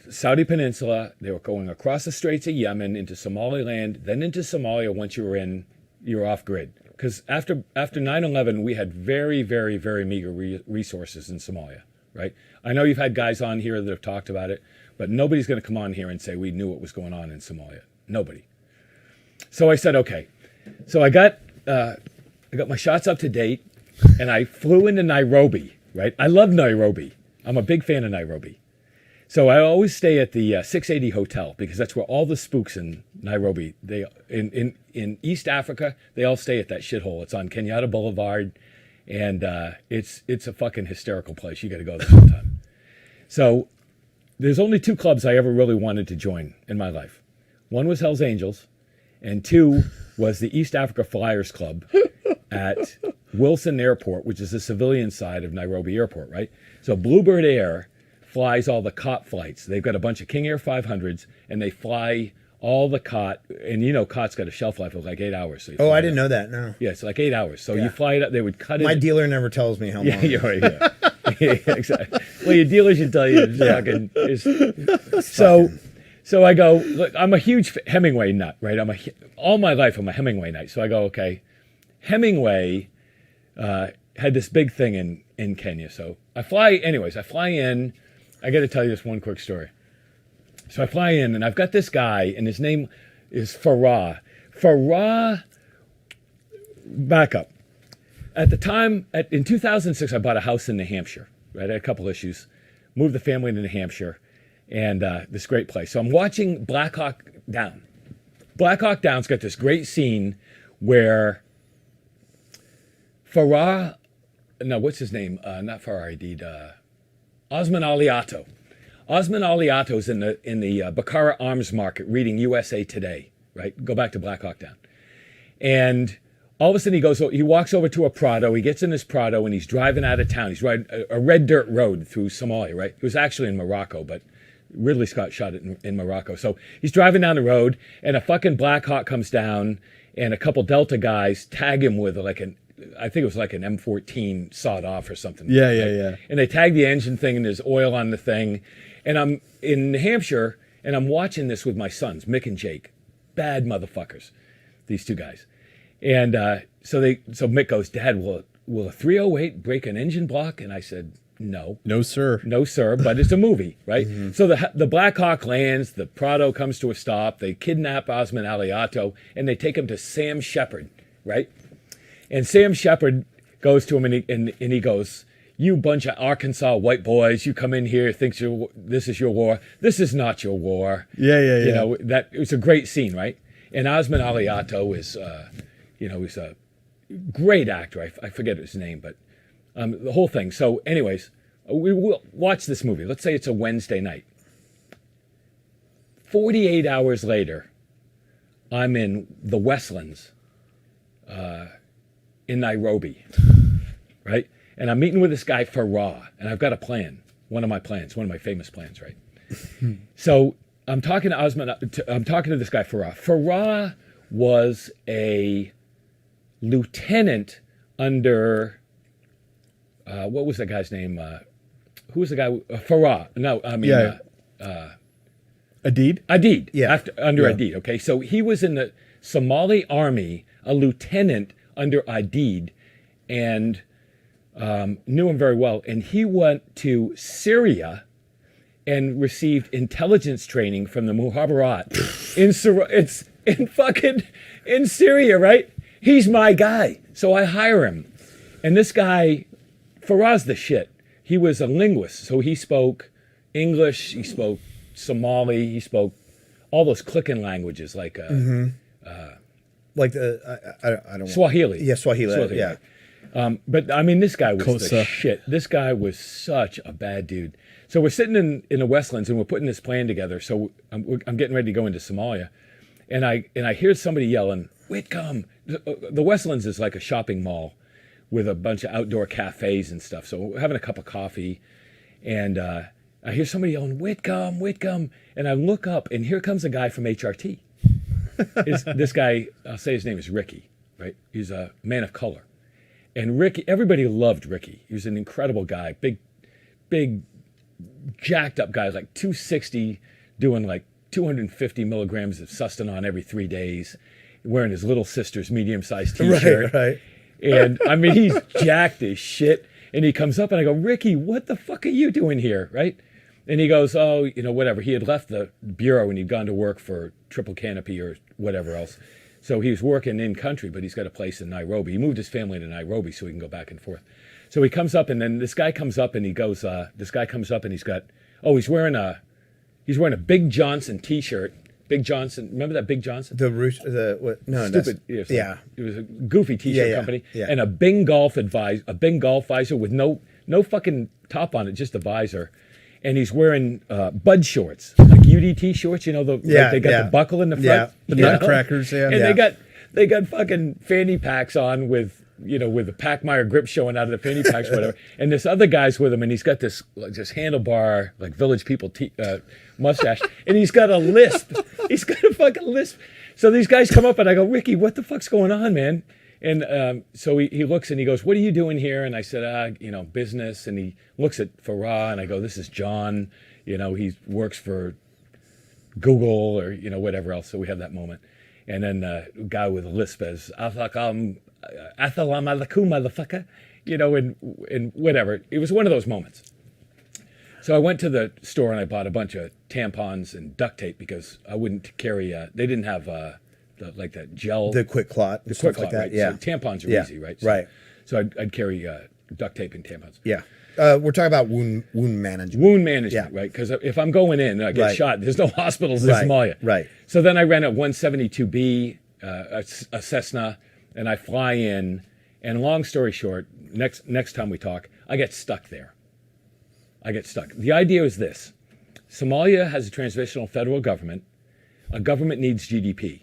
Saudi Peninsula. They were going across the Straits of Yemen into Somaliland, then into Somalia. Once you were off grid. Because after 9/11, we had very, very, very meager resources in Somalia, right? I know you've had guys on here that have talked about it, but nobody's going to come on here and say we knew what was going on in Somalia. Nobody. So I said, okay. So I got my shots up to date, and I flew into Nairobi. Right? I love Nairobi. I'm a big fan of Nairobi. So I always stay at the 680 Hotel because that's where all the spooks in Nairobi, in East Africa, they all stay at that shithole. It's on Kenyatta Boulevard, and it's a fucking hysterical place. You got to go there sometime. So there's only two clubs I ever really wanted to join in my life. One was Hell's Angels, and two was the East Africa Flyers Club at Wilson Airport, which is the civilian side of Nairobi Airport, right? So Bluebird Air flies all the COT flights. They've got a bunch of King Air 500s, and they fly all the COT, and COT's got a shelf life of like 8 hours. So Oh, I didn't know that, no. Yeah, it's like 8 hours. So Yeah. you fly it up, they would cut it. My dealer never tells me how long. Yeah, right, yeah. Yeah, exactly. Well, your dealer should tell you. So I go, look, I'm a huge Hemingway nut, right? All my life I'm a Hemingway nut. So I go, okay, Hemingway had this big thing in Kenya. So I fly in. I got to tell you this one quick story. So I fly in, and I've got this guy, and his name is Farah. Farah, back up. At the time, in 2006, I bought a house in New Hampshire, right? I had a couple issues. Moved the family to New Hampshire, and this great place. So I'm watching Black Hawk Down. Black Hawk Down's got this great scene where Farah, no, what's his name? Not Farah Aidid, Osman Aliato. Osman Aliato's in the Bakara Arms Market reading USA Today, right? Go back to Black Hawk Down. And all of a sudden he walks over to a Prado, he gets in his Prado, and he's driving out of town. He's riding a red dirt road through Somalia, right? It was actually in Morocco, but Ridley Scott shot it in Morocco. So he's driving down the road, and a fucking Black Hawk comes down, and a couple Delta guys tag him with I think it was like an M14 sawed off or something. Yeah. And they tag the engine thing, and there's oil on the thing. And I'm in New Hampshire, and I'm watching this with my sons, Mick and Jake. Bad motherfuckers, these two guys. And so Mick goes, Dad, will a 308 break an engine block? And I said, no. No, sir. No, sir, but it's a movie, right? Mm-hmm. So the Black Hawk lands, the Prado comes to a stop, they kidnap Osman Aliato, and they take him to Sam Shepard, right? And Sam Shepard goes to him, and he goes, you bunch of Arkansas white boys, you come in here, thinks this is your war. This is not your war. Yeah. It was a great scene, right? And Osman Aliato is, he's a great actor. I forget his name, but the whole thing. So anyways, we will watch this movie. Let's say it's a Wednesday night. 48 hours later, I'm in the Westlands in Nairobi, right? And I'm meeting with this guy, Farah, and I've got a plan. One of my famous plans, right? So I'm talking to I'm talking to this guy, Farah. Farah was a lieutenant under, what was that guy's name? Who was the guy? Farah. No, I mean, Aidid? Aidid. Yeah. Under Aidid, okay? So he was in the Somali army, a lieutenant under Aidid, and knew him very well, and he went to Syria and received intelligence training from the Muhabarat in Syria, right? He's my guy, so I hire him, and this guy, Faraz the shit. He was a linguist, so he spoke English, he spoke Somali, he spoke all those clicking languages like Like I don't Swahili. Yeah, Swahili. Yeah. But I mean, this guy was Kosa. the shit. This guy was such a bad dude. So we're sitting in the Westlands and we're putting this plan together. So I'm getting ready to go into Somalia, and I hear somebody yelling, "Whitcomb!" The Westlands is like a shopping mall with a bunch of outdoor cafes and stuff. So we're having a cup of coffee, and I hear somebody yelling, "Whitcomb, Whitcomb!" And I look up, and here comes a guy from HRT. This guy, I'll say his name is Ricky, right? He's a man of color. And Ricky, everybody loved Ricky. He was an incredible guy, big, jacked up guy, like 260, doing like 250 milligrams of Sustanon every 3 days, wearing his little sister's medium-sized T-shirt. Right. And I mean, he's jacked as shit. And he comes up and I go, "Ricky, what the fuck are you doing here?" Right? And he goes, "Oh, whatever." He had left the bureau and he'd gone to work for Triple Canopy or whatever else. So he was working in country, but he's got a place in Nairobi. He moved his family to Nairobi so he can go back and forth. So he comes up, and then this guy comes up and he goes, he's wearing a Big Johnson T-shirt. Big Johnson, remember that Big Johnson? No, Stupid. yeah. It was a goofy T-shirt company, yeah. and a Bing golf visor with no fucking top on it, just a visor. And he's wearing Bud shorts, like UDT shorts. They got the buckle in the front, The nutcrackers, yeah. and they got fucking fanny packs on with the Packmeyer grip showing out of the fanny packs, whatever. And this other guy's with him, and he's got this handlebar, like Village People mustache, and he's got a lisp. He's got a fucking lisp. So these guys come up, and I go, "Ricky, what the fuck's going on, man?" And so he looks and he goes, "What are you doing here?" And I said, business. And he looks at Farah, and I go, "This is John. He works for Google or whatever else." So we have that moment, and then a guy with a lisp as "Athalam alaikum, motherfucker," and whatever. It was one of those moments. So I went to the store and I bought a bunch of tampons and duct tape because I wouldn't carry. They didn't have that gel, The quick clot, the stuff quick like clot, that. right? Yeah. So tampons are Yeah. easy, right? Right. So I'd carry duct tape and tampons. Yeah. We're talking about wound management. Wound management, Yeah. right? Because if I'm going in and I get Right. shot, there's no hospitals in Right. Somalia. Right. So then I rent a 172B, a Cessna, and I fly in. And long story short, next time we talk, I get stuck there. The idea is this: Somalia has a transitional federal government. A government needs GDP.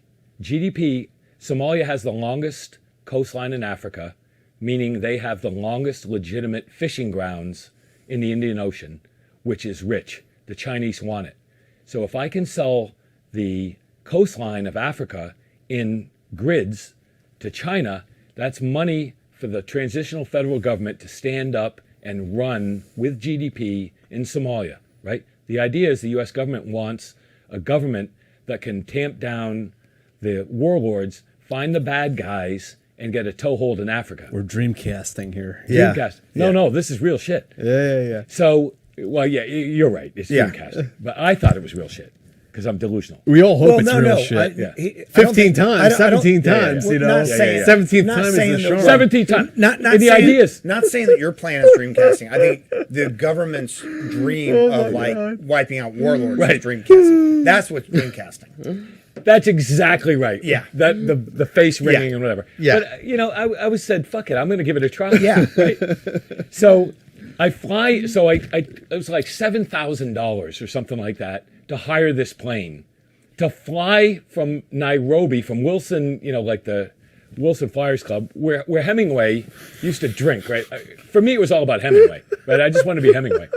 Somalia has the longest coastline in Africa, meaning they have the longest legitimate fishing grounds in the Indian Ocean, which is rich. The Chinese want it. So if I can sell the coastline of Africa in grids to China, that's money for the transitional federal government to stand up and run with GDP in Somalia, right? The idea is the U.S. government wants a government that can tamp down the warlords, find the bad guys, and get a toehold in Africa. We're dreamcasting here. Yeah. Dreamcast. No, this is real shit. Yeah. So, well, yeah, you're right. It's Yeah. dreamcasting. But I thought it was real shit because I'm delusional. We all hope Well, it's no, real no. shit. I don't 15 think- times, I don't- 17 yeah, yeah, times, yeah. you know. Not saying- 17th not time is saying the that charm. we're- 17 times. Not And the saying, ideas. Not saying that your plan is dreamcasting. I think the government's dream of wiping out warlords Right. is dreamcasting. That's what's dreamcasting. That's exactly right. Yeah. That the face ringing and whatever. Yeah. But I was said, fuck it, I'm going to give it a try. Yeah. Right. So I fly. So it was like $7,000 or something like that to hire this plane to fly from Nairobi, from Wilson, like the Wilson Flyers Club, where Hemingway used to drink. Right. For me, it was all about Hemingway. Right. I just wanted to be Hemingway.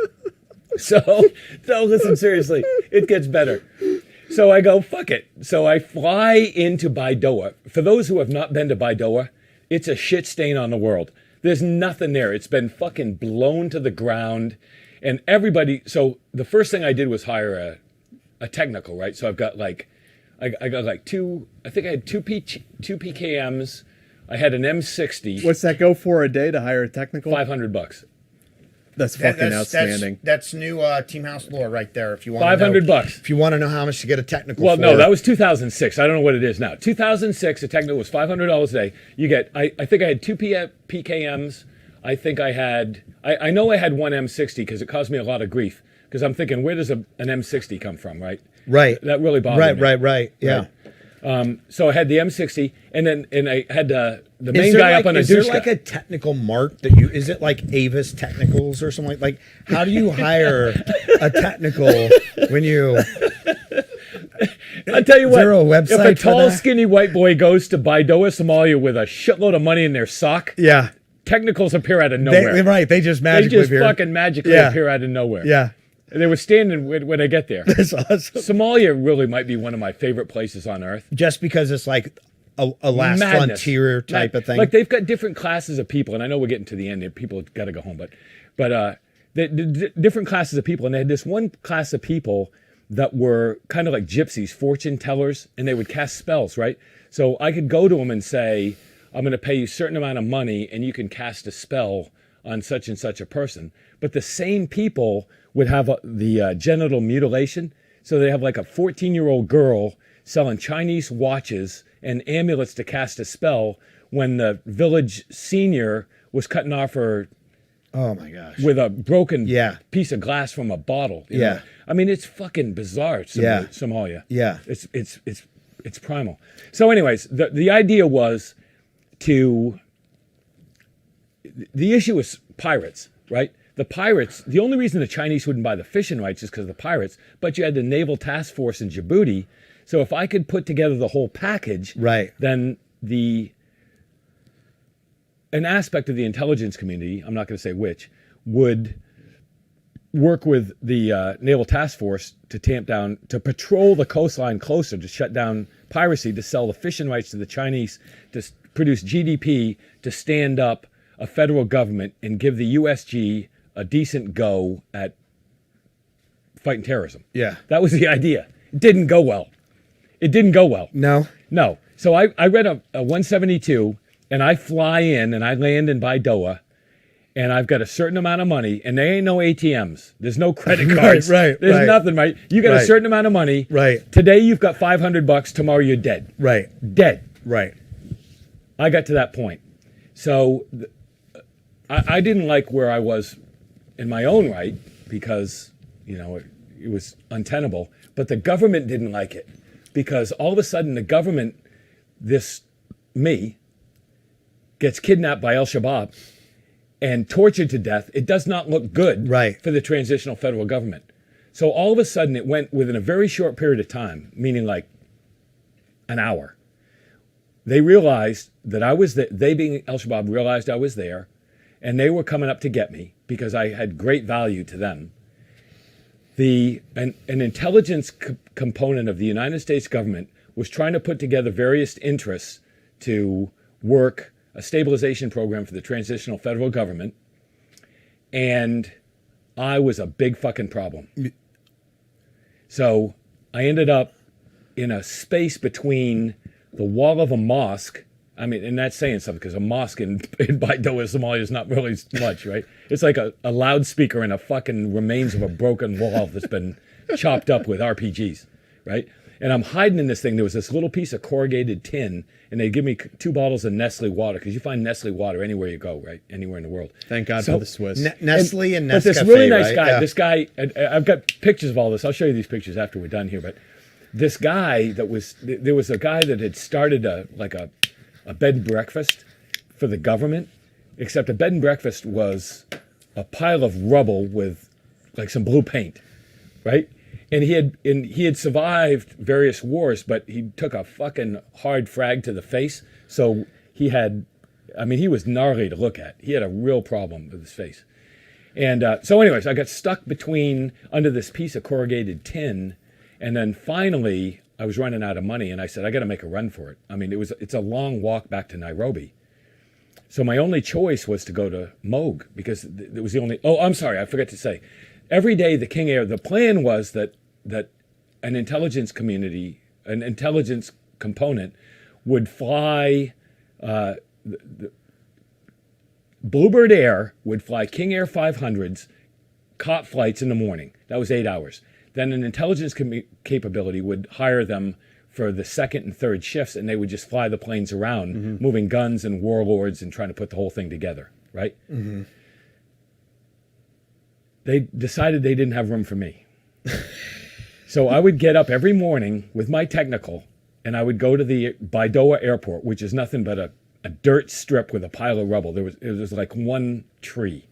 So listen, seriously, it gets better. So I go, fuck it. So I fly into Baidoa. For those who have not been to Baidoa, it's a shit stain on the world. There's nothing there. It's been fucking blown to the ground. And everybody, so the first thing I did was hire a technical, right? So I've got I got two PKMs, I had an M60. What's that go for a day to hire a technical? $500. That's fucking outstanding. That's new Team House lore right there. If you want $500. If you want to know how much to get a technical. Well, for. no, that was 2006. I don't know what it is now. 2006, a technical was $500 a day. You get, I think I had two PKMs. I think I had, I know I had one M60 because it caused me a lot of grief. Because I'm thinking, where does an M60 come from, right? Right. That really bothered me. Right. Yeah. Right. So I had the M60, and I had the main guy up on a Is there like a technical mark that you? Is it like Avis Technicals or something like? How do you hire a technical when you? I'll tell you what. There a website if a tall, for that? skinny white boy goes to Baidoa, Somalia, with a shitload of money in their sock, Yeah. technicals appear out of nowhere. They just They magically just appear. fucking magically Yeah. appear out of nowhere. Yeah. They were standing when I get there. That's awesome. Somalia really might be one of my favorite places on earth. Just because it's like a last Madness. frontier type of thing. Like they've got different classes of people, and I know we're getting to the end here. People got to go home, but the different classes of people, and they had this one class of people that were kind of like gypsies, fortune tellers, and they would cast spells, right? So I could go to them and say, I'm going to pay you a certain amount of money, and you can cast a spell on such and such a person. But the same people would have the genital mutilation. So they have like a 14-year-old girl selling Chinese watches and amulets to cast a spell when the village senior was cutting off her oh my gosh. with a broken Yeah. piece of glass from a bottle. you Yeah. know? I mean, it's fucking bizarre, Somalia. Yeah. It's primal. So anyways, the idea was the issue was pirates, right? The pirates, the only reason the Chinese wouldn't buy the fishing rights is because of the pirates, but you had the naval task force in Djibouti. So if I could put together the whole package, Right. then an aspect of the intelligence community, I'm not going to say which, would work with the naval task force to tamp down, to patrol the coastline closer, to shut down piracy, to sell the fishing rights to the Chinese, to produce GDP, to stand up a federal government and give the USG a decent go at fighting terrorism. Yeah. That was the idea. It didn't go well. No. No. So I read a 172, and I fly in and I land in Baidoa, and I've got a certain amount of money, and there ain't no ATMs. There's no credit cards. right, There's right. nothing, right? You got a Right. certain amount of money. Right. Today you've got $500. Tomorrow you're dead. Right. Dead. Right. I got to that point. So I didn't like where I was in my own right because, it was untenable. But the government didn't like it because all of a sudden the government, me, gets kidnapped by Al-Shabaab and tortured to death. It does not look good Right. for the transitional federal government. So all of a sudden it went within a very short period of time, meaning like an hour. They realized that I was there. They, being Al-Shabaab, realized I was there, and they were coming up to get me because I had great value to them. An intelligence component of the United States government was trying to put together various interests to work a stabilization program for the transitional federal government, and I was a big fucking problem. So I ended up in a space between the wall of a mosque. I mean, and that's saying something because a mosque in Baidoa, Somalia is not really much, right? It's like a loudspeaker and a fucking remains of a broken wall that's been chopped up with RPGs, right? And I'm hiding in this thing. There was this little piece of corrugated tin, and they give me 2 bottles of Nestle water because you find Nestle water anywhere you go, right? Anywhere in the world. Thank God for the Swiss. Nestle and Nescafe. But this really nice right? guy, Yeah. this guy, I've got pictures of all this. I'll show you these pictures after we're done here. But this guy there was a guy that had started a bed and breakfast for the government, except a bed and breakfast was a pile of rubble with like some blue paint, right? And he had survived various wars, but he took a fucking hard frag to the face. So he was gnarly to look at. He had a real problem with his face. And so anyways, I got stuck under this piece of corrugated tin. And then finally, I was running out of money, and I said, I got to make a run for it. I mean, it's a long walk back to Nairobi. So my only choice was to go to Moog because it was the only. Oh, I'm sorry, I forgot to say. Every day, the King Air. The plan was that an intelligence community, an intelligence component, would fly Bluebird Air would fly King Air 500s, cop flights in the morning. That was 8 hours. Then an intelligence capability would hire them for the second and third shifts, and they would just fly the planes around, moving guns and warlords and trying to put the whole thing together, right? They decided they didn't have room for me. So I would get up every morning with my technical, and I would go to the Baidoa airport, which is nothing but a dirt strip with a pile of rubble. It was like one tree.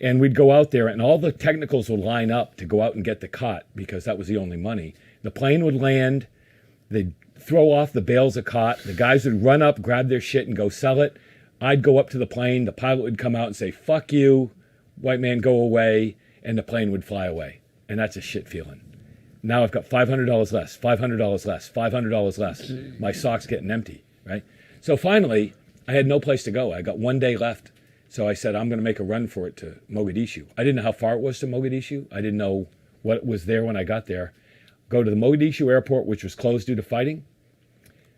And we'd go out there, and all the technicals would line up to go out and get the cot because that was the only money. The plane would land. They'd throw off the bales of cot. The guys would run up, grab their shit, and go sell it. I'd go up to the plane. The pilot would come out and say, "Fuck you, white man, go away," and the plane would fly away. And that's a shit feeling. Now I've got $500 less, $500 less, $500 less. My sock's getting empty, right? So finally, I had no place to go. I got 1 day left. So I said, I'm going to make a run for it to Mogadishu. I didn't know how far it was to Mogadishu. I didn't know what was there when I got there. Go to the Mogadishu airport, which was closed due to fighting.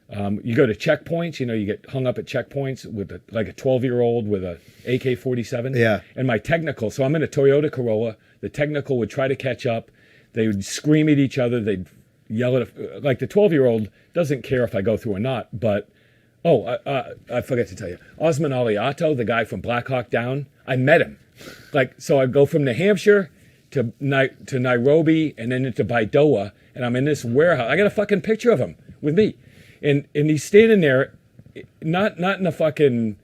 You go to checkpoints, you get hung up at checkpoints with like a 12-year-old with a AK-47. Yeah. And my technical, so I'm in a Toyota Corolla. The technical would try to catch up. They would scream at each other. They'd yell at, like the 12-year-old doesn't care if I go through or not, but I forgot to tell you. Osman Aliato, the guy from Black Hawk Down, I met him. So I go from New Hampshire to Nairobi and then into Baidoa, and I'm in this warehouse. I got a fucking picture of him with me. And he's standing there, not in a fucking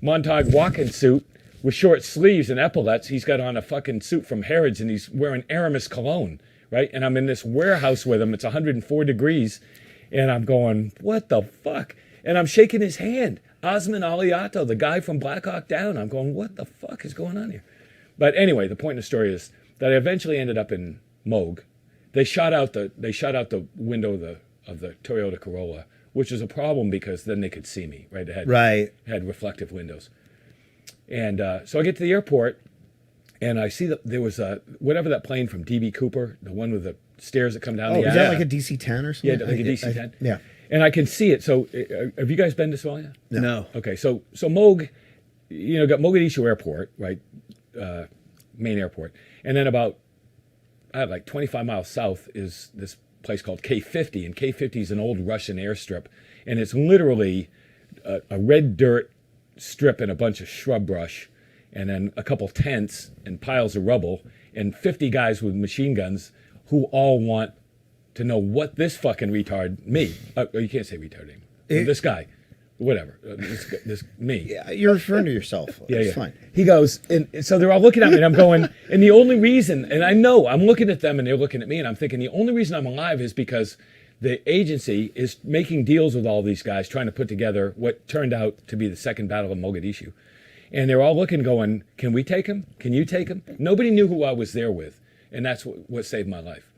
Montauk walking suit with short sleeves and epaulets. He's got on a fucking suit from Harrods, and he's wearing Aramis cologne, right? And I'm in this warehouse with him. It's 104 degrees, and I'm going, what the fuck? And I'm shaking his hand. Osman Aliato, the guy from Black Hawk Down. I'm going, what the fuck is going on here? But anyway, the point in the story is that I eventually ended up in Moog. They shot out the window of the Toyota Corolla, which is a problem because then they could see me, right? It had reflective windows. And so I get to the airport, and I see that there was whatever that plane from D.B. Cooper, the one with the stairs that come down the aisle. Is that like a DC-10 or something? Yeah, like a DC-10. Yeah. And I can see it. So have you guys been to Somalia? No. Okay, so Moog, got Mogadishu Airport, right? Main airport. And then about, like 25 miles south is this place called K-50. And K-50 is an old Russian airstrip. And it's literally a red dirt strip and a bunch of shrub brush. And then a couple tents and piles of rubble. And 50 guys with machine guns who all want to know what this fucking retard, me, you can't say retard anymore, this guy, whatever, this me. Yeah, you're referring to yourself. It's fine. He goes, and so they're all looking at me, and I'm going, and the only reason, and I know, I'm looking at them, and they're looking at me, and I'm thinking, the only reason I'm alive is because the agency is making deals with all these guys, trying to put together what turned out to be the Second Battle of Mogadishu. And they're all looking, going, can we take him? Can you take him? Nobody knew who I was there with, and that's what saved my life.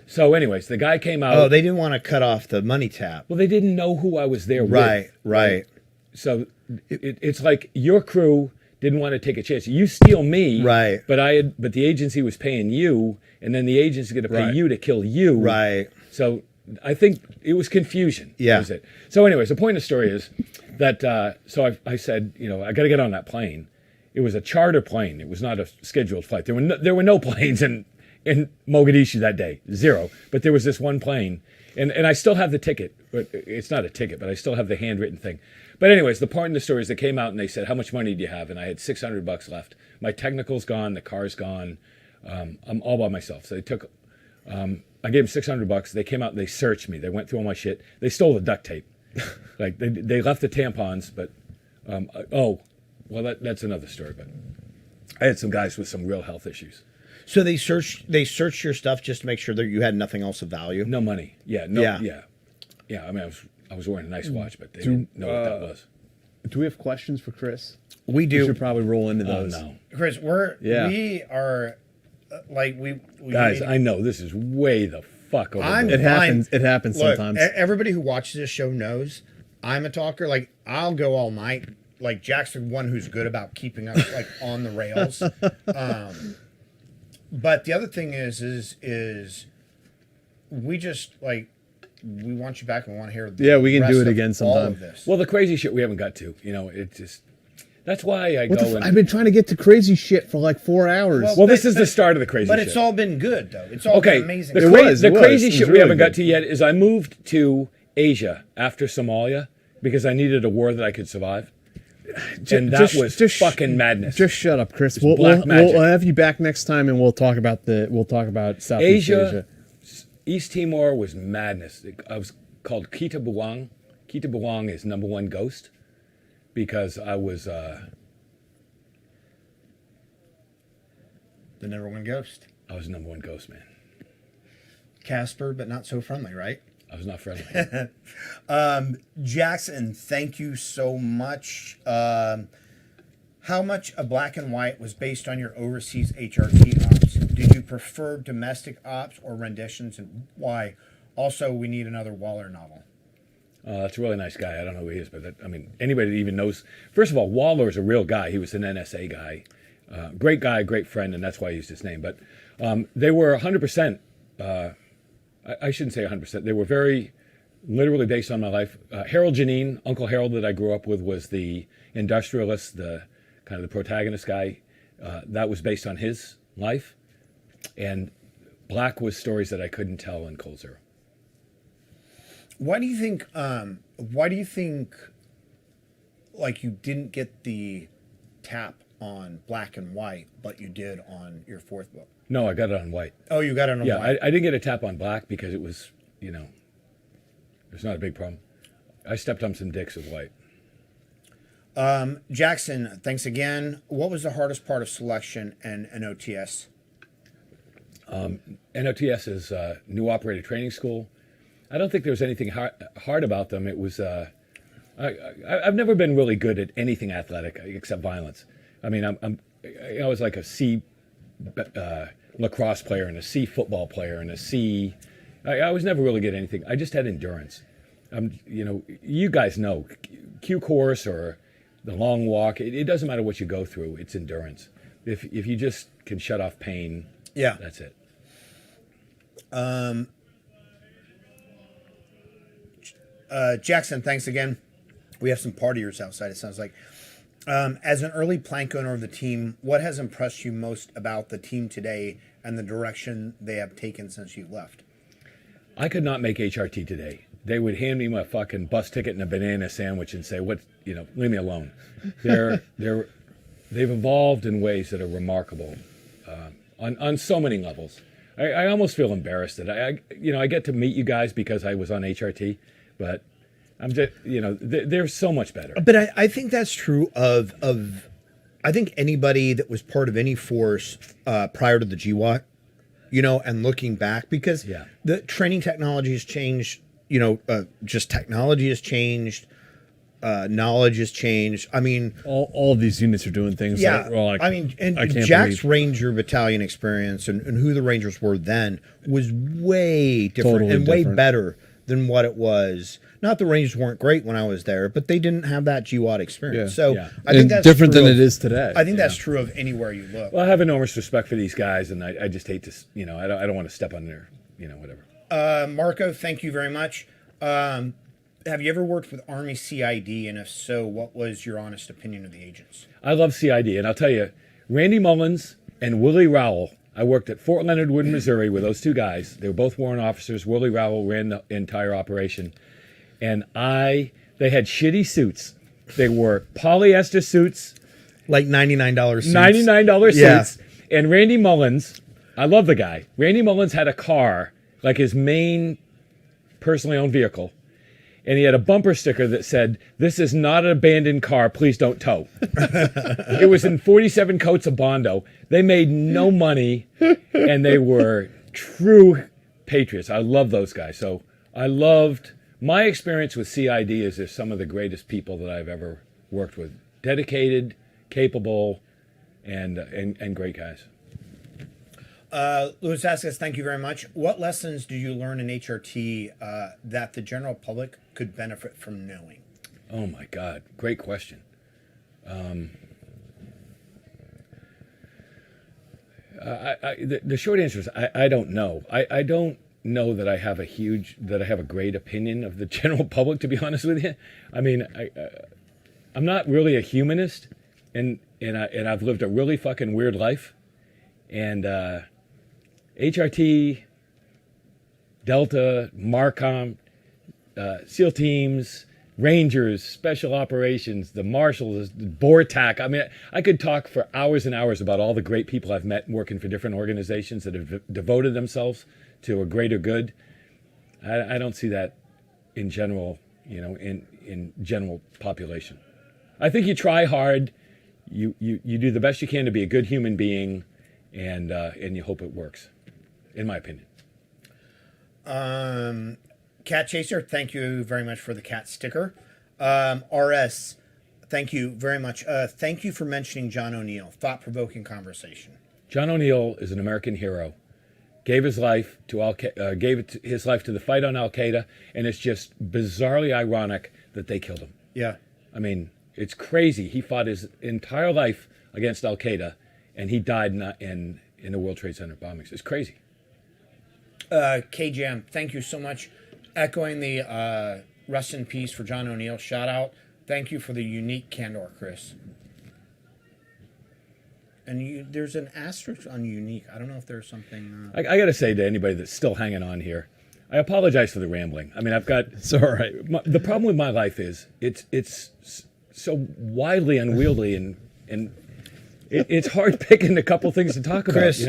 So anyways, the guy came out. Oh, they didn't want to cut off the money tap. Well, they didn't know who I was there with. Right. So it's like your crew didn't want to take a chance. You steal me, right? But the agency was paying you, and then the agency's going to pay you to kill you, right? So I think it was confusion. Yeah. Was it? So anyways, the point of the story is that so I said, I got to get on that plane. It was a charter plane. It was not a scheduled flight. There were no planes in Mogadishu that day, zero. But there was this one plane, and I still have the ticket. But it's not a ticket, but I still have the handwritten thing. But anyways, the point in the story is they came out and they said, how much money do you have? And I had $600 left. My technical's gone, the car's gone. I'm all by myself. So they took, I gave them $600. They came out and they searched me. They went through all my shit. They stole the duct tape. Like they left the tampons, but that's another story. But I had some guys with some real health issues. So they searched your stuff just to make sure that you had nothing else of value. No money. Yeah. No. Yeah. I mean, I was wearing a nice watch, but they didn't know what that was. Do we have questions for Chris? We do. We should probably roll into those. Oh, no. Chris, we are like we guys. I know this is way the fuck over. It happens. It happens Look, sometimes. Everybody who watches this show knows I'm a talker. Like I'll go all night. Like Jack's the one who's good about keeping us like on the rails. But the other thing is we just like we want you back and we want to hear. Yeah, we can the do rest it of again all sometime. of this. Well, the crazy shit we haven't got to. It just. That's why I What go. the and, I've been trying to get to crazy shit for like 4 hours. well, this is the start of the crazy But shit. it's all been good, though. It's all Okay, been amazing. the, It cra- was, the it was. crazy It was shit we really haven't got good. to yet is I moved to Asia after Somalia because I needed a war that I could survive. And that was fucking madness. Just shut up, Chris. black magic. We'll have you back next time, and we'll talk about Southeast Asia. East Timor was madness. I was called Kita Buang. Kita Buang is number one ghost because I was The number one ghost. number one ghost, man. Casper, but not so friendly, right? I was not friendly. Jackson, thank you so much. How much of Black and White was based on your overseas HRT ops? Did you prefer domestic ops or renditions, and why? Also, we need another Waller novel. That's a really nice guy. I don't know who he is, but anybody that even knows. First of all, Waller is a real guy. He was an NSA guy. Great guy, great friend, and that's why I used his name. But they were 100%, I shouldn't say 100%, they were very literally based on my life. Harold Janine, Uncle Harold that I grew up with, was the industrialist, the kind of the protagonist guy. That was based on his life. And Black was stories that I couldn't tell in Cold Zero. Why do you think, like, you didn't get the tap on Black and White, but you did on your fourth book? No, I got it on White. Oh, you got it on Yeah, White. I didn't get a tap on Black because it was, it's not a big problem. I stepped on some dicks with White. Jackson, thanks again. What was the hardest part of selection and NOTS? NOTS is New Operator Training School. I don't think there was anything hard about them. It was, I've never been really good at anything athletic except violence. I mean, I was like a C lacrosse player and a C football player and a C. I was never really good at anything. I just had endurance. You guys know, Q course or the long walk, it doesn't matter what you go through. It's endurance. If you just can shut off pain, Yeah. that's it. Jackson, thanks again. We have some partiers outside, it sounds like. As an early plank owner of the team, what has impressed you most about the team today and the direction they have taken since you left? I could not make HRT today. They would hand me my fucking bus ticket and a banana sandwich and say, leave me alone. They've evolved in ways that are remarkable on so many levels. I almost feel embarrassed that I get to meet you guys because I was on HRT, but I'm just, they're so much better. But I think that's true of I think anybody that was part of any force prior to the GWAT, and looking back, because Yeah. the training technology has changed, just technology has changed, knowledge has changed. I mean, All of these units are doing things. yeah, that we're like, and I can't Jack's believe. Ranger battalion experience and who the Rangers were then was way different Totally and way different. better than what it was. Not the Rangers weren't great when I was there, but they didn't have that GWAT experience. Yeah. So Yeah. I think And that's different true than of- it is today. I think that's true of anywhere you look. Well, I have enormous respect for these guys, and I just hate to, I don't want to step on their, whatever. Marco, thank you very much. Have you ever worked with Army CID, and if so, what was your honest opinion of the agents? I love CID, and I'll tell you, Randy Mullins and Willie Rowell. I worked at Fort Leonard Wood, Missouri, with those two guys. They were both warrant officers. Willie Rowell ran the entire operation, and they had shitty suits. They wore polyester suits, like $99 suits. $99 Yeah. suits, and Randy Mullins. I love the guy. Randy Mullins had a car, like his main personally owned vehicle. And he had a bumper sticker that said, "This is not an abandoned car. Please don't tow." It was in 47 coats of Bondo. They made no money, and they were true patriots. I love those guys. So I loved my experience with CID. Is they're some of the greatest people that I've ever worked with. Dedicated, capable, and great guys. Louis Vasquez, thank you very much. What lessons do you learn in HRT that the general public could benefit from knowing? Oh my God, great question. The short answer is I don't know. I don't know that I have a great opinion of the general public, to be honest with you. I mean, I'm not really a humanist, and I've lived a really fucking weird life. And HRT, Delta, Marcom, SEAL teams, Rangers, Special Operations, the Marshals, BORTAC. I mean, I could talk for hours and hours about all the great people I've met working for different organizations that have devoted themselves to a greater good. I don't see that in general, in general population. I think you try hard, you do the best you can to be a good human being, and you hope it works, in my opinion. Cat Chaser, thank you very much for the cat sticker. RS, thank you very much. Thank you for mentioning John O'Neill. Thought-provoking conversation. John O'Neill is an American hero. Gave his life to his life to the fight on Al Qaeda, and it's just bizarrely ironic that they killed him. Yeah. I mean, it's crazy. He fought his entire life against Al Qaeda, and he died in the World Trade Center bombings. It's crazy. KJM, thank you so much. Echoing the rest in peace for John O'Neill shout out. Thank you for the unique candor, Chris. And there's an asterisk on unique. I don't know if there's something. I got to say to anybody that's still hanging on here, I apologize for the rambling. I mean, It's all right. The problem with my life is it's so wildly unwieldy, and it's hard picking a couple things to talk about. Chris,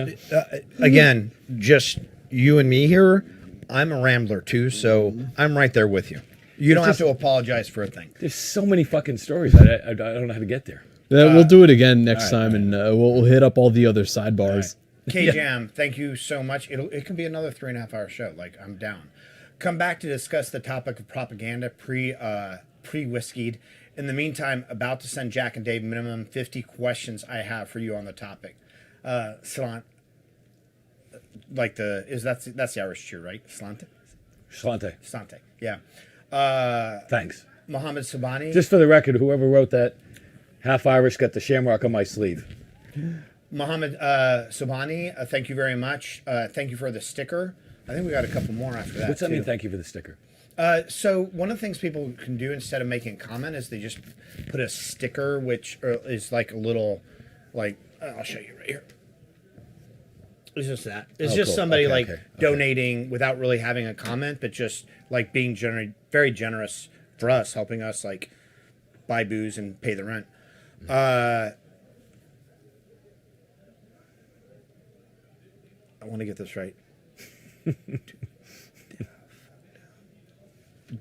again, just you and me here. I'm a rambler too, so I'm right there with you. You don't have to apologize for a thing. There's so many fucking stories. I don't know how to get there. We'll do it again next time, and we'll hit up all the other sidebars. K-Jam, thank you so much. It can be another 3.5 hour show. Like, I'm down. Come back to discuss the topic of propaganda pre-whiskeyed. In the meantime, about to send Jack and Dave minimum 50 questions I have for you on the topic. Slant, like that's the Irish cheer, right? Slante? Slante. Slante, yeah. Thanks. Mohammed Subani. Just for the record, whoever wrote that, half Irish, got the shamrock on my sleeve. Mohammed Subani, thank you very much. Thank you for the sticker. I think we got a couple more after that. What's that too. mean? Thank you for the sticker. So one of the things people can do instead of making a comment is they just put a sticker, which is like a little, like, I'll show you right here. It's just that. It's just cool. somebody Okay. donating without really having a comment, but just like being very generous for us, helping us like buy booze and pay the rent. I want to get this right.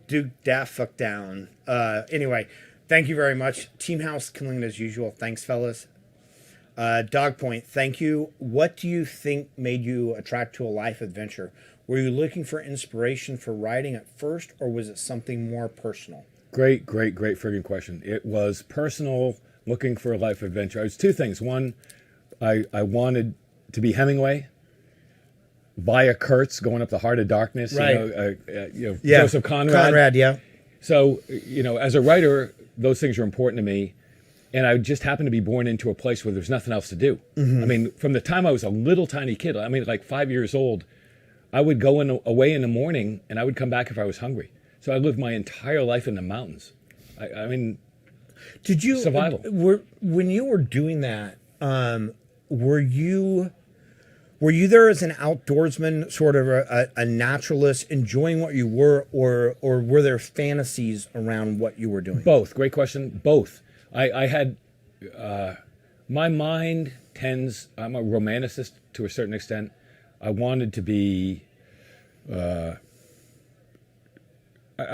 Duke Daft fuck down. Anyway, thank you very much. Team House killing as usual. Thanks, fellas. Dog Point, thank you. What do you think made you attract to a life adventure? Were you looking for inspiration for writing at first, or was it something more personal? Great friggin' question. It was personal, looking for a life adventure. It was two things. One, I wanted to be Hemingway, via Kurtz, going up the heart of darkness. Right. Joseph Conrad. Conrad, yeah. So, as a writer, those things are important to me. And I just happened to be born into a place where there's nothing else to do. Mm-hmm. I mean, from the time I was a little tiny kid, I mean, like 5 years old, I would go away in the morning and I would come back if I was hungry. So I lived my entire life in the mountains. I mean, did you survival? When you were doing that, were you there as an outdoorsman, sort of a naturalist, enjoying what you were, or were there fantasies around what you were doing? Both. Great question. Both. I had, my mind tends, I'm a romanticist to a certain extent. I wanted to be, I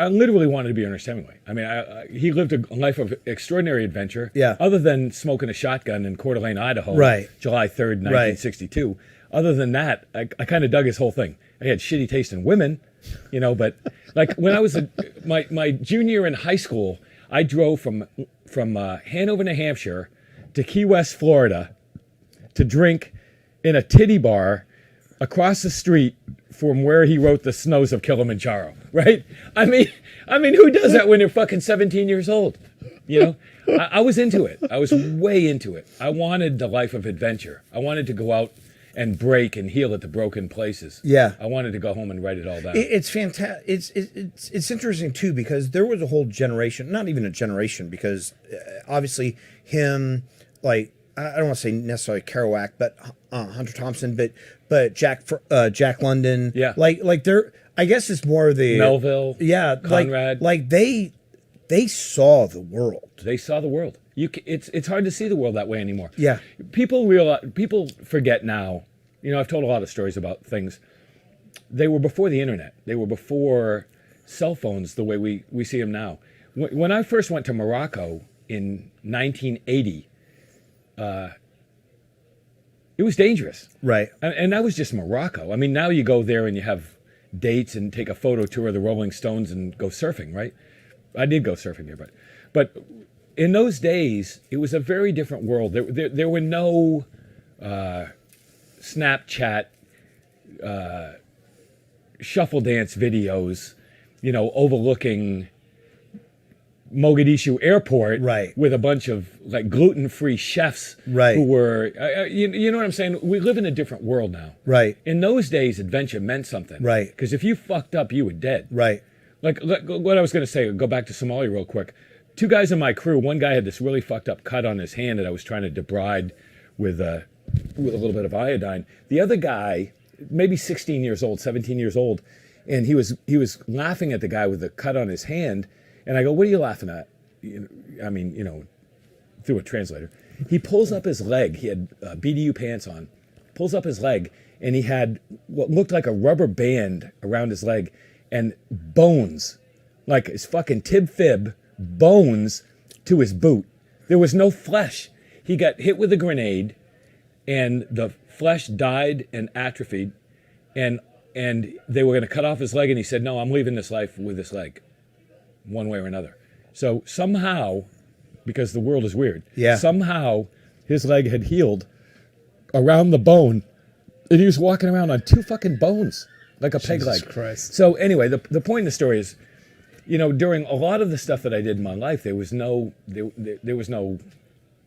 literally wanted to be Ernest Hemingway. I mean, he lived a life of extraordinary adventure. Yeah. Other than smoking a shotgun in Coeur d'Alene, Idaho, right. July 3rd, 1962. Right. Other than that, I kind of dug his whole thing. I had shitty taste in women, but like when I was my junior year in high school, I drove from Hanover, New Hampshire to Key West, Florida to drink in a titty bar across the street from where he wrote The Snows of Kilimanjaro, right? I mean, who does that when you're fucking 17 years old? I was into it. I was way into it. I wanted the life of adventure. I wanted to go out and break and heal at the broken places. Yeah. I wanted to go home and write it all down. It's fantastic. It's interesting too, because there was a whole generation, not even a generation, because obviously him, like, I don't want to say necessarily Kerouac, but Hunter Thompson, but Jack London. Yeah. Like they're, I guess it's more of the Melville. Yeah. Conrad. Like they saw the world. They saw the world. It's hard to see the world that way anymore. Yeah. People forget now. You know, I've told a lot of stories about things. They were before the internet. They were before cell phones the way we see them now. When I first went to Morocco in 1980, it was dangerous. Right. And that was just Morocco. I mean, now you go there and you have dates and take a photo tour of the Rolling Stones and go surfing, right? I did go surfing there, but in those days, it was a very different world. There were no Snapchat, shuffle dance videos, you know, overlooking Mogadishu airport, Right. with a bunch of like gluten-free chefs, Right. who were, you know what I'm saying? We live in a different world now. Right. In those days, adventure meant something. Right. Because if you fucked up, you were dead. Right. Like what I was going to say, go back to Somalia real quick. Two guys in my crew, one guy had this really fucked up cut on his hand that I was trying to debride with a little bit of iodine. The other guy, maybe 16 years old, 17 years old, and he was laughing at the guy with the cut on his hand. And I go, what are you laughing at? I mean, you know, through a translator. He pulls up his leg. He had BDU pants on. Pulls up his leg, and he had what looked like a rubber band around his leg and bones, like his fucking tib-fib, bones to his boot. There was no flesh. He got hit with a grenade, and the flesh died and atrophied, and they were going to cut off his leg, and he said, no, I'm leaving this life with this leg, one way or another. So somehow, because the world is weird, Yeah. somehow his leg had healed around the bone, and he was walking around on two fucking bones, like a peg Jesus leg. Christ. So anyway, the point of the story is, you know, during a lot of the stuff that I did in my life, there was no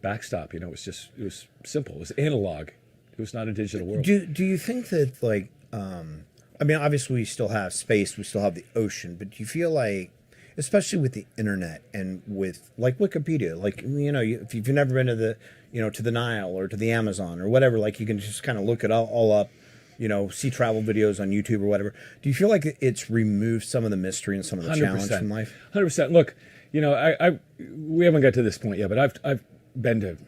backstop. You know, it was simple. It was analog. It was not a digital world. Do you think that, like, I mean, obviously we still have space, we still have the ocean, but do you feel like, especially with the internet and with like Wikipedia, like, you know, if you've never been to the, you know, to the Nile or to the Amazon or whatever, like you can just kind of look it all up, you know, see travel videos on YouTube or whatever. Do you feel like it's removed some of the mystery and some of the challenge from life? 100%. Look, you know, we haven't got to this point yet, but I've been to,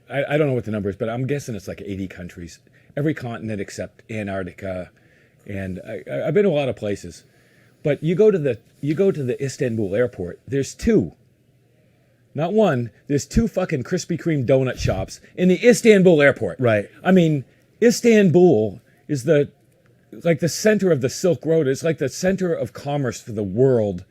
I don't know what the number is, but I'm guessing it's like 80 countries, every continent except Antarctica, and I've been to a lot of places. But you go to the Istanbul airport, there's two. Not one, there's two fucking Krispy Kreme donut shops in the Istanbul airport. Right. I mean, Istanbul is the center of the Silk Road. It's like the center of commerce for the world.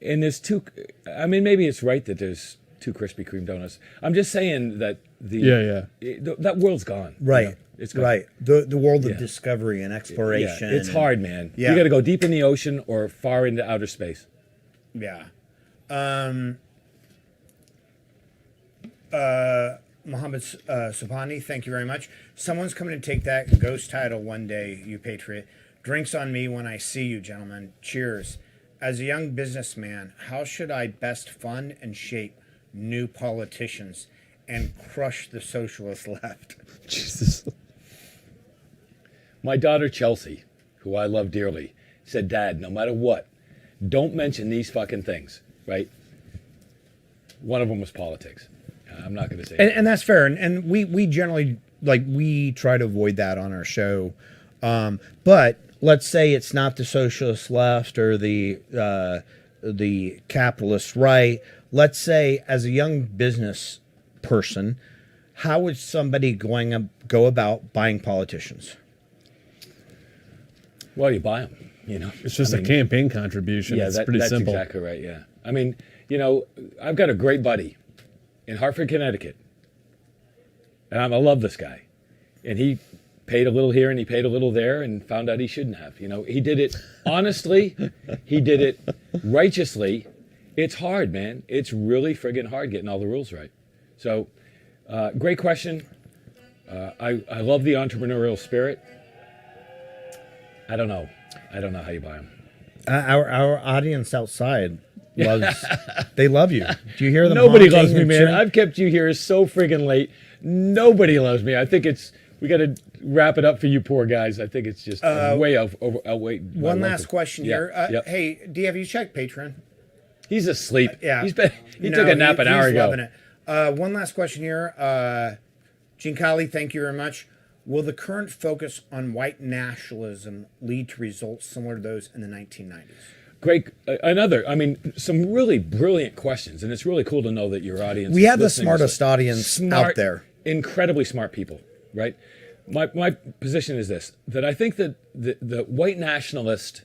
And there's two, I mean, maybe it's right that there's two Krispy Kreme donuts. I'm just saying that that world's gone. Right. You know? It's gone. Right. The world of Yeah. discovery and exploration. Yeah, it's hard, man. Yeah. You got to go deep in the ocean or far into outer space. Yeah. Mohammed Subhani, thank you very much. Someone's coming to take that ghost title one day, you patriot. Drinks on me when I see you, gentlemen. Cheers. As a young businessman, how should I best fund and shape new politicians and crush the socialist left? Jesus. My daughter Chelsea, who I love dearly, said, Dad, no matter what, don't mention these fucking things, right? One of them was politics. I'm not going to say it. And that's fair. And we generally, like, we try to avoid that on our show. But let's say it's not the socialist left or the capitalist right. Let's say, as a young business person, how is somebody go about buying politicians? Well, you buy them, you know. It's just a campaign contribution. Yeah, It's pretty that's simple. exactly right, yeah. I mean, you know, I've got a great buddy in Hartford, Connecticut. And I love this guy. And he paid a little here and he paid a little there and found out he shouldn't have. You know, he did it honestly. He did it righteously. It's hard, man. It's really friggin' hard getting all the rules right. So, great question. I love the entrepreneurial spirit. I don't know how you buy them. Our audience outside loves. They love you. Do you hear them? Nobody honking loves me, and man. cheering? I've kept you here so friggin' late. Nobody loves me. I think we got to wrap it up for you poor guys. I think it's just way outweigh. One last question Yeah, here. yep. Hey, have you checked Patreon? He's asleep. Yeah. He took a nap an hour he's ago. loving it. One last question here. Giancarlo, thank you very much. Will the current focus on white nationalism lead to results similar to those in the 1990s? Great. Some really brilliant questions, and it's really cool to know that your audience. We is have the listening. smartest audience out there. Incredibly smart people, right? My position is this: that I think that the white nationalist,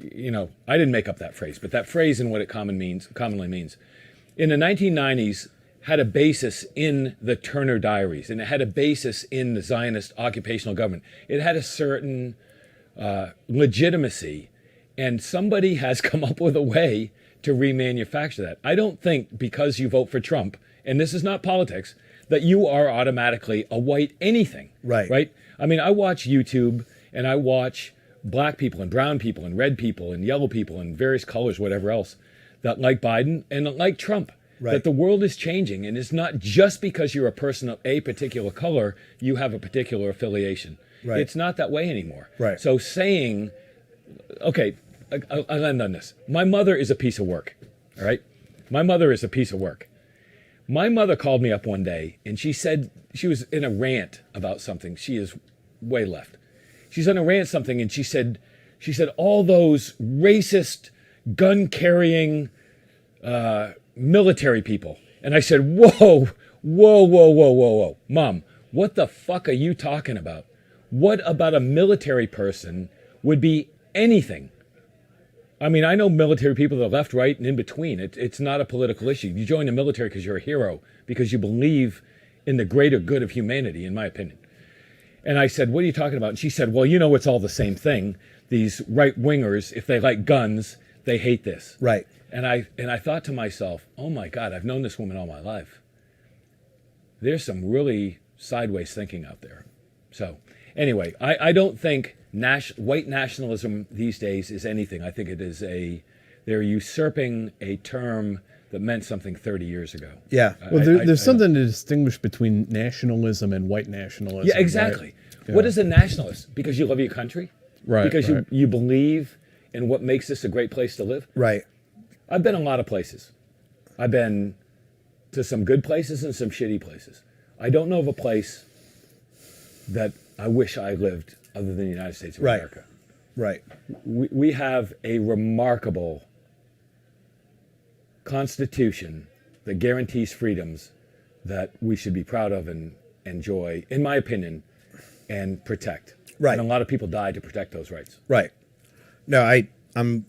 I didn't make up that phrase, but that phrase and what it commonly means, in the 1990s had a basis in the Turner Diaries, and it had a basis in the Zionist occupational government. It had a certain legitimacy, and somebody has come up with a way to remanufacture that. I don't think because you vote for Trump, and this is not politics, that you are automatically a white anything. Right. Right? I mean, I watch YouTube, and I watch black people and brown people and red people and yellow people and various colors, whatever else, that like Biden and that like Trump. Right. That the world is changing, and it's not just because you're a person of a particular color, you have a particular affiliation. Right. It's not that way anymore. Right. So saying, okay, I'll end on this. My mother is a piece of work, all right? My mother is a piece of work. My mother called me up one day, and she said she was in a rant about something. She is way left. She's on a rant something, and she said all those racist, gun-carrying, military people. And I said, whoa, Mom, what the fuck are you talking about? What about a military person would be anything? I mean, I know military people that are left, right, and in between. It's not a political issue. You join the military because you're a hero, because you believe in the greater good of humanity, in my opinion. And I said, what are you talking about? And she said, well, it's all the same thing. These right-wingers, if they like guns, they hate this. Right. And I thought to myself, oh my God, I've known this woman all my life. There's some really sideways thinking out there. So anyway, I don't think white nationalism these days is anything. I think it is they're usurping a term that meant something 30 years ago. Yeah. Well, there's something to distinguish between nationalism and white nationalism. Yeah, exactly. Right? Yeah. What is a nationalist? Because you love your country? Right. Because right. you believe in what makes this a great place to live? Right. I've been a lot of places. I've been to some good places and some shitty places. I don't know of a place that I wish I lived other than the United States of America. Right. We have a remarkable constitution that guarantees freedoms that we should be proud of and enjoy, in my opinion, and protect. Right. And a lot of people died to protect those rights. Right. No, I'm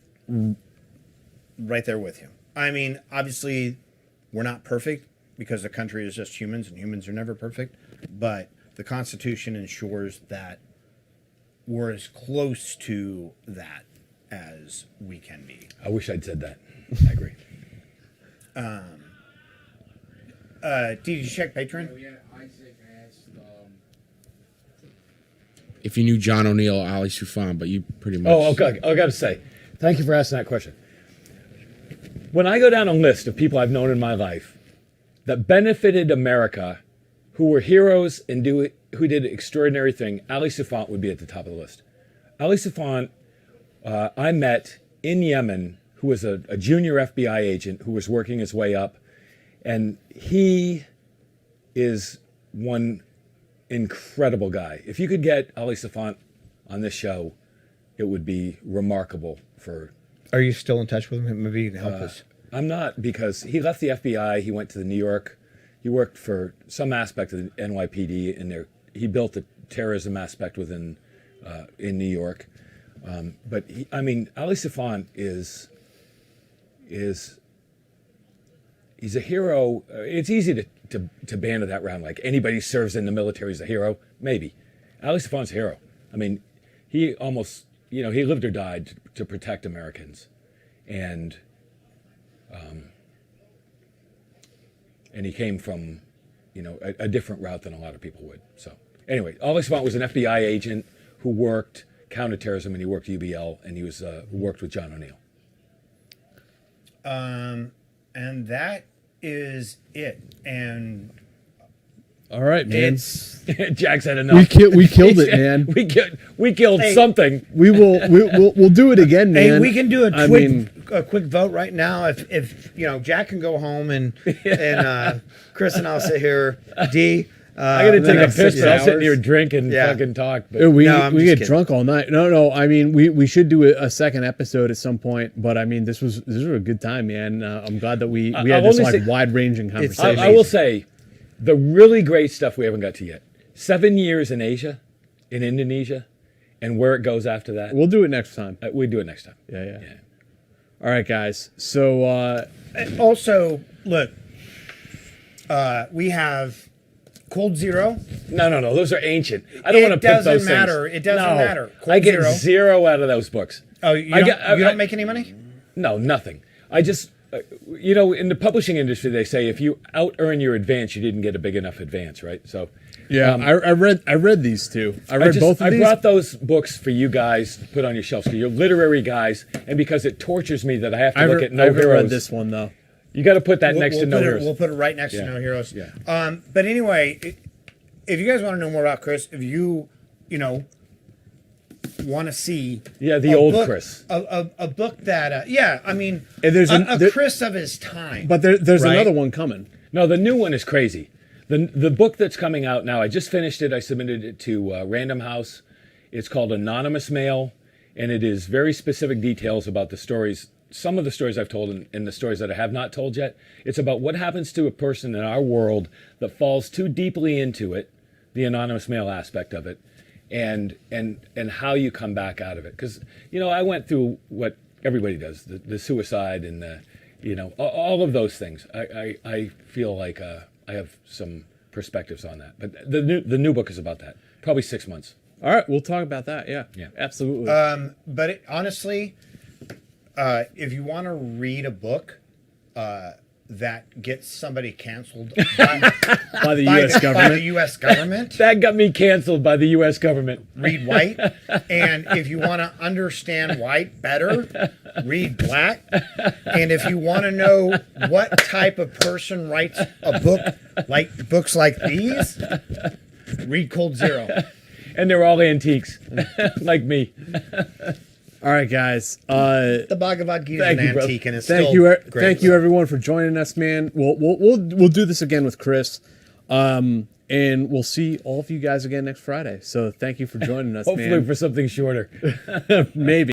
Right there with you. I mean, obviously, we're not perfect because the country is just humans, and humans are never perfect. But the Constitution ensures that we're as close to that as we can be. I wish I'd said that. I agree. Did you check Patreon? Yeah, Isaac asked if you knew John O'Neill or Ali Soufan, but you pretty much. Oh, okay. I got to say, thank you for asking that question. When I go down a list of people I've known in my life that benefited America, who were heroes and who did an extraordinary thing, Ali Soufan would be at the top of the list. Ali Soufan, I met in Yemen, who was a junior FBI agent who was working his way up, and he is one incredible guy. If you could get Ali Soufan on this show, it would be remarkable for. Are you still in touch with him? Maybe you can help us. I'm not, because he left the FBI. He went to New York. He worked for some aspect of the NYPD, and he built the terrorism aspect within in New York. But Ali Soufan is he's a hero. It's easy to banter that around like anybody who serves in the military is a hero. Maybe Ali Soufan's a hero. I mean, he almost he lived or died to protect Americans, and he came from a different route than a lot of people would. So anyway, Ollie Savant was an FBI agent who worked counterterrorism, and he worked UBL, and he was worked with John O'Neill. And that is it. And All right, man. Jack's had enough. We killed it, man. We killed Hey. something. We'll do it again, man. Hey, we can do I mean, a quick vote right now. If Jack can go home and Chris and I'll sit here. D. I got to take a next piss, 6 but I'll sit hours. here and drink and Yeah. fucking talk. But we No, I'm we just get kidding. drunk all night. No. I mean, we should do a second episode at some point. But I mean, this was a good time, man. I'm glad that we I'll had this only say- wide ranging conversation. I will say, the really great stuff we haven't got to yet. 7 years in Asia, in Indonesia, and where it goes after that. We'll do it next time. We do it next time. Yeah. All right, guys. So also, look, we have Cold Zero. No. Those are ancient. I don't want to pick those doesn't things. matter. It doesn't No. matter. I Cold get Zero. 0 out of those books. Oh, you I don't make any money? No, nothing. I just, in the publishing industry, they say if you out-earn your advance, you didn't get a big enough advance, right? So, yeah, I read these two. I read both of I these. brought those books for you guys to put on your shelves, so you're literary guys, and because it tortures me that I have to look at I No haven't Heroes. read this one though. You got to put that next to No put Heroes. We'll put it right next Yeah. to No Heroes. Yeah. But anyway, if you guys want to know more about Chris, if you want to see Yeah, the a old book- Chris. a book that I mean And there's a Chris of his time. But there's Right. another one coming. No, the new one is crazy. The book that's coming out now, I just finished it. I submitted it to Random House. It's called Anonymous Mail, and it is very specific details about the stories, some of the stories I've told and the stories that I have not told yet. It's about what happens to a person in our world that falls too deeply into it, the anonymous mail aspect of it, and how you come back out of it. Because, I went through what everybody does, the suicide and all of those things. I feel like I have some perspectives on that. But the new book is about that. Probably 6 months. All right, we'll talk about that. Yeah, absolutely. But honestly, if you want to read a book that gets somebody canceled by the by U.S. the government. U.S. government, That got me canceled by the U.S. government. read White. And if you want to understand White better, read Black. And if you want to know what type of person writes a book like books like these, read Cold Zero. And they're all antiques, like me. All right, guys. The Bhagavad Gita is Thank an you, bro. antique, and it's Thank still you, great. thank you, everyone, for joining us, man. We'll do this again with Chris, and we'll see all of you guys again next Friday. So thank you for joining us, Hopefully man. for something shorter. Maybe.